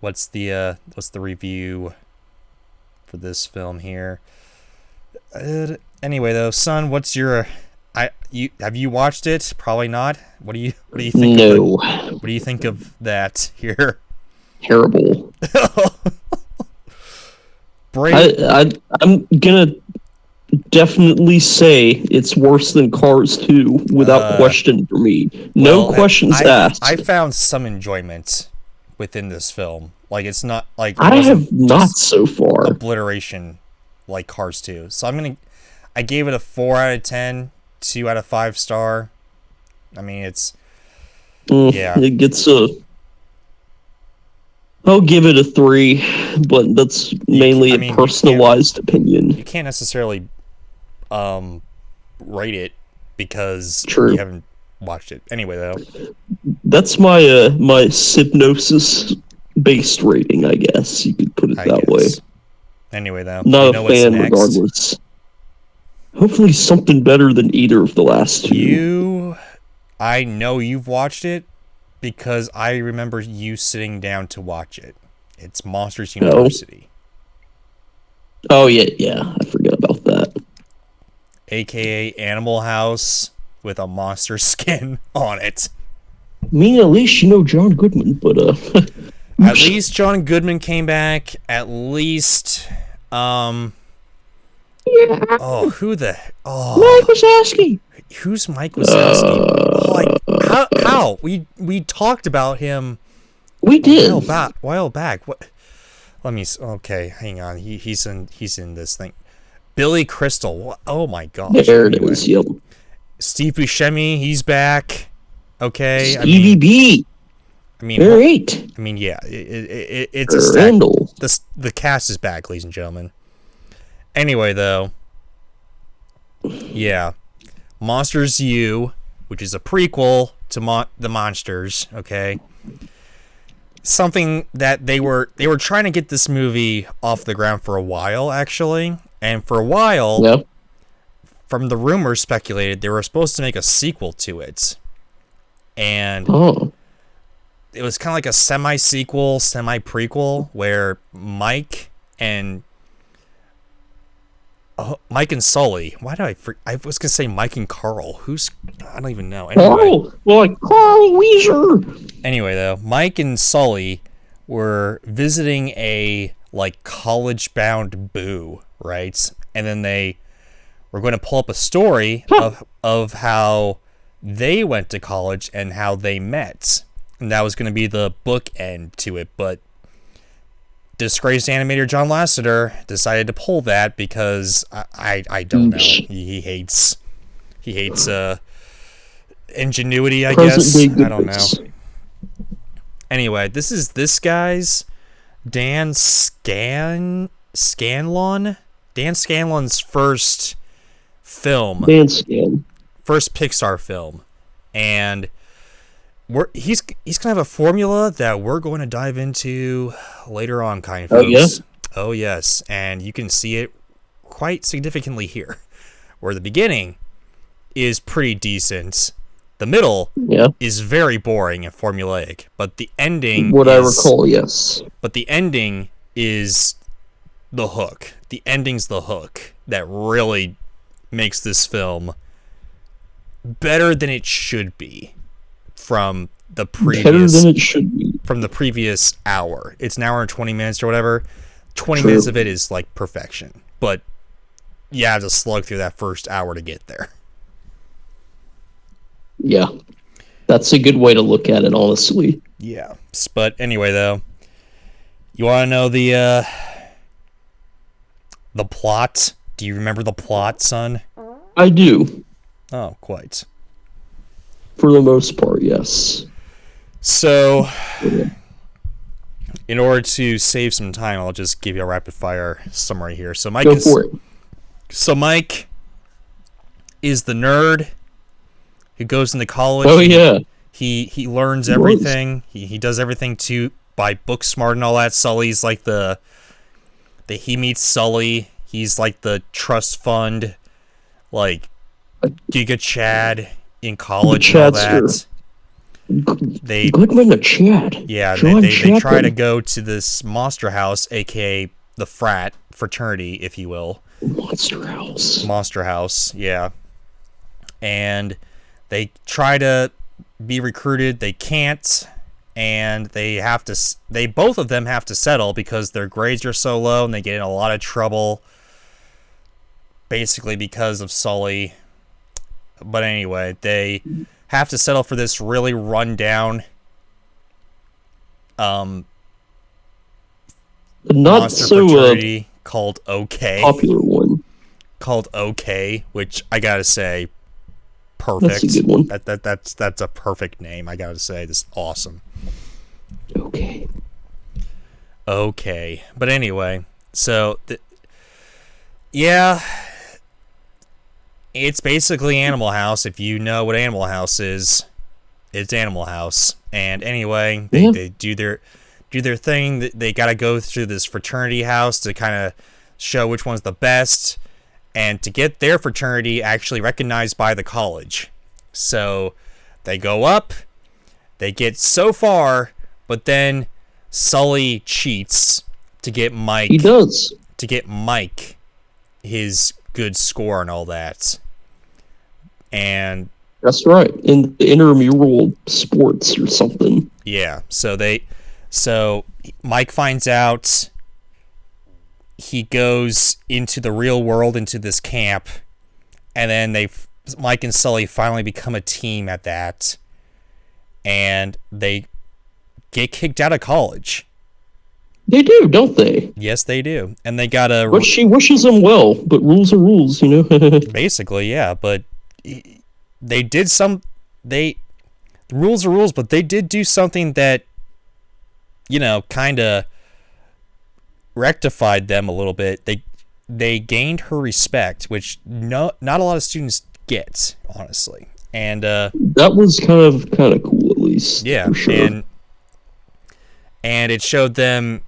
[SPEAKER 1] What's the review for this film here? Anyway, though, son, what's your? Have you watched it? Probably not. What do you think of
[SPEAKER 2] No.
[SPEAKER 1] what do you think of that here?
[SPEAKER 2] Terrible.
[SPEAKER 1] Brave.
[SPEAKER 2] I'm gonna definitely say it's worse than Cars 2 without question for me. No
[SPEAKER 1] Well,
[SPEAKER 2] questions asked.
[SPEAKER 1] I found some enjoyment within this film. Like it's not like it
[SPEAKER 2] I
[SPEAKER 1] wasn't
[SPEAKER 2] have not
[SPEAKER 1] just
[SPEAKER 2] so far.
[SPEAKER 1] obliteration like Cars 2. So I gave it a 4 out of 10, 2 out of 5 star. I mean, it's yeah.
[SPEAKER 2] It gets I'll give it a 3, but that's mainly a personalized opinion.
[SPEAKER 1] You can't necessarily rate it because
[SPEAKER 2] True.
[SPEAKER 1] you haven't watched it. Anyway, though,
[SPEAKER 2] that's my my hypnosis based rating, I guess you could put it that way.
[SPEAKER 1] Anyway, though,
[SPEAKER 2] not a fan regardless. Hopefully something better than either of the last two.
[SPEAKER 1] I know you've watched it because I remember you sitting down to watch it. It's Monsters University.
[SPEAKER 2] Oh yeah, I forgot about that.
[SPEAKER 1] AKA Animal House with a monster skin on it.
[SPEAKER 2] I mean, at least you know John Goodman, but
[SPEAKER 1] at least John Goodman came back. At least yeah. Oh,
[SPEAKER 2] Mike Wazowski.
[SPEAKER 1] Who's Mike Wazowski? How? We talked about him.
[SPEAKER 2] We did
[SPEAKER 1] a while back. What? Let me. Okay, hang on. He's in this thing. Billy Crystal. Oh my gosh.
[SPEAKER 2] There it is. Yep.
[SPEAKER 1] Steve Buscemi. He's back. Okay.
[SPEAKER 2] Stevie B. Great.
[SPEAKER 1] I mean, yeah. It's a stack. The cast is back, ladies and gentlemen. Anyway, though. Yeah. Monsters U, which is a prequel to the Monsters. Okay. Something that they were trying to get this movie off the ground for a while, actually. And for a while, from the rumors speculated, they were supposed to make a sequel to it. And it was kind of like a semi-sequel, semi-prequel, where Mike and Sully. Why did I was going to say Mike and Carl. I don't even know. Anyway.
[SPEAKER 2] Like Carl Weezer.
[SPEAKER 1] Anyway, though, Mike and Sully were visiting a college-bound boo, right? And then they were going to pull up a story of how they went to college and how they met. And that was going to be the bookend to it, but disgraced animator John Lasseter decided to pull that because I don't know. He hates ingenuity, I guess. I don't know. Anyway, this is this guy's Dan Scanlon's first film. First Pixar film. And he's gonna have a formula that we're going to dive into later on, kind folks.
[SPEAKER 2] Oh, yes?
[SPEAKER 1] Oh, yes. And you can see it quite significantly here, where the beginning is pretty decent. The middle is very boring and formulaic, but the ending
[SPEAKER 2] I recall, yes.
[SPEAKER 1] But the ending is the hook. The ending's the hook that really makes this film better than it should be from the previous hour. It's an hour and 20 minutes or whatever. 20 minutes of it is like perfection, but you have to slug through that first hour to get there.
[SPEAKER 2] Yeah, that's a good way to look at it, honestly.
[SPEAKER 1] Yeah, but anyway, though, you want to know the plot? Do you remember the plot, son?
[SPEAKER 2] I do.
[SPEAKER 1] Oh, quite.
[SPEAKER 2] For the most part, yes.
[SPEAKER 1] So, in order to save some time, I'll just give you a rapid-fire summary here. So, Mike is the nerd who goes into college.
[SPEAKER 2] Oh, yeah.
[SPEAKER 1] He learns everything. He does everything by book smart and all that. Sully's like he meets Sully. He's like the trust fund, like Giga Chad in college and all that.
[SPEAKER 2] Goodman to Chad.
[SPEAKER 1] Yeah, they try to go to this monster house, aka the fraternity, if you will.
[SPEAKER 2] Monster House.
[SPEAKER 1] Monster House, yeah. And they try to be recruited, they can't, and they both of them have to settle because their grades are so low and they get in a lot of trouble basically because of Sully. But anyway, they have to settle for this really rundown
[SPEAKER 2] Not
[SPEAKER 1] monster
[SPEAKER 2] so
[SPEAKER 1] fraternity called OK.
[SPEAKER 2] popular one.
[SPEAKER 1] Called OK, which I gotta say, perfect.
[SPEAKER 2] That's a good one.
[SPEAKER 1] That's a perfect name. I gotta say, this is awesome. Okay. But anyway, so yeah, it's basically Animal House. If you know what Animal House is, it's Animal House. And anyway, they do their thing. They got to go through this fraternity house to kind of show which one's the best, and to get their fraternity actually recognized by the college. So they go up, they get so far, but then Sully cheats to get Mike.
[SPEAKER 2] He does.
[SPEAKER 1] To get Mike his good score and all that. And
[SPEAKER 2] that's right, in the intramural sports or something.
[SPEAKER 1] Yeah, so Mike finds out, he goes into the real world, into this camp, and then Mike and Sully finally become a team at that, and they get kicked out of college.
[SPEAKER 2] They do, don't they?
[SPEAKER 1] Yes, they do. And they gotta...
[SPEAKER 2] But she wishes them well, but rules are rules, you know?
[SPEAKER 1] Basically, yeah, but they did some... The rules are rules, but they did do something that, kind of rectified them a little bit. They gained her respect, which not a lot of students get, honestly. And
[SPEAKER 2] that was kind of cool, at least.
[SPEAKER 1] Yeah,
[SPEAKER 2] for sure.
[SPEAKER 1] And it showed them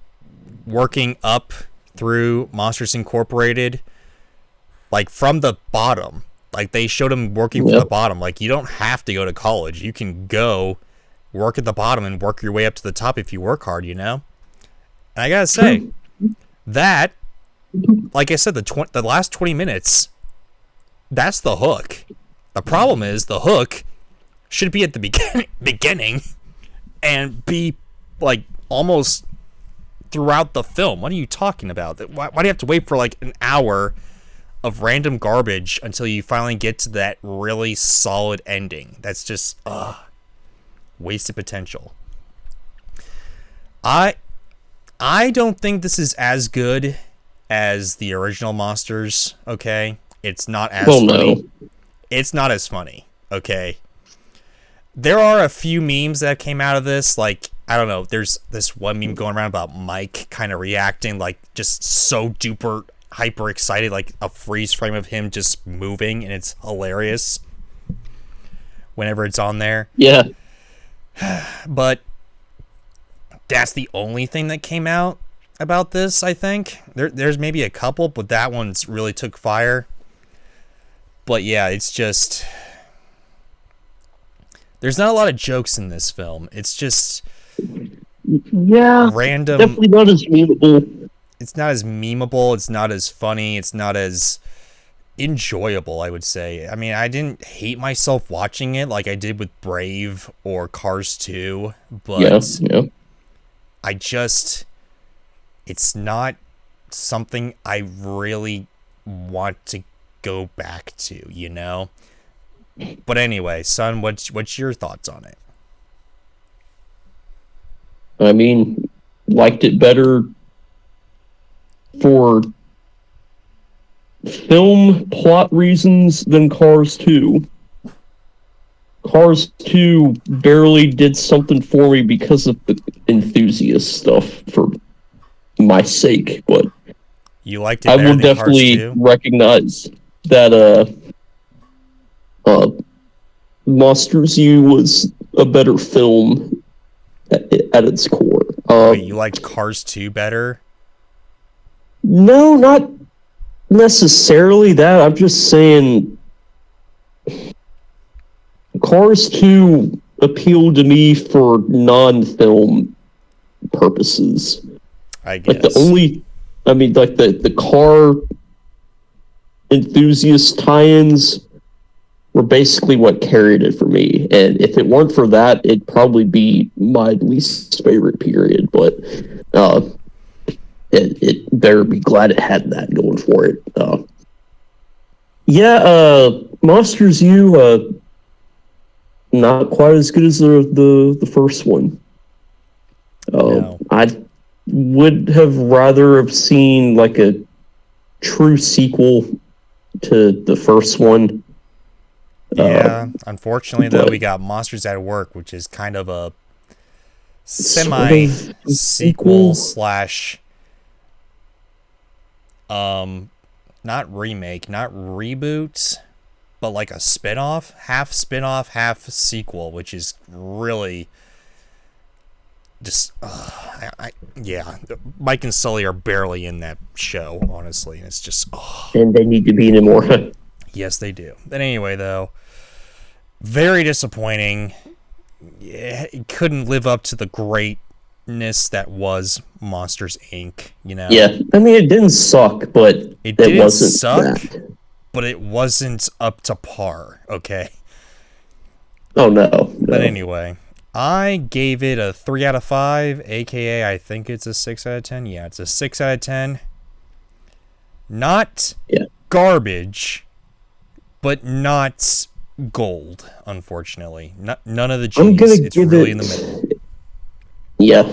[SPEAKER 1] working up through Monsters Incorporated, like from the bottom. Like they showed them working from the bottom. Like you don't have to go to college. You can go work at the bottom and work your way up to the top if you work hard, And I gotta say, that, like I said, the last 20 minutes, that's the hook. The problem is the hook should be at the beginning and be like almost throughout the film. What are you talking about? Why do you have to wait for like an hour of random garbage until you finally get to that really solid ending? That's just wasted potential. I don't think this is as good as the original Monsters, okay? It's not as funny. No. It's not as funny, okay? There are a few memes that came out of this, like, I don't know, there's this one meme going around about Mike kind of reacting, like, just so duper hyper excited, like a freeze frame of him just moving, and it's hilarious whenever it's on there.
[SPEAKER 2] Yeah.
[SPEAKER 1] But that's the only thing that came out about this, I think. There's maybe a couple, but that one's really took fire. But yeah, it's just... There's not a lot of jokes in this film. It's just...
[SPEAKER 2] Yeah,
[SPEAKER 1] random...
[SPEAKER 2] definitely not as memeable.
[SPEAKER 1] It's not as memeable. It's not as funny. It's not as enjoyable, I would say. I mean, I didn't hate myself watching it like I did with Brave or Cars 2, but... Yeah. I just... It's not something I really want to go back to, But anyway, son, what's your thoughts on it?
[SPEAKER 2] I mean, liked it better for film plot reasons than Cars 2. Cars 2 barely did something for me because of the enthusiast stuff for my sake, but
[SPEAKER 1] you liked it better
[SPEAKER 2] I will definitely recognize that Monsters U was a better film at its core.
[SPEAKER 1] Wait, you liked Cars 2 better?
[SPEAKER 2] No, not necessarily that. I'm just saying Cars 2 appealed to me for non-film purposes.
[SPEAKER 1] I guess.
[SPEAKER 2] Like the car enthusiast tie-ins were basically what carried it for me. And if it weren't for that, it'd probably be my least favorite period. But it better be glad it had that going for it. Monsters U, not quite as good as the first one.
[SPEAKER 1] No.
[SPEAKER 2] I would have rather have seen like a true sequel to the first one.
[SPEAKER 1] Yeah, unfortunately though, we got Monsters at Work, which is kind of a semi-sequel slash not remake, not reboot, but like a spin-off, half sequel, which is really just Mike and Sully are barely in that show, honestly, and it's just
[SPEAKER 2] and they need to be anymore.
[SPEAKER 1] Yes, they do. But anyway, though, very disappointing. Yeah, it couldn't live up to the greatness that was Monsters Inc. You know.
[SPEAKER 2] Yeah, I mean it didn't suck, but
[SPEAKER 1] it didn't
[SPEAKER 2] wasn't
[SPEAKER 1] suck.
[SPEAKER 2] That.
[SPEAKER 1] But it wasn't up to par. Okay.
[SPEAKER 2] Oh no.
[SPEAKER 1] But anyway, I gave it a 3 out of 5, aka I think it's a 6 out of 10. Yeah, it's a 6 out of 10. Not garbage, but not gold, unfortunately. None of the G's. It's really in the middle.
[SPEAKER 2] Yeah.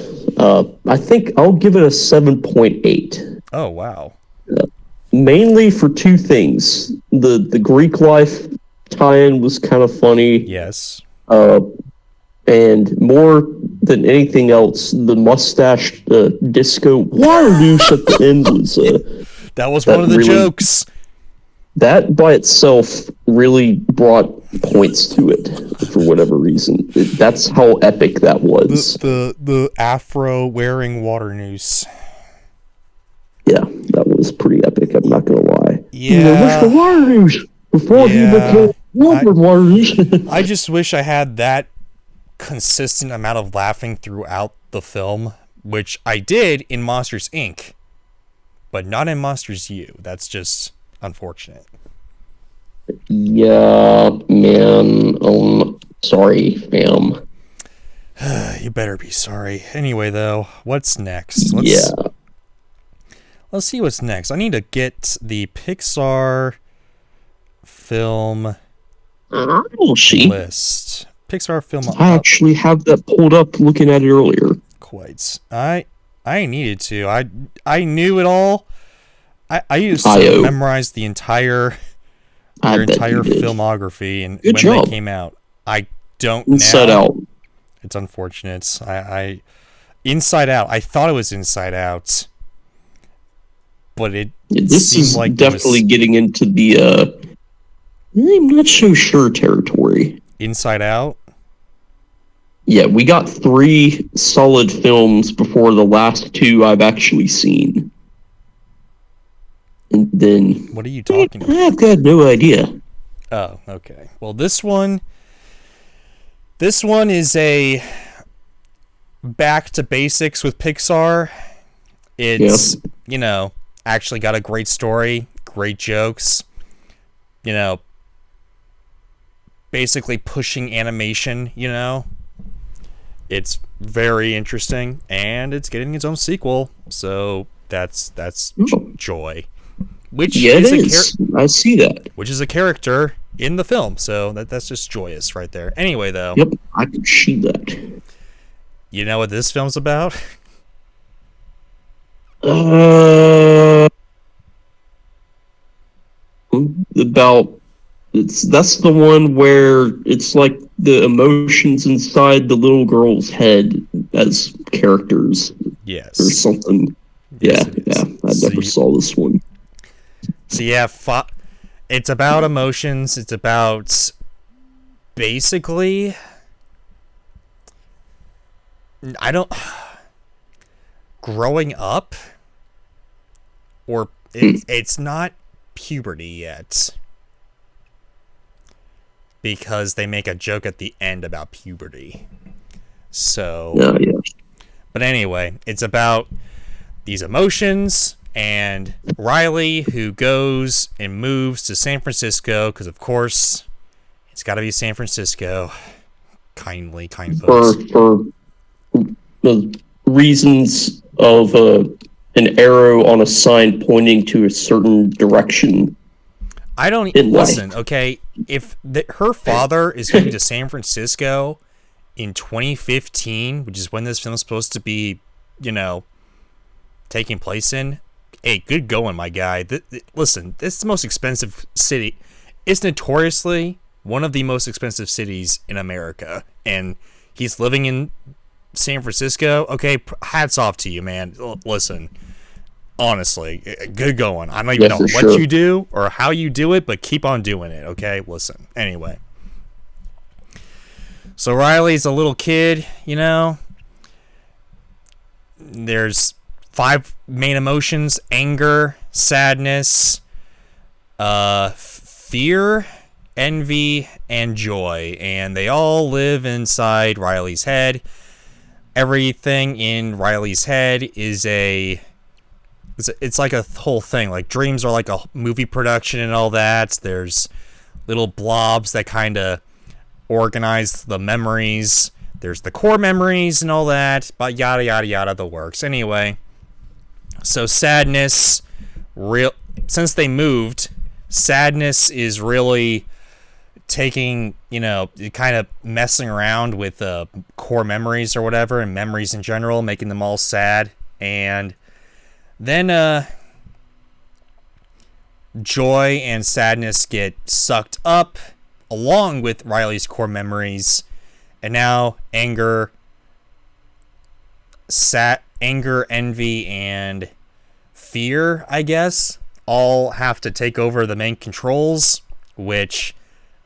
[SPEAKER 2] I think I'll give it a 7.8.
[SPEAKER 1] Oh, wow.
[SPEAKER 2] Mainly for two things. The Greek life tie-in was kind of funny.
[SPEAKER 1] Yes.
[SPEAKER 2] And more than anything else, the mustache disco water douche at the end was...
[SPEAKER 1] that was one of the jokes.
[SPEAKER 2] That by itself really brought points to it for whatever reason. That's how epic that was.
[SPEAKER 1] The afro wearing water noose.
[SPEAKER 2] Yeah, that was pretty epic. I'm not gonna lie.
[SPEAKER 1] Yeah,
[SPEAKER 2] Mr. Water Noose before he became Water Noose.
[SPEAKER 1] I just wish I had that consistent amount of laughing throughout the film, which I did in Monsters Inc., but not in Monsters U. That's just unfortunate.
[SPEAKER 2] Yeah, man. Sorry, fam.
[SPEAKER 1] You better be sorry. Anyway, though, what's next? Let's see what's next. I need to get the Pixar film list. Pixar film.
[SPEAKER 2] I actually have that pulled up looking at it earlier.
[SPEAKER 1] Quite. I needed to. I knew it all. I used to memorize the entire filmography and when they came out. I don't
[SPEAKER 2] Inside Out.
[SPEAKER 1] It's unfortunate. I Inside Out. I thought it was Inside Out. But
[SPEAKER 2] this is like definitely getting into the I'm not so sure territory.
[SPEAKER 1] Inside Out?
[SPEAKER 2] Yeah, we got 3 solid films before the last 2 I've actually seen. And then
[SPEAKER 1] what are you talking about?
[SPEAKER 2] I've got no idea.
[SPEAKER 1] Oh, okay. Well, this one is a back to basics with Pixar. It's, actually got a great story, great jokes, basically pushing animation, It's very interesting, and it's getting its own sequel, so that's joy. Which is
[SPEAKER 2] I see that.
[SPEAKER 1] Which is a character in the film, so that's just joyous right there. Anyway, though.
[SPEAKER 2] Yep, I can see that.
[SPEAKER 1] You know what this film's about?
[SPEAKER 2] That's the one where it's like the emotions inside the little girl's head as characters.
[SPEAKER 1] Yes.
[SPEAKER 2] Or something.
[SPEAKER 1] Yes,
[SPEAKER 2] yeah. I never saw this one.
[SPEAKER 1] So yeah, it's about emotions. It's about basically, growing up, or it's not puberty yet, because they make a joke at the end about puberty. So,
[SPEAKER 2] yeah.
[SPEAKER 1] But anyway, it's about these emotions and Riley, who goes and moves to San Francisco, because of course it's got to be San Francisco. Kind folks.
[SPEAKER 2] For the reasons of an arrow on a sign pointing to a certain direction.
[SPEAKER 1] I don't listen. Okay, if her father is moving to San Francisco in 2015, which is when this film's supposed to be, taking place in, hey, good going, my guy. Listen, this is the most expensive city. It's notoriously one of the most expensive cities in America, and he's living in San Francisco. Okay, hats off to you, man. Listen. Honestly, good going. I don't even know what you do or how you do it, but keep on doing it, okay? Listen. Anyway. So Riley's a little kid, There's 5 main emotions: anger, sadness, fear, envy, and joy. And they all live inside Riley's head. Everything in Riley's head is it's like a whole thing. Like, dreams are like a movie production and all that. There's little blobs that kind of organize the memories. There's the core memories and all that, but yada yada yada, the works. Anyway, so sadness, since they moved, sadness is really taking, kind of messing around with core memories or whatever, and memories in general, making them all sad. And then joy and sadness get sucked up along with Riley's core memories, and now anger, envy, and fear, I guess, all have to take over the main controls, which,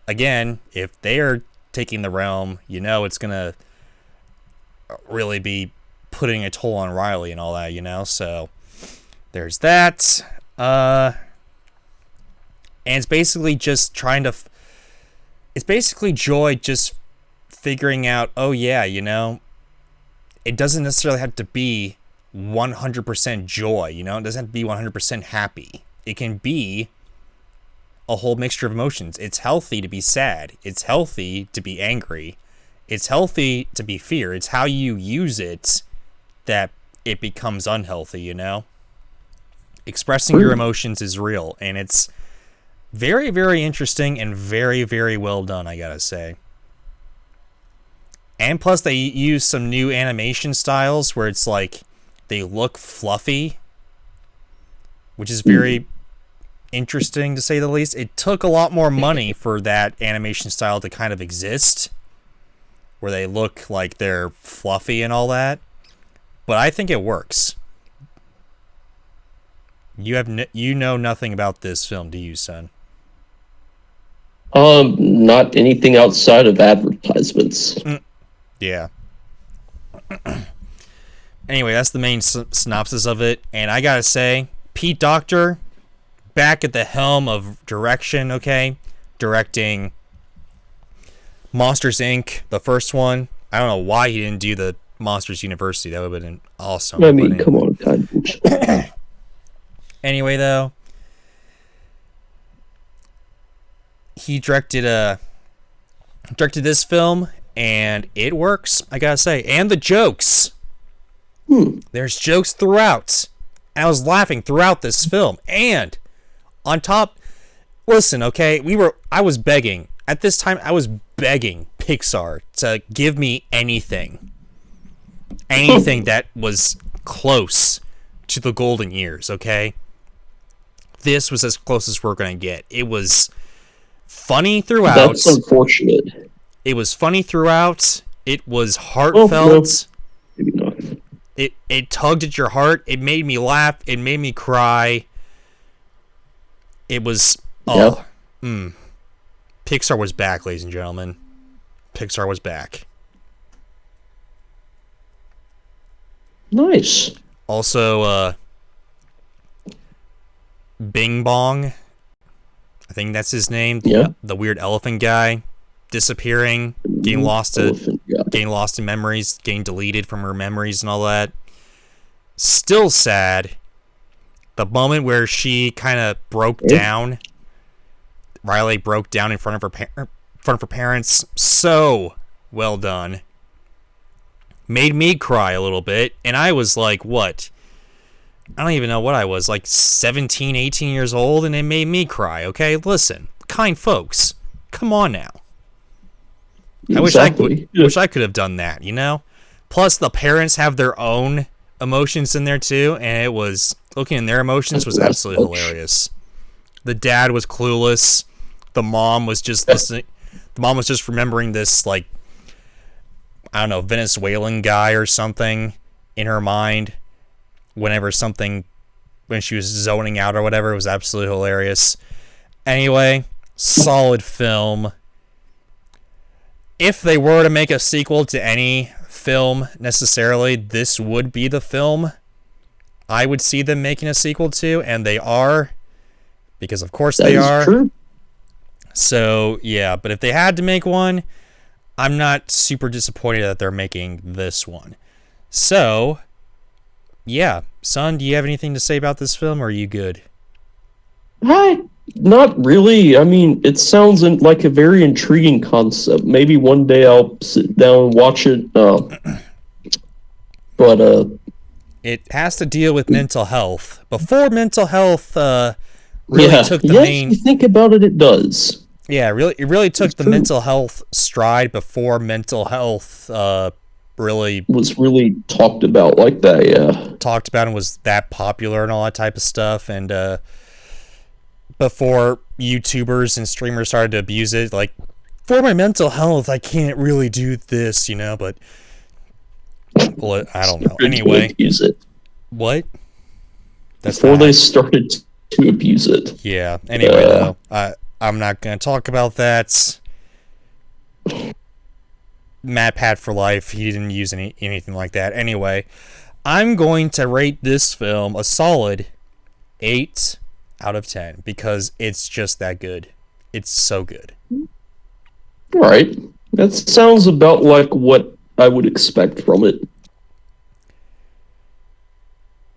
[SPEAKER 1] again, if they are taking the realm, it's going to really be putting a toll on Riley and all that, so there's that. And it's basically just it's basically Joy just figuring out, oh yeah, it doesn't necessarily have to be 100% joy, it doesn't have to be 100% happy. It can be a whole mixture of emotions. It's healthy to be sad. It's healthy to be angry. It's healthy to be fear. It's how you use it that it becomes unhealthy, Expressing your emotions is real, and it's very, very interesting and very, very well done, I gotta say. And plus, they use some new animation styles where it's like they look fluffy, which is very interesting to say the least. It took a lot more money for that animation style to kind of exist, where they look like they're fluffy and all that. But I think it works. You know nothing about this film, do you, son?
[SPEAKER 2] Not anything outside of advertisements.
[SPEAKER 1] Yeah. Anyway, that's the main synopsis of it, and I gotta say, Pete Docter, back at the helm of direction, okay? Directing Monsters, Inc., the first one. I don't know why he didn't do the Monsters University. That would have been awesome.
[SPEAKER 2] I mean, come on, God.
[SPEAKER 1] Anyway, though, he directed this film, and it works, I gotta say. And the jokes. There's jokes throughout. And I was laughing throughout this film. And on top, listen, okay, I was begging. At this time, I was begging Pixar to give me anything. Anything that was close to the golden years, okay? This was as close as we're going to get. It was funny throughout.
[SPEAKER 2] That's unfortunate.
[SPEAKER 1] It was funny throughout. It was heartfelt.
[SPEAKER 2] Maybe not.
[SPEAKER 1] It tugged at your heart. It made me laugh. It made me cry. It was... Pixar was back, ladies and gentlemen. Pixar was back.
[SPEAKER 2] Nice.
[SPEAKER 1] Also, Bing Bong, I think that's his name. The weird elephant guy disappearing, getting lost in memories, getting deleted from her memories and all that. Still sad. The moment where she kind of broke down, Riley broke down in front of her parents. So well done. Made me cry a little bit, and I was like, what? I don't even know what I was, like 17, 18 years old, and it made me cry, okay? Listen, kind folks, come on now.
[SPEAKER 2] Exactly.
[SPEAKER 1] I wish I could have done that, you know? Plus, the parents have their own emotions in there, too, and it was, looking at their emotions was absolutely hilarious. The dad was clueless. The mom was just listening. The mom was just remembering this, like, I don't know, Venezuelan guy or something in her mind when she was zoning out or whatever. It was absolutely hilarious. Anyway, solid film. If they were to make a sequel to any film necessarily, this would be the film I would see them making a sequel to, and they are, because of course they are. True. So, yeah, but if they had to make one, I'm not super disappointed that they're making this one. So, yeah. Son, do you have anything to say about this film, or are you good?
[SPEAKER 2] Not really. I mean, it sounds like a very intriguing concept. Maybe one day I'll sit down and watch it. But
[SPEAKER 1] it has to deal with mental health. Before mental health really took the main...
[SPEAKER 2] If you think about it, it does.
[SPEAKER 1] Yeah, it really took the mental health stride before mental health really...
[SPEAKER 2] was really talked about like that, yeah.
[SPEAKER 1] Talked about and was that popular and all that type of stuff, and before YouTubers and streamers started to abuse it, like, for my mental health, I can't really do this, you know, but... Well, I don't know. Anyway.
[SPEAKER 2] Abuse it.
[SPEAKER 1] What?
[SPEAKER 2] Before they started to abuse it.
[SPEAKER 1] Yeah, anyway, though, I'm not going to talk about that. Mad Pat for life. He didn't use anything like that. Anyway, I'm going to rate this film a solid 8 out of 10 because it's just that good. It's so good.
[SPEAKER 2] All right. That sounds about like what I would expect from it.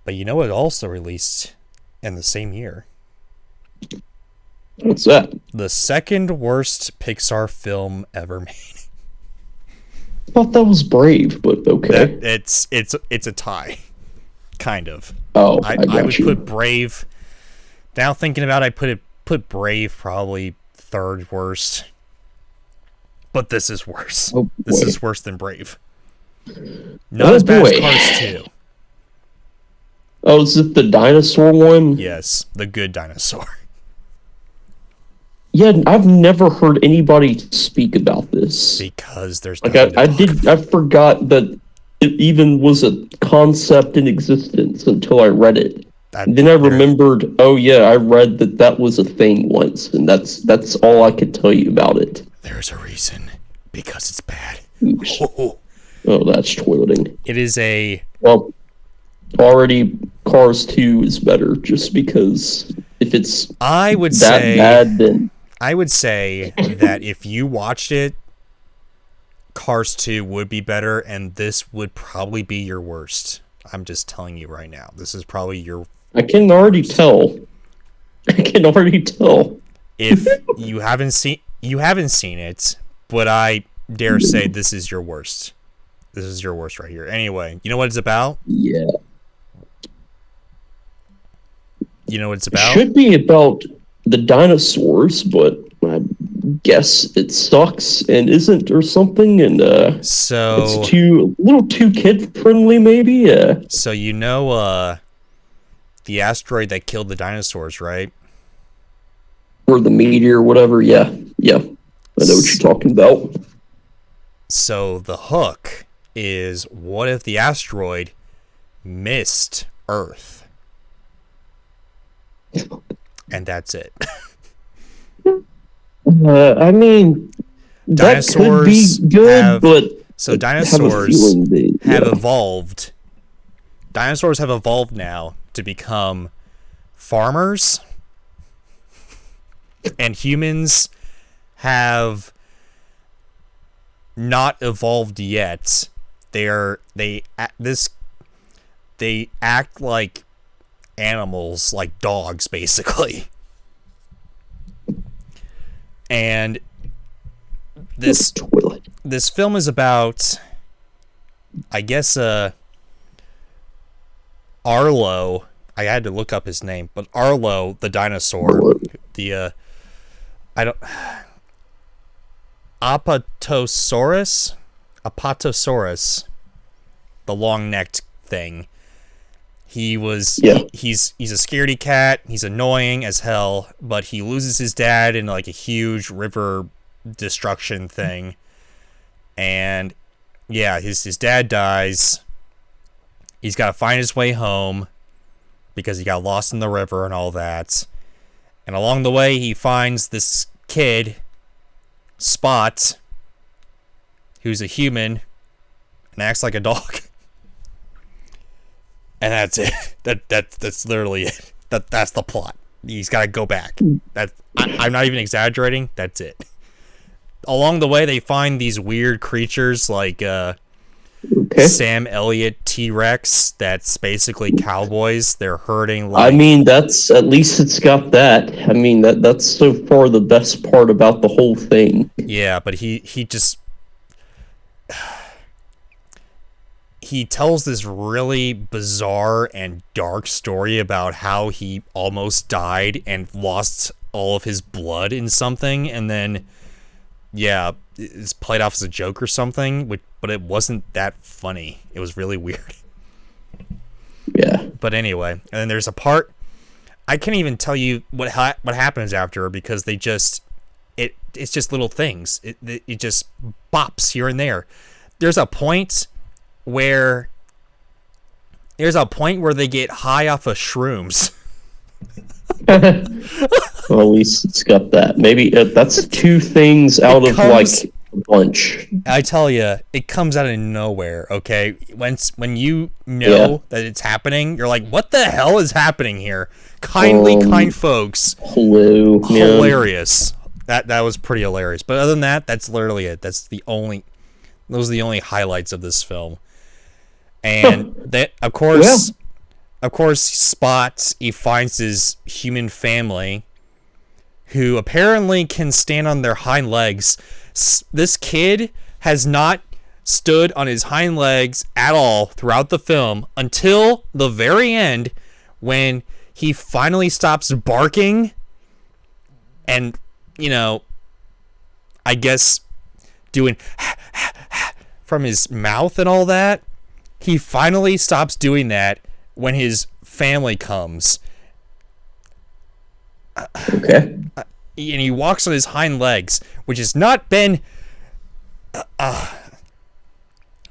[SPEAKER 1] But you know what also released in the same year?
[SPEAKER 2] What's that?
[SPEAKER 1] The second worst Pixar film ever made.
[SPEAKER 2] I thought that was Brave, but okay.
[SPEAKER 1] It's a tie, kind of.
[SPEAKER 2] Oh,
[SPEAKER 1] I would put Brave. Now thinking about it, I put Brave probably third worst. But this is worse. Oh, this is worse than Brave. Not as bad as Cars 2.
[SPEAKER 2] Oh, is it the dinosaur one?
[SPEAKER 1] Yes, the good dinosaur.
[SPEAKER 2] Yeah, I've never heard anybody speak about this.
[SPEAKER 1] Because there's
[SPEAKER 2] like I forgot that it even was a concept in existence until I read it. Then I remembered, oh yeah, I read that was a thing once, and that's all I could tell you about it.
[SPEAKER 1] There's a reason. Because it's bad.
[SPEAKER 2] Oh, that's toileting.
[SPEAKER 1] It is a...
[SPEAKER 2] Well, already Cars 2 is better, just because if it's bad, then...
[SPEAKER 1] I would say that if you watched it, Cars 2 would be better, and this would probably be your worst. I'm just telling you right now. This is probably your...
[SPEAKER 2] I can already tell.
[SPEAKER 1] If you haven't seen it, but I dare say this is your worst. This is your worst right here. Anyway, you know what it's about?
[SPEAKER 2] Yeah.
[SPEAKER 1] You know what it's about?
[SPEAKER 2] It should be about the dinosaurs, but I guess it sucks and isn't or something, and
[SPEAKER 1] so
[SPEAKER 2] it's a little too kid friendly, maybe.
[SPEAKER 1] So you know the asteroid that killed the dinosaurs, right?
[SPEAKER 2] Or the meteor, whatever. Yeah. I know what you're talking about.
[SPEAKER 1] So the hook is, what if the asteroid missed Earth? And that's it.
[SPEAKER 2] I mean, that could be good, but...
[SPEAKER 1] So dinosaurs have evolved. Dinosaurs have evolved now to become farmers. And humans have not evolved yet. They act like animals like dogs, basically. And this film is about, I guess, Arlo. I had to look up his name, but Arlo the dinosaur, the I don't Apatosaurus, the long-necked thing. He's a scaredy cat. He's annoying as hell, but he loses his dad in like a huge river destruction thing. And yeah, his dad dies. He's got to find his way home because he got lost in the river and all that. And along the way, he finds this kid, Spot, who's a human and acts like a dog. And that's it. That's literally it. That's the plot. He's got to go back. I'm not even exaggerating. That's it. Along the way, they find these weird creatures like Sam Elliott T-Rex. That's basically cowboys. They're herding.
[SPEAKER 2] I mean, that's at least it's got that. I mean, that's so far the best part about the whole thing.
[SPEAKER 1] Yeah, but he just. He tells this really bizarre and dark story about how he almost died and lost all of his blood in something, and then, yeah, it's played off as a joke or something, but it wasn't that funny. It was really weird.
[SPEAKER 2] Yeah.
[SPEAKER 1] But anyway, and then there's a part, I can't even tell you what happens after, because they just, it's just little things. It just bops here and there. There's a point where they get high off of shrooms.
[SPEAKER 2] Well, at least it's got that. Maybe that's two things out of like a bunch.
[SPEAKER 1] I tell you, it comes out of nowhere. Okay, when you know that it's happening, you're like, "What the hell is happening here?" Kind folks.
[SPEAKER 2] Hello,
[SPEAKER 1] hilarious. Man. That was pretty hilarious. But other than that, that's literally it. Those are the only highlights of this film. And that, of course, Spot, he finds his human family, who apparently can stand on their hind legs. This kid has not stood on his hind legs at all throughout the film until the very end, when he finally stops barking and, I guess doing from his mouth and all that. He finally stops doing that when his family comes.
[SPEAKER 2] Okay.
[SPEAKER 1] And he walks on his hind legs, which has not been...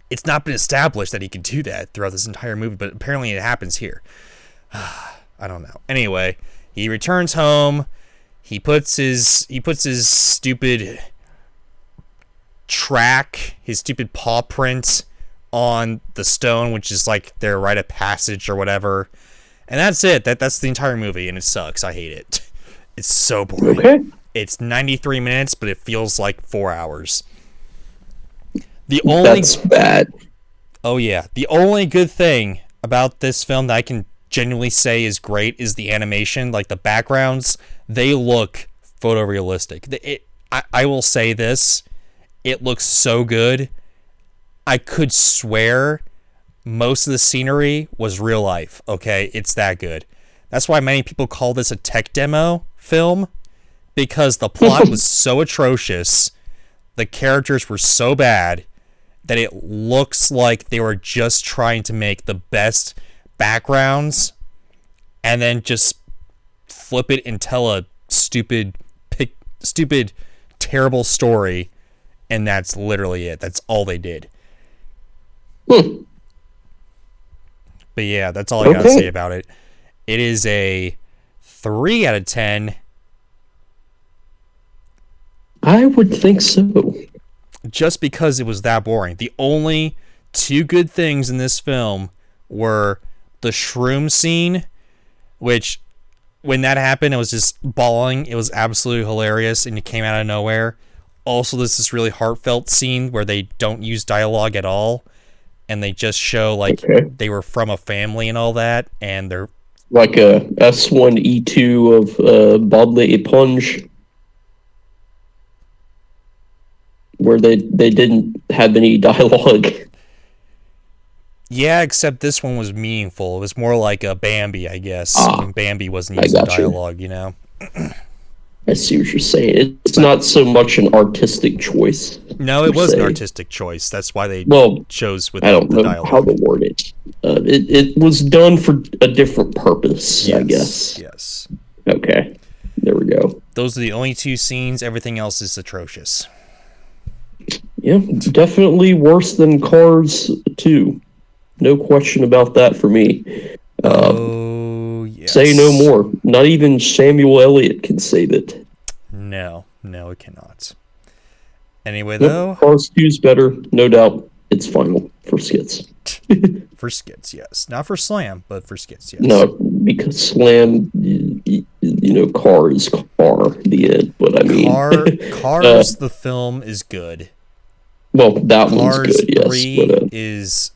[SPEAKER 1] it's not been established that he can do that throughout this entire movie, but apparently it happens here. I don't know. Anyway, he returns home. He puts his stupid track, his stupid paw print on the stone, which is like their rite of passage or whatever, and that's it. That's the entire movie, and it sucks. I hate it. It's so boring.
[SPEAKER 2] Okay.
[SPEAKER 1] It's 93 minutes, but it feels like 4 hours.
[SPEAKER 2] That's bad.
[SPEAKER 1] Oh yeah, the only good thing about this film that I can genuinely say is great is the animation. Like the backgrounds, they look photorealistic. I will say this, it looks so good. I could swear most of the scenery was real life, okay? It's that good. That's why many people call this a tech demo film, because the plot was so atrocious, the characters were so bad, that it looks like they were just trying to make the best backgrounds and then just flip it and tell a stupid, terrible story, and that's literally it. That's all they did. But yeah, that's all I gotta say about it. It is a 3 out of 10.
[SPEAKER 2] I would think so.
[SPEAKER 1] Just because it was that boring. The only two good things in this film were the shroom scene, which, when that happened, it was just bawling. It was absolutely hilarious, and it came out of nowhere. Also, there's this really heartfelt scene where they don't use dialogue at all, and they just show like they were from a family and all that, and they're
[SPEAKER 2] Like a S1E2 of Bodley Eponge, where they didn't have any dialogue.
[SPEAKER 1] Yeah, except this one was meaningful. It was more like a Bambi, I guess, when Bambi wasn't
[SPEAKER 2] I
[SPEAKER 1] using
[SPEAKER 2] got you.
[SPEAKER 1] dialogue, you know?
[SPEAKER 2] I see what you're saying. It's
[SPEAKER 1] But
[SPEAKER 2] not so much an artistic choice.
[SPEAKER 1] no, it was an artistic choice. That's why they
[SPEAKER 2] Well,
[SPEAKER 1] chose
[SPEAKER 2] I
[SPEAKER 1] without
[SPEAKER 2] don't
[SPEAKER 1] the
[SPEAKER 2] know how
[SPEAKER 1] dialogue.
[SPEAKER 2] to word it. It was done for a different purpose, I guess.
[SPEAKER 1] Yes.
[SPEAKER 2] Okay, there we go.
[SPEAKER 1] Those are the only two scenes. Everything else is atrocious.
[SPEAKER 2] Yeah, definitely worse than Cars 2. No question about that for me.
[SPEAKER 1] Oh, yes.
[SPEAKER 2] Say no more. Not even Samuel Elliott can save it.
[SPEAKER 1] No, it cannot. Anyway,
[SPEAKER 2] Yep,
[SPEAKER 1] though.
[SPEAKER 2] Cars 2's better, no doubt. It's final for skits.
[SPEAKER 1] For skits, yes. Not for Slam, but for skits, yes.
[SPEAKER 2] No, because Slam, car is car, the end. But I mean,
[SPEAKER 1] Cars, the film is good.
[SPEAKER 2] Well, that one's
[SPEAKER 1] Cars
[SPEAKER 2] good, yes.
[SPEAKER 1] 3
[SPEAKER 2] But,
[SPEAKER 1] is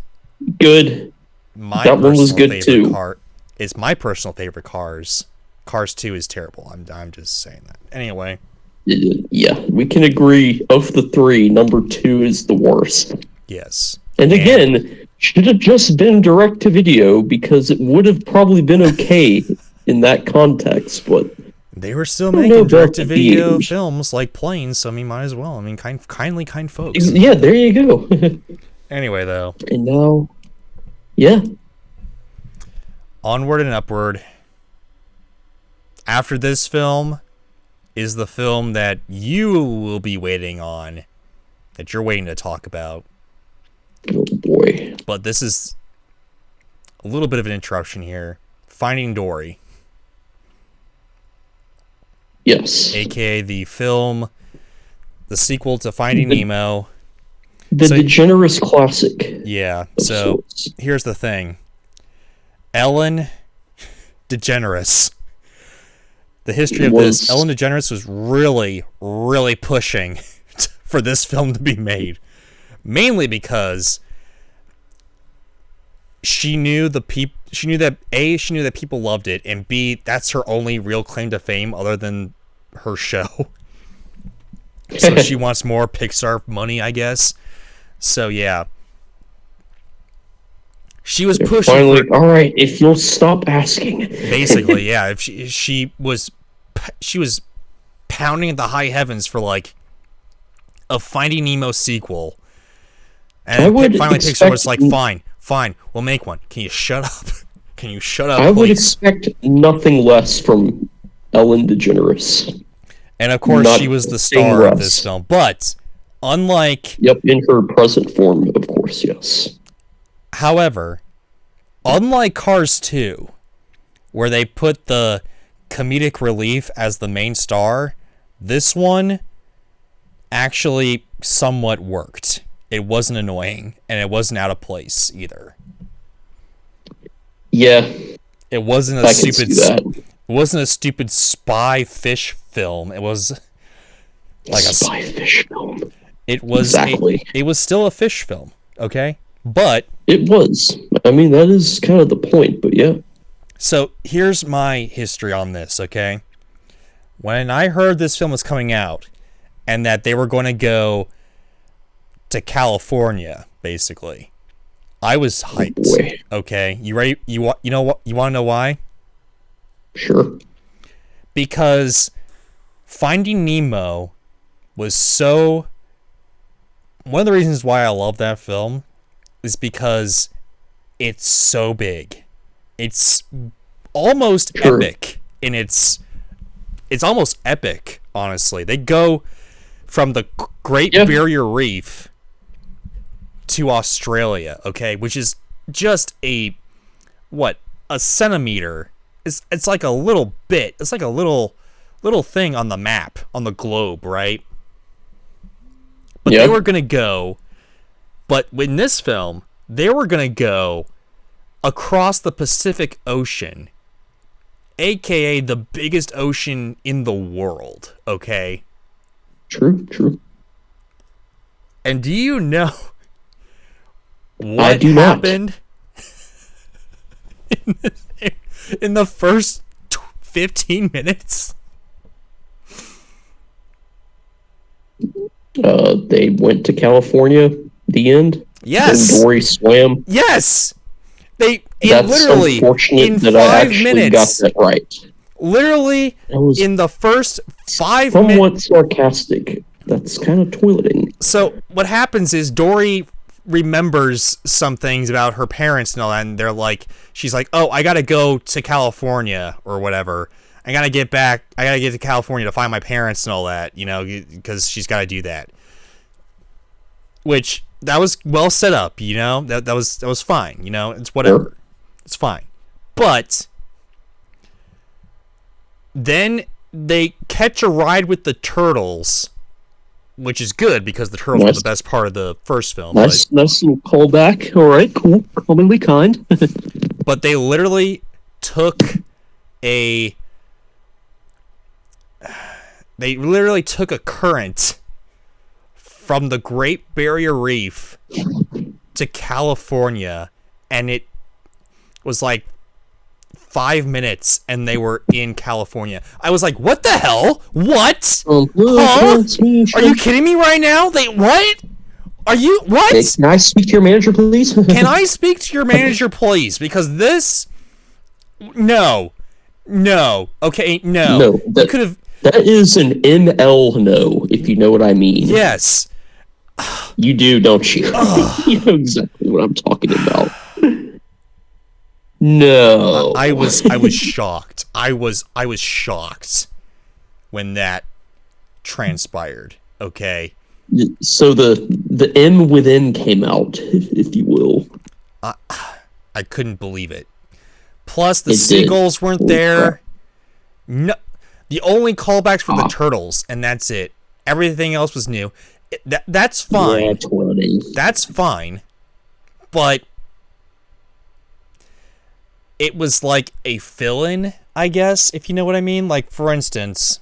[SPEAKER 2] good.
[SPEAKER 1] My
[SPEAKER 2] that one was good
[SPEAKER 1] favorite
[SPEAKER 2] too.
[SPEAKER 1] It's my personal favorite Cars. Cars 2 is terrible. I'm just saying that. Anyway.
[SPEAKER 2] Yeah, we can agree. Of the three, number 2 is the worst.
[SPEAKER 1] Yes.
[SPEAKER 2] And again, should have just been direct to video because it would have probably been okay in that context. But
[SPEAKER 1] they were still making direct to video films like Planes, so I mean, might as well. I mean, kind folks.
[SPEAKER 2] Yeah, there you go.
[SPEAKER 1] Anyway, though.
[SPEAKER 2] And now, yeah.
[SPEAKER 1] Onward and Upward. After this film is the film that you will be waiting on, that you're waiting to talk about.
[SPEAKER 2] Oh boy.
[SPEAKER 1] But this is a little bit of an interruption here. Finding Dory.
[SPEAKER 2] Yes.
[SPEAKER 1] AKA the film, the sequel to Finding Nemo.
[SPEAKER 2] The DeGeneres classic.
[SPEAKER 1] Yeah, so here's the thing. Ellen DeGeneres. The history of this, Ellen DeGeneres was really, really pushing for this film to be made. Mainly because she knew that people loved it, and B, that's her only real claim to fame other than her show. So she wants more Pixar money, I guess. So yeah. She was pushing
[SPEAKER 2] finally, all right, if you'll stop asking.
[SPEAKER 1] Basically, yeah. If she was pounding at the high heavens for like a Finding Nemo sequel. And finally Pixar was like, fine, we'll make one. Can you shut up? Can you shut up,
[SPEAKER 2] I would
[SPEAKER 1] please?
[SPEAKER 2] expect nothing less from Ellen DeGeneres.
[SPEAKER 1] And of course, she was the star of this film. But unlike...
[SPEAKER 2] Yep, in her present form, of course, yes.
[SPEAKER 1] However, unlike Cars 2, where they put the comedic relief as the main star, this one actually somewhat worked. It wasn't annoying, and it wasn't out of place either.
[SPEAKER 2] Yeah,
[SPEAKER 1] it wasn't a stupid. It wasn't a stupid spy fish film. It was like a
[SPEAKER 2] spy fish film.
[SPEAKER 1] It was exactly. It was still a fish film, okay, but
[SPEAKER 2] it was. I mean, that is kind of the point, but yeah.
[SPEAKER 1] So here's my history on this, okay? When I heard this film was coming out, and that they were going to go to California, basically, I was hyped. Oh boy. Okay, you ready? You know what? You want to know why?
[SPEAKER 2] Sure.
[SPEAKER 1] Because Finding Nemo was so... One of the reasons why I love that film is because it's so big. It's almost epic in its... It's almost epic, honestly. They go from the Great Barrier Reef to Australia, okay, which is just a centimeter. It's like a little bit. It's like a little thing on the map, on the globe, right? But they were gonna go. But in this film, they were gonna go across the Pacific Ocean, aka the biggest ocean in the world. Okay.
[SPEAKER 2] True.
[SPEAKER 1] And do you know what happened in the first 15 minutes.
[SPEAKER 2] They went to California. The end.
[SPEAKER 1] Yes.
[SPEAKER 2] And Dory swam.
[SPEAKER 1] Yes. That's literally
[SPEAKER 2] unfortunate
[SPEAKER 1] in
[SPEAKER 2] that
[SPEAKER 1] 5
[SPEAKER 2] I actually
[SPEAKER 1] minutes.
[SPEAKER 2] got that right.
[SPEAKER 1] Literally in the first 5 minutes.
[SPEAKER 2] Somewhat sarcastic. That's kind of toileting.
[SPEAKER 1] So what happens is Dory remembers some things about her parents and all that, and she's like, oh, I gotta go to California or whatever. I gotta get to California to find my parents and all that, because she's gotta do that. Which, that was well set up, that was fine, it's whatever. Sure. It's fine. But then they catch a ride with the turtles, which is good because the turtles were the best part of the first film.
[SPEAKER 2] Nice little callback. All right, cool. Commonly kind.
[SPEAKER 1] But they literally took a current from the Great Barrier Reef to California, and it was like 5 minutes, and they were in California. I was like, what the hell? What? Huh? Are you kidding me right now? What? Are you... What?
[SPEAKER 2] Hey, can I speak to your manager, please?
[SPEAKER 1] Can I speak to your manager, please? Because this... No. Okay, no.
[SPEAKER 2] No, that is an ML no, if you know what I mean.
[SPEAKER 1] Yes.
[SPEAKER 2] You do, don't you? You know exactly what I'm talking about. No.
[SPEAKER 1] I was shocked. I was shocked when that transpired. Okay.
[SPEAKER 2] So the M within came out, if you will.
[SPEAKER 1] I couldn't believe it. Plus the seagulls weren't there. No, the only callbacks were the turtles, and that's it. Everything else was new. That's fine.
[SPEAKER 2] Yeah, 20.
[SPEAKER 1] That's fine. But it was like a fill-in, I guess, if you know what I mean. Like, for instance,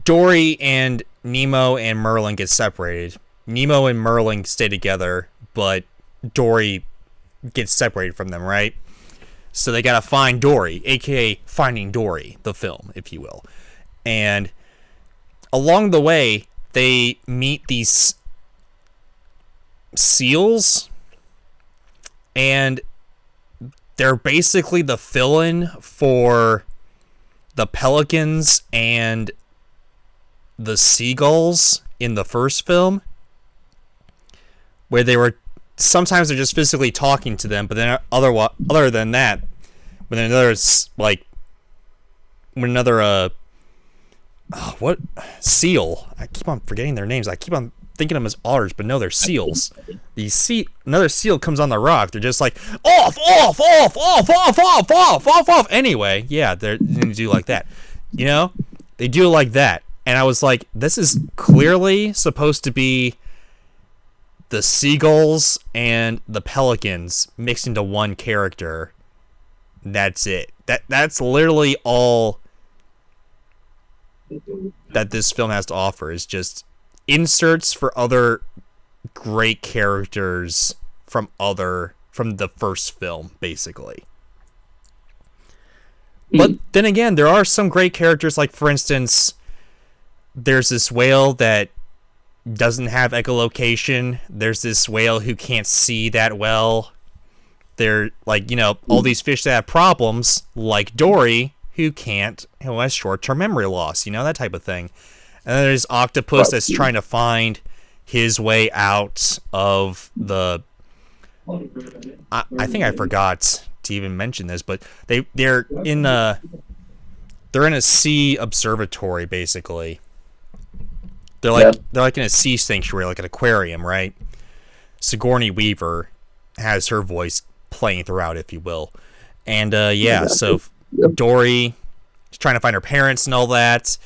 [SPEAKER 1] Dory and Nemo and Merlin get separated. Nemo and Merlin stay together, but Dory gets separated from them, right? So they gotta find Dory, aka Finding Dory, the film, if you will. And along the way, they meet these seals, and they're basically the fill-in for the pelicans and the seagulls in the first film, where sometimes they're just physically talking to them, but then other than that, when another seal, I keep on forgetting their names. I keep on thinking of them as otters, but no, they're seals. Another seal comes on the rock. They're just like, off. Anyway, yeah, they're going to do like that. They do it like that. And I was like, this is clearly supposed to be the seagulls and the pelicans mixed into one character. That's it. That's literally all that this film has to offer, is just inserts for other great characters from the first film, basically. But then again, there are some great characters, like, for instance, there's this whale that doesn't have echolocation. There's this whale who can't see that well. They're all these fish that have problems, like Dory, who has short-term memory loss, that type of thing. And then there's Octopus that's trying to find his way out of the... I think I forgot to even mention this, but they're in a sea observatory, basically. They're like in a sea sanctuary, like an aquarium, right? Sigourney Weaver has her voice playing throughout, if you will. And so Dory is trying to find her parents and all that.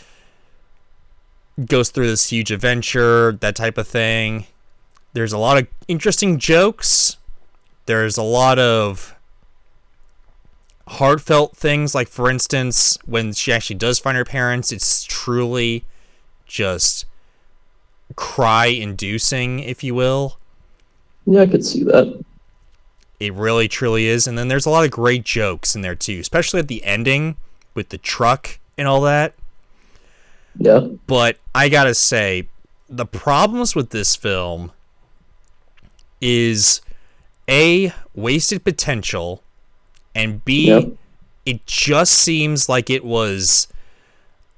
[SPEAKER 1] Goes through this huge adventure, that type of thing. There's a lot of interesting jokes. There's a lot of heartfelt things, like, for instance, when she actually does find her parents, it's truly just cry-inducing, if you will.
[SPEAKER 2] Yeah, I could see that.
[SPEAKER 1] It really, truly is. And then there's a lot of great jokes in there, too, especially at the ending with the truck and all that.
[SPEAKER 2] Yeah.
[SPEAKER 1] But I gotta say, the problems with this film is A, wasted potential, and B, it just seems like it was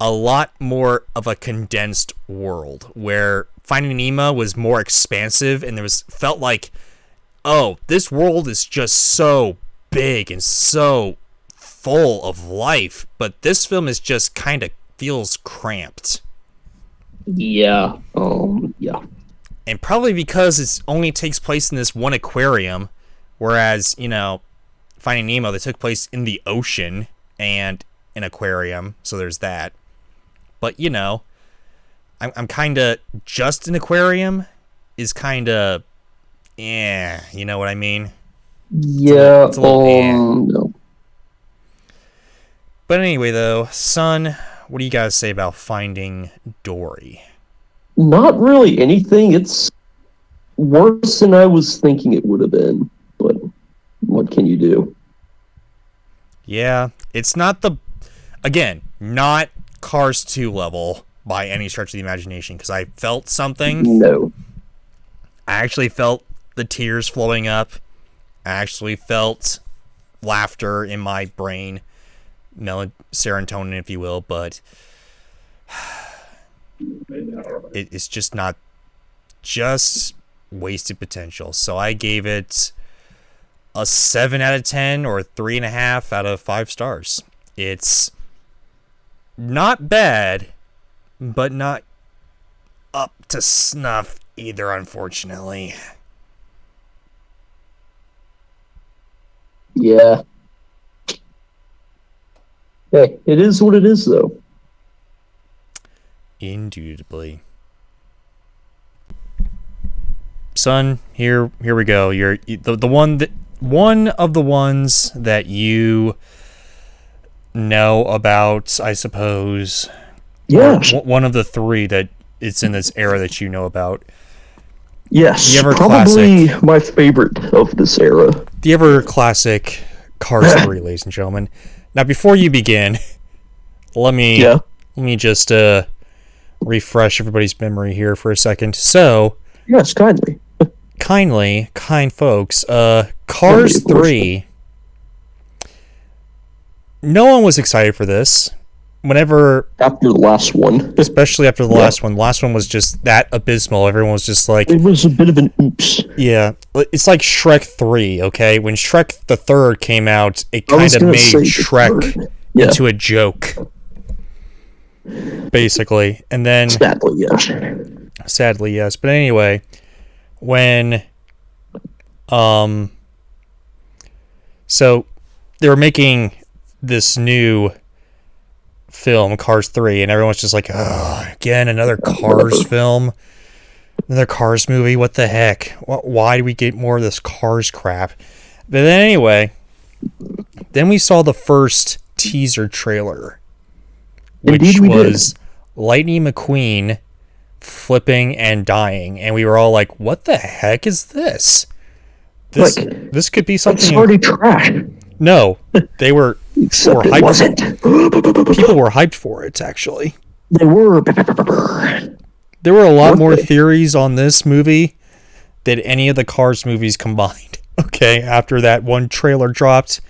[SPEAKER 1] a lot more of a condensed world, where Finding Nemo was more expansive, and felt like, oh, this world is just so big and so full of life, but this film is just kind of feels cramped.
[SPEAKER 2] Yeah. Yeah.
[SPEAKER 1] And probably because it only takes place in this one aquarium, whereas, Finding Nemo, they took place in the ocean and an aquarium, so there's that. But, I'm kind of just an aquarium is kind of, you know what I mean?
[SPEAKER 2] Yeah,
[SPEAKER 1] it's a little
[SPEAKER 2] no.
[SPEAKER 1] But anyway, though, son, what do you guys say about Finding Dory?
[SPEAKER 2] Not really anything. It's worse than I was thinking it would have been, but what can you do?
[SPEAKER 1] Yeah, it's not not Cars 2 level by any stretch of the imagination, because I felt something.
[SPEAKER 2] No.
[SPEAKER 1] I actually felt the tears flowing up. I actually felt laughter in my brain, serotonin, if you will, but it's just not, just wasted potential. So I gave it a 7 out of 10 or 3.5 out of 5 stars. It's not bad, but not up to snuff either, unfortunately.
[SPEAKER 2] Yeah. Hey, it is what it is, though.
[SPEAKER 1] Indubitably. Son, here we go. You're one of the ones that you know about, I suppose.
[SPEAKER 2] Yes.
[SPEAKER 1] One of the 3 that it's in this era that you know about.
[SPEAKER 2] Yes, probably my favorite of this era.
[SPEAKER 1] The ever classic Cars 3, ladies and gentlemen. Now, before you begin, let me just refresh everybody's memory here for a second. So,
[SPEAKER 2] yes,
[SPEAKER 1] kind folks, Cars 3, no one was excited for this.
[SPEAKER 2] After the last one.
[SPEAKER 1] Especially after the last one. The last one was just that abysmal. Everyone was just like...
[SPEAKER 2] It was a bit of an oops.
[SPEAKER 1] Yeah. It's like Shrek 3, okay? When Shrek the Third came out, it kind of made Shrek into a joke. Basically. And then... Sadly, yes. But anyway, when... So, they were making this new film, Cars 3, and everyone's just like, oh, again, another Cars film? Another Cars movie? What the heck? Why do we get more of this Cars crap? But then anyway, then we saw the first teaser trailer, which was Lightning McQueen flipping and dying, and we were all like, what the heck is this? This could be something...
[SPEAKER 2] It's already trash.
[SPEAKER 1] No, they were...
[SPEAKER 2] Except it wasn't.
[SPEAKER 1] People were hyped for it, actually.
[SPEAKER 2] They were.
[SPEAKER 1] There were a lot more theories on this movie than any of the Cars movies combined. Okay, after that one trailer dropped,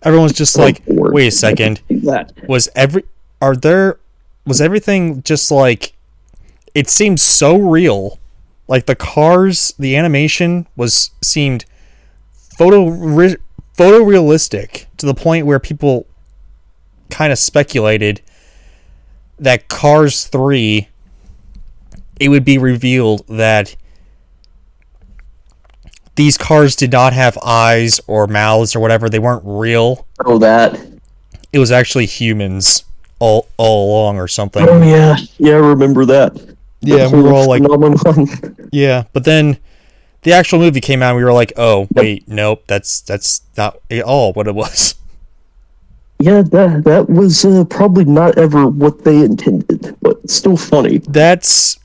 [SPEAKER 1] everyone's just like, wait a second. Was everything just like... It seemed so real. Like the Cars, the animation seemed photorealistic to the point where people kind of speculated that Cars 3, it would be revealed that these cars did not have eyes or mouths or whatever. They weren't real.
[SPEAKER 2] Oh, that.
[SPEAKER 1] It was actually humans all along or something.
[SPEAKER 2] Oh, yeah. Yeah, I remember that.
[SPEAKER 1] Yeah, we were all like... Yeah, but then... The actual movie came out and we were like, oh, wait, nope, that's not at all what it was.
[SPEAKER 2] Yeah, that was probably not ever what they intended, but it's still funny.
[SPEAKER 1] That's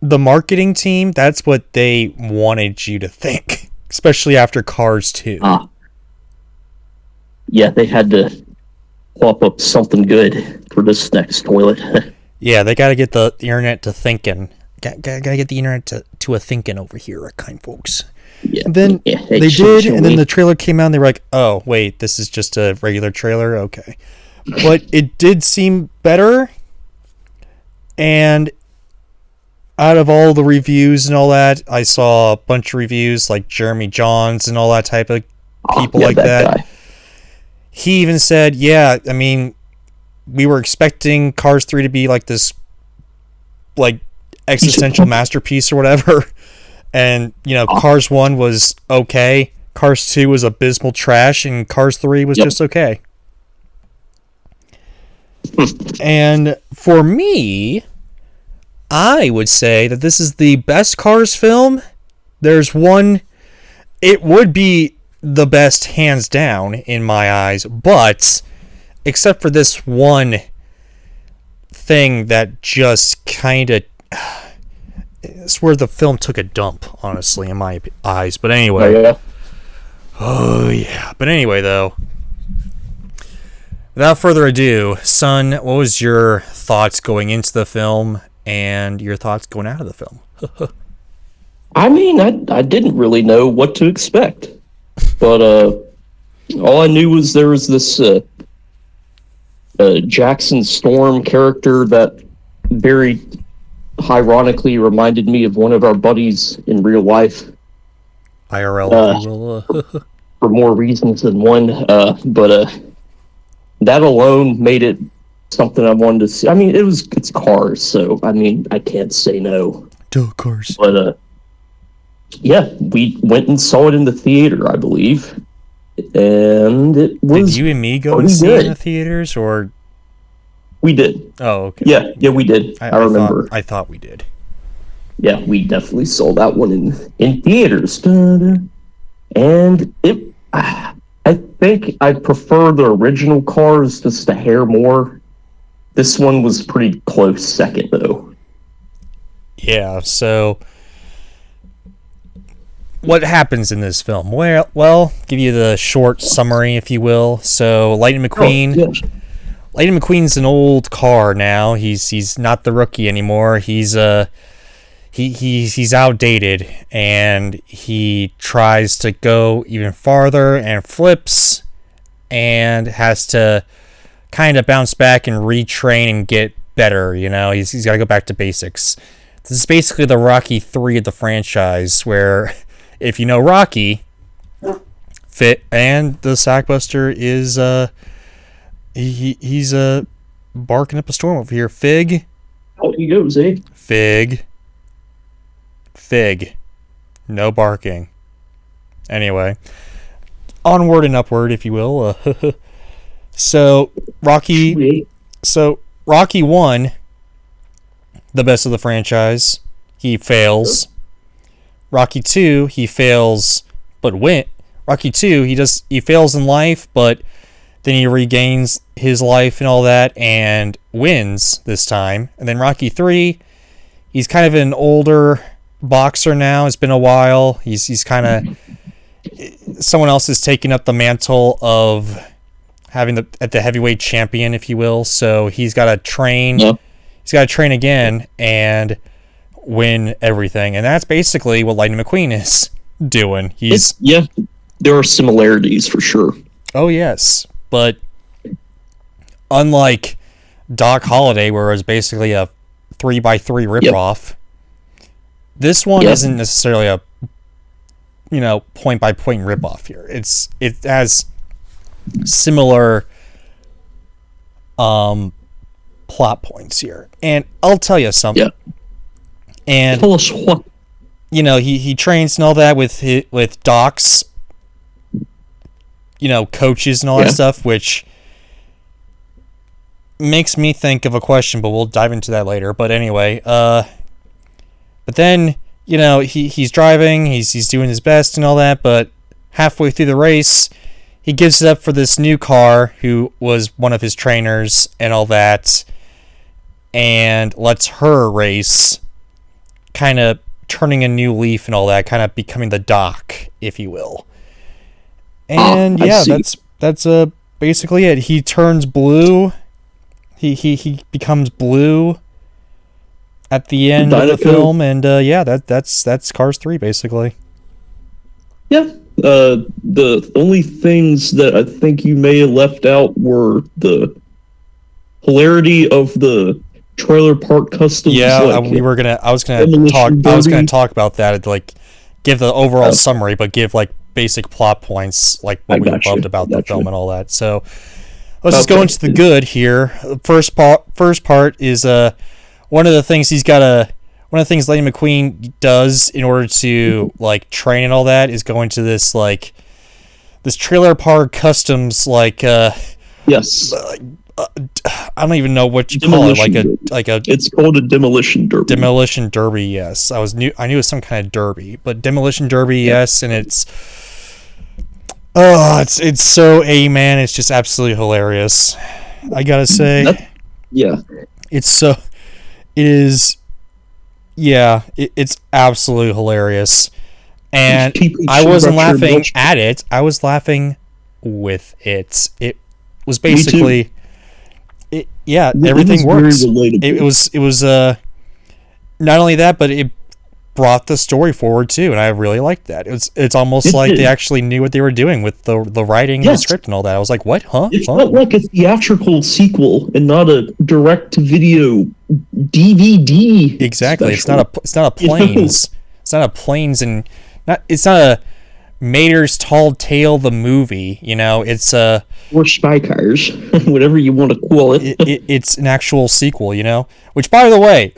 [SPEAKER 1] the marketing team, that's what they wanted you to think. especially after Cars 2.
[SPEAKER 2] Yeah, they had to pop up something good for this next toilet.
[SPEAKER 1] Yeah, they got to get the internet to thinking. Got to get the internet to a thinking over here, kind folks.
[SPEAKER 2] Yeah,
[SPEAKER 1] and then they did, and then the trailer came out, and they were like, oh, wait, this is just a regular trailer? Okay. But it did seem better, and out of all the reviews and all that, I saw a bunch of reviews, like Jeremy Johns and all that type of people like that. Guy. He even said, yeah, I mean, we were expecting Cars 3 to be like this, like, existential masterpiece or whatever. And, you know, Cars 1 was okay. Cars 2 was abysmal trash. And Cars 3 was just okay. And for me, I would say that this is the best Cars film. There's one... It would be the best, hands down, in my eyes. But, except for this one thing that just kind of... It's where the film took a dump, honestly, in my eyes. But anyway. Oh, yeah. But anyway, though. Without further ado, son, what was your thoughts going into the film and your thoughts going out of the film?
[SPEAKER 2] I mean, I didn't really know what to expect. But all I knew was there was this Jackson Storm character that very ironically reminded me of one of our buddies in real life.
[SPEAKER 1] IRL,
[SPEAKER 2] for more reasons than one. But that alone made it something I wanted to see. I mean, it's Cars, so I mean, I can't say no.
[SPEAKER 1] Duh, Cars.
[SPEAKER 2] But yeah, we went and saw it in the theater, I believe, and it was.
[SPEAKER 1] Did you and me go and see it in the theaters, or?
[SPEAKER 2] We did.
[SPEAKER 1] Oh, okay.
[SPEAKER 2] Yeah, we did. I remember.
[SPEAKER 1] I thought we did.
[SPEAKER 2] Yeah, we definitely saw that one in theaters. And it, I think I prefer the original Cars just a hair more. This one was pretty close second, though.
[SPEAKER 1] Yeah, so what happens in this film? Well, give you the short summary, if you will. So, Lightning McQueen...
[SPEAKER 2] Oh, yeah.
[SPEAKER 1] Lightning McQueen's an old car now. He's not the rookie anymore. He's outdated, and he tries to go even farther and flips, and has to kind of bounce back and retrain and get better. You know, he's got to go back to basics. This is basically the Rocky 3 of the franchise, where if you know Rocky, Fit and the Sackbuster is He's barking up a storm over here. Fig.
[SPEAKER 2] Out he goes, eh?
[SPEAKER 1] Fig. No barking. Anyway, onward and upward, if you will. So Rocky 1, the best of the franchise, he fails. Rocky 2, he fails, but win. Rocky 2, he fails in life, but then he regains his life and all that and wins this time. And then Rocky 3, he's kind of an older boxer now. It's been a while. He's kind of... Someone else is taking up the mantle of having the heavyweight champion, if you will. So he's got to train. Yep. He's got to train again and win everything. And that's basically what Lightning McQueen is doing.
[SPEAKER 2] There are similarities for sure.
[SPEAKER 1] Oh, yes. But unlike Doc Holliday, where it was basically a 3x3 ripoff, this one isn't necessarily a point-by-point ripoff here. It has similar plot points here. And I'll tell you something.
[SPEAKER 2] Yeah.
[SPEAKER 1] And
[SPEAKER 2] tell us what.
[SPEAKER 1] He trains and all that with Doc's coaches and all that stuff, which makes me think of a question, but we'll dive into that later. But anyway, but then, he's driving, he's doing his best and all that, but halfway through the race, he gives it up for this new car who was one of his trainers and all that, and lets her race, kind of turning a new leaf and all that, kind of becoming the Doc, if you will. And yeah, that's basically it. He turns blue. He becomes blue at the end of the film, and yeah, that's Cars 3 basically.
[SPEAKER 2] Yeah. The only things that I think you may have left out were the hilarity of the trailer park customs.
[SPEAKER 1] Yeah, I was gonna talk about that. Like, give the overall summary, but give like basic plot points, like what we loved about the film and all that. So let's just go into the good here. First part is one of the things Lightning McQueen does in order to like train and all that is going to this trailer park customs
[SPEAKER 2] yes.
[SPEAKER 1] I don't even know what you call it.
[SPEAKER 2] It's called a demolition derby.
[SPEAKER 1] Demolition derby, yes. I knew it was some kind of derby, but demolition derby, yes. And it's so man. It's just absolutely hilarious. I gotta say, it's absolutely hilarious. And I wasn't laughing at it. I was laughing with it. It was basically. Everything works. It was not only that, but it brought the story forward too, and I really liked that. It's almost like they actually knew what they were doing with the writing and the script and all that. I was like, what? Huh?
[SPEAKER 2] It felt like a theatrical sequel and not a direct-to-video DVD.
[SPEAKER 1] Exactly.
[SPEAKER 2] Special.
[SPEAKER 1] It's not a planes. It's not a planes and it's not a Mater's Tall Tale the movie. It's a
[SPEAKER 2] or Spy Cars, whatever you want to call it.
[SPEAKER 1] It's an actual sequel, Which, by the way,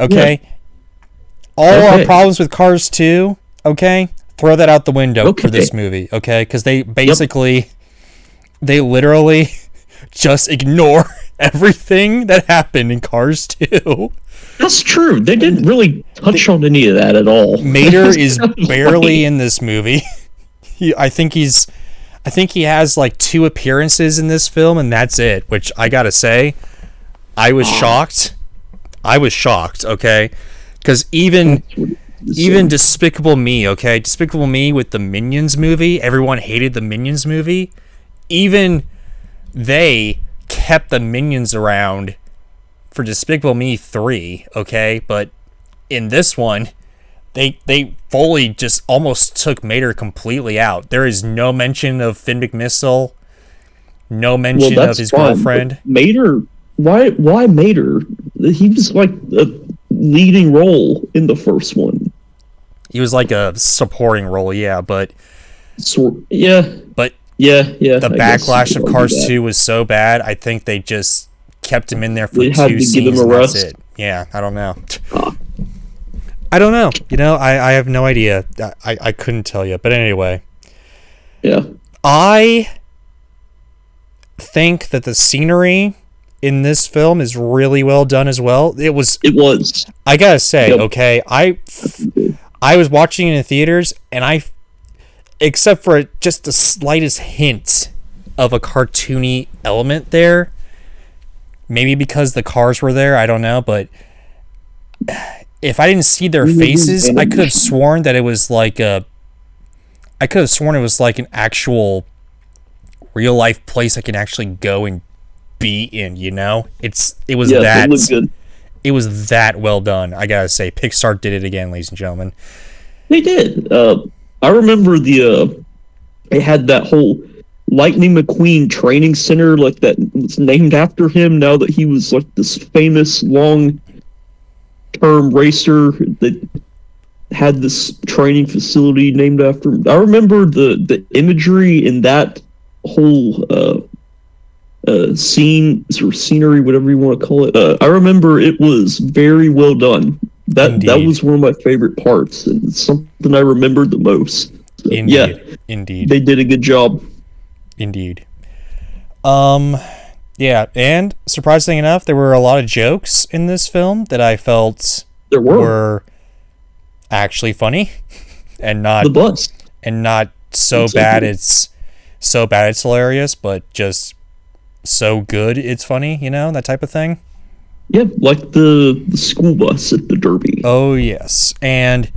[SPEAKER 1] our problems with Cars 2, throw that out the window for this movie, because they basically, they literally just ignore everything that happened in Cars 2.
[SPEAKER 2] That's true. They didn't really touch on any of that at all.
[SPEAKER 1] Mater is barely in this movie. I think he has like 2 appearances in this film, and that's it. Which I gotta say, I was shocked. Because even Despicable Me, Despicable Me with the Minions movie, everyone hated the Minions movie. Even they kept the Minions around for Despicable Me 3, but in this one, they fully just almost took Mater completely out. There is no mention of Finn McMissile, no mention of his girlfriend.
[SPEAKER 2] Mater, why Mater? He was like a leading role in the first one.
[SPEAKER 1] He was like a supporting role, but
[SPEAKER 2] the
[SPEAKER 1] backlash of Cars 2 was so bad. I think they just kept him in there for 2 scenes, and that's it. Yeah, I don't know. I don't know. I have no idea. I couldn't tell you. But anyway.
[SPEAKER 2] Yeah. I
[SPEAKER 1] think that the scenery in this film is really well done as well. It was. I gotta say, I was watching it in the theaters, and except for just the slightest hint of a cartoony element there, maybe because the cars were there, I don't know, but if I didn't see their faces, I could have sworn that it was like an actual real life place I can actually go and be in, It was that well done. I gotta say, Pixar did it again, ladies and gentlemen.
[SPEAKER 2] They did. I remember they had that whole Lightning McQueen training center, like that was named after him. Now that he was like this famous long-term racer that had this training facility named after him. I remember the imagery in that whole scenery, whatever you want to call it. I remember it was very well done. That was one of my favorite parts, and something I remembered the most. So,
[SPEAKER 1] Indeed.
[SPEAKER 2] They did a good job.
[SPEAKER 1] Indeed. Yeah, and surprisingly enough, there were a lot of jokes in this film that I felt were actually funny, and not so bad it's hilarious, but just so good it's funny, that type of thing.
[SPEAKER 2] Yeah, like the school bus at the Derby.
[SPEAKER 1] Oh yes, and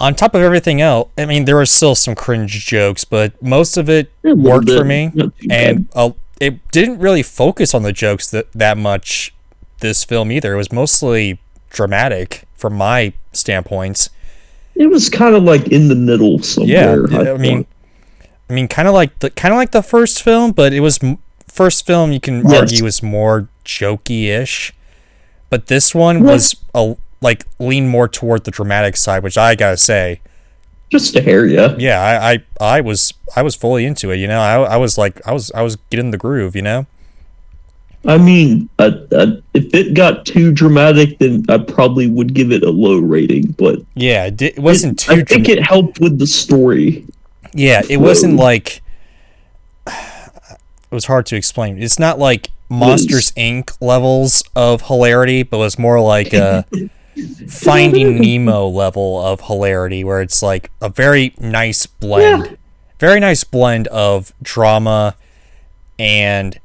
[SPEAKER 1] on top of everything else, I mean, there were still some cringe jokes, but most of it worked for me, and it didn't really focus on the jokes that much. This film either. It was mostly dramatic from my standpoints.
[SPEAKER 2] It was kind of like in the middle somewhere.
[SPEAKER 1] Yeah, I mean, kind of like the first film, but it was first film. You can argue was more jokey-ish, but this one was lean more toward the dramatic side, which I gotta say,
[SPEAKER 2] just a hair, yeah.
[SPEAKER 1] Yeah, I was fully into it. You know, I was getting the groove. You know.
[SPEAKER 2] I mean, if it got too dramatic, then I probably would give it a low rating. But
[SPEAKER 1] yeah, it wasn't too.
[SPEAKER 2] I think it helped with the story.
[SPEAKER 1] Yeah, it wasn't like. It was hard to explain. It's not like Monsters Inc. levels of hilarity, but it was more like a Finding Nemo level of hilarity, where it's like a very nice blend, of drama and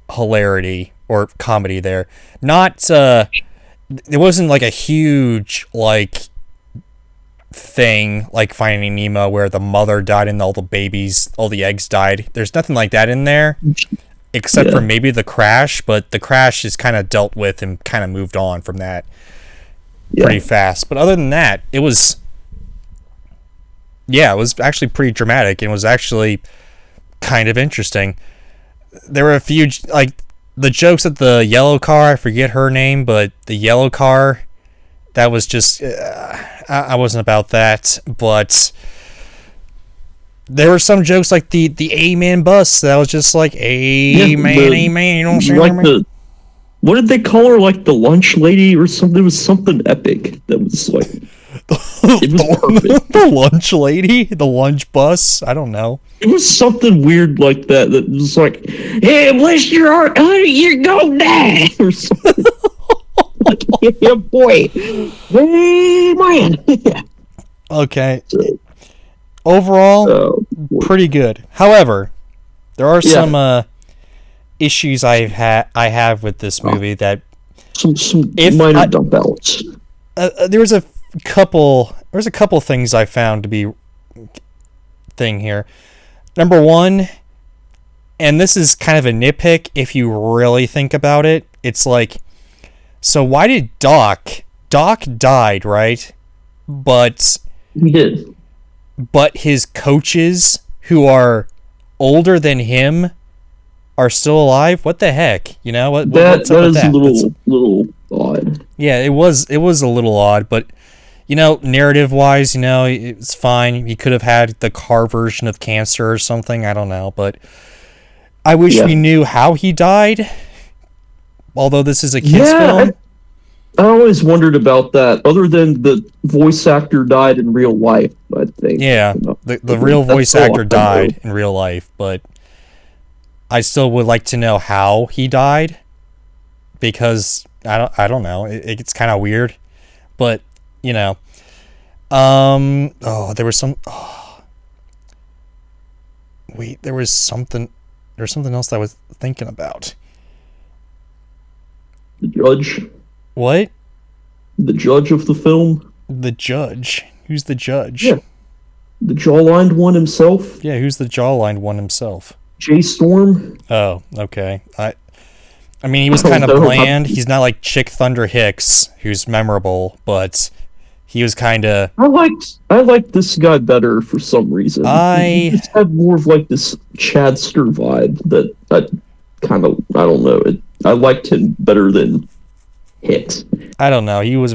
[SPEAKER 1] hilarity or comedy there. Not it wasn't like a huge like thing like Finding Nemo where the mother died and all the eggs died. There's nothing like that in there except for maybe the crash, but the crash is kind of dealt with and kind of moved on from that pretty fast. But other than that, it was actually pretty dramatic and was actually kind of interesting. There were a few, like, the jokes at the yellow car, I forget her name, but the yellow car, that was just, I wasn't about that, but there were some jokes like the A-man bus, that was just like, A-man, you don't see me?
[SPEAKER 2] What did they call her, like the lunch lady or something? It was something epic that was like, it was perfect.
[SPEAKER 1] The lunch lady? The lunch bus? I don't know.
[SPEAKER 2] It was something weird like that. That was like, "Hey, bless your heart, honey, you're gonna die," or something. Like, yeah, boy, hey, man.
[SPEAKER 1] Okay. Overall, pretty good. However, there are some issues I have with this movie that
[SPEAKER 2] some minor dump outs.
[SPEAKER 1] There was a couple things I found to be thing here. Number one, and this is kind of a nitpick if you really think about it, it's like, so why did Doc died, right? But
[SPEAKER 2] he did.
[SPEAKER 1] But his coaches who are older than him are still alive? What the heck? You know, what's up with that?
[SPEAKER 2] That is a little odd.
[SPEAKER 1] Yeah, it was a little odd, but you know, narrative-wise, you know, it's fine. He could have had the car version of cancer or something. I don't know, but I wish we knew how he died. Although this is a kid's film.
[SPEAKER 2] I always wondered about that. Other than the voice actor died in real life, I think.
[SPEAKER 1] Yeah, the real voice actor died in real life, but I still would like to know how he died, because I don't know. It's kind of weird, but you know, there was something else that I was thinking about.
[SPEAKER 2] The judge.
[SPEAKER 1] What?
[SPEAKER 2] The judge of the film.
[SPEAKER 1] The judge? Who's the judge?
[SPEAKER 2] Yeah. The jawlined one himself.
[SPEAKER 1] Yeah, who's the jawlined one himself?
[SPEAKER 2] Jay Storm.
[SPEAKER 1] Oh, okay. I mean, he was kind of bland. He's not like Chick Thunder Hicks, who's memorable, but he was kind of...
[SPEAKER 2] I liked this guy better for some reason. He just had more of like this Chadster vibe that I don't know. I liked him better than Hicks.
[SPEAKER 1] I don't know. He was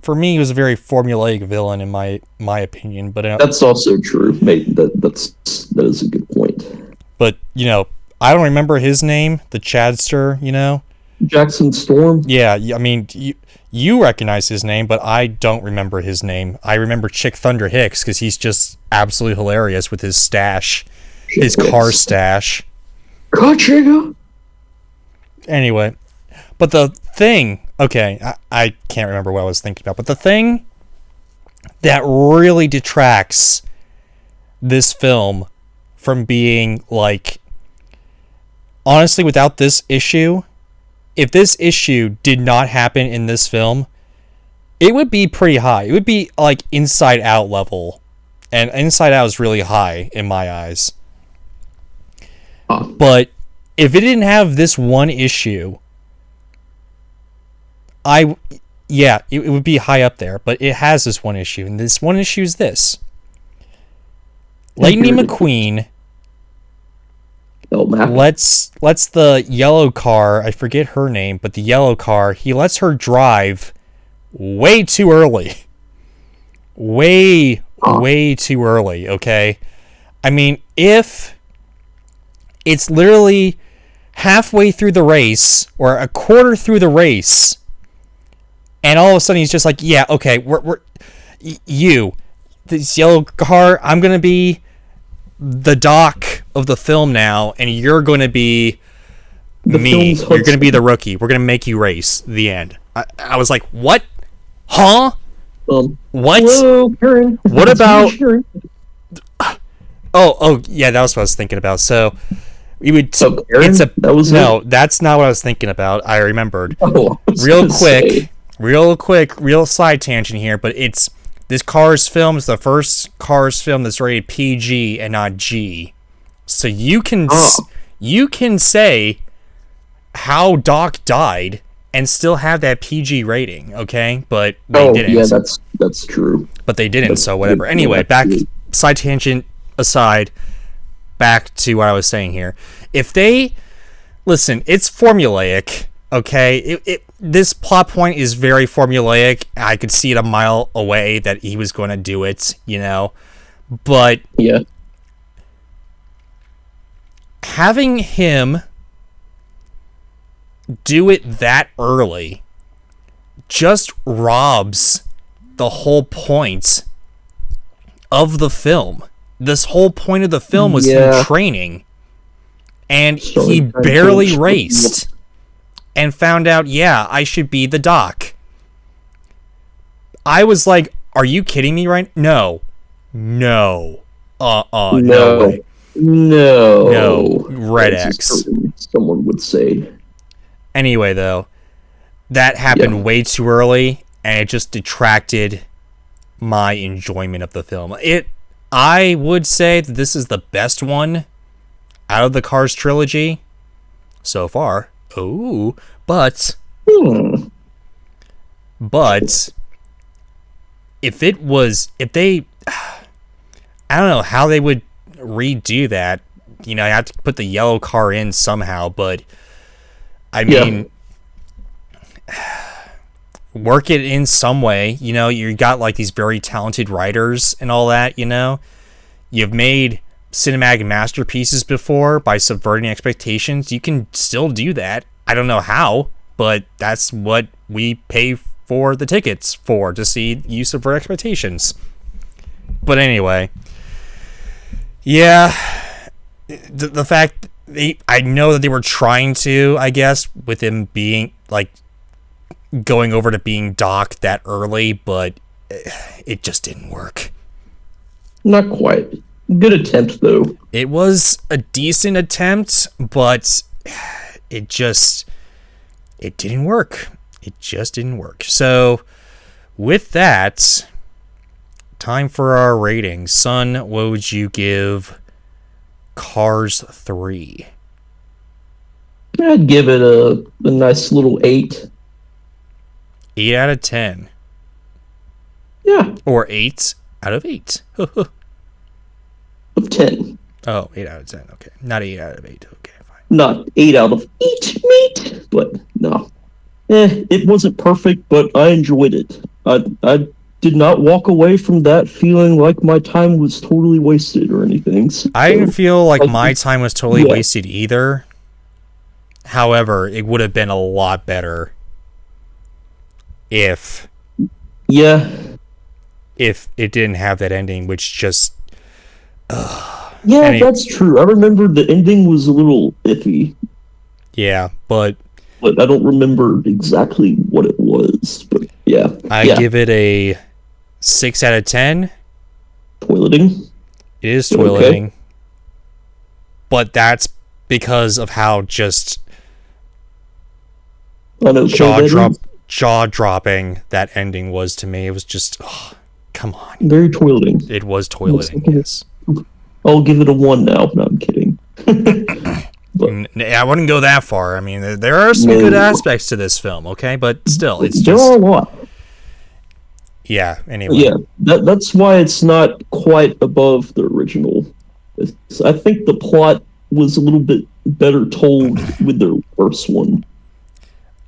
[SPEAKER 1] for me, he was a very formulaic villain in my opinion. But
[SPEAKER 2] that's also true, mate. That is a good point.
[SPEAKER 1] But you know, I don't remember his name, the Chadster. You know,
[SPEAKER 2] Jackson Storm.
[SPEAKER 1] Yeah, I mean, you recognize his name, but I don't remember his name. I remember Chick Thunder Hicks because he's just absolutely hilarious with his stash, his car stash.
[SPEAKER 2] Gotcha.
[SPEAKER 1] Anyway, but the thing, okay, I can't remember what I was thinking about, but the thing that really detracts this film from being like, honestly, without this issue, if this issue did not happen in this film, It would be pretty high. It would be like Inside Out level. And Inside Out is really high in my eyes. But if it didn't have this one issue, it would be high up there. But it has this one issue. And this one issue is this. Lightning McQueen lets the yellow car, I forget her name, but the yellow car, he lets her drive way too early. Way too early, okay? I mean, if it's literally halfway through the race, or a quarter through the race, and all of a sudden he's just like, yeah, okay, this yellow car, I'm gonna be the Doc of the film now, and you're gonna be me. You're gonna be the rookie. We're gonna make you race. The end. I was like, what? Huh? What?
[SPEAKER 2] Hello, Karen.
[SPEAKER 1] What about? Oh, yeah, that was what I was thinking about. So we would.
[SPEAKER 2] Karen?
[SPEAKER 1] That's not what I was thinking about. I remembered. Real quick, real side tangent here, but it's this Cars film is the first Cars film that's rated PG and not G. So you can say how Doc died and still have that PG rating, okay? But they didn't.
[SPEAKER 2] Yeah, that's true.
[SPEAKER 1] But they didn't, so whatever. Anyway, back, side tangent aside, back to what I was saying here. If they listen, it's formulaic, okay? This plot point is very formulaic. I could see it a mile away that he was going to do it, you know. But
[SPEAKER 2] yeah,
[SPEAKER 1] having him do it that early just robs the whole point of the film. This whole point of the film was him training, and he barely raced and found out, I should be the Doc. I was like, are you kidding me right? No way. No. Red X.
[SPEAKER 2] Someone would say.
[SPEAKER 1] Anyway, though, that happened way too early, and it just detracted my enjoyment of the film. I would say that this is the best one out of the Cars trilogy so far. Oh, but if they, I don't know how they would redo that. You know, I have to put the yellow car in somehow, but I mean, work it in some way. You know, you got like these very talented writers and all that, you know. You've made cinematic masterpieces before by subverting expectations. You can still do that. I don't know how, but that's what we pay for the tickets for, to see you subvert expectations. But anyway, yeah, the fact I know that they were trying to, I guess, with him being like going over to being Doc that early, but it just didn't work.
[SPEAKER 2] Not quite. Good attempt, though.
[SPEAKER 1] It was a decent attempt, but it didn't work. It just didn't work. So, with that, time for our rating. Son, what would you give Cars 3?
[SPEAKER 2] I'd give it a nice little 8.
[SPEAKER 1] 8 out of 10.
[SPEAKER 2] Yeah.
[SPEAKER 1] Or 8 out of 8.
[SPEAKER 2] Of 10.
[SPEAKER 1] Oh, 8 out of 10. Okay. Not 8 out of 8. Okay, fine.
[SPEAKER 2] Not 8 out of 8, mate. But no. It wasn't perfect, but I enjoyed it. I did not walk away from that feeling like my time was totally wasted or anything. So
[SPEAKER 1] I didn't feel like my time was totally wasted either. However, it would have been a lot better if it didn't have that ending, which just
[SPEAKER 2] that's true. I remember the ending was a little iffy.
[SPEAKER 1] Yeah, but
[SPEAKER 2] I don't remember exactly what it was. But
[SPEAKER 1] I give it a 6 out of 10.
[SPEAKER 2] Toileting.
[SPEAKER 1] It is toileting, but that's because of how just jaw jaw-dropping that ending was to me. It was just, come on.
[SPEAKER 2] Very toileting.
[SPEAKER 1] It was toileting, yes.
[SPEAKER 2] I'll give it a 1 now. No, I'm kidding.
[SPEAKER 1] I wouldn't go that far. I mean, there are some good aspects to this film, okay? But still, it's just...
[SPEAKER 2] There are a lot.
[SPEAKER 1] Yeah, anyway.
[SPEAKER 2] Yeah, that's why it's not quite above the original. I think the plot was a little bit better told with the first one.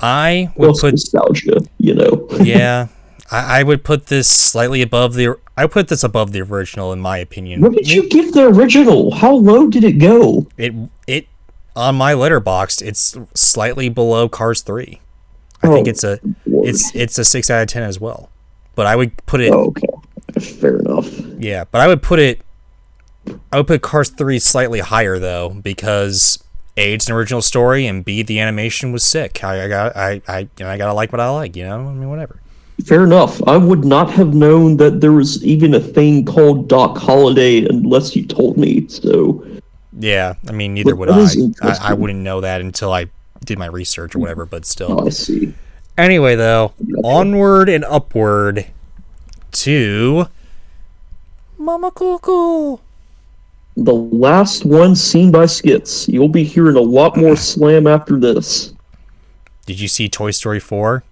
[SPEAKER 1] I would put
[SPEAKER 2] nostalgia,
[SPEAKER 1] Yeah, I would put this slightly above the. I put this above the original, in my opinion.
[SPEAKER 2] What did you give the original? How low did it go?
[SPEAKER 1] It on my Letterboxd, it's slightly below Cars 3. I think it's a 6 out of 10 as well. But I would put it.
[SPEAKER 2] Oh, okay, fair enough.
[SPEAKER 1] Yeah, but I would put Cars 3 slightly higher though, because A, it's an original story, and B, the animation was sick. I gotta like what I like, I mean, whatever.
[SPEAKER 2] Fair enough. I would not have known that there was even a thing called Doc Holliday unless you told me. So.
[SPEAKER 1] Yeah, I mean, neither would I. I wouldn't know that until I did my research or whatever. But still.
[SPEAKER 2] Oh, I see.
[SPEAKER 1] Anyway, though, onward and upward to Mama Cuckoo.
[SPEAKER 2] The last one seen by Skits. You'll be hearing a lot more slam after this.
[SPEAKER 1] Did you see Toy Story 4?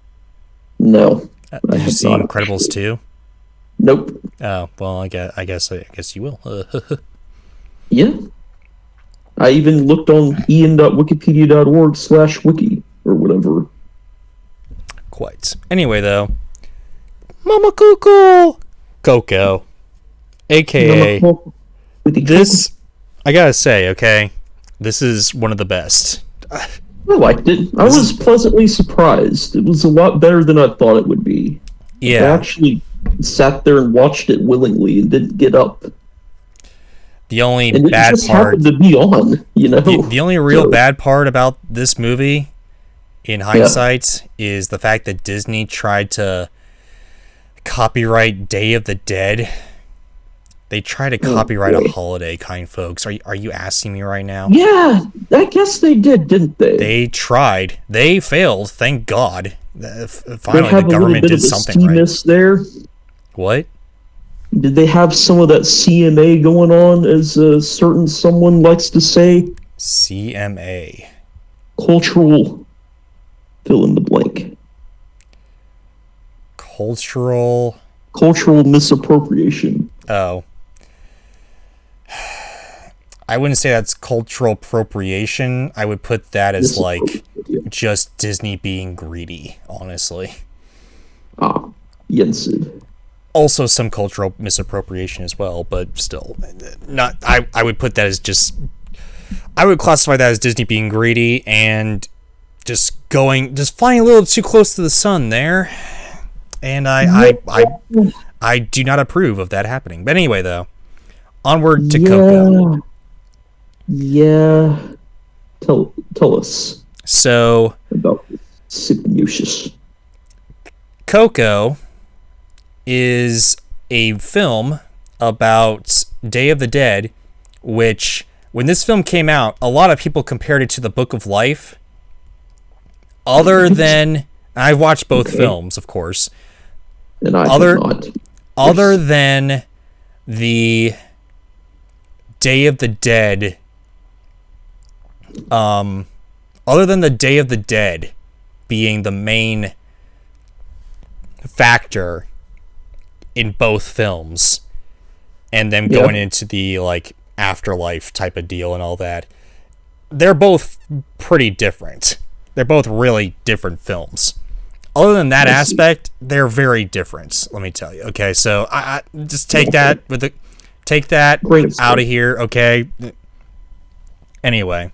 [SPEAKER 2] No.
[SPEAKER 1] Did you see Incredibles 2?
[SPEAKER 2] Nope.
[SPEAKER 1] Oh, well, I guess you will.
[SPEAKER 2] Yeah. I even looked on ian.wikipedia.org/wiki or whatever.
[SPEAKER 1] Quite. Anyway, though, Mama Cuckoo! Coco. AKA... This, I gotta say, okay, this is one of the best.
[SPEAKER 2] I liked it. I was pleasantly surprised. It was a lot better than I thought it would be.
[SPEAKER 1] Yeah.
[SPEAKER 2] I actually sat there and watched it willingly and didn't get up.
[SPEAKER 1] The only
[SPEAKER 2] and
[SPEAKER 1] bad
[SPEAKER 2] it just
[SPEAKER 1] part...
[SPEAKER 2] happened to be on,
[SPEAKER 1] The only real bad part about this movie, in hindsight, is the fact that Disney tried to copyright Day of the Dead. They try to copyright a holiday, kind folks. Are you asking me right now?
[SPEAKER 2] Yeah, I guess they did, didn't they?
[SPEAKER 1] They tried. They failed. Thank God. Finally, the government did something right.
[SPEAKER 2] There.
[SPEAKER 1] What?
[SPEAKER 2] Did they have some of that CMA going on, as a certain someone likes to say?
[SPEAKER 1] CMA.
[SPEAKER 2] Cultural. Fill in the blank.
[SPEAKER 1] Cultural
[SPEAKER 2] misappropriation.
[SPEAKER 1] Oh. I wouldn't say that's cultural appropriation. I would put that as like just Disney being greedy, honestly.
[SPEAKER 2] Yes.
[SPEAKER 1] Also some cultural misappropriation as well, but still not. I would put that as just. I would classify that as Disney being greedy and just flying a little too close to the sun there, and I do not approve of that happening. But anyway, though, onward to Coco.
[SPEAKER 2] Yeah. Tell us.
[SPEAKER 1] So
[SPEAKER 2] about Signutius.
[SPEAKER 1] Coco is a film about Day of the Dead, which, when this film came out, a lot of people compared it to the Book of Life. Other than... I've watched both films, of course.
[SPEAKER 2] And I have not.
[SPEAKER 1] Other than the Day of the Dead... other than the Day of the Dead being the main factor in both films, and then going into the like afterlife type of deal and all that, they're both pretty different. They're both really different films. Other than that aspect, they're very different, let me tell you. Okay, so I just take that out of here, okay? Anyway.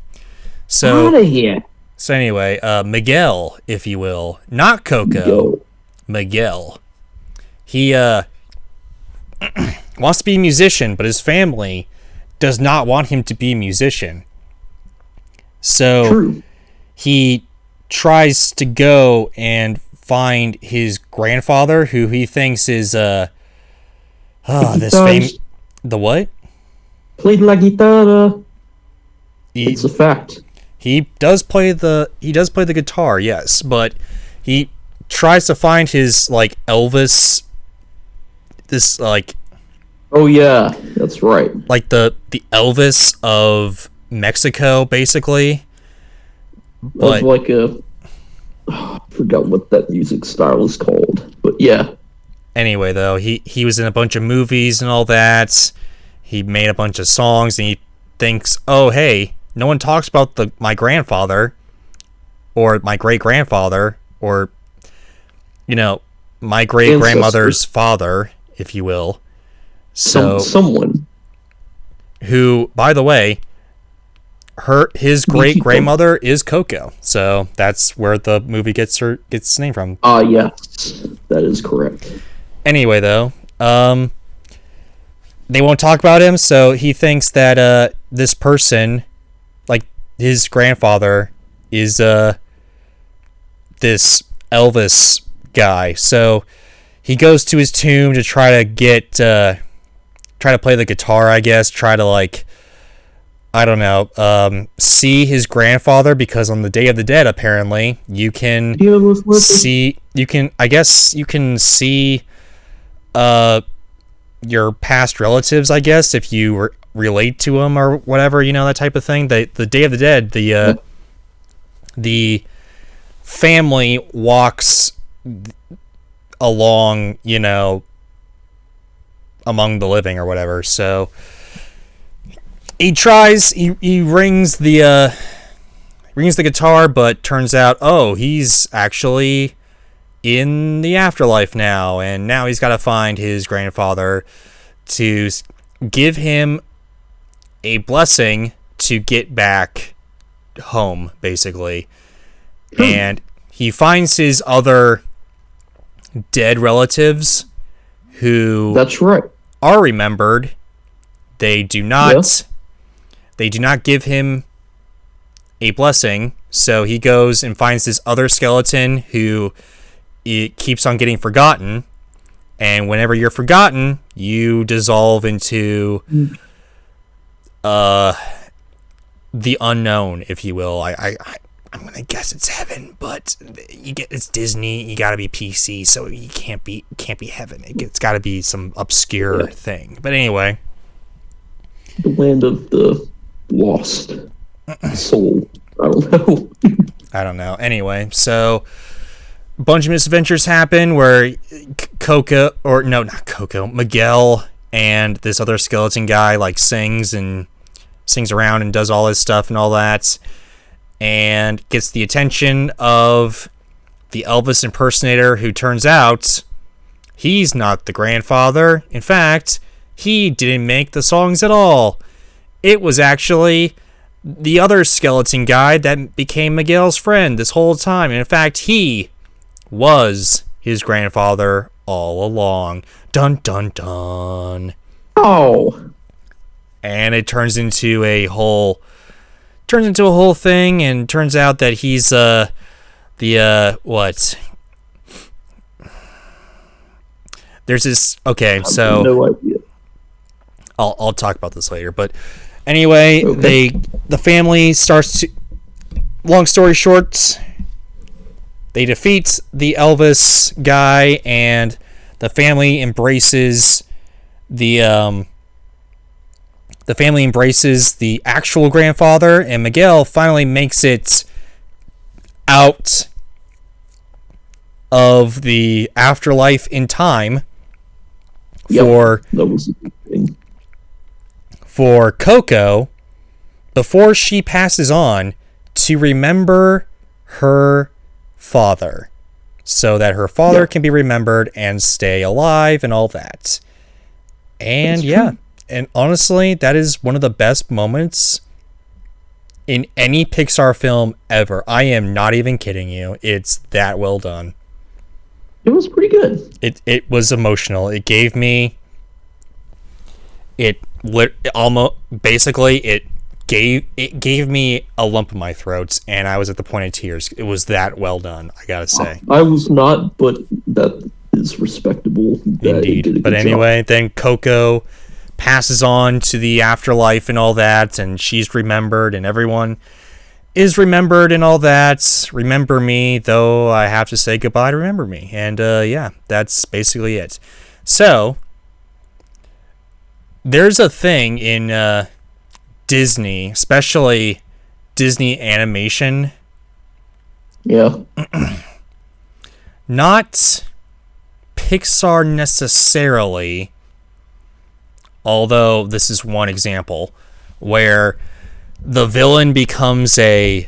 [SPEAKER 2] Out of here.
[SPEAKER 1] So anyway, Miguel, if you will, not Coco, Miguel. He wants to be a musician, but his family does not want him to be a musician. So he tries to go and find his grandfather, who he thinks is the what?
[SPEAKER 2] Played la guitarra. It's a fact.
[SPEAKER 1] He does play the guitar, yes, but he tries to find his like Elvis, this like,
[SPEAKER 2] oh yeah, that's right,
[SPEAKER 1] like the Elvis of Mexico, basically. But
[SPEAKER 2] of like I forgot what that music style is called, but yeah.
[SPEAKER 1] Anyway, though, he was in a bunch of movies and all that. He made a bunch of songs, and he thinks, oh, hey, no one talks about my grandfather, or my great-grandfather, or, my great-grandmother's father, if you will. So
[SPEAKER 2] someone.
[SPEAKER 1] Who, by the way, his great-grandmother is Coco. So that's where the movie gets its name from.
[SPEAKER 2] Yes, that is correct.
[SPEAKER 1] Anyway, though, they won't talk about him, so he thinks that this person, like his grandfather, is this Elvis guy. So he goes to his tomb to try to play the guitar, I guess, try to like, I don't know, see his grandfather, because on the Day of the Dead, apparently, you can see your past relatives, I guess, if you relate to them or whatever, that type of thing. The Day of the Dead, the family walks along, among the living or whatever. So he rings the guitar, but turns out, oh, he's actually in the afterlife now, and now he's got to find his grandfather to give him a blessing to get back home, basically. And he finds his other dead relatives who
[SPEAKER 2] that's right
[SPEAKER 1] are remembered. They do not give him a blessing, so he goes and finds this other skeleton who it keeps on getting forgotten, and whenever you're forgotten, you dissolve into the unknown, if you will. I'm gonna guess it's heaven, but it's Disney. You gotta be PC, so you can't be heaven. It's gotta be some obscure thing. But anyway,
[SPEAKER 2] the land of the lost soul. I don't know.
[SPEAKER 1] Anyway, so a bunch of misadventures happen where Miguel and this other skeleton guy like sings around and does all his stuff and all that, and gets the attention of the Elvis impersonator, who turns out he's not the grandfather. In fact, he didn't make the songs at all. It was actually the other skeleton guy that became Miguel's friend this whole time. And in fact, he was his grandfather all along. Dun dun dun.
[SPEAKER 2] Oh.
[SPEAKER 1] And it turns into a whole thing, and turns out that he's what? There's this. Okay, so
[SPEAKER 2] no idea.
[SPEAKER 1] I'll talk about this later, but anyway, the family starts to. Long story short, they defeat the Elvis guy, and the family embraces the actual grandfather, and Miguel finally makes it out of the afterlife in time for Coco, before she passes on, to remember her father, so that her father can be remembered and stay alive and all that. And and honestly, that is one of the best moments in any Pixar film ever. I am not even kidding you. It's that well done.
[SPEAKER 2] It was pretty good.
[SPEAKER 1] It was emotional. It gave me gave me a lump in my throat, and I was at the point of tears. It was that well done, I gotta say.
[SPEAKER 2] I was not, but that is respectable.
[SPEAKER 1] Indeed. But anyway, then Coco passes on to the afterlife and all that, and she's remembered, and everyone is remembered and all that. Remember me, though I have to say goodbye to Remember Me. And yeah, that's basically it. So, there's a thing in Disney, especially Disney animation.
[SPEAKER 2] Yeah.
[SPEAKER 1] Not Pixar necessarily, although this is one example, where the villain becomes the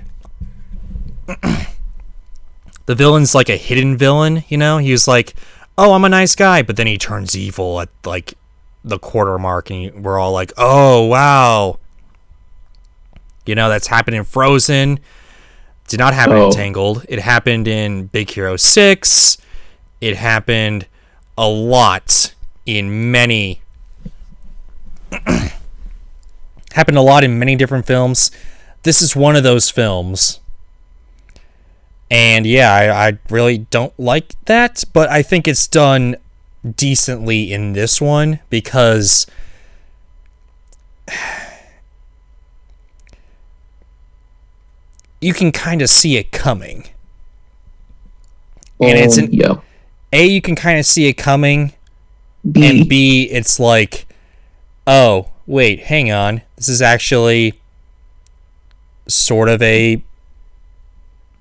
[SPEAKER 1] villain's like a hidden villain, you know? He's like, oh, I'm a nice guy, but then he turns evil at like the quarter mark, and we're all like, oh, wow. You know, that's happened in Frozen. Did not happen in Tangled. It happened in Big Hero 6. It happened a lot in many happened a lot in many different films. This is one of those films. And yeah, I really don't like that, but I think it's done decently in this one because you can kind of see it coming. And it's A, you can kind of see it coming, and B, it's like, oh, wait, hang on. This is actually sort of a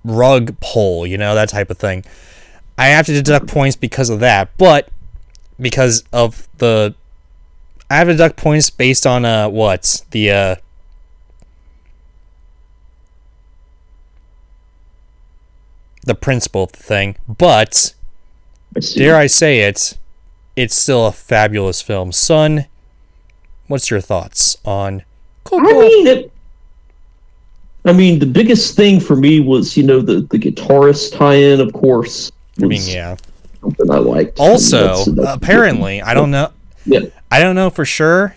[SPEAKER 1] rug pull, you know, that type of thing. I have to deduct points because of that, but because of I have to deduct points based on the principle of the thing, but dare I say it, it's still a fabulous film. Son, what's your thoughts on Coco?
[SPEAKER 2] I mean, the biggest thing for me was, you know, the guitarist tie-in, of course.
[SPEAKER 1] I mean, yeah.
[SPEAKER 2] Something I liked.
[SPEAKER 1] Also, that's apparently, I don't know.
[SPEAKER 2] Yeah.
[SPEAKER 1] I don't know for sure,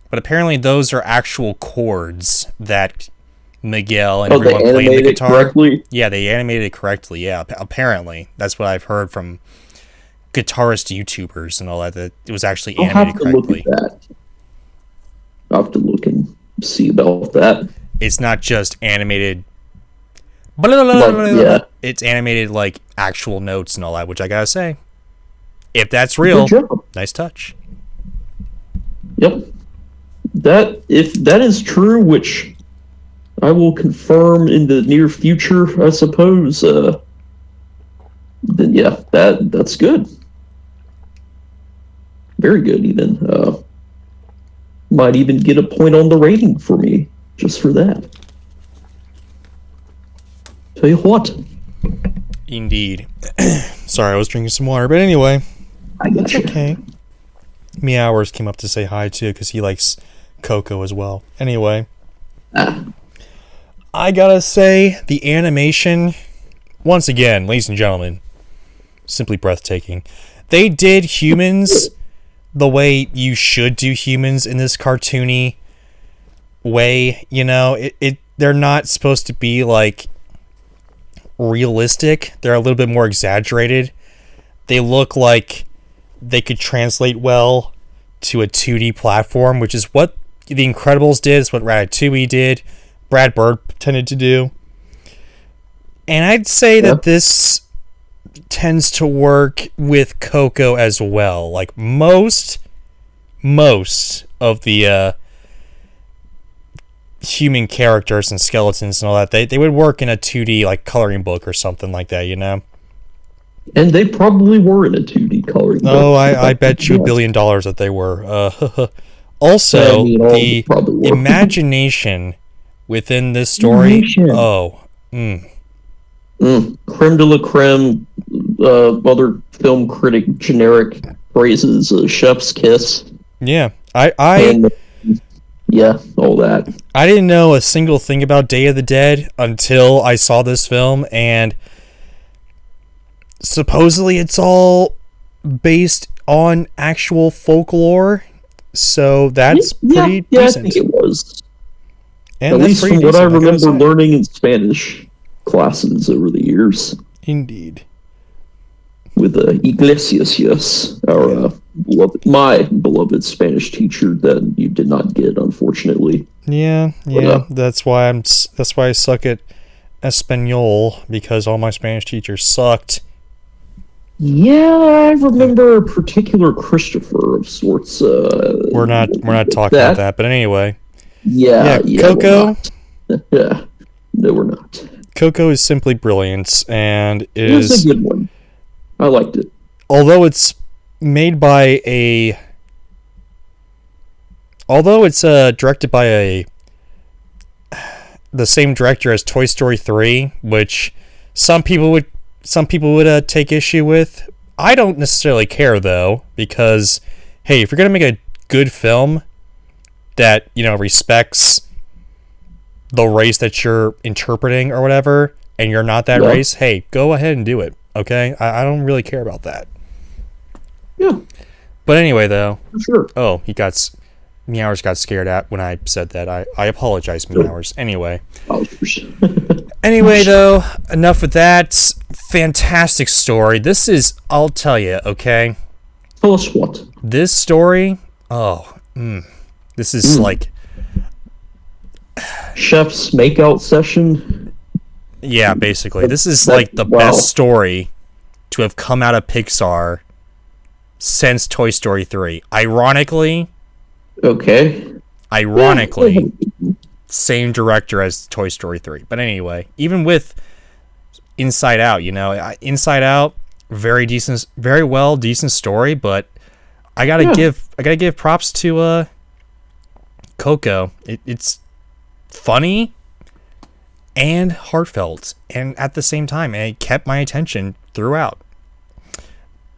[SPEAKER 1] but apparently those are actual chords that Miguel and everyone playing the guitar.
[SPEAKER 2] Correctly?
[SPEAKER 1] Yeah, they animated it correctly. Yeah, apparently. That's what I've heard from guitarist YouTubers and all that. That it was actually animated correctly.
[SPEAKER 2] Look at that. I'll have to look and see about that.
[SPEAKER 1] It's not just animated. Yeah. It's animated like actual notes and all that, which I gotta say, if that's real, nice touch.
[SPEAKER 2] Yep. If that is true, which I will confirm in the near future, I suppose, then yeah, that's good. Very good, even. Might even get a point on the rating for me, just for that. Tell you what.
[SPEAKER 1] Indeed. Sorry, I was drinking some water, but anyway. That's okay. Meowers came up to say hi, too, because he likes Coco as well. Anyway. I gotta say, the animation, once again, ladies and gentlemen, simply breathtaking. They did humans the way you should do humans in this cartoony way, you know? They're not supposed to be, like, realistic. They're a little bit more exaggerated. They look like they could translate well to a 2D platform, which is what The Incredibles did. It's what Ratatouille did. Brad Bird tended to do. And I'd say that this tends to work with Coco as well. Like most of the human characters and skeletons and all that, they would work in a 2D like coloring book or something like that, you know?
[SPEAKER 2] And they probably were in a 2D coloring book.
[SPEAKER 1] Oh, I bet you $1 billion that they were. Also, the imagination within this story. Creme
[SPEAKER 2] de la creme, other film critic generic phrases, chef's kiss.
[SPEAKER 1] Yeah,
[SPEAKER 2] yeah, all that.
[SPEAKER 1] I didn't know a single thing about Day of the Dead until I saw this film, and supposedly it's all based on actual folklore, so that's pretty decent.
[SPEAKER 2] I think it was.
[SPEAKER 1] And
[SPEAKER 2] at least from what I remember learning in Spanish classes over the years.
[SPEAKER 1] Indeed.
[SPEAKER 2] With Iglesias, yes, my beloved Spanish teacher that you did not get, unfortunately.
[SPEAKER 1] Yeah. That's why I suck at Espanol because all my Spanish teachers sucked.
[SPEAKER 2] Yeah, I remember a particular Christopher of sorts.
[SPEAKER 1] We're not talking about that, but anyway.
[SPEAKER 2] Yeah,
[SPEAKER 1] Coco.
[SPEAKER 2] Yeah, no, we're not.
[SPEAKER 1] Coco is simply brilliant, and
[SPEAKER 2] It's a good one. I liked it.
[SPEAKER 1] Although it's made by a... Although it's directed by the same director as Toy Story 3, which some people would take issue with. I don't necessarily care, though, because, hey, if you're going to make a good film that, respects the race that you're interpreting or whatever, and you're not that race, hey, go ahead and do it, okay? I don't really care about that.
[SPEAKER 2] Yeah.
[SPEAKER 1] But anyway, though.
[SPEAKER 2] For sure.
[SPEAKER 1] Oh, Meowers got scared at when I said that. I apologize, Meowers. Anyway. Anyway, though, enough with that. Fantastic story. This is, I'll tell you, okay?
[SPEAKER 2] Tell us what?
[SPEAKER 1] This story, this is like...
[SPEAKER 2] Chef's makeout session?
[SPEAKER 1] Yeah, basically. This is like the best story to have come out of Pixar since Toy Story 3. Ironically, same director as Toy Story 3. But anyway, even with Inside Out, Inside Out, very decent story, but I gotta give props to Coco. It's funny and heartfelt, and at the same time, it kept my attention throughout.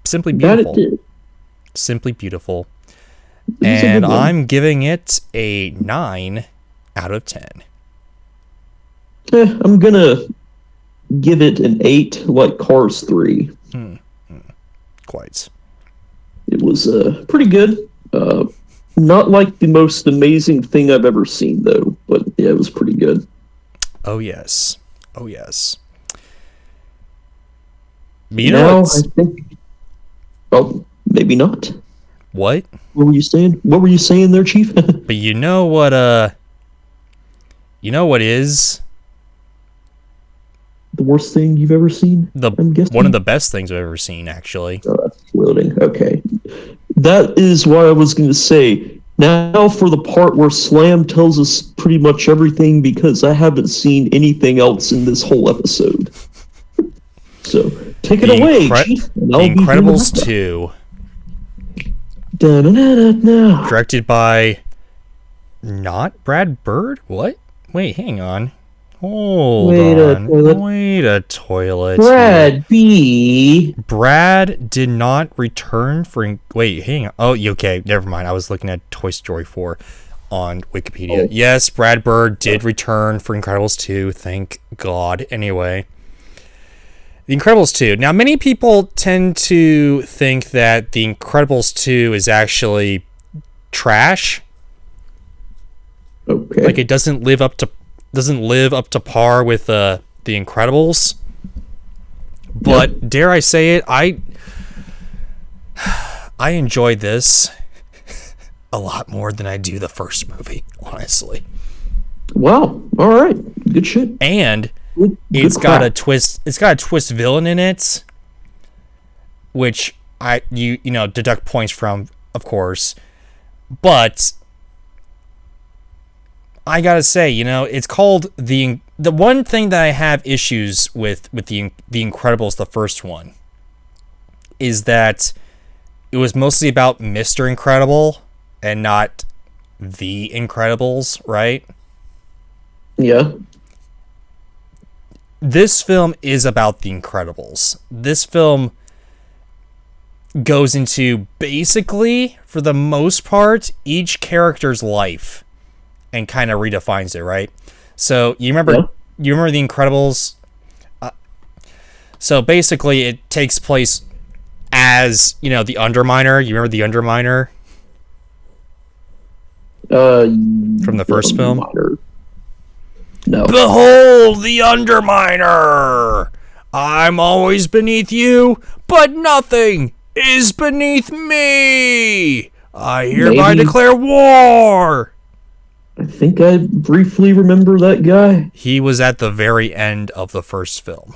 [SPEAKER 1] Simply beautiful. Simply beautiful. And I'm giving it a 9 out of 10.
[SPEAKER 2] I'm gonna give it an 8, like Cars 3.
[SPEAKER 1] Quite.
[SPEAKER 2] It was pretty good. Not like the most amazing thing I've ever seen, though, but yeah, it was pretty good.
[SPEAKER 1] Oh yes. But
[SPEAKER 2] I think... Oh, maybe not.
[SPEAKER 1] What?
[SPEAKER 2] What were you saying? What were you saying there, Chief?
[SPEAKER 1] But you know what is
[SPEAKER 2] the worst thing you've ever seen?
[SPEAKER 1] One of the best things I've ever seen, actually.
[SPEAKER 2] Oh, that's floating. Okay. That is what I was going to say. Now for the part where Slam tells us pretty much everything, because I haven't seen anything else in this whole episode. So, take it away, Chief.
[SPEAKER 1] The Incredibles 2. Directed by not Brad Bird? What? Wait, hang on. Wait a toilet.
[SPEAKER 2] Brad B.
[SPEAKER 1] Brad did not return for... Wait, hang on. Oh, okay, never mind. I was looking at Toy Story 4 on Wikipedia. Yes, Brad Bird did return for Incredibles 2. Thank God. Anyway. The Incredibles 2. Now, many people tend to think that The Incredibles 2 is actually trash.
[SPEAKER 2] Okay.
[SPEAKER 1] Like, it doesn't live up to par with The Incredibles. But dare I say it, I enjoyed this a lot more than I do the first movie, honestly.
[SPEAKER 2] Wow. All right. Good shit.
[SPEAKER 1] And it's got a twist villain in it, which you deduct points from, of course. But I gotta say, it's called the one thing that I have issues with the Incredibles, the first one, is that it was mostly about Mr. Incredible and not the Incredibles, right?
[SPEAKER 2] Yeah.
[SPEAKER 1] This film is about the Incredibles. This film goes into basically, for the most part, each character's life and kind of redefines it, right? So you remember the Incredibles? So basically, it takes place as the Underminer. You remember the Underminer? From the first film?
[SPEAKER 2] No.
[SPEAKER 1] Behold the Underminer! I'm always beneath you, but nothing is beneath me! I hereby declare war!
[SPEAKER 2] I think I briefly remember that guy.
[SPEAKER 1] He was at the very end of the first film.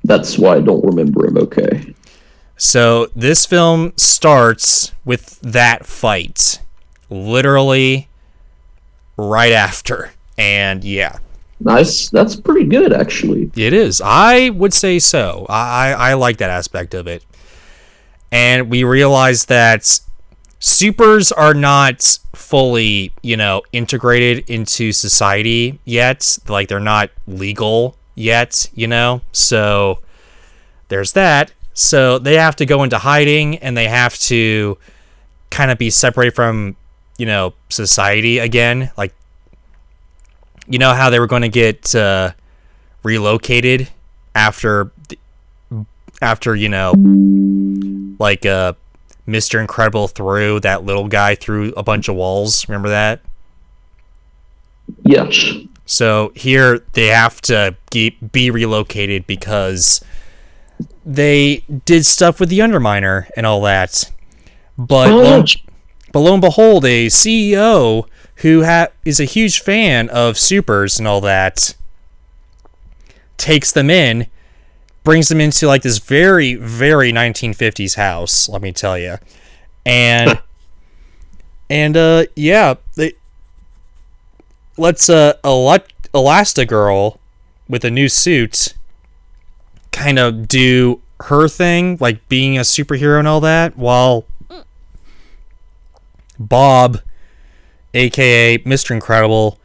[SPEAKER 2] That's why I don't remember him, okay.
[SPEAKER 1] So this film starts with that fight. Literally right after. And yeah.
[SPEAKER 2] Nice. That's pretty good, actually.
[SPEAKER 1] It is. I would say so. I like that aspect of it. And we realize that supers are not fully, integrated into society yet. Like, they're not legal yet, So there's that. So they have to go into hiding, and they have to kind of be separated from, society again. Like, how they were going to get relocated after like Mr. Incredible threw that little guy through a bunch of walls. Remember that?
[SPEAKER 2] Yes.
[SPEAKER 1] So here they have to be relocated because they did stuff with the Underminer and all that. But lo and behold, a CEO who is a huge fan of supers and all that takes them in, brings them into like this very, very 1950s house, let me tell you. And yeah, they lets Elastigirl with a new suit kind of do her thing, like being a superhero and all that, while Bob, aka Mr. Incredible,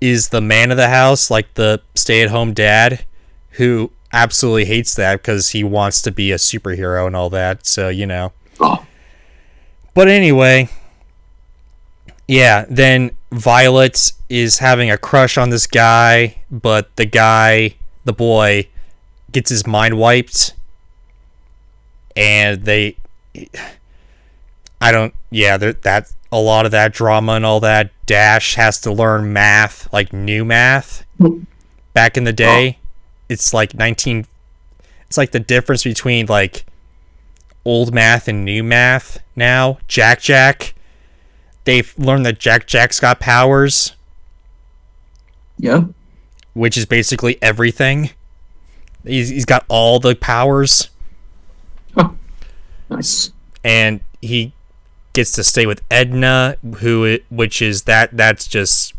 [SPEAKER 1] is the man of the house, like the stay-at-home dad who absolutely hates that because he wants to be a superhero and all that, so
[SPEAKER 2] Oh.
[SPEAKER 1] But anyway, yeah, then Violet is having a crush on this guy, but the boy, gets his mind wiped, and that a lot of that drama and all that. Dash has to learn math, like new math. Back in the day, it's like it's like the difference between like old math and new math now. Jack, they've learned that Jack's got powers.
[SPEAKER 2] Yeah.
[SPEAKER 1] Which is basically everything. He's got all the powers.
[SPEAKER 2] Oh, nice.
[SPEAKER 1] And he gets to stay with Edna, that's just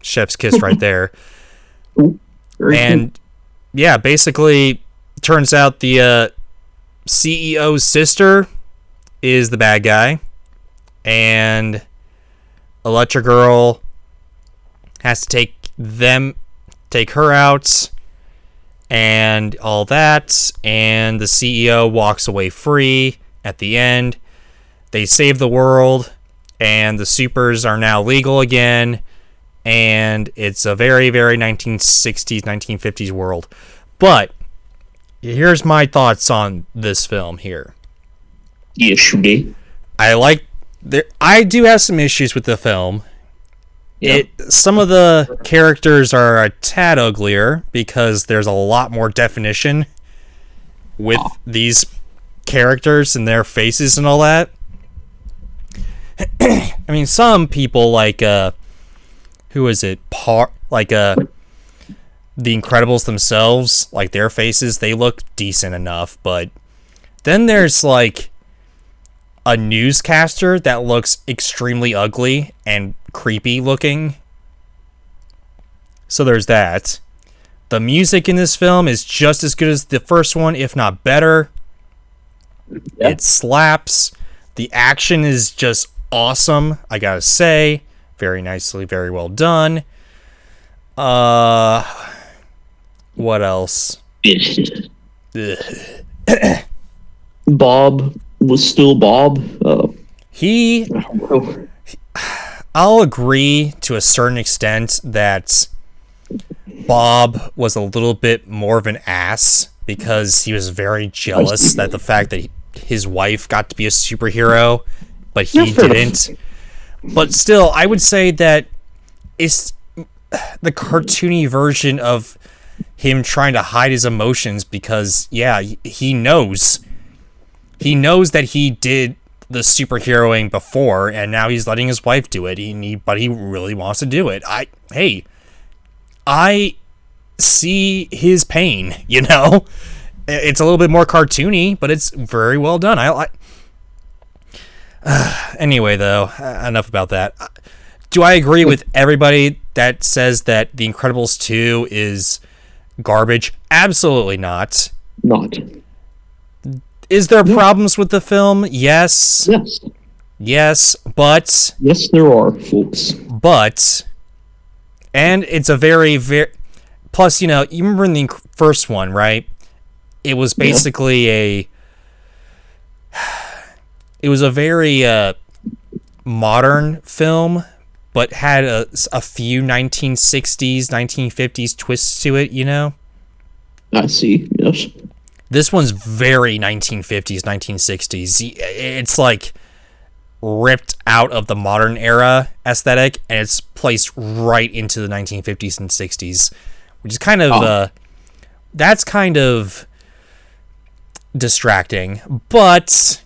[SPEAKER 1] chef's kiss right there.
[SPEAKER 2] Ooh,
[SPEAKER 1] and yeah, basically turns out the CEO's sister is the bad guy, and Electrogirl has to take her out and all that, and the CEO walks away free at the end. They save the world, and the supers are now legal again, and it's a very, very 1960s, 1950s world. But here's my thoughts on this film here.
[SPEAKER 2] Yeah, sure.
[SPEAKER 1] I do have some issues with the film.
[SPEAKER 2] Yeah.
[SPEAKER 1] Some of the characters are a tad uglier because there's a lot more definition with these characters and their faces and all that. I mean, some people like who is it? The Incredibles themselves, like their faces, they look decent enough, but then there's like a newscaster that looks extremely ugly and creepy looking. So there's that. The music in this film is just as good as the first one, if not better. Yeah. It slaps. The action is just awesome, I gotta say. Very nicely, very well done. What else?
[SPEAKER 2] Bob was still Bob.
[SPEAKER 1] I'll agree to a certain extent that Bob was a little bit more of an ass because he was very jealous that the fact that his wife got to be a superhero, but he didn't. But still, I would say that it's the cartoony version of him trying to hide his emotions because, yeah, he knows that he did the superheroing before, and now he's letting his wife do it. But he really wants to do it. I see his pain. You know, it's a little bit more cartoony, but it's very well done. Anyway, though, enough about that. Do I agree with everybody that says that The Incredibles 2 is garbage? Absolutely not.
[SPEAKER 2] Not.
[SPEAKER 1] Is there problems with the film? Yes. Yes, but...
[SPEAKER 2] Yes, there are, folks.
[SPEAKER 1] But... And it's a very, very... Plus, you know, you remember in the first one, right? It was basically a... It was a very modern film, but had a few 1960s, 1950s twists to it, you know?
[SPEAKER 2] I see, yes.
[SPEAKER 1] This one's very 1950s, 1960s. It's like ripped out of the modern era aesthetic, and it's placed right into the 1950s and 60s, which is kind of that's kind of distracting. But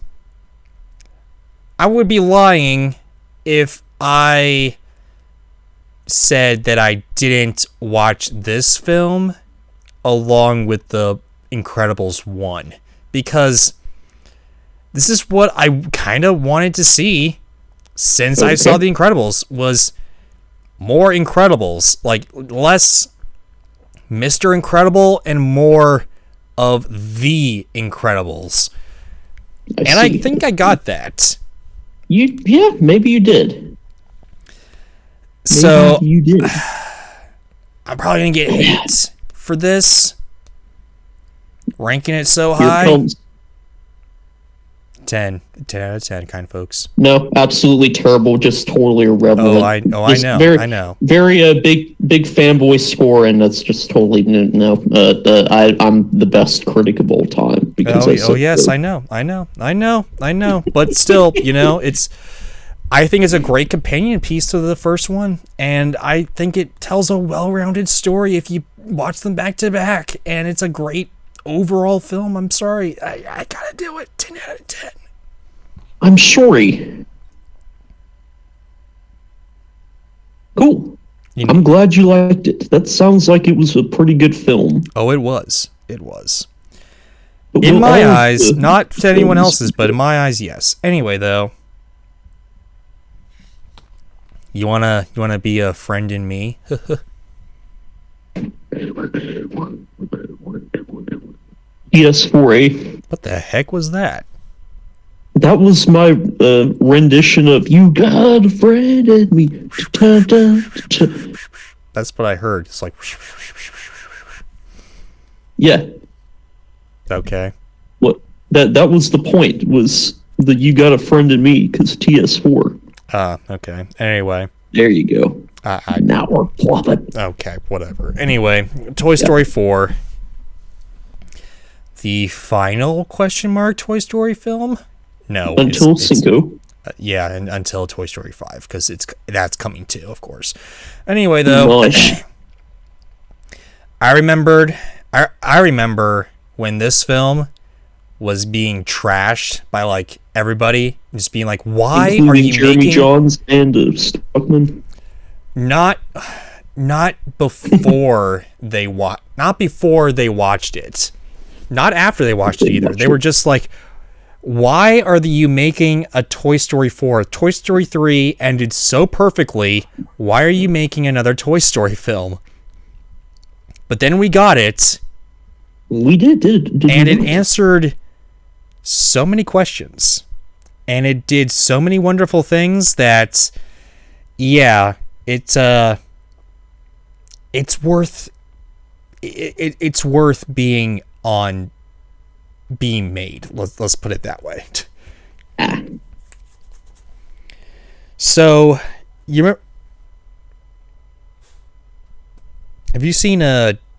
[SPEAKER 1] I would be lying if I said that I didn't watch this film along with the Incredibles 1, because this is what I kind of wanted to see since I saw The Incredibles, was more Incredibles, like less Mr. Incredible and more of The Incredibles. I think I got that.
[SPEAKER 2] Maybe you did.
[SPEAKER 1] So
[SPEAKER 2] maybe you did.
[SPEAKER 1] I'm probably gonna get hate for this, ranking it so high. 10 out of 10, kind folks.
[SPEAKER 2] No, absolutely terrible. Just totally irrelevant.
[SPEAKER 1] I know. I know.
[SPEAKER 2] Very big fanboy score, and that's just totally no. I'm the best critic of all time because
[SPEAKER 1] yes, I know. But still, you know, I think it's a great companion piece to the first one, and I think it tells a well-rounded story if you watch them back to back, and it's a great overall film. I'm sorry, I gotta do it. 10 out of 10.
[SPEAKER 2] I'm sorry. Cool. I'm glad you liked it. That sounds like it was a pretty good film.
[SPEAKER 1] Oh, it was. In my eyes, not to anyone else's, but in my eyes, yes. Anyway, though, you wanna be a friend in me?
[SPEAKER 2] PS4A.
[SPEAKER 1] What the heck was that?
[SPEAKER 2] That was my rendition of "You Got a Friend in Me."
[SPEAKER 1] That's what I heard. It's like...
[SPEAKER 2] Yeah.
[SPEAKER 1] Okay.
[SPEAKER 2] What? That was the point, was the "You Got a Friend in Me" because TS4.
[SPEAKER 1] Okay. Anyway.
[SPEAKER 2] There you go. Now we're plopping.
[SPEAKER 1] Okay, whatever. Anyway, Toy Story 4. The final Toy Story film? No.
[SPEAKER 2] Until Cinco.
[SPEAKER 1] Yeah, and until Toy Story 5, because that's coming too, of course. Anyway, though,
[SPEAKER 2] nice.
[SPEAKER 1] I remember when this film was being trashed by like everybody, just being like, "Why
[SPEAKER 2] including
[SPEAKER 1] are you
[SPEAKER 2] Jeremy
[SPEAKER 1] making?"
[SPEAKER 2] Johns and Stockman.
[SPEAKER 1] Not before they watched it. Not after they watched it either. They were just like, "Why are you making a Toy Story 4? Toy Story 3 ended so perfectly. Why are you making another Toy Story film?" But then we got it.
[SPEAKER 2] We did
[SPEAKER 1] and it answered so many questions. And it did so many wonderful things that, yeah, it's worth being made. Let's put it that way. So, have you seen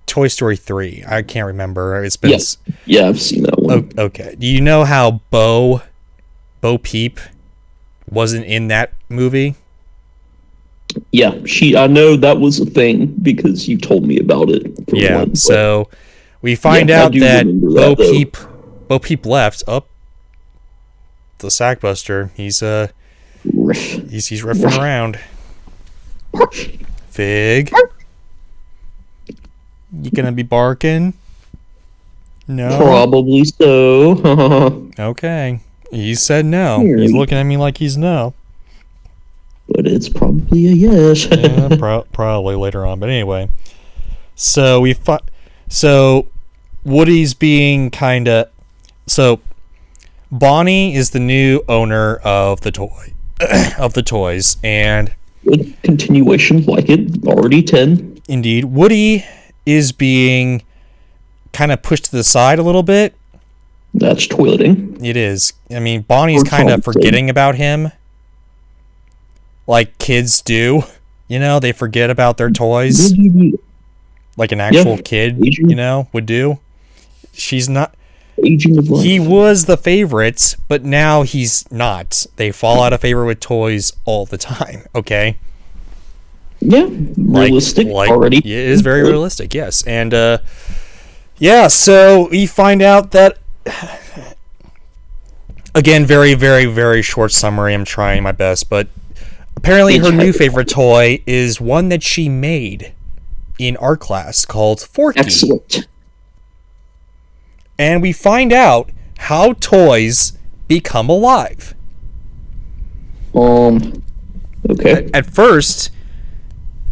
[SPEAKER 1] Toy Story 3? I can't remember. It's been
[SPEAKER 2] yeah, I've seen that one.
[SPEAKER 1] Okay. Do you know how Bo Peep wasn't in that movie?
[SPEAKER 2] Yeah, I know that was a thing because you told me about it.
[SPEAKER 1] Yeah, so we find out that Bo Peep left. Oh, the Sackbuster. He's
[SPEAKER 2] Riff.
[SPEAKER 1] he's riffing around. Fig, you gonna be barking? No.
[SPEAKER 2] Probably so.
[SPEAKER 1] Okay. He said no. He's looking at me like he's no.
[SPEAKER 2] But it's probably a yes.
[SPEAKER 1] Yeah, probably later on. But anyway, so so Woody's being kind of Bonnie is the new owner of the toys, and
[SPEAKER 2] good continuation, like it already 10.
[SPEAKER 1] Indeed, Woody is being kind of pushed to the side a little bit.
[SPEAKER 2] That's toileting.
[SPEAKER 1] It is. I mean, Bonnie's kind of forgetting about him, like kids do. You know, they forget about their toys, like an actual kid, would do. She's not.
[SPEAKER 2] Aging of life.
[SPEAKER 1] He was the favorite, but now he's not. They fall out of favor with toys all the time. Okay.
[SPEAKER 2] Yeah, realistic already.
[SPEAKER 1] It is very realistic, yes. And so we find out that, again, very, very, very short summary. I'm trying my best, but apparently her new favorite toy is one that she made in art class called Forky.
[SPEAKER 2] Excellent.
[SPEAKER 1] And we find out how toys become alive.
[SPEAKER 2] Okay.
[SPEAKER 1] At first,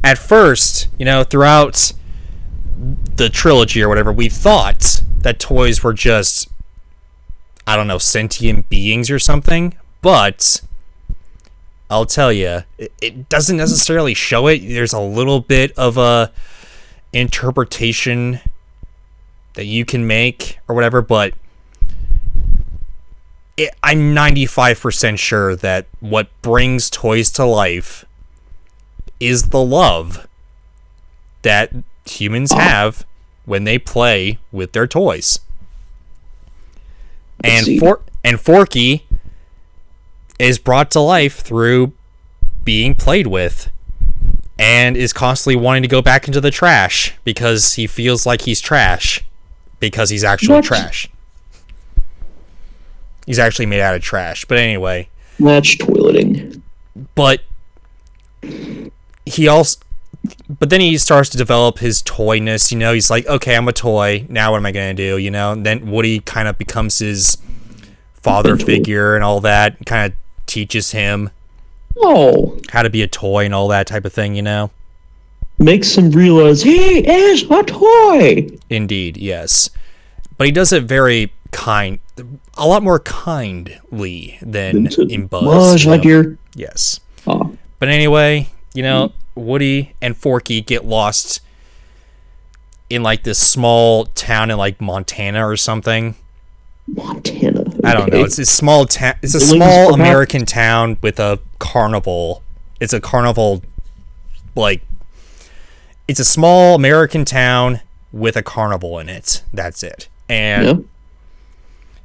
[SPEAKER 1] throughout the trilogy or whatever, we thought that toys were just, I don't know, sentient beings or something. But I'll tell you, it doesn't necessarily show it. There's a little bit of a interpretation that you can make or whatever, but I'm 95% sure that what brings toys to life is the love that humans have when they play with their toys. And Forky is brought to life through being played with, and is constantly wanting to go back into the trash because he feels like he's trash. Because he's actually trash. He's actually made out of trash. But anyway.
[SPEAKER 2] That's toileting.
[SPEAKER 1] But then he starts to develop his toyness. You know, he's like, okay, I'm a toy. Now what am I going to do? You know, and then Woody kind of becomes his father figure and all that. Kind of teaches him how to be a toy and all that type of thing, you know.
[SPEAKER 2] Makes him realize he is a toy.
[SPEAKER 1] Indeed, yes. But he does it very a lot more kindly than in Buzz. Yes.
[SPEAKER 2] Oh.
[SPEAKER 1] But anyway, Woody and Forky get lost in like this small town in like Montana or something.
[SPEAKER 2] Montana. Okay.
[SPEAKER 1] I don't know. It's a small town. It's a small American town with a carnival. It's a carnival, it's a small American town with a carnival in it. That's it. And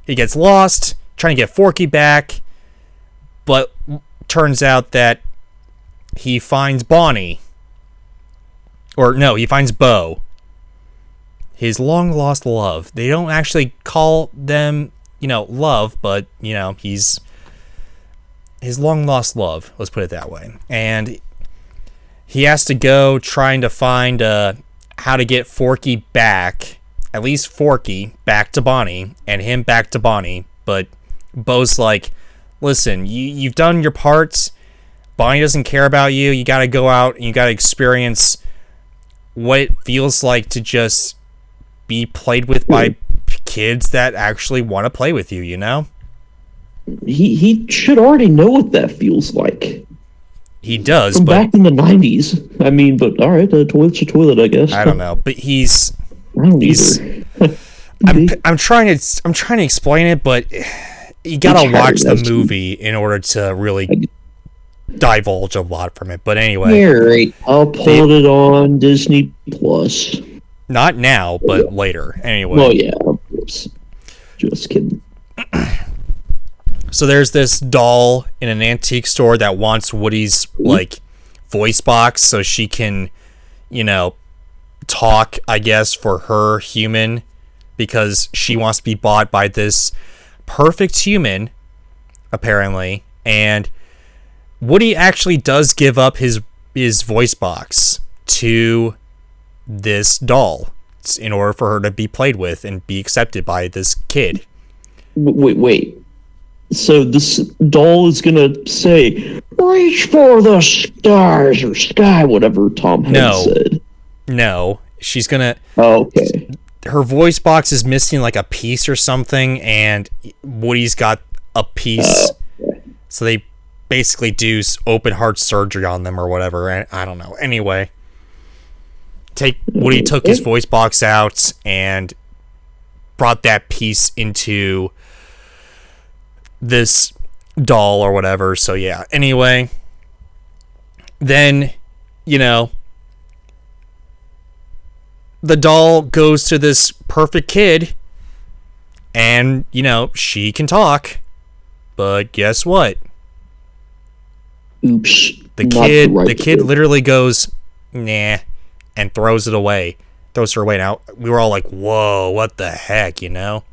[SPEAKER 1] he gets lost, trying to get Forky back, but turns out that he finds Bonnie. Or no, he finds Bo. His long-lost love. They don't actually call them, love, but, he's his long-lost love. Let's put it that way. And he has to go trying to find how to get Forky back, at least Forky, back to Bonnie, and him back to Bonnie. But Bo's like, listen, you've done your parts. Bonnie doesn't care about you. You got to go out and you got to experience what it feels like to just be played with by kids that actually want to play with you,
[SPEAKER 2] He should already know what that feels like.
[SPEAKER 1] He does,
[SPEAKER 2] from
[SPEAKER 1] but
[SPEAKER 2] back in the 90s. I mean, but all right, the toilet's a toilet, I guess.
[SPEAKER 1] I don't know, but he's.
[SPEAKER 2] I don't either.
[SPEAKER 1] I'm trying to explain it, but you gotta watch the movie in order to really divulge a lot from it. But anyway,
[SPEAKER 2] all right, I'll pull it on Disney Plus.
[SPEAKER 1] Not now, but later. Anyway.
[SPEAKER 2] Well, yeah, of course. Just kidding.
[SPEAKER 1] So there's this doll in an antique store that wants Woody's voice box so she can, talk, I guess, for her human, because she wants to be bought by this perfect human apparently, and Woody actually does give up his voice box to this doll in order for her to be played with and be accepted by this kid.
[SPEAKER 2] Wait. So this doll is gonna say, "Reach for the stars," or "sky," whatever Tom Hanks said.
[SPEAKER 1] No, she's gonna...
[SPEAKER 2] Oh, okay.
[SPEAKER 1] Her voice box is missing like a piece or something, and Woody's got a piece.
[SPEAKER 2] Okay.
[SPEAKER 1] So they basically do open heart surgery on them or whatever, and I don't know. Anyway, Woody took his voice box out and brought that piece into this doll or whatever. So yeah. Anyway, then, you know, the doll goes to this perfect kid, and, you know, she can talk, but guess what?
[SPEAKER 2] Oops.
[SPEAKER 1] The kid literally goes, nah, and throws her away. Now, we were all like, whoa, what the heck, you know?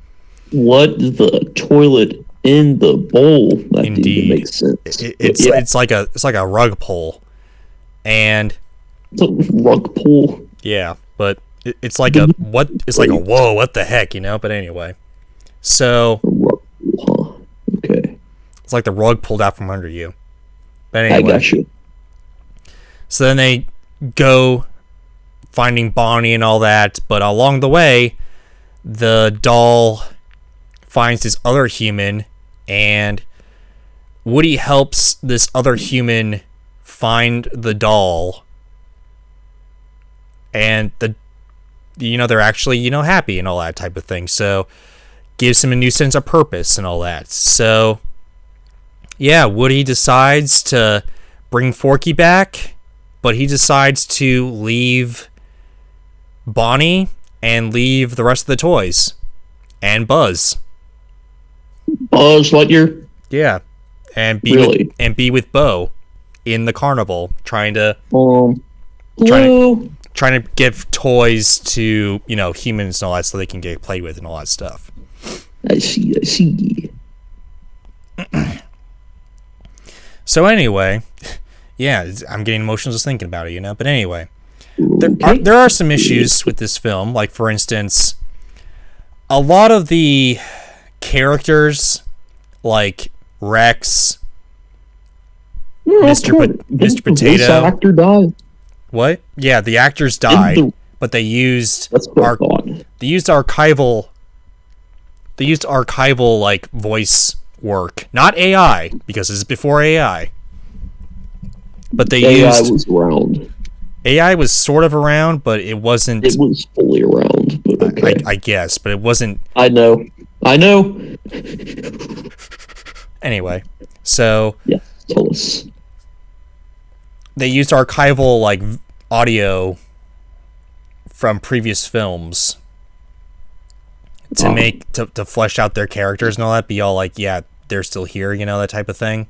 [SPEAKER 2] What the toilet in the bowl? That didn't even make sense.
[SPEAKER 1] It's like a rug pull. And
[SPEAKER 2] it's a rug pull.
[SPEAKER 1] Yeah, but it's like a whoa, what the heck, you know? But anyway. So
[SPEAKER 2] okay.
[SPEAKER 1] It's like the rug pulled out from under you. But anyway.
[SPEAKER 2] I got you.
[SPEAKER 1] So then they go finding Bonnie and all that, but along the way, the doll finds this other human, and Woody helps this other human find the doll, and they're actually, happy and all that type of thing. So gives him a new sense of purpose and all that. So yeah, Woody decides to bring Forky back, but he decides to leave Bonnie and leave the rest of the toys and Buzz.
[SPEAKER 2] Buzz Lightyear?
[SPEAKER 1] Yeah, and be with Bo in the carnival, trying to give toys to humans and all that, so they can get played with and all that stuff.
[SPEAKER 2] I see.
[SPEAKER 1] So anyway, yeah, I'm getting emotional just thinking about it, But anyway, there are some issues with this film. Like, for instance, a lot of the characters, like Rex, Mr. Potato.
[SPEAKER 2] This actor died.
[SPEAKER 1] What? Yeah, the actors died, but they used archival like voice work, not AI, because this is before AI. But AI
[SPEAKER 2] was around.
[SPEAKER 1] AI was sort of around, but it wasn't.
[SPEAKER 2] It was fully around, but okay.
[SPEAKER 1] I guess, but it wasn't.
[SPEAKER 2] I know.
[SPEAKER 1] Anyway, so
[SPEAKER 2] yeah, tell us.
[SPEAKER 1] They used archival like audio from previous films to flesh out their characters and all that. Be all like, yeah, they're still here, that type of thing.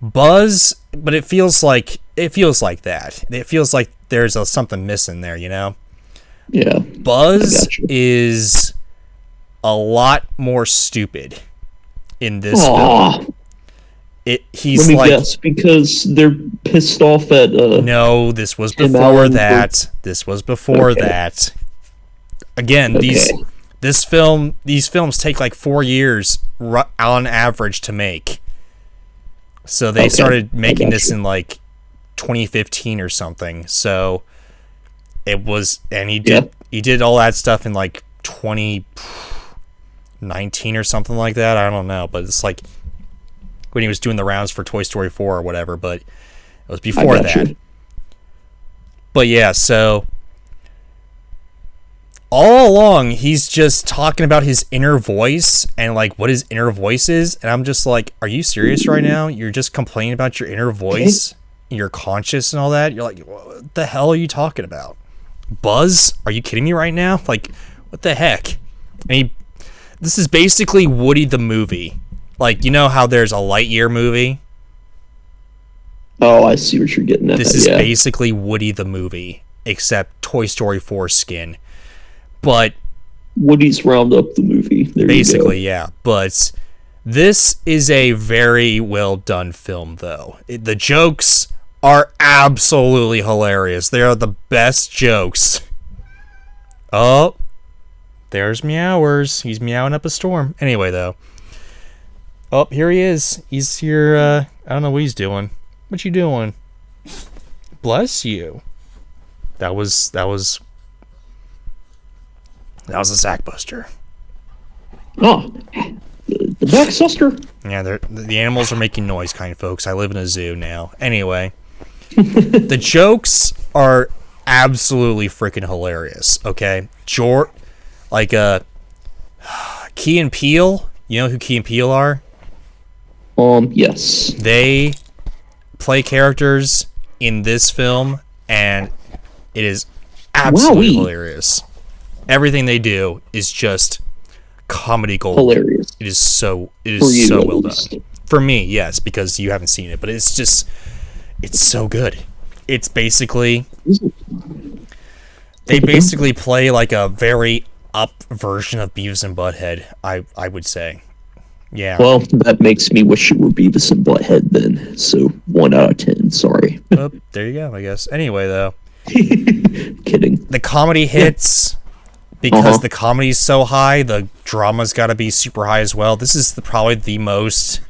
[SPEAKER 1] Buzz, but it feels like that. It feels like there's something missing there, Yeah. Buzz is a lot more stupid in this film. Let me guess,
[SPEAKER 2] because they're pissed off at
[SPEAKER 1] No, this was before that. This was before that. Again, these films take like 4 years on average to make. So they started making this in like 2015 or something. So it was, and he did all that stuff in like 2019 or something like that. I don't know, but it's like when he was doing the rounds for Toy Story 4 or whatever, but it was before that. But yeah, so all along he's just talking about his inner voice and like what his inner voice is, and I'm just like, are you serious right now? You're just complaining about your inner voice, your conscious and all that? You're like, what the hell are you talking about? Buzz? Are you kidding me right now? Like, what the heck? And this is basically Woody the movie. Like, how there's a Lightyear movie?
[SPEAKER 2] Oh, I see what you're getting at.
[SPEAKER 1] This is basically Woody the movie, except Toy Story 4 skin. But
[SPEAKER 2] Woody's Roundup the movie. There
[SPEAKER 1] basically, yeah. But This is a very well done film, though. The jokes are absolutely hilarious. They are the best jokes. Oh, there's Meowers. He's meowing up a storm. Anyway, though. Oh, here he is. He's here. I don't know what he's doing. What you doing? Bless you. That was a Sackbuster.
[SPEAKER 2] Oh, the Backsuster.
[SPEAKER 1] Yeah, the animals are making noise, kind folks. I live in a zoo now. Anyway, the jokes are absolutely freaking hilarious. Okay, Key and Peele. You know who Key and Peele are?
[SPEAKER 2] Yes.
[SPEAKER 1] They play characters in this film, and it is absolutely hilarious. Everything they do is just comedy gold.
[SPEAKER 2] Hilarious.
[SPEAKER 1] It is so well done. For me, yes, because you haven't seen it, but it's so good. It's basically they basically play like a very up version of Beavis and Butthead, I would say. Yeah.
[SPEAKER 2] Well, that makes me wish it were Beavis and Butthead then. So 1 out of 10. Sorry.
[SPEAKER 1] Oh, there you go. I guess. Anyway, though.
[SPEAKER 2] Kidding.
[SPEAKER 1] The comedy hits because the comedy's so high. The drama's got to be super high as well. This is probably the most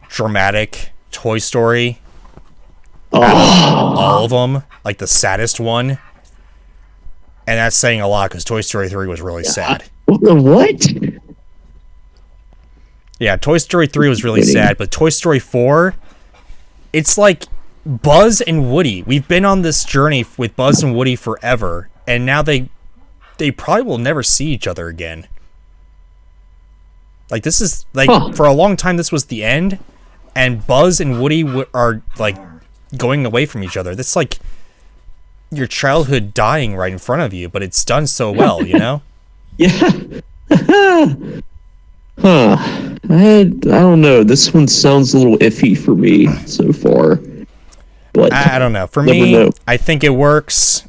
[SPEAKER 1] dramatic Toy Story out of all of them. Like the saddest one. And that's saying a lot because Toy Story 3 was really sad.
[SPEAKER 2] What?
[SPEAKER 1] Yeah, Toy Story 3 was really sad, but Toy Story 4, it's like Buzz and Woody. We've been on this journey with Buzz and Woody forever, and now they probably will never see each other again. Like, this is, like, for a long time, this was the end, and Buzz and Woody are, like, going away from each other. That's like your childhood dying right in front of you, but it's done so well, you know?
[SPEAKER 2] Yeah. I don't know. This one sounds a little iffy for me so far. But
[SPEAKER 1] I don't know. For me, I think it works.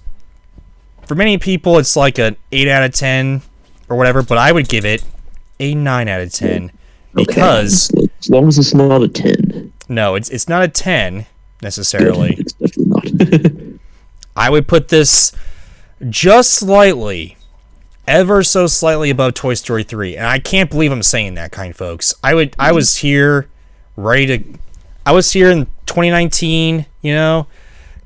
[SPEAKER 1] For many people, it's like an 8 out of 10 or whatever, but I would give it a 9 out of 10 because
[SPEAKER 2] as long as it's not a 10.
[SPEAKER 1] No, it's not a 10 necessarily.
[SPEAKER 2] It's definitely not.
[SPEAKER 1] I would put this just slightly, ever so slightly above Toy Story 3, and I can't believe I'm saying that, kind folks. I was here in 2019, you know,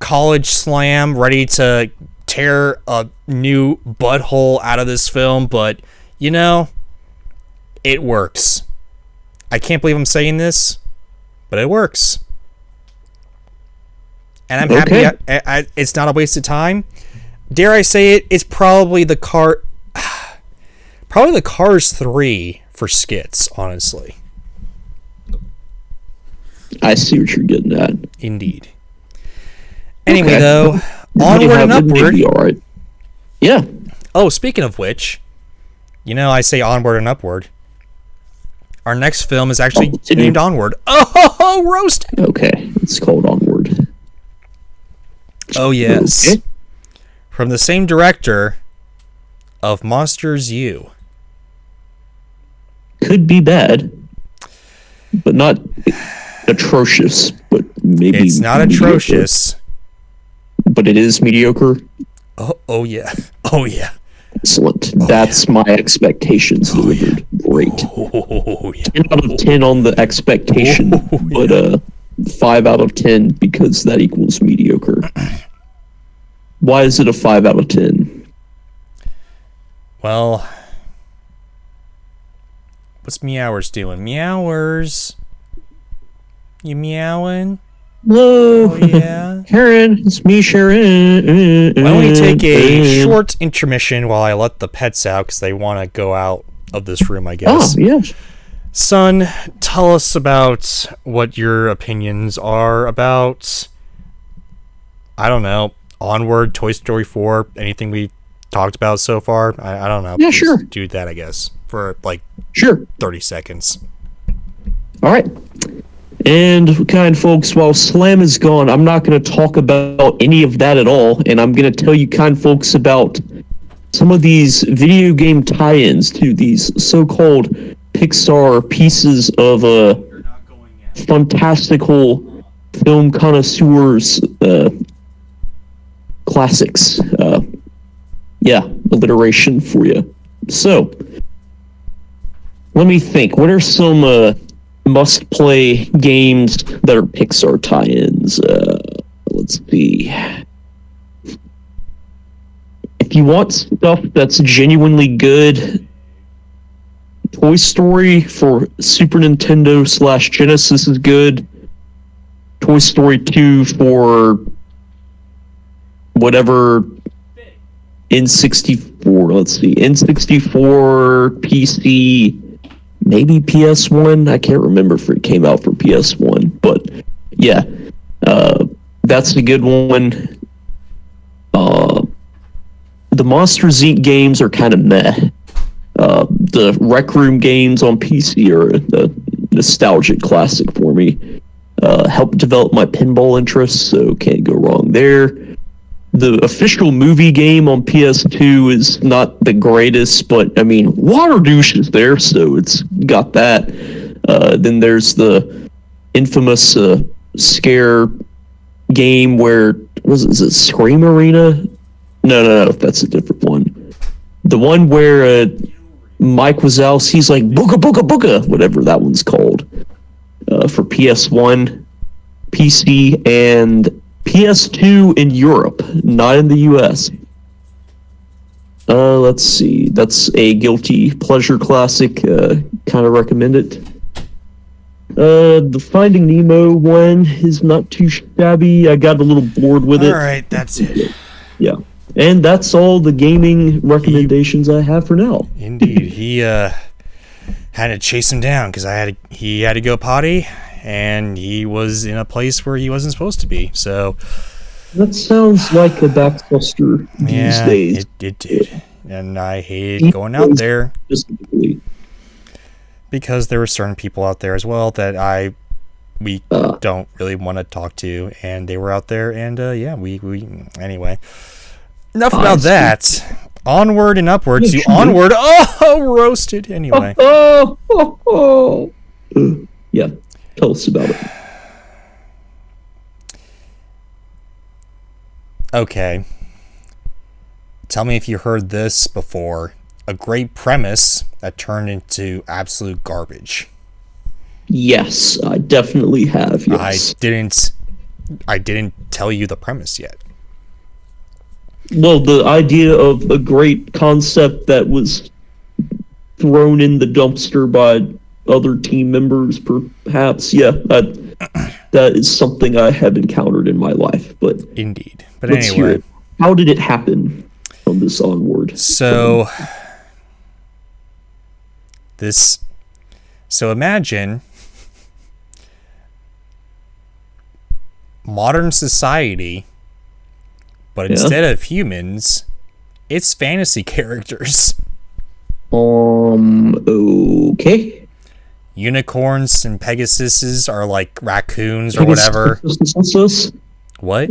[SPEAKER 1] college slam, ready to tear a new butthole out of this film, but you know, it works. I can't believe I'm saying this, but it works. And I'm happy it's not a waste of time. Dare I say it, it's probably the Cars 3 for skits, honestly.
[SPEAKER 2] I see what you're getting at.
[SPEAKER 1] Indeed. Anyway, though, onward and upward.
[SPEAKER 2] All right. Yeah.
[SPEAKER 1] Oh, speaking of which, you know, I say onward and upward. Our next film is actually named Onward. Oh, roasted.
[SPEAKER 2] Okay, it's called Onward.
[SPEAKER 1] Oh, yes.
[SPEAKER 2] Okay.
[SPEAKER 1] From the same director of Monsters U.
[SPEAKER 2] Could be bad, but not atrocious. But maybe
[SPEAKER 1] it's not
[SPEAKER 2] mediocre.
[SPEAKER 1] Atrocious,
[SPEAKER 2] but it is mediocre.
[SPEAKER 1] Oh yeah. Oh yeah.
[SPEAKER 2] Excellent. That's my expectations delivered. Great. 10 out of 10 on the expectation, but 5 out of 10 because that equals mediocre. Why is it a 5 out of 10?
[SPEAKER 1] Well, what's Meowers doing? Meowers? You meowing?
[SPEAKER 2] Hello.
[SPEAKER 1] Oh, yeah.
[SPEAKER 2] Karen, it's me, Sharon.
[SPEAKER 1] Why don't we take a short intermission while I let the pets out because they want to go out of this room, I guess.
[SPEAKER 2] Oh, yes.
[SPEAKER 1] Son, tell us about what your opinions are about, I don't know, Onward, Toy Story 4, anything we talked about so far. I don't know.
[SPEAKER 2] Yeah, sure.
[SPEAKER 1] Do that, I guess, for like 30 seconds.
[SPEAKER 2] All right. And kind folks, while Slam is gone, I'm not going to talk about any of that at all, and I'm going to tell you kind folks about some of these video game tie-ins to these so-called Pixar pieces of fantastical film connoisseurs classics. Yeah, alliteration for you. So, let me think. What are some must-play games that are Pixar tie-ins? Let's see. If you want stuff that's genuinely good, Toy Story for Super Nintendo / Genesis is good. Toy Story 2 for whatever N64, let's see, N64, PC, maybe PS1. I can't remember if it came out for PS1, but yeah, that's a good one. The Monsters Inc. games are kind of meh. The Rec Room games on PC are a nostalgic classic for me. Helped develop my pinball interest, so can't go wrong there. The official movie game on PS2 is not the greatest, but I mean, Waterdew is there, so it's got that. Then there's the infamous scare game where is it Scream Arena? No, that's a different one. The one where Mike Wazowski's like booga booga booga, whatever that one's called, for PS1, PC, and PS2 in Europe, not in the US. Let's see. That's a guilty pleasure classic. Kind of recommend it. The Finding Nemo one is not too shabby. I got a little bored with it.
[SPEAKER 1] All right, that's it.
[SPEAKER 2] Yeah. And that's all the gaming recommendations I have for now.
[SPEAKER 1] Indeed. He had to chase him down because he had to go potty, and he was in a place where he wasn't supposed to be. So
[SPEAKER 2] that sounds like a backbuster these days.
[SPEAKER 1] It did. And I hated going out there because there were certain people out there as well that we don't really want to talk to, and they were out there, and we anyway. Enough about that. Onward and upwards. Onward. Oh, roasted. Anyway.
[SPEAKER 2] Yeah. Tell us about it.
[SPEAKER 1] Okay. Tell me if you heard this before. A great premise that turned into absolute garbage.
[SPEAKER 2] Yes, I definitely have. Yes.
[SPEAKER 1] I didn't tell you the premise yet.
[SPEAKER 2] Well, the idea of a great concept that was thrown in the dumpster by other team members, perhaps. Yeah, that is something I have encountered in my life. But
[SPEAKER 1] indeed. But anyway,
[SPEAKER 2] how did it happen from this onward?
[SPEAKER 1] So imagine modern society. But instead of humans, it's fantasy characters.
[SPEAKER 2] Okay.
[SPEAKER 1] Unicorns and Pegasuses are like raccoons or whatever. What?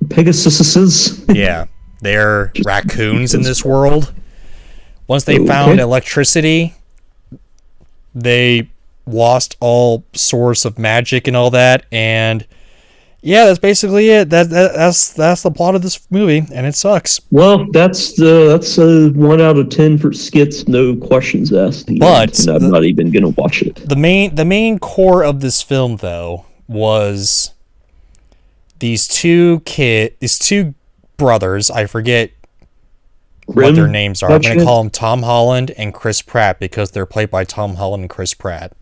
[SPEAKER 2] Pegasuses.
[SPEAKER 1] Yeah, they're raccoons in this world. Once they found electricity, they lost all source of magic and all that, and yeah, that's basically it. That's the plot of this movie, and it sucks.
[SPEAKER 2] Well, that's a 1 out of 10 for skits, no questions asked.
[SPEAKER 1] But
[SPEAKER 2] and I'm not even gonna watch it.
[SPEAKER 1] The main core of this film, though, was these two brothers. I forget what their names are. I'm gonna call them Tom Holland and Chris Pratt because they're played by Tom Holland and Chris Pratt.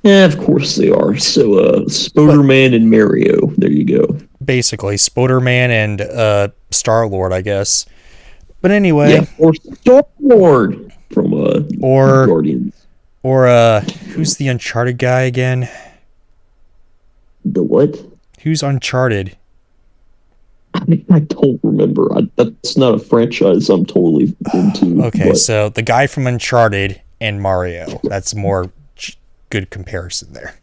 [SPEAKER 2] Yeah, of course they are. So, Spoderman and Mario. There you go.
[SPEAKER 1] Basically, Spoderman and Star-Lord, I guess. But anyway.
[SPEAKER 2] Yeah, or Star-Lord from Guardians.
[SPEAKER 1] Or, who's the Uncharted guy again?
[SPEAKER 2] The what?
[SPEAKER 1] Who's Uncharted?
[SPEAKER 2] I don't remember. That's not a franchise I'm totally into.
[SPEAKER 1] Okay, so the guy from Uncharted and Mario. That's more good comparison there,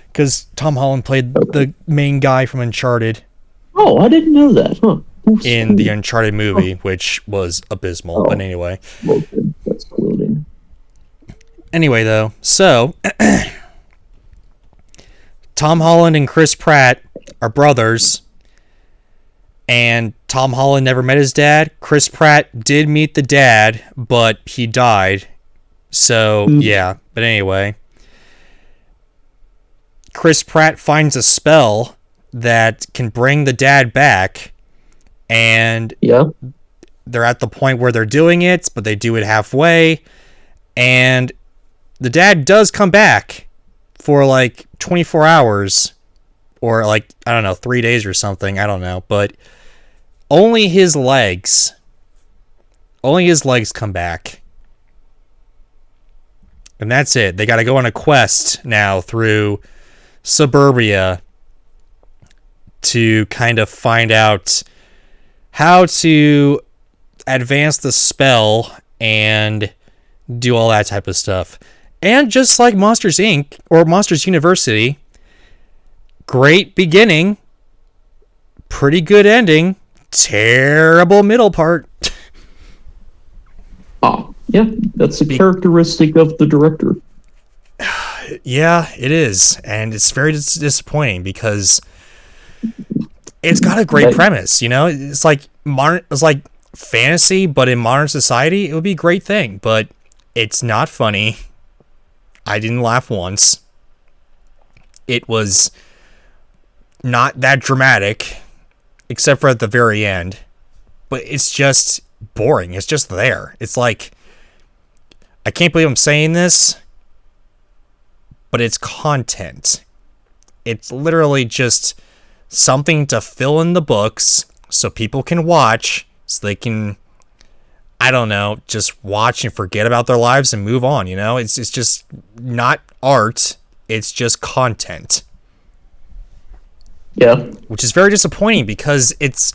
[SPEAKER 1] because Tom Holland played the main guy from Uncharted.
[SPEAKER 2] Oh, I didn't know that. Huh?
[SPEAKER 1] In the Uncharted movie, which was abysmal. But anyway,
[SPEAKER 2] okay. That's clothing.
[SPEAKER 1] Anyway, though, so Tom Holland and Chris Pratt are brothers, and Tom Holland never met his dad. Chris Pratt did meet the dad, but he died. So, yeah. But anyway, Chris Pratt finds a spell that can bring the dad back, and they're at the point where they're doing it, but they do it halfway, and the dad does come back for like 24 hours or like, I don't know, 3 days or something. I don't know. But only his legs come back. And that's it. They got to go on a quest now through suburbia to kind of find out how to advance the spell and do all that type of stuff. And just like Monsters Inc. or Monsters University, great beginning, pretty good ending, terrible middle part.
[SPEAKER 2] Oh, yeah, that's a characteristic of the director.
[SPEAKER 1] Yeah, it is. And it's very disappointing because it's got a great premise, you know? It's like fantasy, but in modern society, it would be a great thing, but it's not funny. I didn't laugh once. It was not that dramatic, except for at the very end. But it's just boring. It's just there. It's like, I can't believe I'm saying this, but it's content. It's literally just something to fill in the books so people can watch, so they can, I don't know, just watch and forget about their lives and move on, you know? It's just not art, it's just content.
[SPEAKER 2] Yeah.
[SPEAKER 1] Which is very disappointing because it's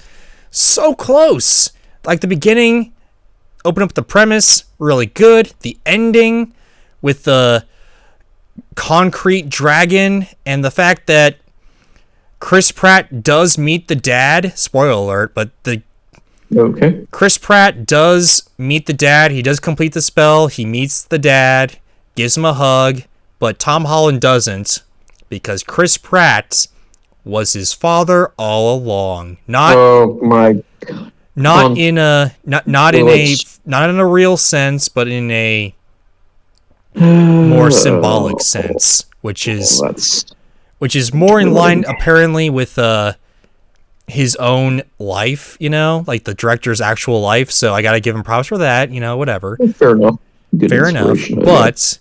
[SPEAKER 1] so close. Like the beginning, open up the premise, really good. The ending with the concrete dragon and the fact that Chris Pratt does meet the dad. Spoiler alert, but Chris Pratt does meet the dad. He does complete the spell. He meets the dad, gives him a hug, but Tom Holland doesn't because Chris Pratt was his father all along. Not in a real sense, but in a more symbolic sense, which is more in line apparently with his own life, you know, like the director's actual life. So I got to give him props for that, you know, whatever.
[SPEAKER 2] Fair enough.
[SPEAKER 1] Fair enough. But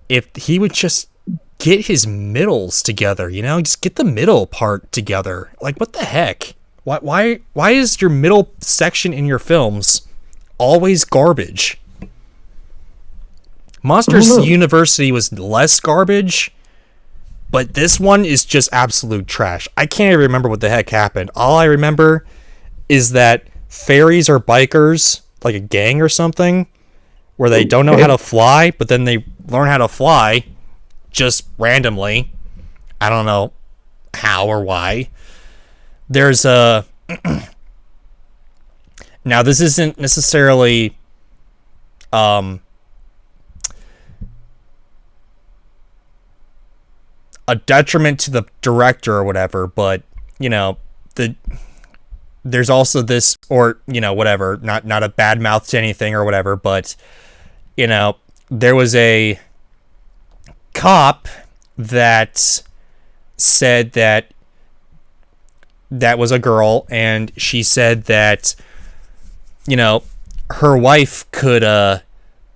[SPEAKER 1] if he would just get his middles together, you know, just get the middle part together. Like, what the heck? Why is your middle section in your films always garbage? Monsters University was less garbage, but this one is just absolute trash. I can't even remember what the heck happened. All I remember is that fairies are bikers, like a gang or something, where they don't know how to fly, but then they learn how to fly just randomly. I don't know how or why. There's a... Now, this isn't necessarily... a detriment to the director or whatever, but, you know, there's also this, or, you know, whatever, not a bad mouth to anything or whatever, but, you know, there was a cop that said that was a girl, and she said that, you know, her wife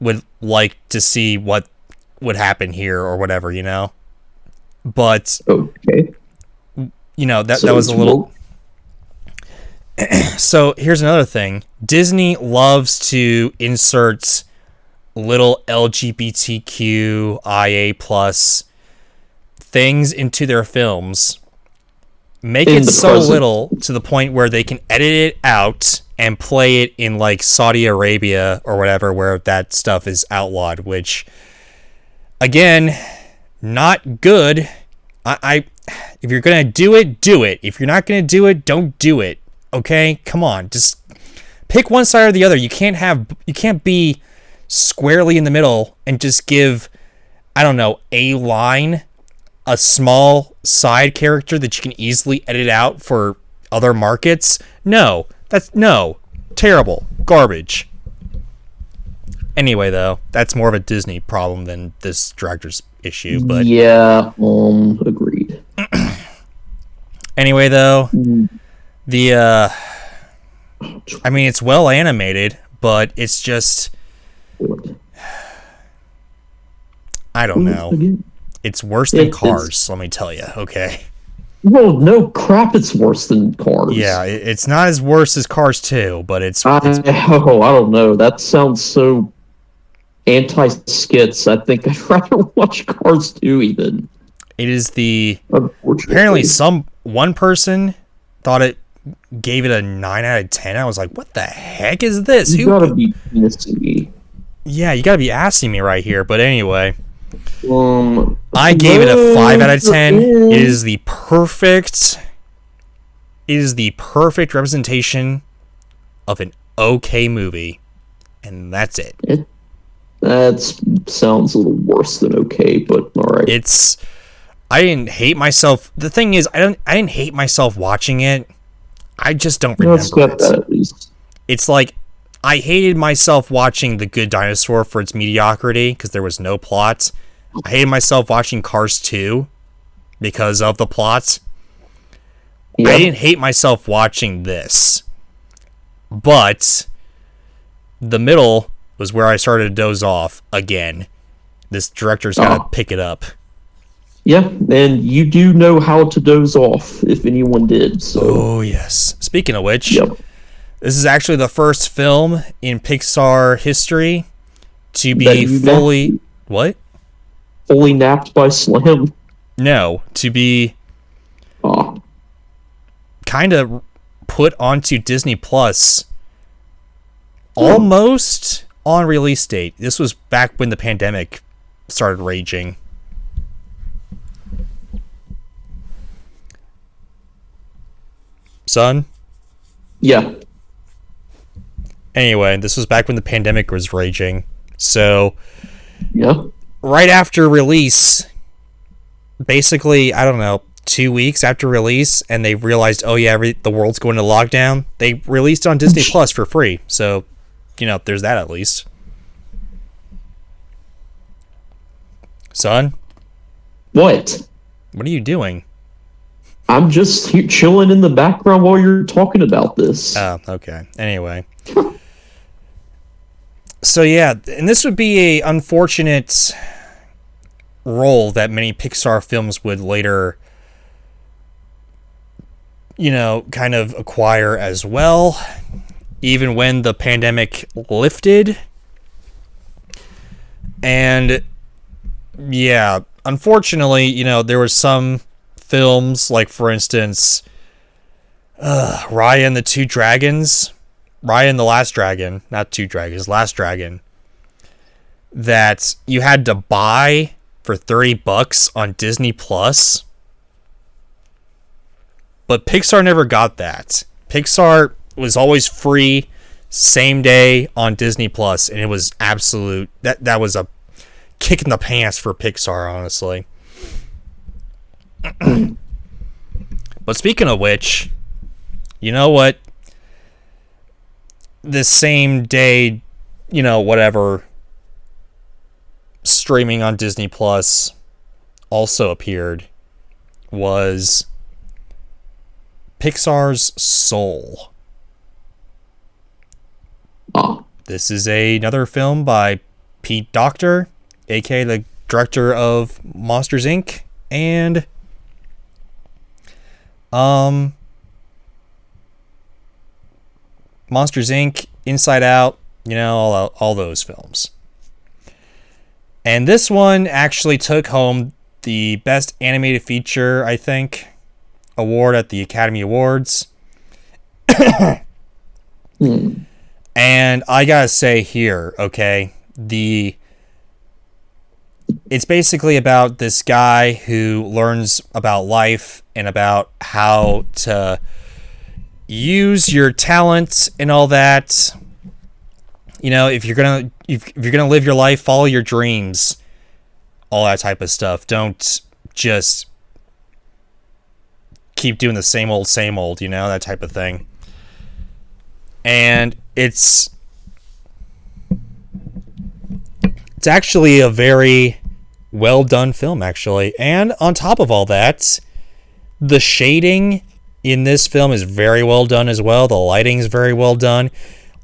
[SPEAKER 1] would like to see what would happen here or whatever, you know? But, you know, that was a little... So, here's another thing. Disney loves to insert little LGBTQIA+ things into their films. Make it so little to the point where they can edit it out and play it in, like, Saudi Arabia or whatever, where that stuff is outlawed, which, again... not good. If you're gonna do it, do it. If you're not gonna do it, don't do it. Okay, come on, just pick one side or the other. You can't be squarely in the middle and just give I don't know, a line, a small side character that you can easily edit out for other markets. No, terrible, garbage. Anyway, though, that's more of a Disney problem than this director's issue. But
[SPEAKER 2] yeah, agreed.
[SPEAKER 1] Anyway, though, the I mean, it's well animated, but it's just, I don't know. It's worse than Cars, let me tell you. Okay.
[SPEAKER 2] Well, no crap, it's worse than Cars.
[SPEAKER 1] Yeah, it's not as worse as Cars 2, but it's
[SPEAKER 2] I don't know. That sounds so anti-skits. I think I'd rather watch Cars 2 even.
[SPEAKER 1] It is apparently one person thought it gave it a 9 out of 10. I was like, what the heck is this?
[SPEAKER 2] You gotta be missing me.
[SPEAKER 1] Yeah, you gotta be asking me right here. But anyway, I gave it a 5 out of 10. It is the perfect representation of an okay movie, and that's it.
[SPEAKER 2] That sounds a little worse than okay, but all right.
[SPEAKER 1] I didn't hate myself. The thing is, I didn't hate myself watching it. I just don't remember it.
[SPEAKER 2] That at least.
[SPEAKER 1] It's like I hated myself watching The Good Dinosaur for its mediocrity because there was no plot. I hated myself watching Cars 2 because of the plot. Yep. I didn't hate myself watching this. But the middle was where I started to doze off again. This director's got to pick it up.
[SPEAKER 2] Yeah, and you do know how to doze off, if anyone did. So.
[SPEAKER 1] Oh, yes. Speaking of which, this is actually the first film in Pixar history to be fully... What?
[SPEAKER 2] Fully napped by Slam?
[SPEAKER 1] No, to be kind of put onto Disney Plus almost on release date. This was back when the pandemic started raging. Son?
[SPEAKER 2] Yeah.
[SPEAKER 1] Anyway, this was back when the pandemic was raging. So,
[SPEAKER 2] yeah.
[SPEAKER 1] Right after release, basically, I don't know, 2 weeks after release, and they realized, oh yeah, the world's going to lockdown, they released on Disney Plus for free. So, there's that at least. Son?
[SPEAKER 2] What?
[SPEAKER 1] What are you doing?
[SPEAKER 2] I'm just here chilling in the background while you're talking about this.
[SPEAKER 1] Oh, okay. Anyway. So yeah, and this would be a unfortunate role that many Pixar films would later, kind of acquire as well, even when the pandemic lifted. And yeah, unfortunately, there was some films, like for instance, Raya and the Two Dragons, Raya and the Last Dragon, not Two Dragons, Last Dragon, that you had to buy for $30 on Disney Plus. But Pixar never got that. Pixar was always free, same day on Disney Plus, and it was absolute. That was a kick in the pants for Pixar, honestly. But speaking of which, you know what? This same day, whatever, streaming on Disney Plus also appeared was Pixar's Soul. This is another film by Pete Docter, aka the director of Monsters, Inc. and Monsters, Inc., Inside Out, all those films. And this one actually took home the Best Animated Feature, I think, award at the Academy Awards. And I gotta say here, okay, it's basically about this guy who learns about life and about how to use your talents and all that. If you're gonna live your life, follow your dreams. all that type of stuff. Don't just keep doing the same old, that type of thing. And it's actually a very well done film, actually. And on top of all that, the shading in this film is very well done as well. The lighting is very well done.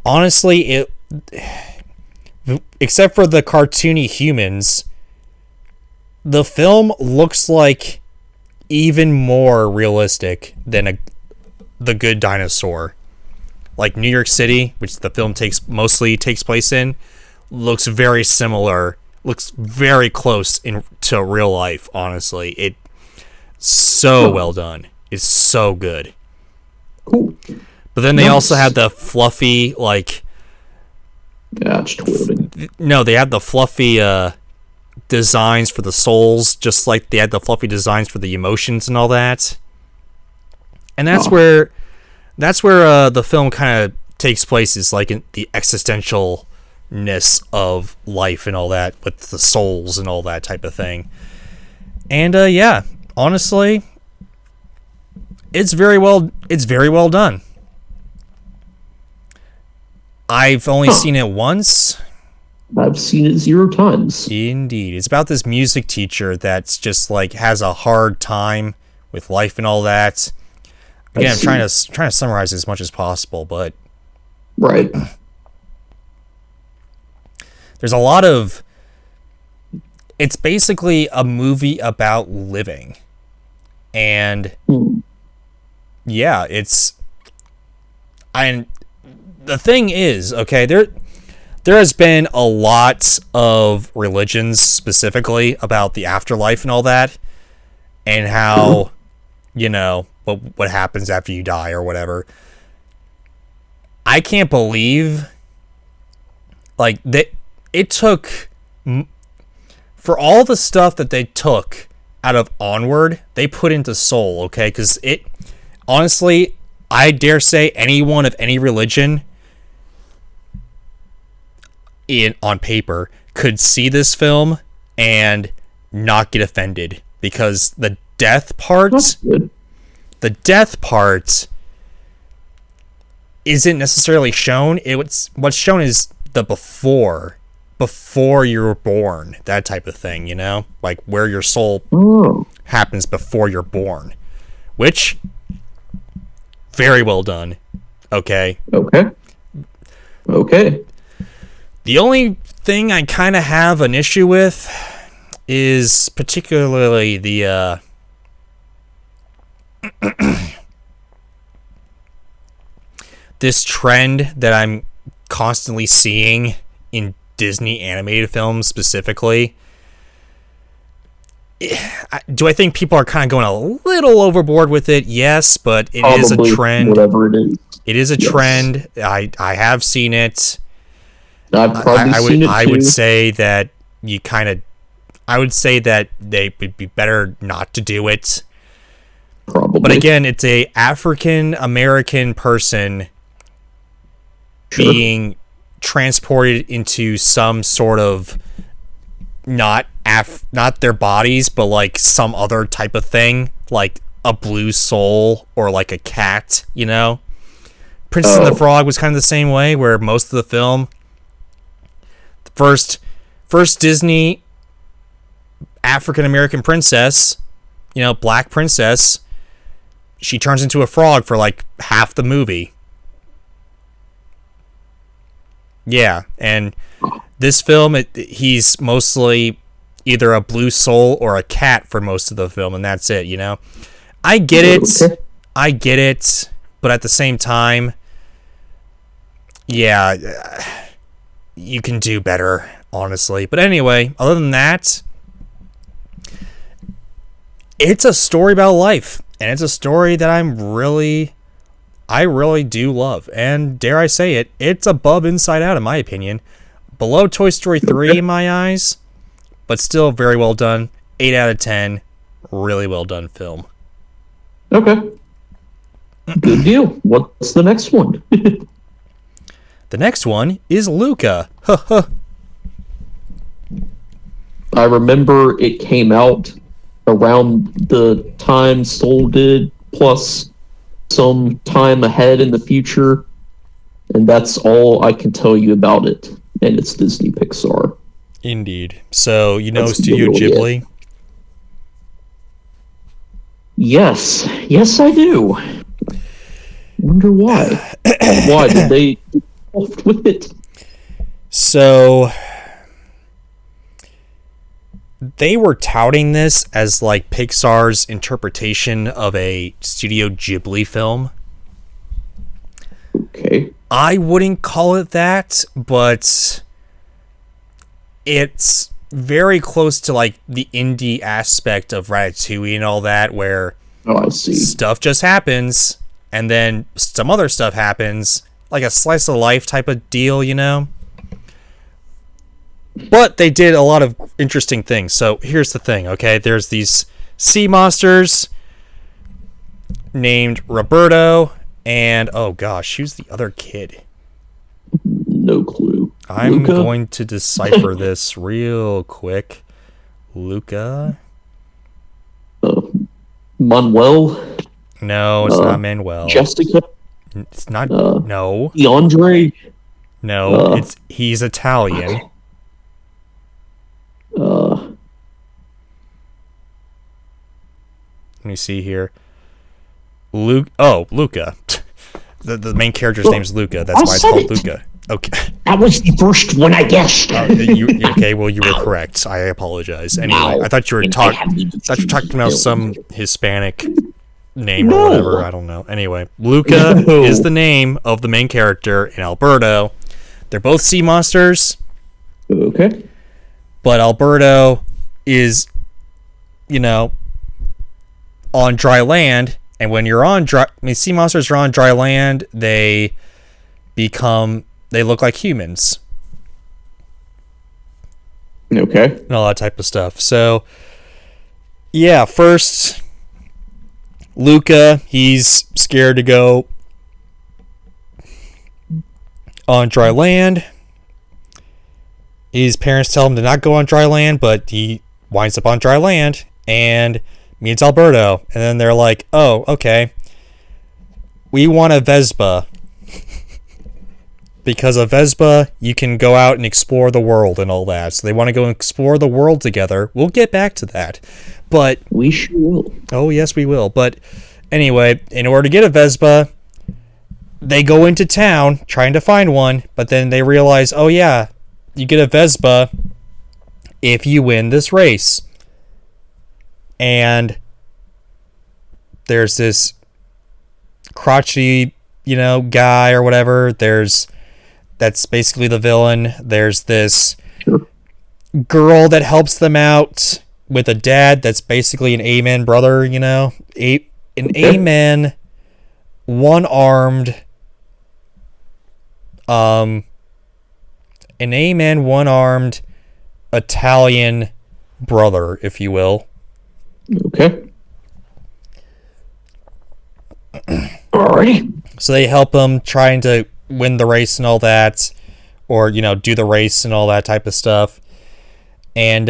[SPEAKER 1] Honestly, except for the cartoony humans, the film looks like even more realistic than The Good Dinosaur. Like New York City, which the film mostly takes place in, looks very similar, looks very close to real life, honestly. It's so well done. It's so good.
[SPEAKER 2] Cool.
[SPEAKER 1] But then they also had the fluffy, like...
[SPEAKER 2] Yeah, it's twirling.
[SPEAKER 1] No, they had the fluffy designs for the souls, just like they had the fluffy designs for the emotions and all that. And that's where the film kind of takes place, is like in the existentialness of life and all that, with the souls and all that type of thing. And yeah, honestly, it's very well done. I've only seen it once.
[SPEAKER 2] I've seen it 0 times.
[SPEAKER 1] Indeed. It's about this music teacher that's just like has a hard time with life and all that. Again, I'm trying to summarize as much as possible, but
[SPEAKER 2] right.
[SPEAKER 1] There's a lot of... It's basically a movie about living. And yeah, the thing is, okay, there has been a lot of religions specifically about the afterlife and all that, and how, what happens after you die or whatever. I can't believe, like, that it took, for all the stuff that they took out of Onward, they put into Soul, okay? Because honestly, I dare say anyone of any religion on paper could see this film and not get offended, because the death part isn't necessarily shown. What's shown is the before you were born, that type of thing, like where your soul happens before you're born, which very well done. Okay. The only thing I kind of have an issue with is particularly the this trend that I'm constantly seeing in Disney animated films specifically. Do I think people are kind of going a little overboard with it? Yes, but it is a trend.
[SPEAKER 2] Whatever it is.
[SPEAKER 1] It is a trend. I have seen it.
[SPEAKER 2] I've probably seen it too.
[SPEAKER 1] I would say that I would say that they would be better not to do it.
[SPEAKER 2] Probably.
[SPEAKER 1] But again, it's a African American person being transported into some sort of not their bodies, but like some other type of thing, like a blue soul or like a cat, Princess and the Frog was kind of the same way, where most of the film, first Disney African American princess, black princess, she turns into a frog for like half the movie. Yeah, and this film, he's mostly either a blue soul or a cat for most of the film, and that's it, I get it, but at the same time, yeah, you can do better, honestly. But anyway, other than that, it's a story about life, and it's a story that I really do love, and dare I say it, it's above Inside Out in my opinion. Below Toy Story 3 in my eyes, but still very well done. 8 out of 10. Really well done film.
[SPEAKER 2] Okay. Good deal. What's the next one?
[SPEAKER 1] The next one is Luca.
[SPEAKER 2] I remember it came out around the time Soul did, plus some time ahead in the future, and that's all I can tell you about it. And it's Disney Pixar.
[SPEAKER 1] Indeed. So, you know
[SPEAKER 2] That's
[SPEAKER 1] Studio Ghibli?
[SPEAKER 2] Yes, I do. Wonder why. Why did they off with it?
[SPEAKER 1] So they were touting this as like Pixar's interpretation of a Studio Ghibli film.
[SPEAKER 2] Okay.
[SPEAKER 1] I wouldn't call it that, but it's very close to like the indie aspect of Ratatouille and all that, where
[SPEAKER 2] I see.
[SPEAKER 1] Stuff just happens and then some other stuff happens, like a slice of life type of deal, you know? But they did a lot of interesting things. So here's the thing, okay? There's these sea monsters named Roberto and, oh gosh, who's the other kid?
[SPEAKER 2] No clue.
[SPEAKER 1] I'm
[SPEAKER 2] Luca?
[SPEAKER 1] going to decipher this real quick. Luca?
[SPEAKER 2] Manuel?
[SPEAKER 1] No, it's not Manuel.
[SPEAKER 2] Jessica?
[SPEAKER 1] It's not. No.
[SPEAKER 2] DeAndre?
[SPEAKER 1] No, he's Italian. Let me see here. Luca. The main character's name's Luca. That's why it's called Luca. Okay.
[SPEAKER 2] That was the first one I guessed.
[SPEAKER 1] Okay, well, you were correct. I apologize. Anyway, I thought you were talking about some Hispanic name or whatever. I don't know. Anyway, Luca is the name of the main character, and Alberto. They're both sea monsters.
[SPEAKER 2] Okay.
[SPEAKER 1] But Alberto is, on dry land. And when you're on sea monsters are on dry land, they look like humans.
[SPEAKER 2] Okay.
[SPEAKER 1] And all that type of stuff. So, yeah, first, Luca, he's scared to go on dry land. His parents tell him to not go on dry land, but he winds up on dry land and meets Alberto. And then they're like, oh, okay. We want a Vespa. Because of Vespa, you can go out and explore the world and all that. So they want to go and explore the world together. We'll get back to that. But
[SPEAKER 2] we sure will.
[SPEAKER 1] Oh, yes, we will. But anyway, in order to get a Vespa, they go into town trying to find one. But then they realize, oh, yeah, you get a Vespa if you win this race. And there's this crotchety, guy or whatever. That's basically the villain. There's this girl that helps them out with a dad that's basically an A-man brother, an A-man, one-armed, Italian brother, if you will.
[SPEAKER 2] Okay. Alrighty.
[SPEAKER 1] So they help him trying to win the race and all that, or, do the race and all that type of stuff. And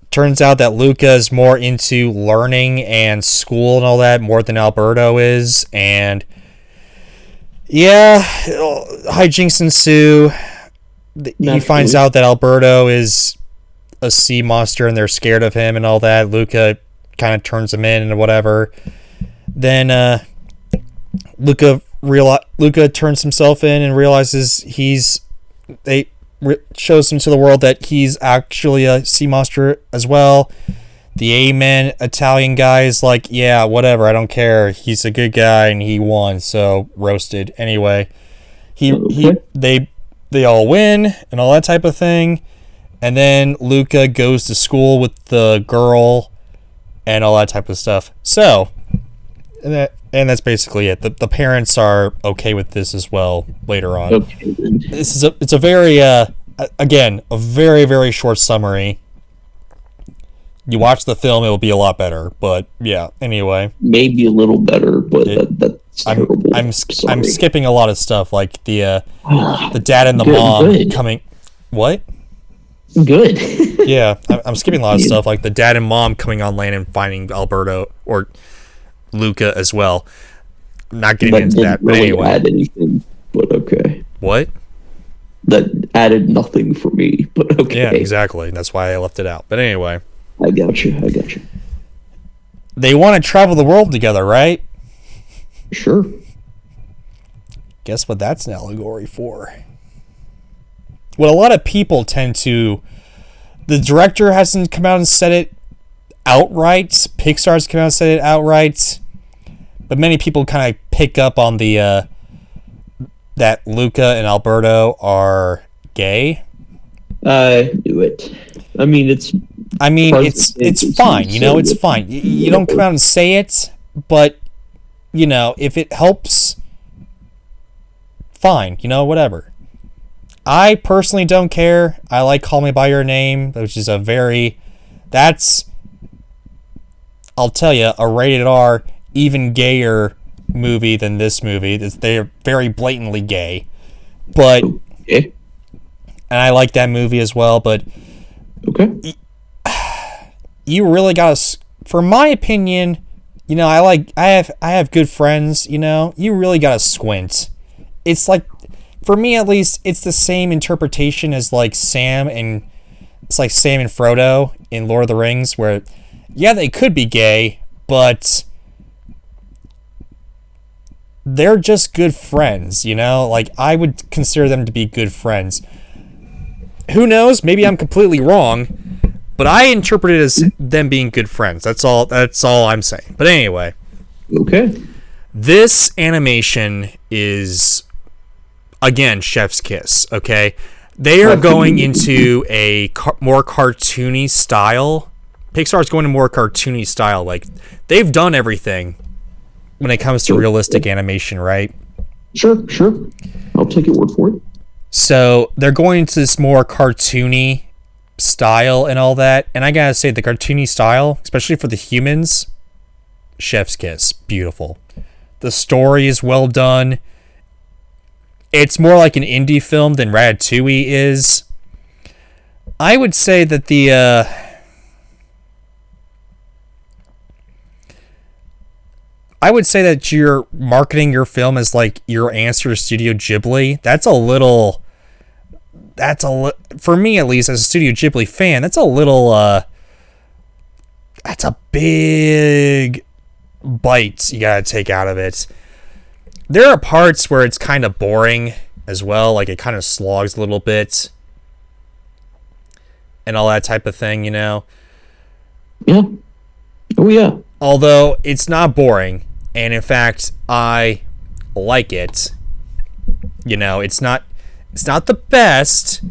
[SPEAKER 1] turns out that Luca is more into learning and school and all that more than Alberto is. And yeah, hijinks ensue. He finds out that Alberto is a sea monster and they're scared of him and all that. Luca kind of turns him in and whatever. Then Luca turns himself in and realizes shows him to the world that he's actually a sea monster as well. The A-man Italian guy is like, yeah, whatever, I don't care. He's a good guy and he won, so roasted. Anyway, they all win and all that type of thing. And then Luca goes to school with the girl and all that type of stuff. So, and that's basically it. The parents are okay with this as well later on. Okay. It's a very again, a very, very short summary. You watch the film, it will be a lot better. But yeah, anyway.
[SPEAKER 2] Maybe a little better, but that's terrible.
[SPEAKER 1] I'm skipping a lot of stuff, like the dad and the mom coming. What?
[SPEAKER 2] Good.
[SPEAKER 1] Yeah, I'm skipping a lot of stuff, like the dad and mom coming on land and finding Alberto or Luca as well. I'm not getting
[SPEAKER 2] That
[SPEAKER 1] into
[SPEAKER 2] didn't
[SPEAKER 1] that, but
[SPEAKER 2] really
[SPEAKER 1] anyway.
[SPEAKER 2] add anything, but okay.
[SPEAKER 1] What?
[SPEAKER 2] That added nothing for me, but okay.
[SPEAKER 1] Yeah, exactly. That's why I left it out. But anyway.
[SPEAKER 2] I got you.
[SPEAKER 1] They want to travel the world together, right?
[SPEAKER 2] Sure.
[SPEAKER 1] Guess what that's an allegory for? What a lot of people tend to... The director hasn't come out and said it outright. Pixar's come out and said it outright. But many people kind of pick up on the... that Luca and Alberto are gay.
[SPEAKER 2] I knew it. I mean, it's
[SPEAKER 1] fine. You know, it's fine. You don't come out and say it, but, you know, if it helps, fine. You know, whatever. I personally don't care. I like Call Me By Your Name, which is I'll tell you, a rated R, even gayer movie than this movie. They're very blatantly gay. But,
[SPEAKER 2] okay.
[SPEAKER 1] And I like that movie as well, but...
[SPEAKER 2] Okay.
[SPEAKER 1] You really gotta, for my opinion, you know, I have good friends, you know, you really gotta squint. It's like, for me at least, it's the same interpretation as like Sam and Frodo in Lord of the Rings, where, yeah, they could be gay, but they're just good friends, you know, like, I would consider them to be good friends. Who knows, maybe I'm completely wrong, but I interpret it as them being good friends. That's all I'm saying. But anyway.
[SPEAKER 2] Okay.
[SPEAKER 1] This animation is, again, chef's kiss, okay? They are going into a more cartoony style. Pixar's going to more cartoony style. Like, they've done everything when it comes to realistic animation, right?
[SPEAKER 2] Sure. I'll take your word for it.
[SPEAKER 1] So, they're going into this more cartoony style and all that, and I gotta say, the cartoony style, especially for the humans, chef's kiss. Beautiful. The story is well done. It's more like an indie film than Ratatouille is. I would say that you're marketing your film as like your answer to Studio Ghibli. For me at least, as a Studio Ghibli fan, that's a big bite you gotta take out of it. There are parts where it's kind of boring as well, like it kind of slogs a little bit and all that type of thing, you know?
[SPEAKER 2] Yeah. Oh, yeah.
[SPEAKER 1] Although it's not boring, and in fact, I like it. You know, it's not the best.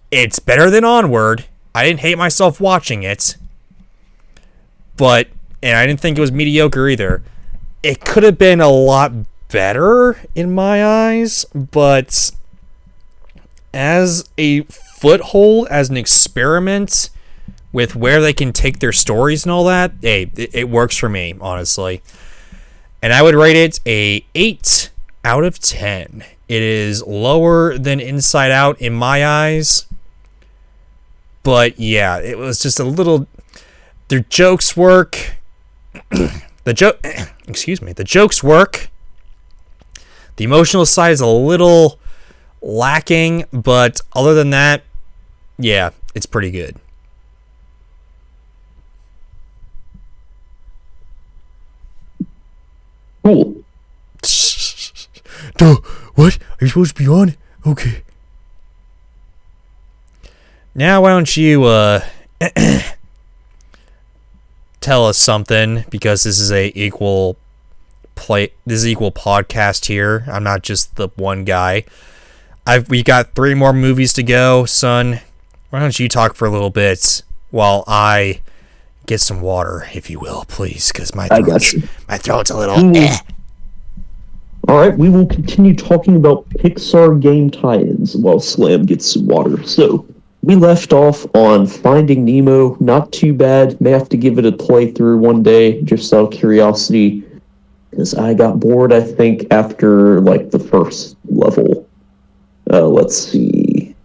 [SPEAKER 1] It's better than Onward. I didn't hate myself watching it. And I didn't think it was mediocre either. It could have been a lot better in my eyes, but as a foothold, as an experiment with where they can take their stories and all that, hey, it works for me, honestly. And I would rate it a 8 out of 10. It is lower than Inside Out in my eyes. But yeah, it was just a little... Their jokes work. The jokes work. The emotional side is a little lacking, but other than that, yeah, it's pretty good.
[SPEAKER 2] Cool.
[SPEAKER 1] Duh, what? Are you supposed to be on? Okay. Now, why don't you, tell us something, because this is equal podcast here. I'm not just the one guy. We got 3 more movies to go, son. Why don't you talk for a little bit while I get some water, if you will, please, because my throat's a little...
[SPEAKER 2] Alright, we will continue talking about Pixar game tie-ins while Slam gets some water. So, we left off on Finding Nemo. Not too bad. May have to give it a playthrough one day, just out of curiosity. Because I got bored, I think, after, like, the first level. Let's see.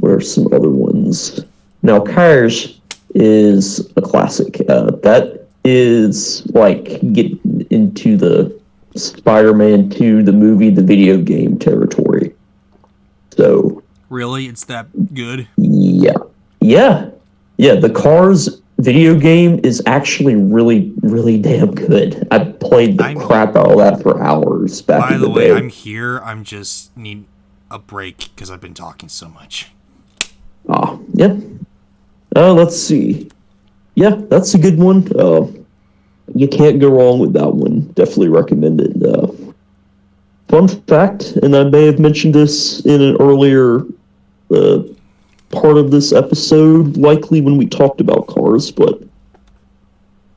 [SPEAKER 2] what are some other ones? Now, Cars is a classic. That is like getting into the Spider-Man 2, the movie, the video game territory. So
[SPEAKER 1] really, it's that good?
[SPEAKER 2] Yeah. The Cars video game is actually really, really damn good. I played the crap out of that for hours back in the day. By the way,
[SPEAKER 1] I'm here. I'm just need a break because I've been talking so much.
[SPEAKER 2] Yeah. Let's see. Yeah, that's a good one. You can't go wrong with that one. Definitely recommend it. Fun fact, and I may have mentioned this in an earlier part of this episode, likely when we talked about Cars, but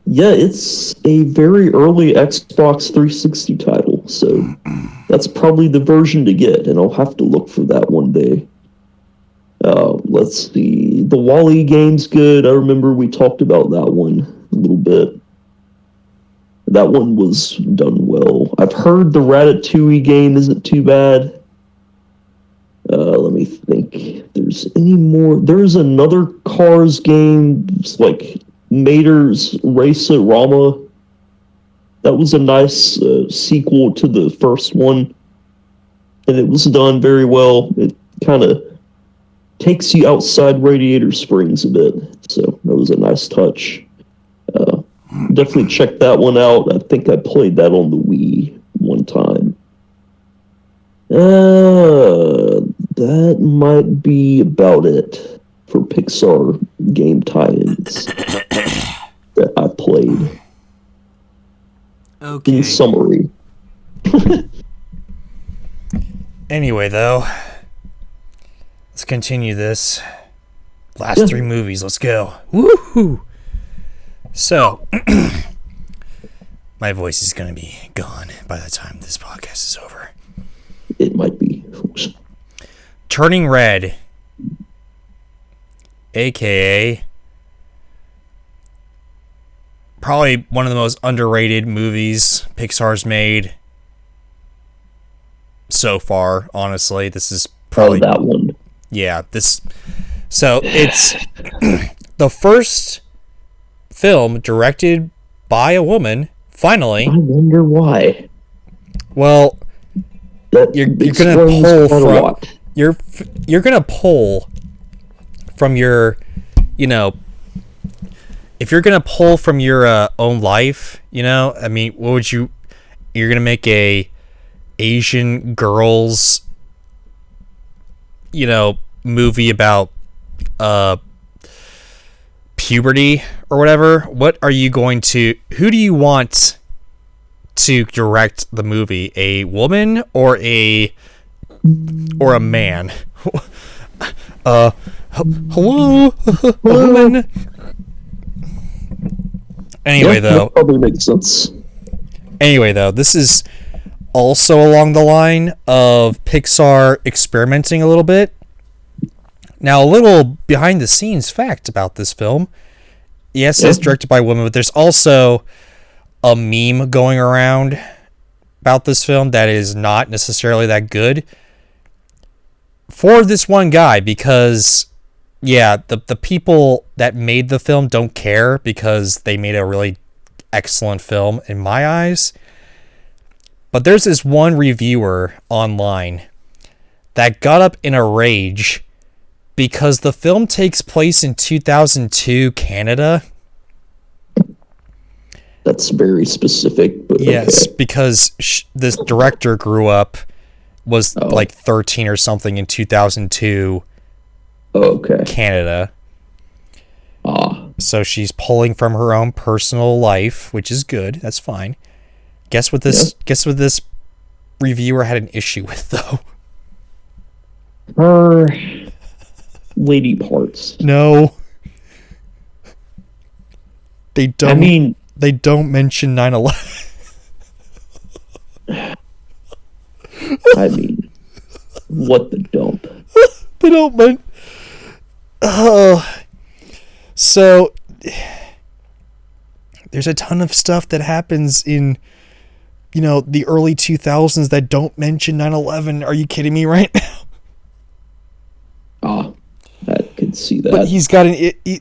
[SPEAKER 2] yeah, it's a very early Xbox 360 title, so that's probably the version to get, and I'll have to look for that one day. Let's see. The Wall-E game's good. I remember we talked about that one a little bit. That one was done well. I've heard the Ratatouille game isn't too bad. Let me think if there's any more. There's another Cars game, it's like Mater's Race-A-Rama. That was a nice sequel to the first one, and it was done very well. It kind of takes you outside Radiator Springs a bit, so that was a nice touch. Definitely check that one out. I think I played that on the Wii one time. That might be about it for Pixar game tie-ins that I played.
[SPEAKER 1] Okay.
[SPEAKER 2] In summary.
[SPEAKER 1] Anyway, though, let's continue this. Last 3 movies, let's go. Woohoo! So, my voice is going to be gone by the time this podcast is over.
[SPEAKER 2] It might be.
[SPEAKER 1] Turning Red, a.k.a. probably one of the most underrated movies Pixar's made so far, honestly. This is probably...
[SPEAKER 2] that one.
[SPEAKER 1] Yeah, this... So, it's the first film directed by a woman, finally.
[SPEAKER 2] I wonder why.
[SPEAKER 1] Well, you're gonna pull from you're gonna pull from your, if you're gonna pull from your own life, I mean, what would you're gonna make a Asian girls, movie about puberty or whatever. What are you going to... Who do you want to direct the movie? A woman or a man? Hello, a woman. Anyway, though,
[SPEAKER 2] that probably makes sense.
[SPEAKER 1] Anyway, though, this is also along the line of Pixar experimenting a little bit. Now, a little behind-the-scenes fact about this film. Yes, it's directed by a woman, but there's also a meme going around about this film that is not necessarily that good for this one guy, because, the people that made the film don't care because they made a really excellent film in my eyes. But there's this one reviewer online that got up in a rage because the film takes place in 2002 Canada.
[SPEAKER 2] That's very specific. But
[SPEAKER 1] yes,
[SPEAKER 2] okay.
[SPEAKER 1] Because this director grew up, was like 13 or something in 2002 Canada. So she's pulling from her own personal life, which is good. That's fine. Guess what this reviewer had an issue with, though?
[SPEAKER 2] Her lady parts.
[SPEAKER 1] No. They don't. They don't mention 9/11.
[SPEAKER 2] I mean, what the dump?
[SPEAKER 1] They don't mention. So there's a ton of stuff that happens in, the early 2000s that don't mention 9/11. Are you kidding me right now?
[SPEAKER 2] see that.
[SPEAKER 1] But he's got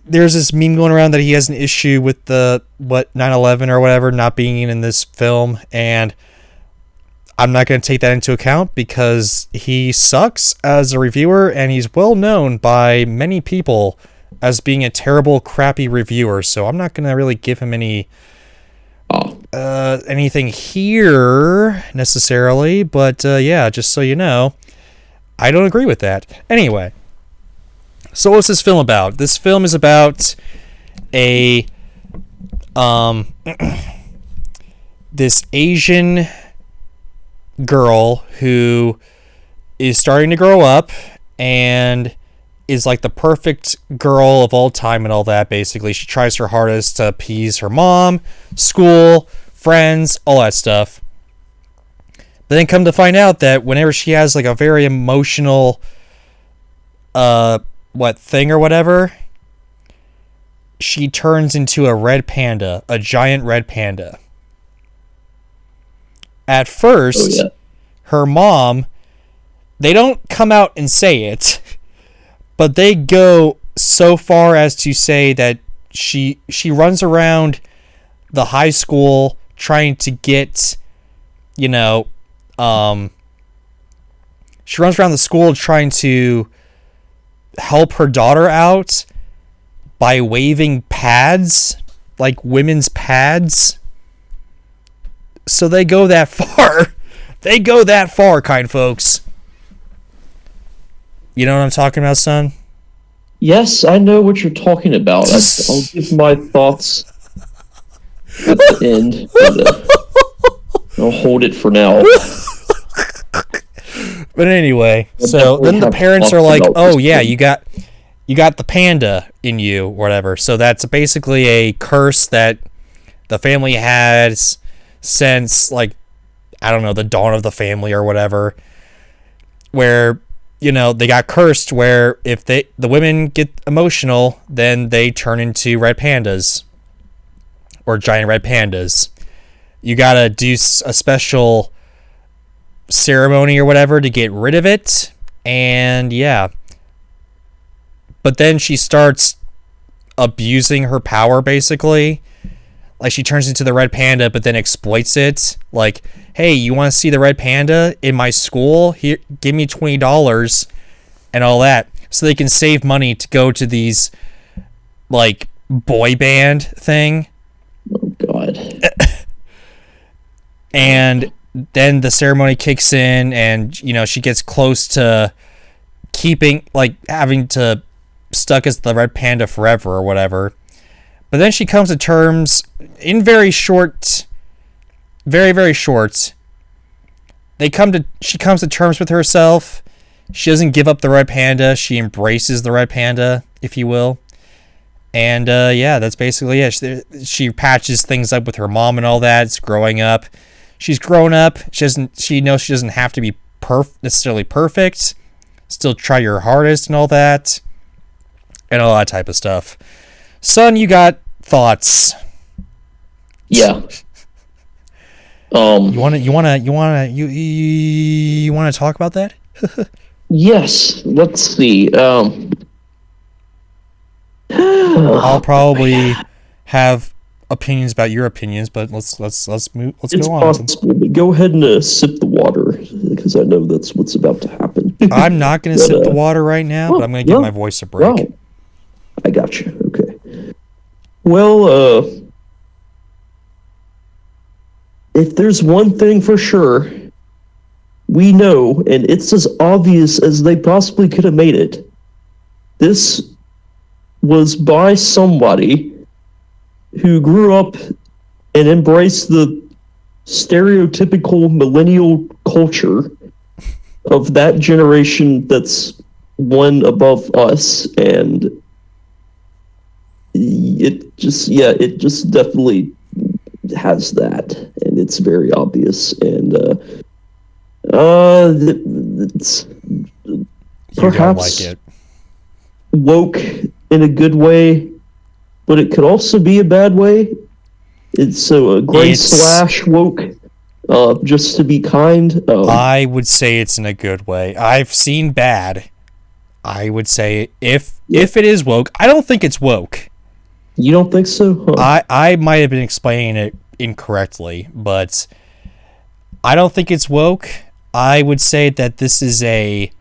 [SPEAKER 1] there's this meme going around that he has an issue with the 9/11 or whatever not being in this film, and I'm not going to take that into account because he sucks as a reviewer, and he's well known by many people as being a terrible, crappy reviewer. So I'm not going to really give him anything here necessarily. But yeah, just so you know, I don't agree with that. Anyway, so what's this film about? This film is about this Asian girl who is starting to grow up and is like the perfect girl of all time and all that. Basically, she tries her hardest to appease her mom, school, friends, all that stuff. But then come to find out that whenever she has like a very emotional thing or whatever, she turns into a red panda, a giant red panda. At first, her mom, they don't come out and say it, but they go so far as to say that she runs around the high school trying to get, she runs around the school trying to help her daughter out by waving pads, like women's pads. So they go that far. They go that far, kind folks. You know what I'm talking about, son?
[SPEAKER 2] Yes, I know what you're talking about. I'll give my thoughts at the end. But, I'll hold it for now.
[SPEAKER 1] But anyway, so then the parents are like, "Oh yeah, you got the panda in you, or whatever." So that's basically a curse that the family has since, like, I don't know, the dawn of the family or whatever, where, they got cursed where if the women get emotional, then they turn into red pandas or giant red pandas. You gotta do a special ceremony or whatever to get rid of it, and yeah. But then she starts abusing her power, basically. Like, she turns into the red panda, but then exploits it. Like, hey, you want to see the red panda in my school? Here, give me $20 and all that. So they can save money to go to these, like, boy band thing.
[SPEAKER 2] Oh, God.
[SPEAKER 1] And then the ceremony kicks in, and, she gets close to having to stuck as the red panda forever or whatever. But then she comes to terms in very, very short. She comes to terms with herself. She doesn't give up the red panda. She embraces the red panda, if you will. And yeah, that's basically it. She patches things up with her mom and all that. It's growing up. She's grown up. She knows she doesn't have to be necessarily perfect. Still try your hardest and all that. And all that type of stuff. Son, you got thoughts?
[SPEAKER 2] Yeah.
[SPEAKER 1] You want to talk about that?
[SPEAKER 2] Yes. Let's see.
[SPEAKER 1] I'll probably have opinions about your opinions, but let's move. Let's go on.
[SPEAKER 2] It's possible, but go ahead and sip the water, because I know that's what's about to happen.
[SPEAKER 1] I'm not going to sip the water right now, but I'm going to give my voice a break.
[SPEAKER 2] Wow. I got you. Okay. Well, if there's one thing for sure, we know, and it's as obvious as they possibly could have made it. This was by somebody who grew up and embraced the stereotypical millennial culture of that generation that's one above us, and it just definitely has that, and it's very obvious, and it's perhaps
[SPEAKER 1] like it.
[SPEAKER 2] Woke in a good way, but it could also be a bad way. It's a gray / woke, just to be kind.
[SPEAKER 1] I would say it's in a good way. I've seen bad. I would say if if it is woke, I don't think it's woke.
[SPEAKER 2] You don't think so? Huh.
[SPEAKER 1] I might have been explaining it incorrectly, but I don't think it's woke. I would say that this is a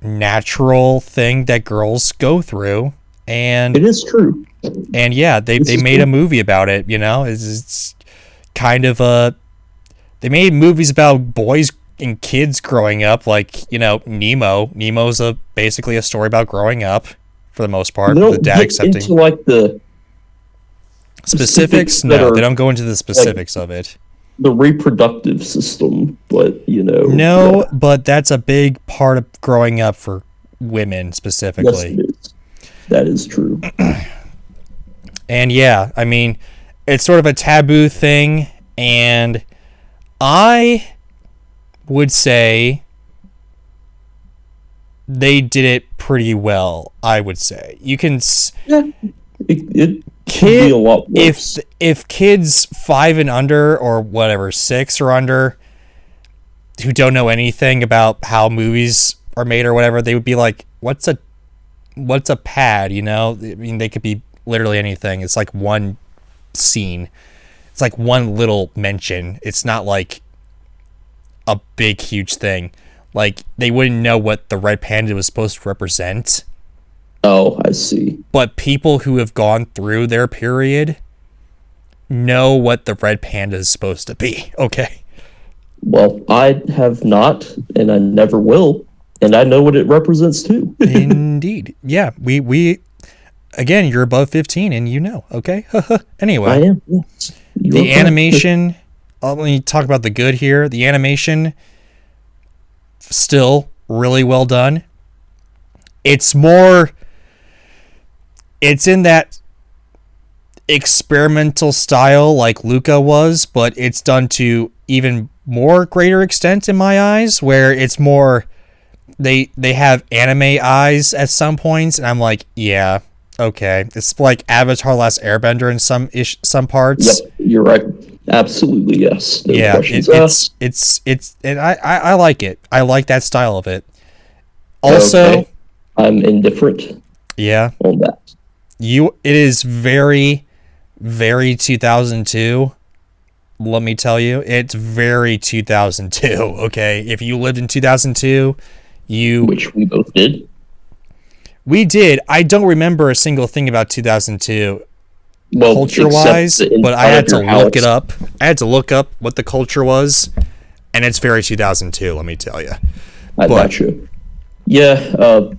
[SPEAKER 1] natural thing that girls go through, and
[SPEAKER 2] it is true.
[SPEAKER 1] And yeah, they made a movie about it. It's kind of they made movies about boys and kids growing up, like Nemo. Nemo's basically a story about growing up for the most part.
[SPEAKER 2] They don't
[SPEAKER 1] the dad
[SPEAKER 2] get
[SPEAKER 1] accepting
[SPEAKER 2] into like the
[SPEAKER 1] specifics. No, they don't go into the specifics of it.
[SPEAKER 2] The reproductive system, but
[SPEAKER 1] no, but that's a big part of growing up for women specifically.
[SPEAKER 2] Yes, it is. That is true.
[SPEAKER 1] And yeah, I mean, it's sort of a taboo thing, and I would say they did it pretty well. I would say you can.
[SPEAKER 2] Yeah, it could be a lot worse.
[SPEAKER 1] If kids 5 and under, or whatever 6 or under, who don't know anything about how movies are made or whatever, they would be like, "What's a pad?" I mean, they could be literally anything. It's like one scene. It's like one little mention. It's not like a big, huge thing. Like, they wouldn't know what the red panda was supposed to represent.
[SPEAKER 2] Oh, I see.
[SPEAKER 1] But people who have gone through their period know what the red panda is supposed to be, okay?
[SPEAKER 2] Well, I have not, and I never will, and I know what it represents too.
[SPEAKER 1] Indeed. Yeah, we again, you're above 15 and okay? Anyway.
[SPEAKER 2] I am, yes.
[SPEAKER 1] The animation, let me talk about the good here. The animation, still really well done. It's in that experimental style like Luca was, but it's done to even more greater extent in my eyes, where it's more, they have anime eyes at some points, and I'm like, yeah, okay. It's like Avatar Last Airbender in some parts.
[SPEAKER 2] Yep, you're right. Absolutely, yes. No
[SPEAKER 1] yeah, it's and I like it. I like that style of it. Also,
[SPEAKER 2] okay. I'm indifferent.
[SPEAKER 1] Yeah.
[SPEAKER 2] On that.
[SPEAKER 1] It is very, very 2002. Let me tell you, it's very 2002. Okay, if you lived in 2002,
[SPEAKER 2] which we both did.
[SPEAKER 1] We did. I don't remember a single thing about 2002, culture-wise, but I had to look it up. I had to look up what the culture was, and it's very 2002. Let me tell you.
[SPEAKER 2] I got you. Yeah.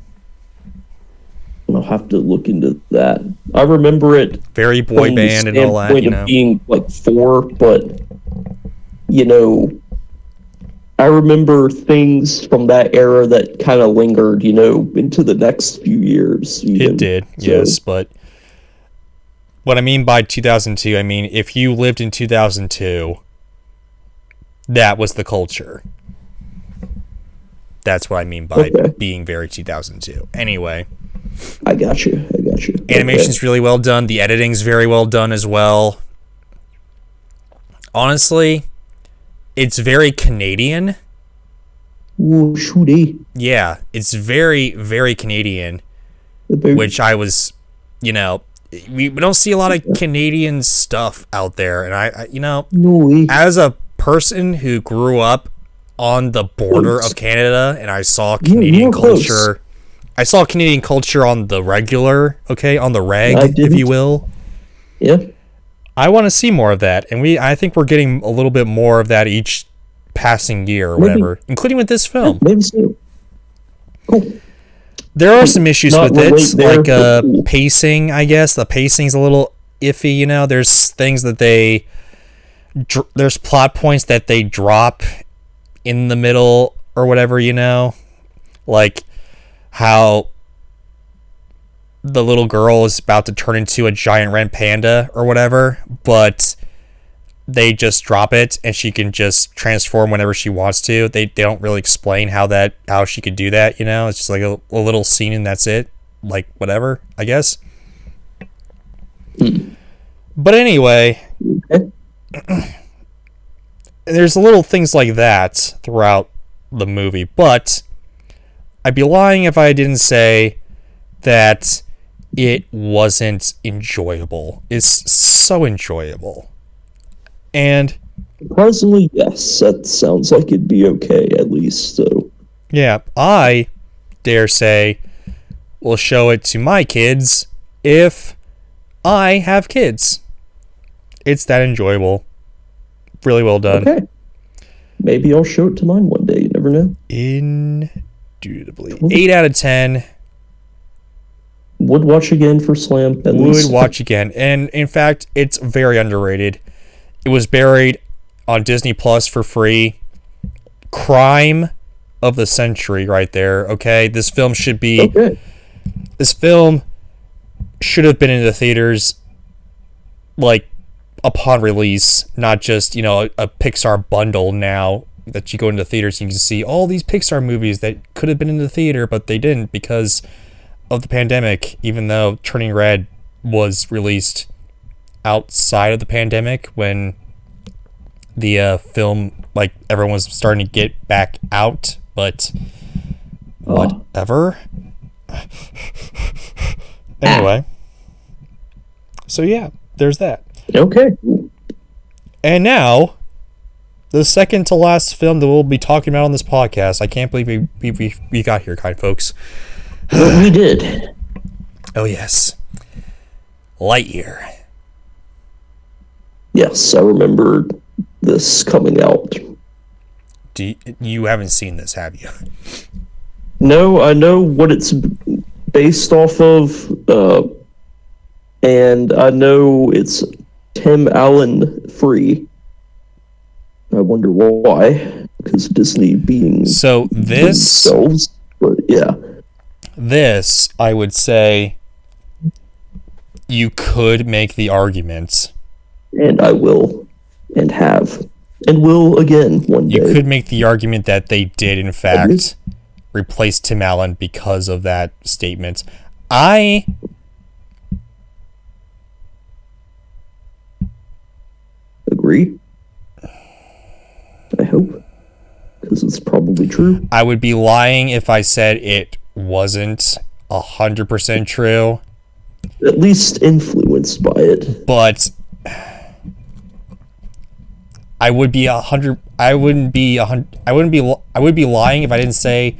[SPEAKER 2] I'll have to look into that. I remember it
[SPEAKER 1] very boy band and all that.
[SPEAKER 2] Of being like 4, but I remember things from that era that kind of lingered, into the next few years.
[SPEAKER 1] It did, yes, but what I mean by 2002, I mean if you lived in 2002, that was the culture. That's what I mean by being very 2002. Anyway.
[SPEAKER 2] I got you.
[SPEAKER 1] Animation's really well done. The editing's very well done as well. Honestly, it's very Canadian.
[SPEAKER 2] Ooh, shooty.
[SPEAKER 1] Yeah, it's very, very Canadian. Which I was, we don't see a lot of Canadian stuff out there. And I as a person who grew up on the border of Canada, and I saw Canadian culture. I saw Canadian culture on the regular, on the reg, if you will.
[SPEAKER 2] Yeah.
[SPEAKER 1] I want to see more of that, and I think we're getting a little bit more of that each passing year or whatever, including with this film.
[SPEAKER 2] Maybe so. Cool.
[SPEAKER 1] There are some issues with it, like pacing, I guess. The pacing's a little iffy, There's things that there's plot points that they drop in the middle or whatever, like how the little girl is about to turn into a giant red panda or whatever, but they just drop it and she can just transform whenever she wants to. They don't really explain how she could do that, It's just like a little scene and that's it. Like, whatever, I guess. But anyway, there's little things like that throughout the movie, but I'd be lying if I didn't say that it wasn't enjoyable. It's so enjoyable. And
[SPEAKER 2] surprisingly, yes, that sounds like it'd be okay, at least, so.
[SPEAKER 1] yeah, I dare say will show it to my kids if I have kids. It's that enjoyable. Really well done.
[SPEAKER 2] Okay. Maybe I'll show it to mine one day. You never know.
[SPEAKER 1] Indubitably. 8 out of 10.
[SPEAKER 2] Would watch again for Slam, at least.
[SPEAKER 1] Would watch again. And in fact, it's very underrated. It was buried on Disney Plus for free. Crime of the century right there, okay? This film should be...
[SPEAKER 2] Okay.
[SPEAKER 1] This film should have been in the theaters, like, upon release, not just, a Pixar bundle now that you go into the theaters and you can see all these Pixar movies that could have been in the theater, but they didn't because of the pandemic, even though Turning Red was released outside of the pandemic when the film, like, everyone was starting to get back out, but whatever. Anyway. So yeah, there's that.
[SPEAKER 2] Okay.
[SPEAKER 1] And now, the second to last film that we'll be talking about on this podcast. I can't believe we got here, kind folks.
[SPEAKER 2] We did.
[SPEAKER 1] Oh yes. Lightyear.
[SPEAKER 2] Yes, I remember this coming out.
[SPEAKER 1] You haven't seen this, have you?
[SPEAKER 2] No, I know what it's based off of, and I know it's Tim Allen free. I wonder why, because Disney being
[SPEAKER 1] so this
[SPEAKER 2] themselves, but yeah.
[SPEAKER 1] This, I would say, you could make the argument.
[SPEAKER 2] And I will, and have, and will again one day.
[SPEAKER 1] You could make the argument that they did, in fact, replace Tim Allen because of that statement. I
[SPEAKER 2] agree. I hope, because it's probably true.
[SPEAKER 1] I would be lying if I said it wasn't 100% true.
[SPEAKER 2] At least influenced by it.
[SPEAKER 1] But I would be I would be lying if I didn't say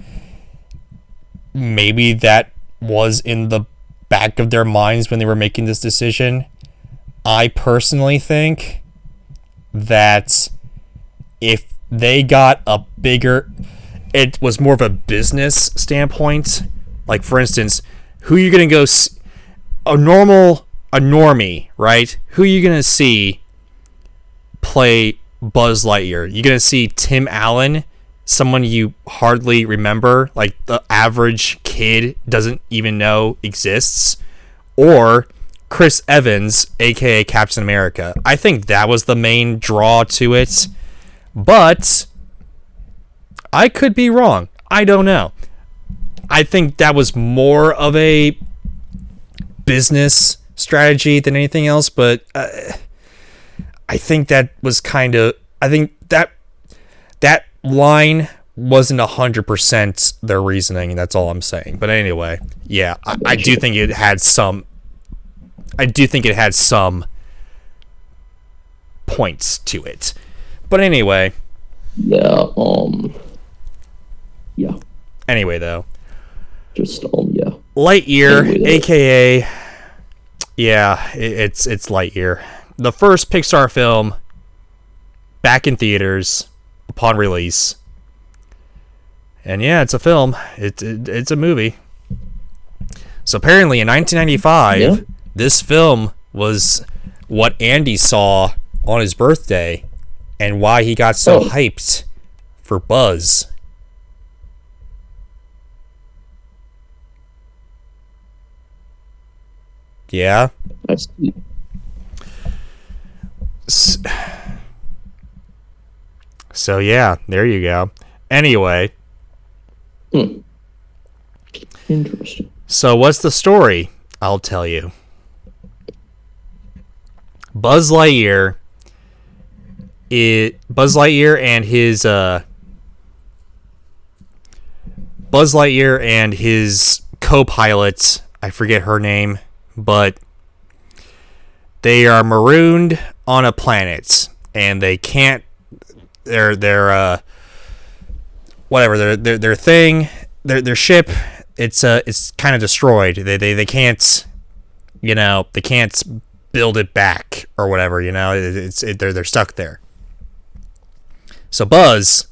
[SPEAKER 1] maybe that was in the back of their minds when they were making this decision. I personally think that if they got a bigger, it was more of a business standpoint. Like, for instance, who are you going to go see? A normie, right? Who are you going to see play Buzz Lightyear? You're going to see Tim Allen, someone you hardly remember, like the average kid doesn't even know exists, or Chris Evans, aka Captain America. I think that was the main draw to it, but I could be wrong. I don't know. I think that was more of a business strategy than anything else, but I think that was kind of, I think that line wasn't 100% their reasoning. That's all I'm saying. But anyway, yeah, I do think it had some. I do think it had some points to it. But anyway.
[SPEAKER 2] Yeah. Yeah.
[SPEAKER 1] Anyway, though.
[SPEAKER 2] Just yeah.
[SPEAKER 1] Lightyear, anyway, aka, yeah, it's Lightyear, the first Pixar film back in theaters upon release. And yeah, it's a film. It's a movie. So apparently in 1995, this film was what Andy saw on his birthday and why he got so hyped for Buzz. Yeah.
[SPEAKER 2] I see.
[SPEAKER 1] So yeah, there you go. Anyway.
[SPEAKER 2] Interesting.
[SPEAKER 1] So what's the story? I'll tell you. Buzz Lightyear and his co-pilot, I forget her name, but they are marooned on a planet, and they can't. Their whatever their thing, their ship. It's kind of destroyed. They can't, they can't build it back or whatever. They're stuck there. So Buzz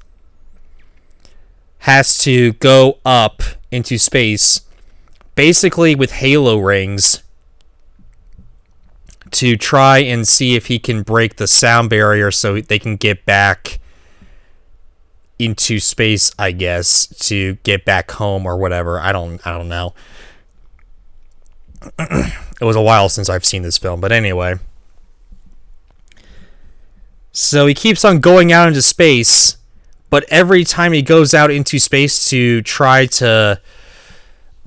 [SPEAKER 1] has to go up into space, basically with halo rings, to try and see if he can break the sound barrier so they can get back into space, I guess, to get back home or whatever. I don't know. It was a while since I've seen this film, but anyway. So he keeps on going out into space, but every time he goes out into space to try to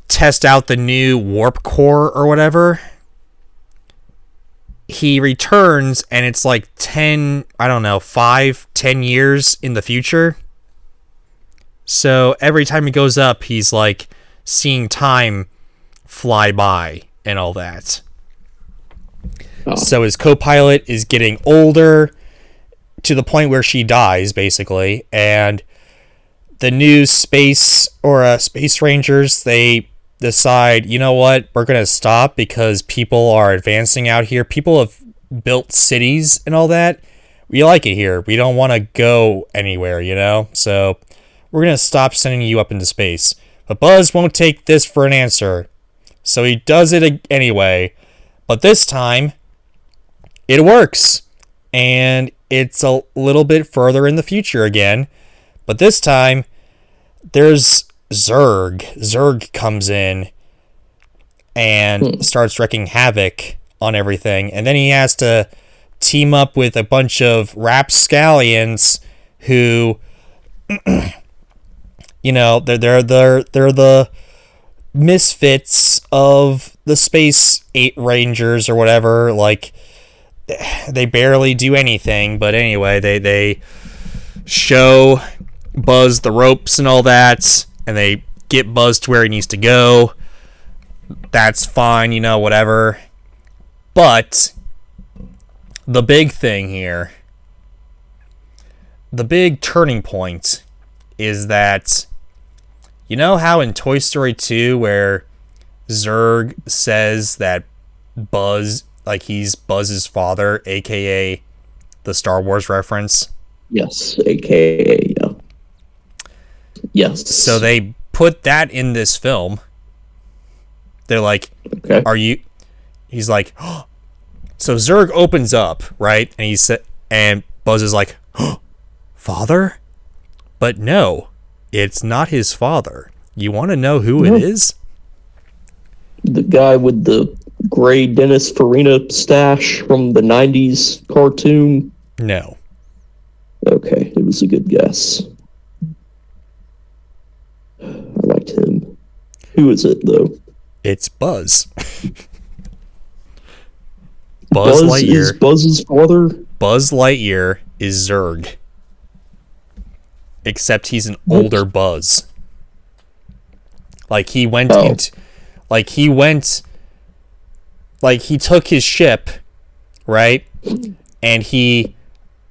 [SPEAKER 1] test out the new warp core or whatever, he returns and it's like 10 years in the future. So every time he goes up, he's like seeing time fly by and all that. Oh. So his co-pilot is getting older to the point where she dies, basically. And the new space rangers, they decide, you know what, we're going to stop because people are advancing out here. People have built cities and all that. We like it here. We don't want to go anywhere, So we're going to stop sending you up into space. But Buzz won't take this for an answer. So he does it anyway. But this time, it works. And it's a little bit further in the future again. But this time, there's Zurg. Zurg comes in and starts wreaking havoc on everything. And then he has to team up with a bunch of rapscallions who... they're the misfits of the Space 8 Rangers or whatever. Like, they barely do anything, but anyway, they show Buzz the ropes and all that, and they get Buzz to where he needs to go. That's fine, whatever. But the big thing here, the big turning point, is that, how in Toy Story 2 where Zurg says that Buzz, he's Buzz's father, aka the Star Wars reference?
[SPEAKER 2] Yes, aka, yeah. Yes.
[SPEAKER 1] So they put that in this film. They're like, okay. Are you... He's like, oh. So Zurg opens up, right? And Buzz is like, oh, father? But no, it's not his father. You want to know who it is?
[SPEAKER 2] The guy with the gray Dennis Farina stash from the 90s cartoon?
[SPEAKER 1] No.
[SPEAKER 2] Okay, it was a good guess. I liked him. Who is it, though?
[SPEAKER 1] It's Buzz.
[SPEAKER 2] Buzz Lightyear. Is Buzz's father?
[SPEAKER 1] Buzz Lightyear is Zurg. Except he's an older Buzz. He took his ship, right? And he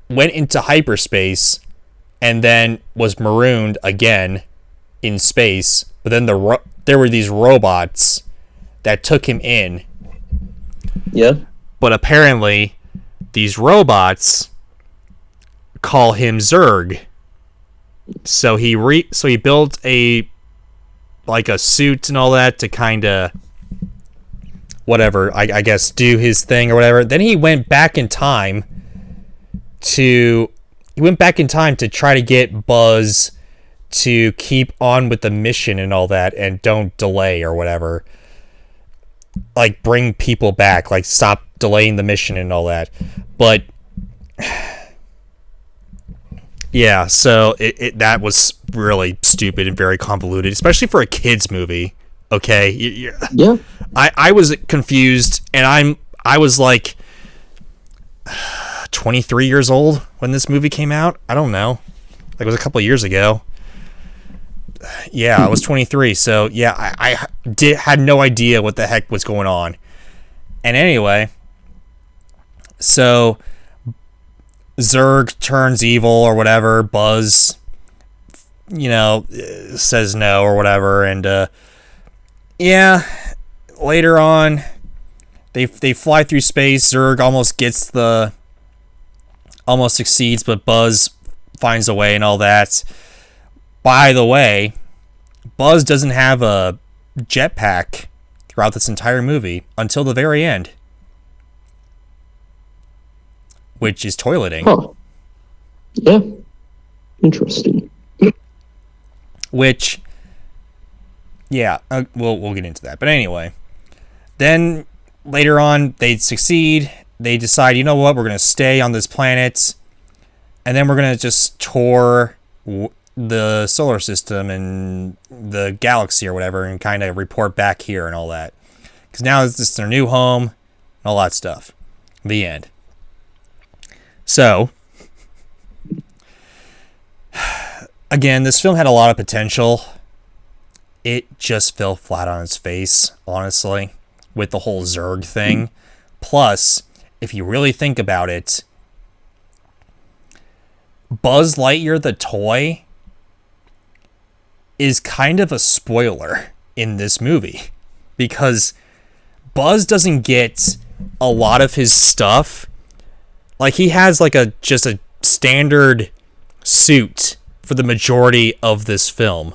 [SPEAKER 1] went into hyperspace and then was marooned again in space. But then there were these robots that took him in.
[SPEAKER 2] Yeah.
[SPEAKER 1] But apparently, these robots call him Zurg. So he built a suit and all that to kind of whatever, I guess, do his thing or whatever. Then he went back in time to try to get Buzz to keep on with the mission and all that and don't delay or whatever. Bring people back, stop delaying the mission and all that. But yeah, so that was really stupid and very convoluted, especially for a kids movie. Okay,
[SPEAKER 2] yeah.
[SPEAKER 1] I was confused, and I was 23 years old when this movie came out. I don't know, it was a couple years ago. I was 23. So yeah, I had no idea what the heck was going on. And anyway, so Zurg turns evil or whatever. Buzz, says no or whatever. And later on, they fly through space. Zurg almost succeeds, but Buzz finds a way and all that. By the way, Buzz doesn't have a jetpack throughout this entire movie until the very end, which is toileting.
[SPEAKER 2] Huh. Yeah. Interesting.
[SPEAKER 1] Which, we'll get into that. But anyway, then later on, they succeed. They decide, you know what, we're going to stay on this planet, and then we're going to just tour the solar system and the galaxy or whatever, and kind of report back here and all that. Because now it's just their new home and all that stuff. The end. So, again, this film had a lot of potential. It just fell flat on its face, honestly, with the whole Zurg thing. Plus, if you really think about it, Buzz Lightyear the toy is kind of a spoiler in this movie, because Buzz doesn't get a lot of his stuff. Like, he has like just a standard suit for the majority of this film.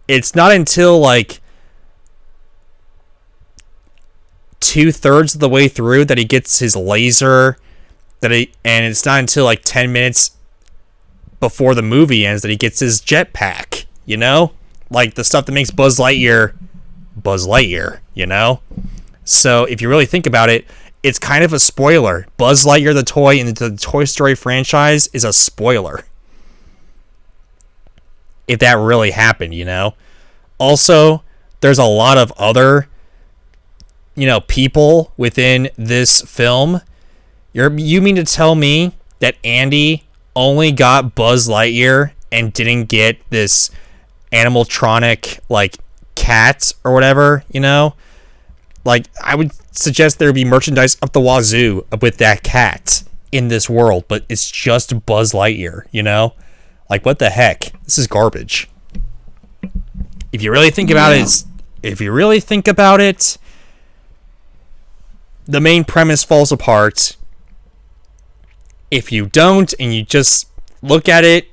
[SPEAKER 1] It's not until like 2/3 of the way through that he gets his laser, and it's not until like 10 minutes before the movie ends that he gets his jetpack, like the stuff that makes Buzz Lightyear, So if you really think about it, it's kind of a spoiler. Buzz Lightyear the toy in the Toy Story franchise is a spoiler. If that really happened, Also, there's a lot of other, people within this film. You mean to tell me that Andy only got Buzz Lightyear and didn't get this animatronic, like, cat or whatever, Like, I would suggest there be merchandise up the wazoo with that cat in this world, but it's just Buzz Lightyear, Like, what the heck? This is garbage. If you really think about it, the main premise falls apart. If you don't, and you just look at it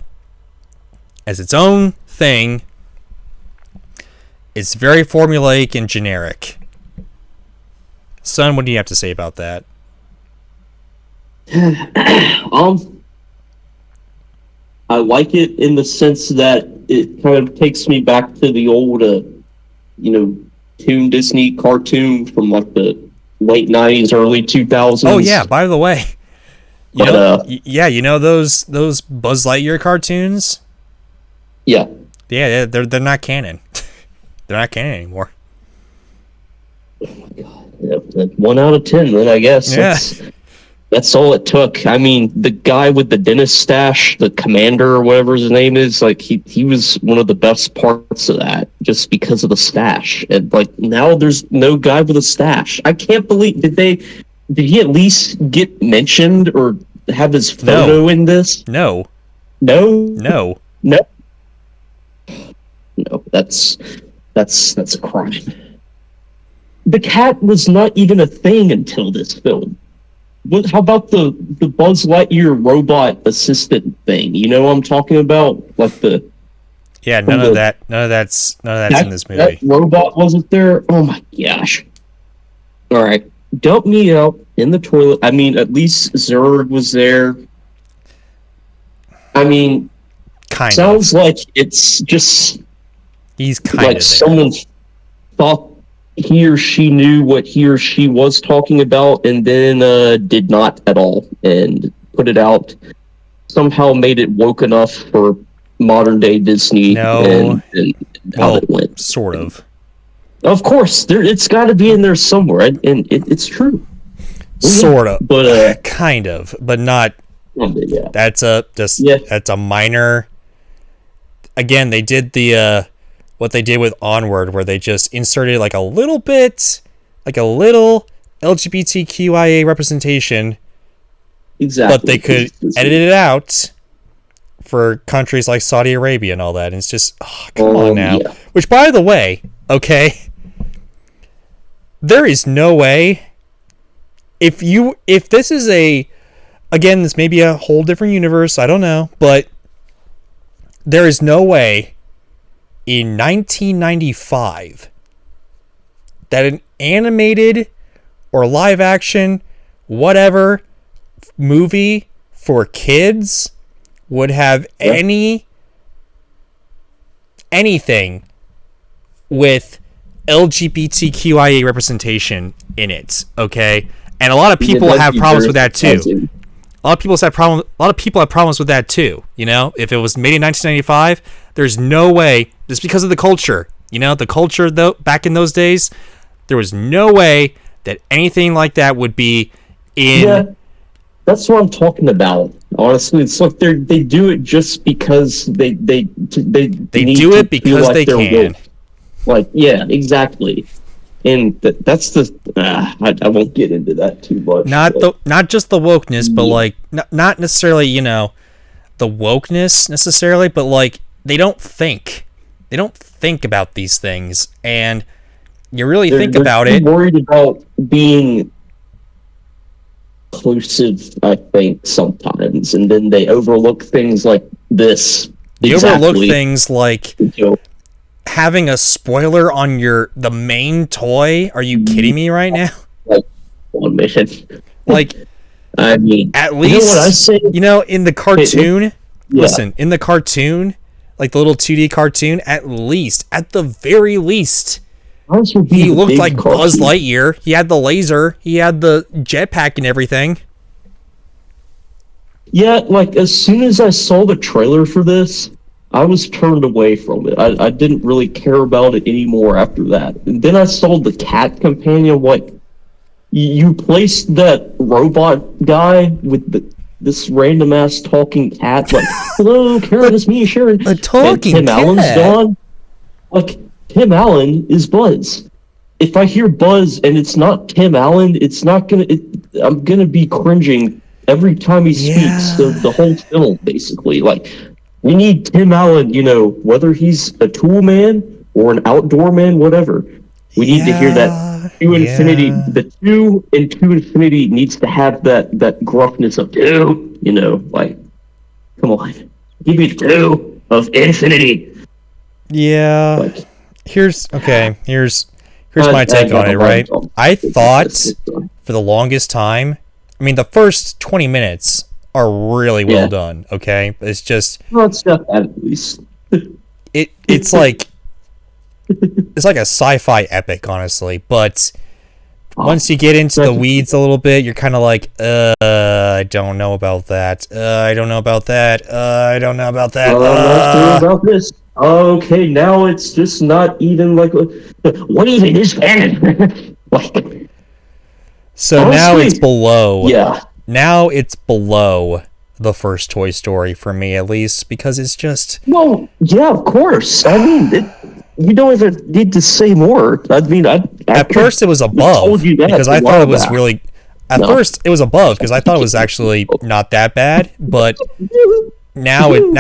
[SPEAKER 1] as its own thing, it's very formulaic and generic. Son, what do you have to say about that?
[SPEAKER 2] I like it in the sense that it kind of takes me back to the old, Toon Disney cartoon from like the late 90s, early 2000s.
[SPEAKER 1] Oh yeah, by the way, you know those Buzz Lightyear cartoons?
[SPEAKER 2] Yeah.
[SPEAKER 1] Yeah, they're not canon. They're not canon anymore.
[SPEAKER 2] Oh my god. Yeah, 1 out of 10 then, I guess.
[SPEAKER 1] Yeah.
[SPEAKER 2] That's all it took. I mean, the guy with the dentist stash, the commander or whatever his name is, like he was one of the best parts of that just because of the stash. And like now there's no guy with a stash. I can't believe did he at least get mentioned or have his photo in this?
[SPEAKER 1] No.
[SPEAKER 2] No. That's a crime. The cat was not even a thing until this film. How about the Buzz Lightyear robot assistant thing? You know what I'm talking about? Like the
[SPEAKER 1] none of that's in this movie.
[SPEAKER 2] That robot wasn't there. Oh my gosh! All right, dump me out in the toilet. I mean, at least Zurg was there. I mean, sounds like it's just
[SPEAKER 1] he's kind
[SPEAKER 2] like
[SPEAKER 1] of
[SPEAKER 2] someone thought he or she knew what he or she was talking about and then did not at all and put it out, somehow made it woke enough for modern day Disney and how it went.
[SPEAKER 1] Sort of.
[SPEAKER 2] Of course, it's got to be in there somewhere, and it's true.
[SPEAKER 1] Sort of,
[SPEAKER 2] but
[SPEAKER 1] kind of, but not.
[SPEAKER 2] Yeah.
[SPEAKER 1] That's a minor. again, they did the what they did with Onward, where they just inserted like a little LGBTQIA representation.
[SPEAKER 2] Exactly.
[SPEAKER 1] But they could edit it out for countries like Saudi Arabia and all that. And it's just, come on now. Yeah. Which, by the way, okay, there is no way, if this is again, this may be a whole different universe, I don't know, but there is no way in 1995 that an animated or live action, whatever, movie for kids would have anything with LGBTQIA representation in it, okay? And a lot of people have problems with that too. A lot of people have problems with that too. You know, if it was made in 1995, there's no way, just because of the culture. You know, the culture though back in those days, there was no way that anything like that would be in.
[SPEAKER 2] Yeah, that's what I'm talking about. Honestly, it's like they do it just because they do
[SPEAKER 1] it because they can.
[SPEAKER 2] Like, yeah, exactly. And that's the I won't get into that too much.
[SPEAKER 1] Not just the wokeness, but like not necessarily, you know, the wokeness necessarily, but like they don't think about these things, and you really think about it.
[SPEAKER 2] They're worried about being inclusive, I think, sometimes, and then they overlook things like this.
[SPEAKER 1] They overlook things like having a spoiler on the main toy. Are you kidding me right now?
[SPEAKER 2] Like, one mission.
[SPEAKER 1] Like,
[SPEAKER 2] I mean,
[SPEAKER 1] at least,
[SPEAKER 2] you know what I say?
[SPEAKER 1] You know, in the cartoon, listen, in the cartoon, like the little 2D cartoon, at the very least, he looked like Buzz Lightyear. He had the laser, he had the jetpack and everything.
[SPEAKER 2] Yeah, like, as soon as I saw the trailer for this, I was turned away from it. I didn't really care about it anymore after that. And then I saw the cat companion. Like, you placed that robot guy with this random ass talking cat. Like, hello, Karen, it's me, Sharon.
[SPEAKER 1] A talking
[SPEAKER 2] and Tim
[SPEAKER 1] cat.
[SPEAKER 2] Allen's gone. Like, Tim Allen is Buzz. If I hear Buzz and it's not Tim Allen, it's not gonna. I'm gonna be cringing every time he speaks. The whole film, basically, like. We need Tim Allen, you know, whether he's a tool man or an outdoor man, whatever. We need to hear that to infinity. The 2 in 2 Infinity needs to have that gruffness of 2, you know, like, come on. Give me 2 of infinity.
[SPEAKER 1] Yeah. Like, here's my take on it, right? I thought for the longest time, I mean, the first 20 minutes are really well done, okay? It's just...
[SPEAKER 2] Well, it's not bad, at least.
[SPEAKER 1] It's like a sci-fi epic, honestly, but once you get into the weeds a little bit, you're kind of like, I don't know about that. I don't know about that. I don't know about that.
[SPEAKER 2] I'm not sure about this. Okay, now it's just not even like... What even is canon? Like,
[SPEAKER 1] so honestly, now it's below...
[SPEAKER 2] Yeah.
[SPEAKER 1] Now it's below the first Toy Story for me, at least, because it's just...
[SPEAKER 2] Well, yeah, of course. I mean, you don't even need to say more. I mean,
[SPEAKER 1] at first it was above, because I thought it was really... At first it was above, because I thought it was actually not that bad, but now in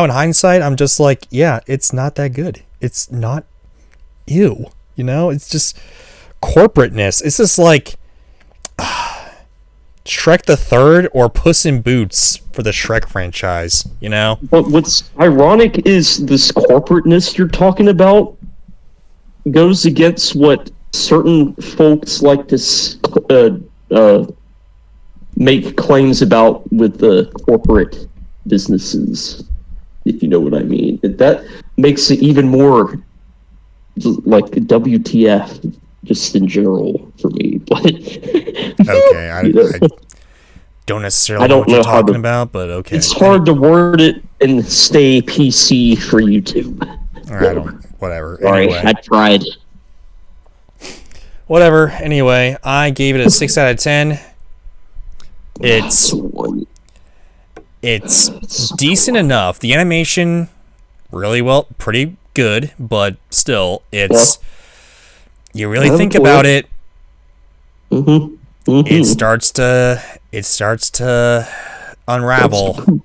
[SPEAKER 1] hindsight, I'm just like, yeah, it's not that good. It's not... Ew. You know? It's just corporateness. It's just like... Shrek the Third or Puss in Boots for the Shrek franchise, you know?
[SPEAKER 2] But what's ironic is this corporateness you're talking about goes against what certain folks like to make claims about with the corporate businesses, if you know what I mean. That makes it even more like WTF. Just in general for me, but
[SPEAKER 1] okay, I don't necessarily know what you're talking about, but okay.
[SPEAKER 2] It's hard to word it and stay PC for YouTube.
[SPEAKER 1] I don't. Whatever.
[SPEAKER 2] Sorry,
[SPEAKER 1] anyway.
[SPEAKER 2] I tried.
[SPEAKER 1] Whatever. Anyway, I gave it a 6 out of 10. It's it's decent enough. The animation, really pretty good, but still, it's you really think about it. It starts to unravel.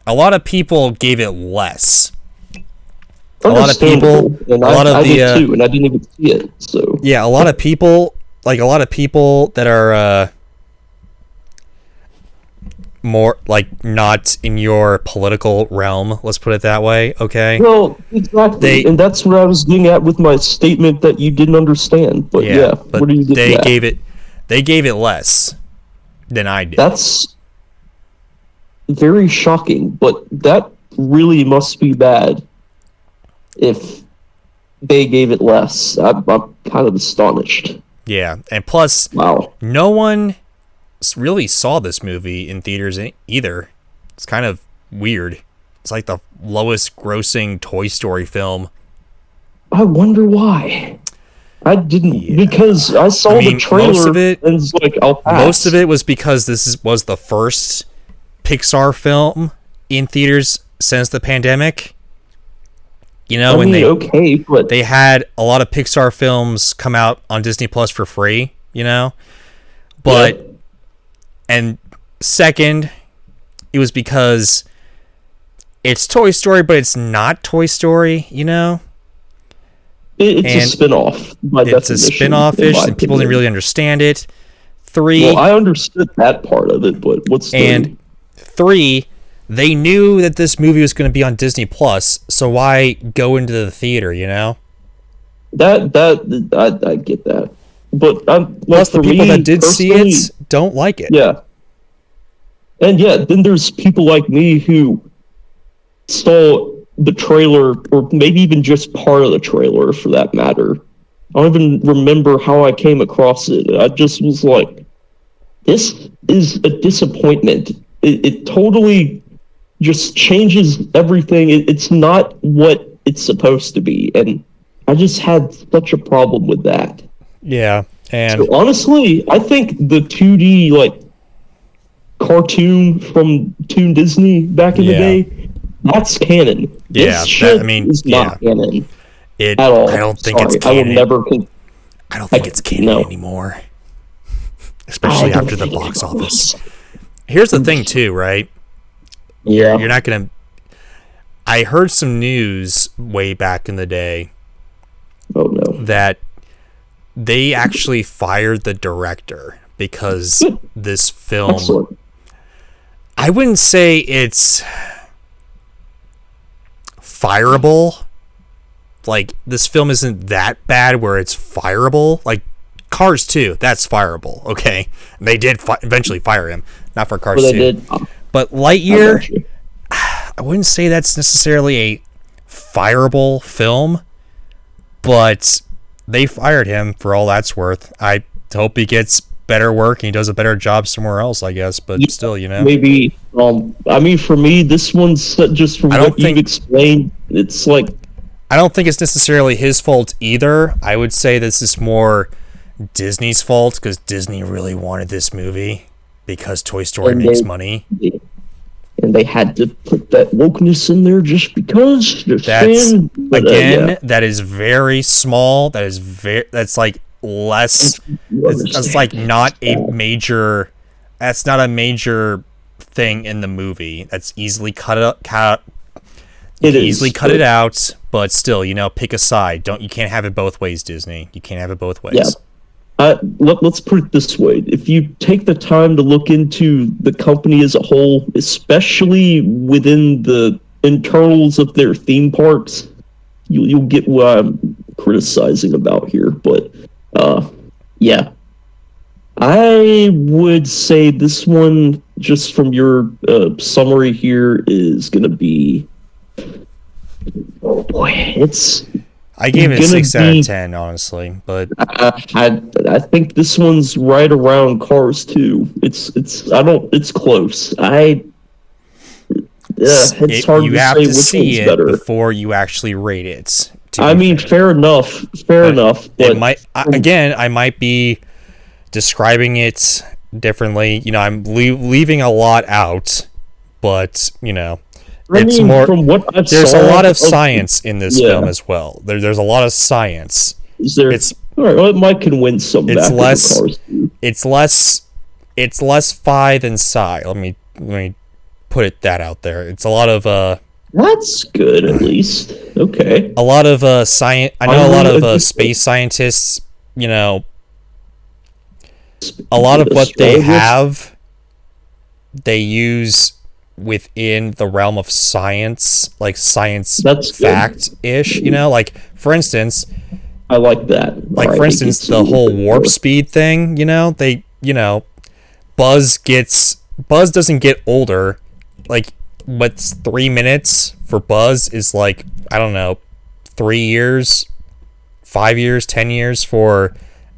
[SPEAKER 1] A lot of people gave it less. A lot of people,
[SPEAKER 2] I did too, and I didn't even see it. So
[SPEAKER 1] yeah, a lot of people that are more like not in your political realm. Let's put it that way. Okay.
[SPEAKER 2] Well, exactly, and that's what I was getting at with my statement that you didn't understand. But
[SPEAKER 1] but
[SPEAKER 2] what do you get?
[SPEAKER 1] They gave it less than I did.
[SPEAKER 2] That's very shocking, but that really must be bad if they gave it less. I'm kind of astonished.
[SPEAKER 1] Yeah, and plus,
[SPEAKER 2] wow,
[SPEAKER 1] no one really saw this movie in theaters either. It's kind of weird. It's like the lowest grossing Toy Story film.
[SPEAKER 2] I wonder why. I didn't, because I saw the trailer.
[SPEAKER 1] Most of it,
[SPEAKER 2] and it's like, I'll pass.
[SPEAKER 1] Most of it was because was the first Pixar film in theaters since the pandemic. You know, when they had a lot of Pixar films come out on Disney Plus for free, you know? But and second, it was because it's Toy Story, but it's not Toy Story, you know?
[SPEAKER 2] It's a spin-off, by definition.
[SPEAKER 1] It's a spin-off-ish, and people didn't really understand it.
[SPEAKER 2] Well, I understood that part of it, but what's
[SPEAKER 1] and 3, they knew that this movie was going to be on Disney Plus, so why go into the theater, you know?
[SPEAKER 2] I get that. But
[SPEAKER 1] plus, the people that did see it don't like it.
[SPEAKER 2] Yeah. And then there's people like me who saw the trailer, or maybe even just part of the trailer for that matter. I don't even remember how I came across it. I just was like, this is a disappointment. It totally just changes everything. It's not what it's supposed to be. And I just had such a problem with that.
[SPEAKER 1] Yeah. And
[SPEAKER 2] so honestly, I think the 2D like cartoon from Toon Disney back in the day, that's canon.
[SPEAKER 1] Yeah,
[SPEAKER 2] this shit is not canon at all.
[SPEAKER 1] I don't think it's canon.
[SPEAKER 2] I will never.
[SPEAKER 1] I don't think it's canon anymore, especially after the box office. Here's the thing, too, right?
[SPEAKER 2] Yeah,
[SPEAKER 1] you're not gonna. I heard some news way back in the day.
[SPEAKER 2] Oh no!
[SPEAKER 1] That they actually fired the director because this film.
[SPEAKER 2] Excellent.
[SPEAKER 1] I wouldn't say it's fireable. Like, this film isn't that bad where it's fireable. Like, Cars 2, that's fireable, okay? And they did eventually fire him. Not for Cars 2. But Lightyear, I wouldn't say that's necessarily a fireable film, but they fired him for all that's worth. I hope he gets better work and he does a better job somewhere else, I guess, but still, you know.
[SPEAKER 2] Maybe, I mean, for me, this one's just from what you've explained, it's like...
[SPEAKER 1] I don't think it's necessarily his fault either. I would say this is more Disney's fault, because Disney really wanted this movie because Toy Story makes money.
[SPEAKER 2] And they had to put that wokeness in there just because.
[SPEAKER 1] That is very small. That's like less. That's like not a major. That's not a major thing in the movie. That's easily cut it out. But still, you know, pick a side. You can't have it both ways, Disney. You can't have it both ways.
[SPEAKER 2] Yeah. Let's put it this way. If you take the time to look into the company as a whole, especially within the internals of their theme parks, you'll get what I'm criticizing about here. But, yeah. I would say this one, just from your summary here, is going to be... Oh boy,
[SPEAKER 1] I gave it 6 out of 10, honestly, but
[SPEAKER 2] I think this one's right around Cars 2. It's close. It's hard
[SPEAKER 1] you
[SPEAKER 2] to
[SPEAKER 1] have
[SPEAKER 2] say
[SPEAKER 1] to
[SPEAKER 2] which
[SPEAKER 1] see
[SPEAKER 2] one's
[SPEAKER 1] it
[SPEAKER 2] better
[SPEAKER 1] before you actually rate it.
[SPEAKER 2] I mean, fair enough. But
[SPEAKER 1] I might be describing it differently. You know, I'm leaving a lot out, but
[SPEAKER 2] I
[SPEAKER 1] it's
[SPEAKER 2] mean,
[SPEAKER 1] more.
[SPEAKER 2] from what I've
[SPEAKER 1] There's
[SPEAKER 2] saw
[SPEAKER 1] a lot of science in this film as well. There's a lot of science.
[SPEAKER 2] Is there?
[SPEAKER 1] It's
[SPEAKER 2] all right. Well, it might convince some back
[SPEAKER 1] it's
[SPEAKER 2] over
[SPEAKER 1] less.
[SPEAKER 2] Cars 2.
[SPEAKER 1] It's less phi than psi. Let me put that out there. It's a lot of
[SPEAKER 2] That's good, at least. Okay.
[SPEAKER 1] a lot of science. I know a lot of space scientists. A lot of what they have, they use within the realm of science, like science fact-ish. Like for instance,
[SPEAKER 2] I like that.
[SPEAKER 1] Like for instance, the whole warp speed thing. Buzz doesn't get older. Like what's 3 minutes for Buzz is like, I don't know, 3 years, 5 years, 10 years for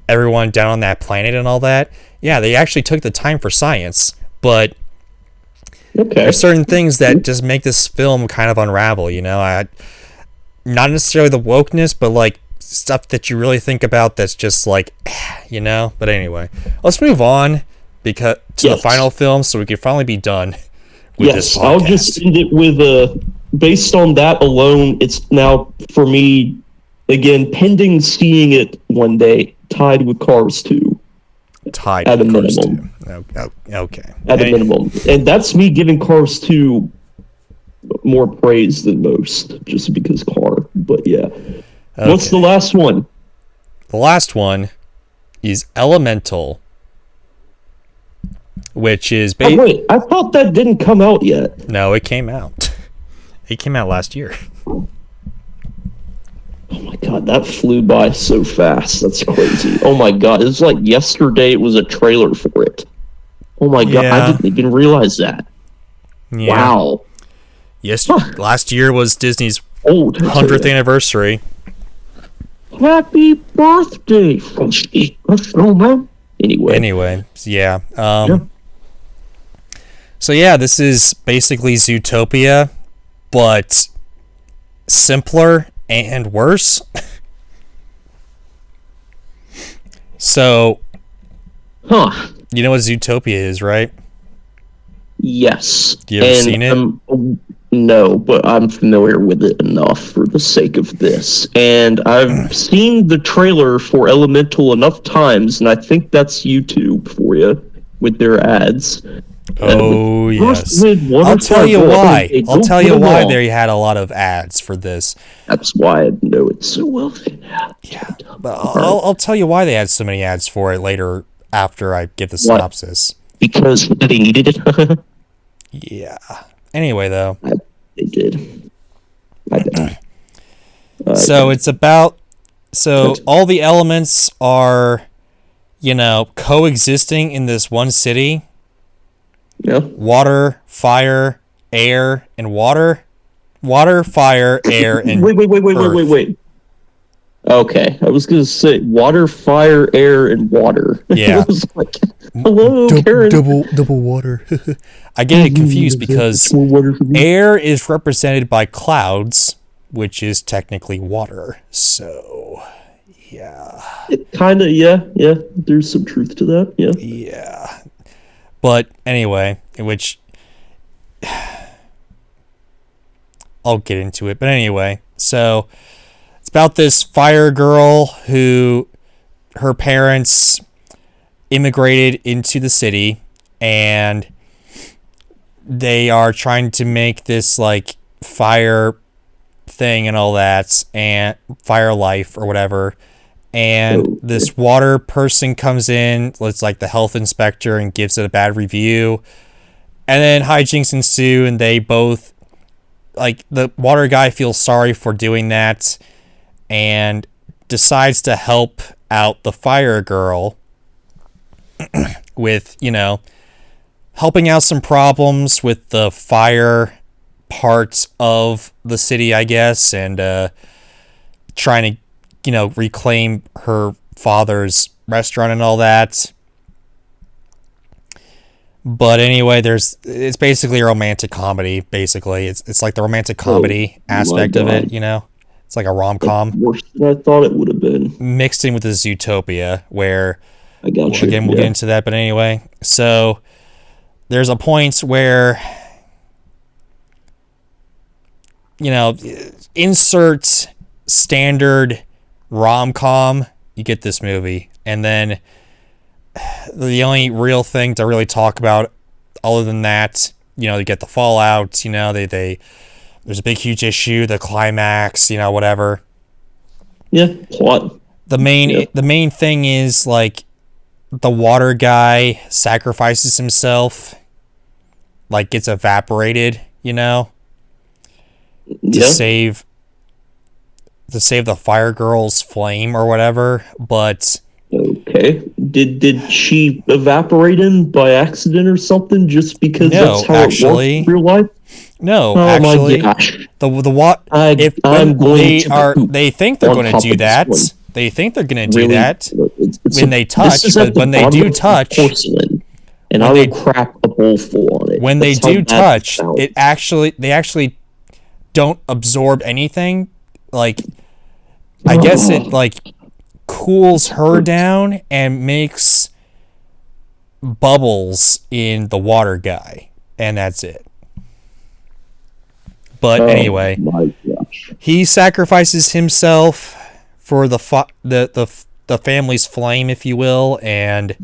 [SPEAKER 1] everyone down on that planet and all that. Yeah, they actually took the time for science, but there's certain things that just make this film kind of unravel. Not necessarily the wokeness, but like stuff that you really think about that's just like, But anyway, let's move on to the final film, so we can finally be done with this podcast.
[SPEAKER 2] I'll just end it with based on that alone, it's now for me again pending seeing it one day, tied with Cars 2.
[SPEAKER 1] Tied
[SPEAKER 2] at
[SPEAKER 1] with
[SPEAKER 2] a
[SPEAKER 1] Cars
[SPEAKER 2] minimum.
[SPEAKER 1] 2. Okay.
[SPEAKER 2] At a minimum, and that's me giving Cars 2 more praise than most, just because car. But yeah. Okay. What's the last one?
[SPEAKER 1] The last one is Elemental, which is
[SPEAKER 2] wait, I thought that didn't come out yet.
[SPEAKER 1] No, it came out. It came out last year.
[SPEAKER 2] Oh my god, that flew by so fast. That's crazy. Oh my god, it was like yesterday it was a trailer for it. Oh my god, I didn't even realize that. Yeah. Wow.
[SPEAKER 1] Yes, last year was Disney's 100th anniversary.
[SPEAKER 2] Happy birthday, man.
[SPEAKER 1] Anyway, yeah. So yeah, this is basically Zootopia, but simpler and worse. So, you know what Zootopia is, right?
[SPEAKER 2] Yes.
[SPEAKER 1] You ever seen it?
[SPEAKER 2] No, but I'm familiar with it enough for the sake of this. And I've seen the trailer for Elemental enough times, and I think that's YouTube for you with their ads.
[SPEAKER 1] Oh, yes. I'll tell you why. I'll tell you why they had a lot of ads for this.
[SPEAKER 2] That's why I know it so well.
[SPEAKER 1] Yeah. But I'll tell you why they had so many ads for it later after I give the synopsis.
[SPEAKER 2] Because they needed it?
[SPEAKER 1] Yeah. Anyway, though.
[SPEAKER 2] They did. I did.
[SPEAKER 1] So it's about... So all the elements are, coexisting in this one city.
[SPEAKER 2] Yeah.
[SPEAKER 1] Water, fire, air, and water. Water, fire, air, and
[SPEAKER 2] Wait. Okay, I was gonna say water, fire, air, and water.
[SPEAKER 1] Yeah.
[SPEAKER 2] I was like, hello, Karen.
[SPEAKER 1] Double water. I get it confused because air is represented by clouds, which is technically water. So, yeah.
[SPEAKER 2] Kind of, yeah. There's some truth to that, yeah.
[SPEAKER 1] Yeah. But anyway, which I'll get into it. But anyway, so it's about this fire girl who her parents immigrated into the city, and they are trying to make this like fire thing and all that, and fire life or whatever. And this water person comes in, it's like the health inspector, and gives it a bad review. And then hijinks ensue, and they both, like, the water guy feels sorry for doing that and decides to help out the fire girl with, helping out some problems with the fire parts of the city, I guess, and trying to reclaim her father's restaurant and all that. But anyway, it's basically a romantic comedy, basically. It's like the romantic comedy aspect of it, It's like a rom-com.
[SPEAKER 2] Worse than I thought it would have been.
[SPEAKER 1] Mixed in with the Zootopia, where,
[SPEAKER 2] I got you.
[SPEAKER 1] Again, we'll get into that, but anyway. So, there's a point where insert standard rom-com, you get this movie. And then the only real thing to really talk about other than that, you get the fallout, they there's a big huge issue, the climax, whatever.
[SPEAKER 2] Yeah, plot.
[SPEAKER 1] The main thing is like the water guy sacrifices himself, like gets evaporated, to save the fire girl's flame or whatever. But
[SPEAKER 2] okay, did she evaporate him by accident or something? Just because that's how it works in real life?
[SPEAKER 1] No,
[SPEAKER 2] oh
[SPEAKER 1] actually,
[SPEAKER 2] my gosh.
[SPEAKER 1] They think they're going to do that. They think they're going to do that when they touch, but when they do touch,
[SPEAKER 2] porcelain, and I will crack a bowl full on it.
[SPEAKER 1] When they do touch, they actually don't absorb anything. Like, I guess it like cools her down and makes bubbles in the water guy, and that's it. But anyway, he sacrifices himself for the family's flame, if you will, and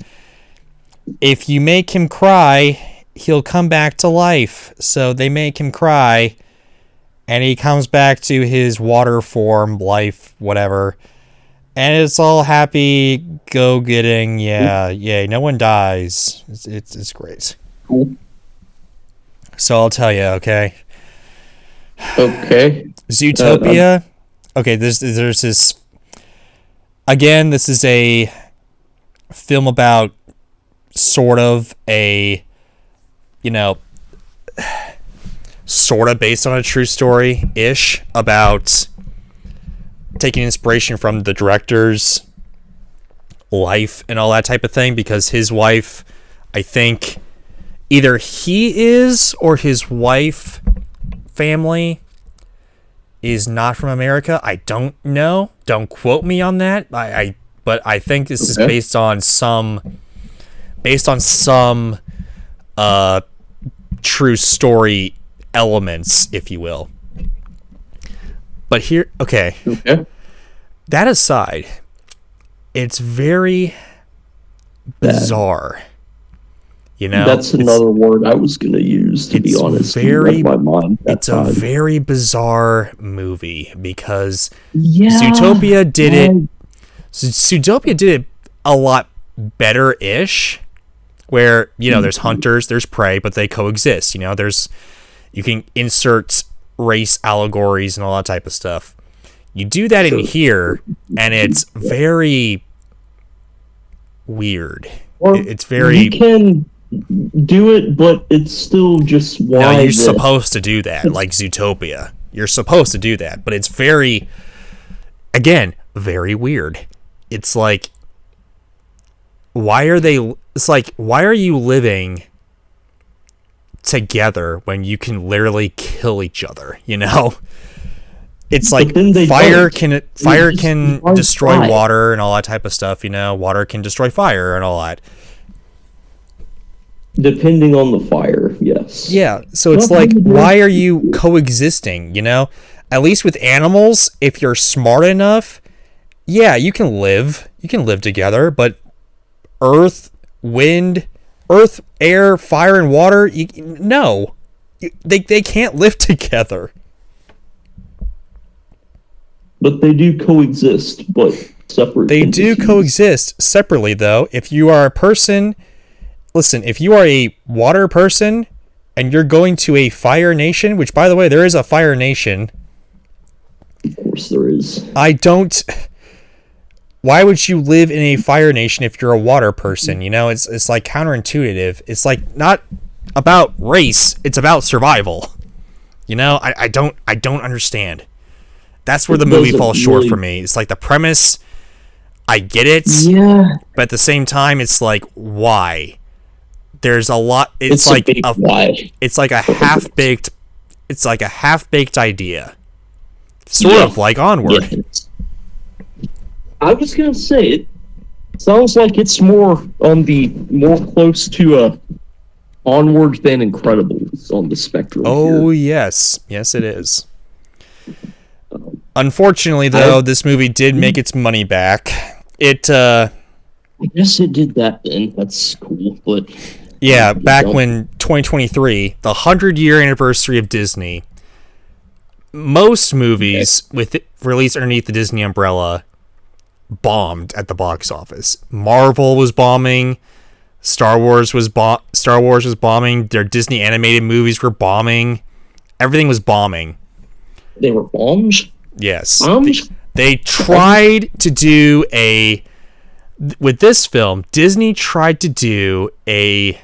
[SPEAKER 1] if you make him cry, he'll come back to life. So they make him cry, and he comes back to his water form, life, whatever, and it's all happy, go-getting, yeah, no one dies. It's great. So I'll tell you, okay?
[SPEAKER 2] Okay.
[SPEAKER 1] Zootopia. Okay, there's this. Again, this is a film about sort of a, sort of based on a true story-ish about taking inspiration from the director's life and all that type of thing, because his wife, I think, either he is or his wife family is not from America. I don't know. Don't quote me on that. But I think this is based on some true story elements, if you will. But here, okay. That aside, it's very bizarre.
[SPEAKER 2] That's another word I was going to use, to be honest.
[SPEAKER 1] It's a very bizarre movie because Zootopia did it. Zootopia did it a lot better-ish, where there's hunters, there's prey, but they coexist. You can insert race allegories and all that type of stuff. You do that in here, and it's very weird. It's very.
[SPEAKER 2] You can do it, but it's still just why.
[SPEAKER 1] No, you're supposed to do that, like Zootopia. You're supposed to do that, but it's very, again, very weird. It's like, why are you living together when you can literally kill each other? It's like fire can destroy water and all that type of stuff. Water can destroy fire and all that.
[SPEAKER 2] Depending on the fire, yes.
[SPEAKER 1] Yeah, so it's like, why are you coexisting, At least with animals, if you're smart enough, yeah, you can live together, but earth, air, fire, and water, no. They can't live together.
[SPEAKER 2] But they do coexist, but separate.
[SPEAKER 1] They do coexist separately, though. If you are a person... Listen, if you are a water person and you're going to a fire nation, which, by the way, there is a fire nation.
[SPEAKER 2] Of course there is.
[SPEAKER 1] Why would you live in a fire nation if you're a water person? It's like counterintuitive. It's like not about race. It's about survival. I don't understand. That's where the movie falls short for me. It's like the premise, I get it.
[SPEAKER 2] Yeah.
[SPEAKER 1] But at the same time, it's like, why? There's a lot. It's like a half-baked. It's like a half-baked idea. Sort of like Onward.
[SPEAKER 2] Yeah. I was gonna say, it sounds like it's more close to Onward than Incredibles on the spectrum.
[SPEAKER 1] Oh, here. Yes it is. Unfortunately, though, this movie did make its money back. I
[SPEAKER 2] guess it did that then. That's cool, but...
[SPEAKER 1] Yeah, back when 2023, the 100-year anniversary of Disney, most movies released underneath the Disney umbrella bombed at the box office. Marvel was bombing. Star Wars was bombing. Their Disney animated movies were bombing. Everything was bombing.
[SPEAKER 2] They were bombs?
[SPEAKER 1] Yes. They tried to do with this film, Disney tried to do a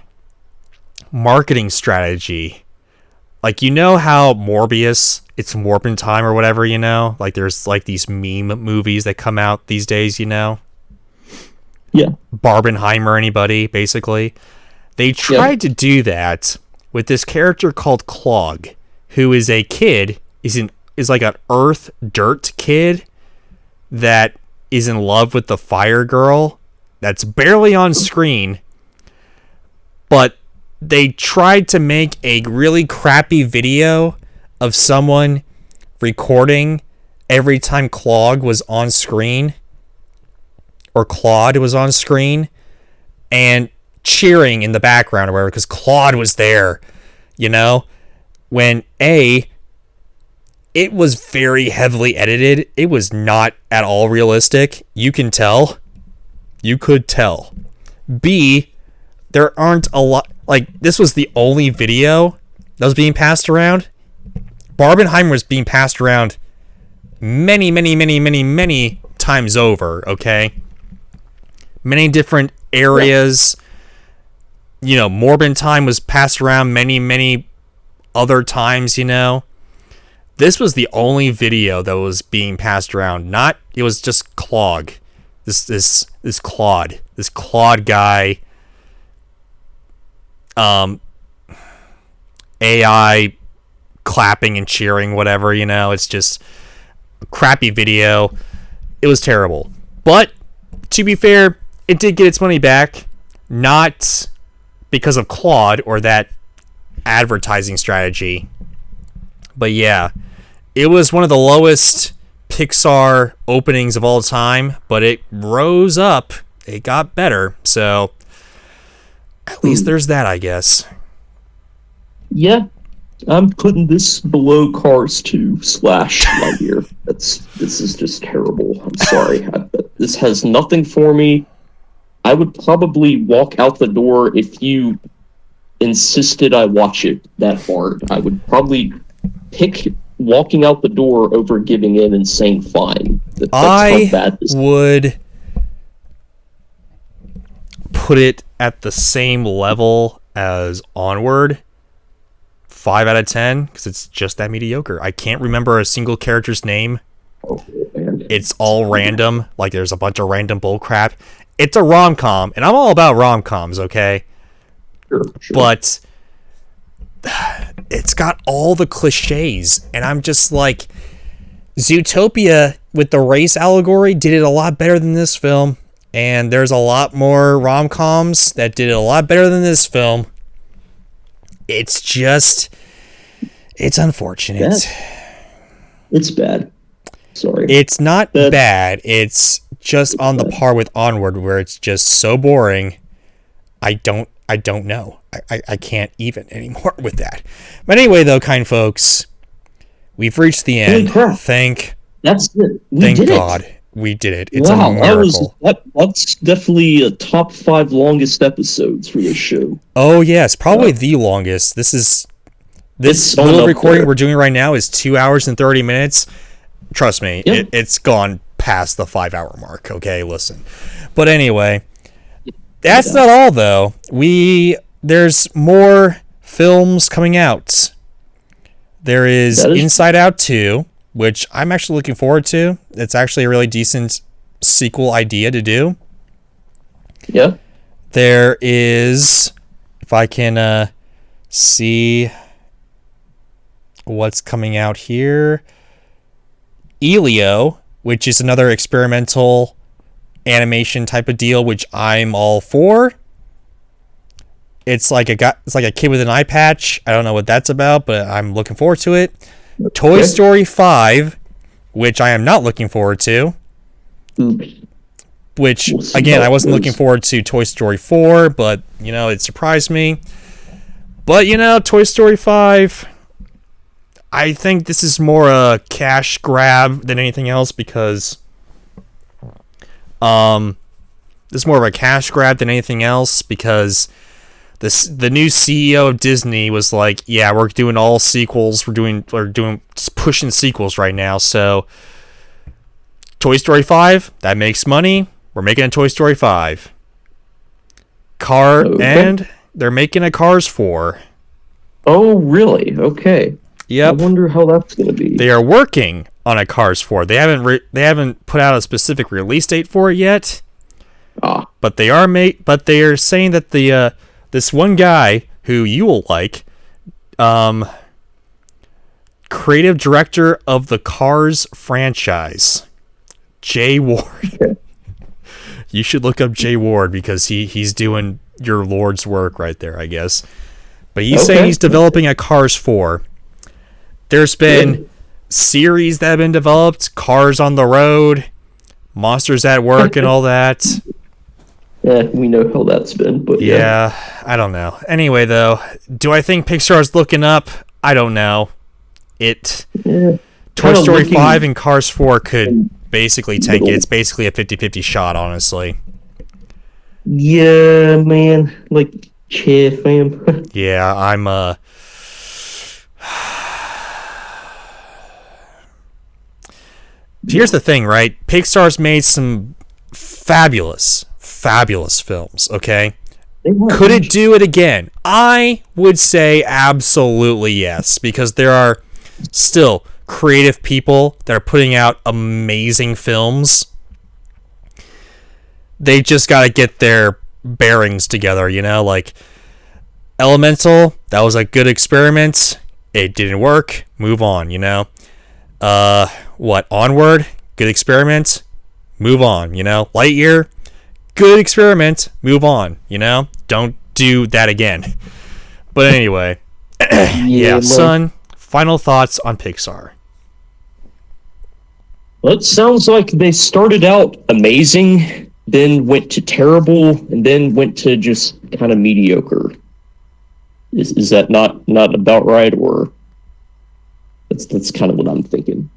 [SPEAKER 1] marketing strategy. Like, you know how Morbius, it's Warp in Time or whatever, you know? Like, there's like these meme movies that come out these days, you know?
[SPEAKER 2] Yeah.
[SPEAKER 1] Barbenheimer, anybody, basically. They tried to do that with this character called Clog, who is a kid, is like an earth dirt kid that is in love with the fire girl that's barely on screen, but they tried to make a really crappy video of someone recording every time Clog was on screen, or Claude was on screen, and cheering in the background or whatever, because Claude was there, you know? When it was very heavily edited. It was not at all realistic. You can tell. You could tell. B, there aren't a lot... Like, this was the only video that was being passed around. Barbenheimer was being passed around many, many, many, many, many times over, okay? Many different areas. You know, Morbin Time was passed around many, many other times, you know? This was the only video that was being passed around. It was just Clog. This Claude guy. AI clapping and cheering, whatever, you know. It's just a crappy video. It was terrible. But, to be fair, it did get its money back. Not because of Claude or that advertising strategy. But yeah, it was one of the lowest Pixar openings of all time, but it rose up. It got better. So at least there's that, I guess.
[SPEAKER 2] Yeah, I'm putting this below Cars 2 / Lightyear. This is just terrible. I'm sorry. This has nothing for me. I would probably walk out the door if you insisted I watch it that hard. I would probably pick walking out the door over giving in and saying fine. That's how bad this
[SPEAKER 1] would put it at the same level as Onward. 5 out of 10, because it's just that mediocre. I can't remember a single character's name. It's all random. Like, there's a bunch of random bullcrap. It's a rom-com, and I'm all about rom-coms, okay?
[SPEAKER 2] Sure.
[SPEAKER 1] But it's got all the cliches, and I'm just like, Zootopia with the race allegory did it a lot better than this film, and there's a lot more rom-coms that did it a lot better than this film. It's just, it's unfortunate.
[SPEAKER 2] It's bad. Sorry.
[SPEAKER 1] It's not bad. It's just on the par with Onward, where it's just so boring. I don't know. I can't even anymore with that. But anyway, though, kind folks, we've reached the end. Thank God. We did it. It's a miracle.
[SPEAKER 2] That's definitely a top 5 longest episodes for this show.
[SPEAKER 1] Oh yes, probably the longest. This little recording we're doing right now is 2 hours and 30 minutes. Trust me, it's gone past the 5-hour mark. Okay, listen. But anyway, that's not all though. There's more films coming out. There is Inside Out 2. Which I'm actually looking forward to. It's actually a really decent sequel idea to do.
[SPEAKER 2] Yeah.
[SPEAKER 1] There is, if I can see what's coming out here, Elio, which is another experimental animation type of deal, which I'm all for. It's like a kid with an eye patch. I don't know what that's about, but I'm looking forward to it. Toy Story 5, which I am not looking forward to.
[SPEAKER 2] Oops.
[SPEAKER 1] Which,
[SPEAKER 2] We'll see
[SPEAKER 1] again,
[SPEAKER 2] how
[SPEAKER 1] I
[SPEAKER 2] it
[SPEAKER 1] wasn't
[SPEAKER 2] goes.
[SPEAKER 1] looking forward to Toy Story 4, but, it surprised me. But, Toy Story 5, I think this is more a cash grab than anything else because, this is more of a cash grab than anything else because the new CEO of Disney was like, yeah, we're doing all sequels, we're doing just pushing sequels right now, so Toy Story 5, that makes money. We're making a Toy Story 5. And they're making a Cars 4.
[SPEAKER 2] Oh, really? Okay.
[SPEAKER 1] Yep.
[SPEAKER 2] I wonder how that's going to be.
[SPEAKER 1] They are working on a Cars 4. They haven't put out a specific release date for it yet. But they are saying that this one guy who you will like, creative director of the Cars franchise, Jay Ward.
[SPEAKER 2] Okay.
[SPEAKER 1] You should look up Jay Ward because he's doing your Lord's work right there, I guess. But he's saying he's developing a Cars 4. There's been series that have been developed, Cars on the Road, Monsters at Work, and all that.
[SPEAKER 2] Yeah, we know how that's been, but
[SPEAKER 1] yeah, I don't know. Anyway, though, do I think Pixar's looking up? I don't know. Toy Story 5 and Cars 4 could basically tank it. It's basically a 50-50 shot, honestly.
[SPEAKER 2] Yeah, man. Like, cheer, fam.
[SPEAKER 1] Yeah, I'm, Here's the thing, right? Pixar's made some fabulous films, okay? Could it do it again? I would say absolutely yes, because there are still creative people that are putting out amazing films. They just got to get their bearings together, like Elemental, that was a good experiment. It didn't work. Move on, Onward, good experiment. Move on, Lightyear, good experiment. Move on, Don't do that again. But anyway, yeah, son, final thoughts on Pixar.
[SPEAKER 2] Well, it sounds like they started out amazing, then went to terrible, and then went to just kind of mediocre. Is that not about right, or that's kind of what I'm thinking?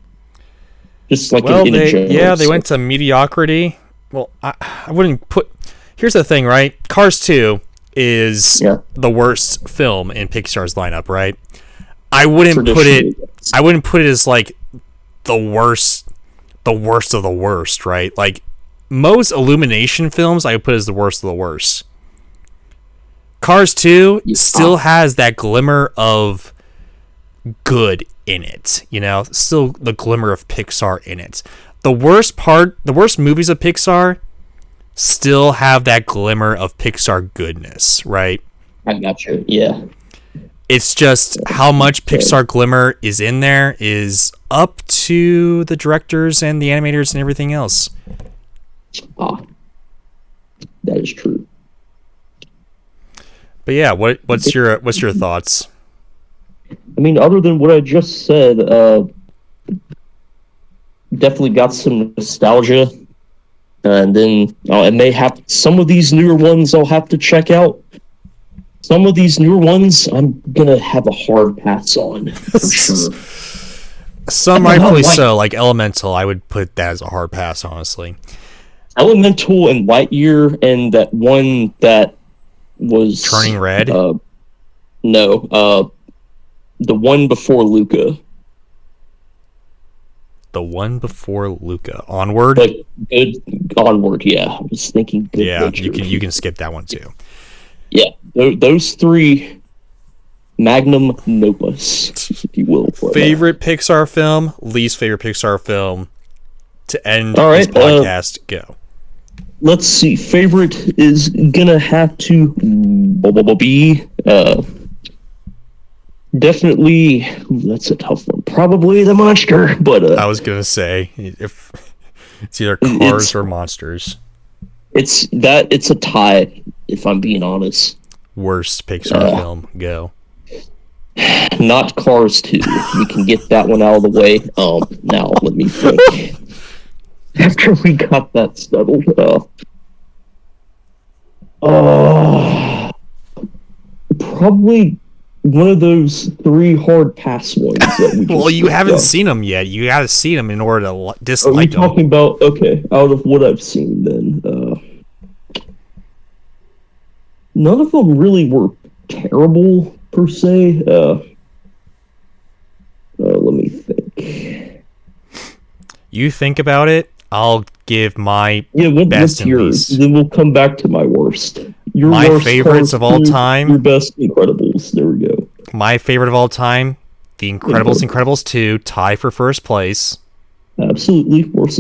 [SPEAKER 2] Just like
[SPEAKER 1] they went to mediocrity. Well, I wouldn't put. Here's the thing, right? Cars 2 is the worst film in Pixar's lineup, right? I wouldn't put it as like the worst of the worst, right? Like most Illumination films, I would put as the worst of the worst. Cars 2 still has that glimmer of good in it, still the glimmer of Pixar in it. The worst movies of Pixar still have that glimmer of Pixar goodness, right?
[SPEAKER 2] I got you. Yeah.
[SPEAKER 1] It's just how much Pixar glimmer is in there is up to the directors and the animators and everything else.
[SPEAKER 2] That is true.
[SPEAKER 1] But yeah, what's your thoughts?
[SPEAKER 2] I mean, other than what I just said, definitely got some nostalgia, and then and they have some of these newer ones I'll have to check out. Some of these newer ones I'm gonna have a hard pass on for sure.
[SPEAKER 1] Some rightfully so, like Elemental, I would put that as a hard pass, honestly.
[SPEAKER 2] Elemental and Lightyear, and that one that was
[SPEAKER 1] Turning Red.
[SPEAKER 2] No, the one before Luca.
[SPEAKER 1] The one before Luca. Onward?
[SPEAKER 2] Like good Onward, yeah. I was thinking good.
[SPEAKER 1] Yeah, you can skip that one too.
[SPEAKER 2] Yeah. Those three magnum opus, if you will.
[SPEAKER 1] Favorite Pixar film, least favorite Pixar film to end this podcast. Go.
[SPEAKER 2] Let's see. Favorite is gonna have to be definitely. That's a tough one. Probably the Monster, but
[SPEAKER 1] I was gonna say if it's either Cars or Monsters.
[SPEAKER 2] It's a tie. If I'm being honest.
[SPEAKER 1] Worst Pixar film. Go.
[SPEAKER 2] Not Cars 2. We can get that one out of the way. Now let me think. After we got that settled, probably one of those 3 hard pass ones that we just
[SPEAKER 1] well, you haven't seen them yet. You gotta see them in order to dislike them.
[SPEAKER 2] Are you talking about, okay, out of what I've seen then, none of them really were terrible, per se. Let me think.
[SPEAKER 1] You think about it, I'll give my
[SPEAKER 2] best and yours? Least. Then we'll come back to my worst. Your
[SPEAKER 1] my
[SPEAKER 2] worst
[SPEAKER 1] favorites of all time.
[SPEAKER 2] Your best Incredibles. There we go.
[SPEAKER 1] My favorite of all time, The Incredibles 2, tie for first place.
[SPEAKER 2] Absolutely. Worst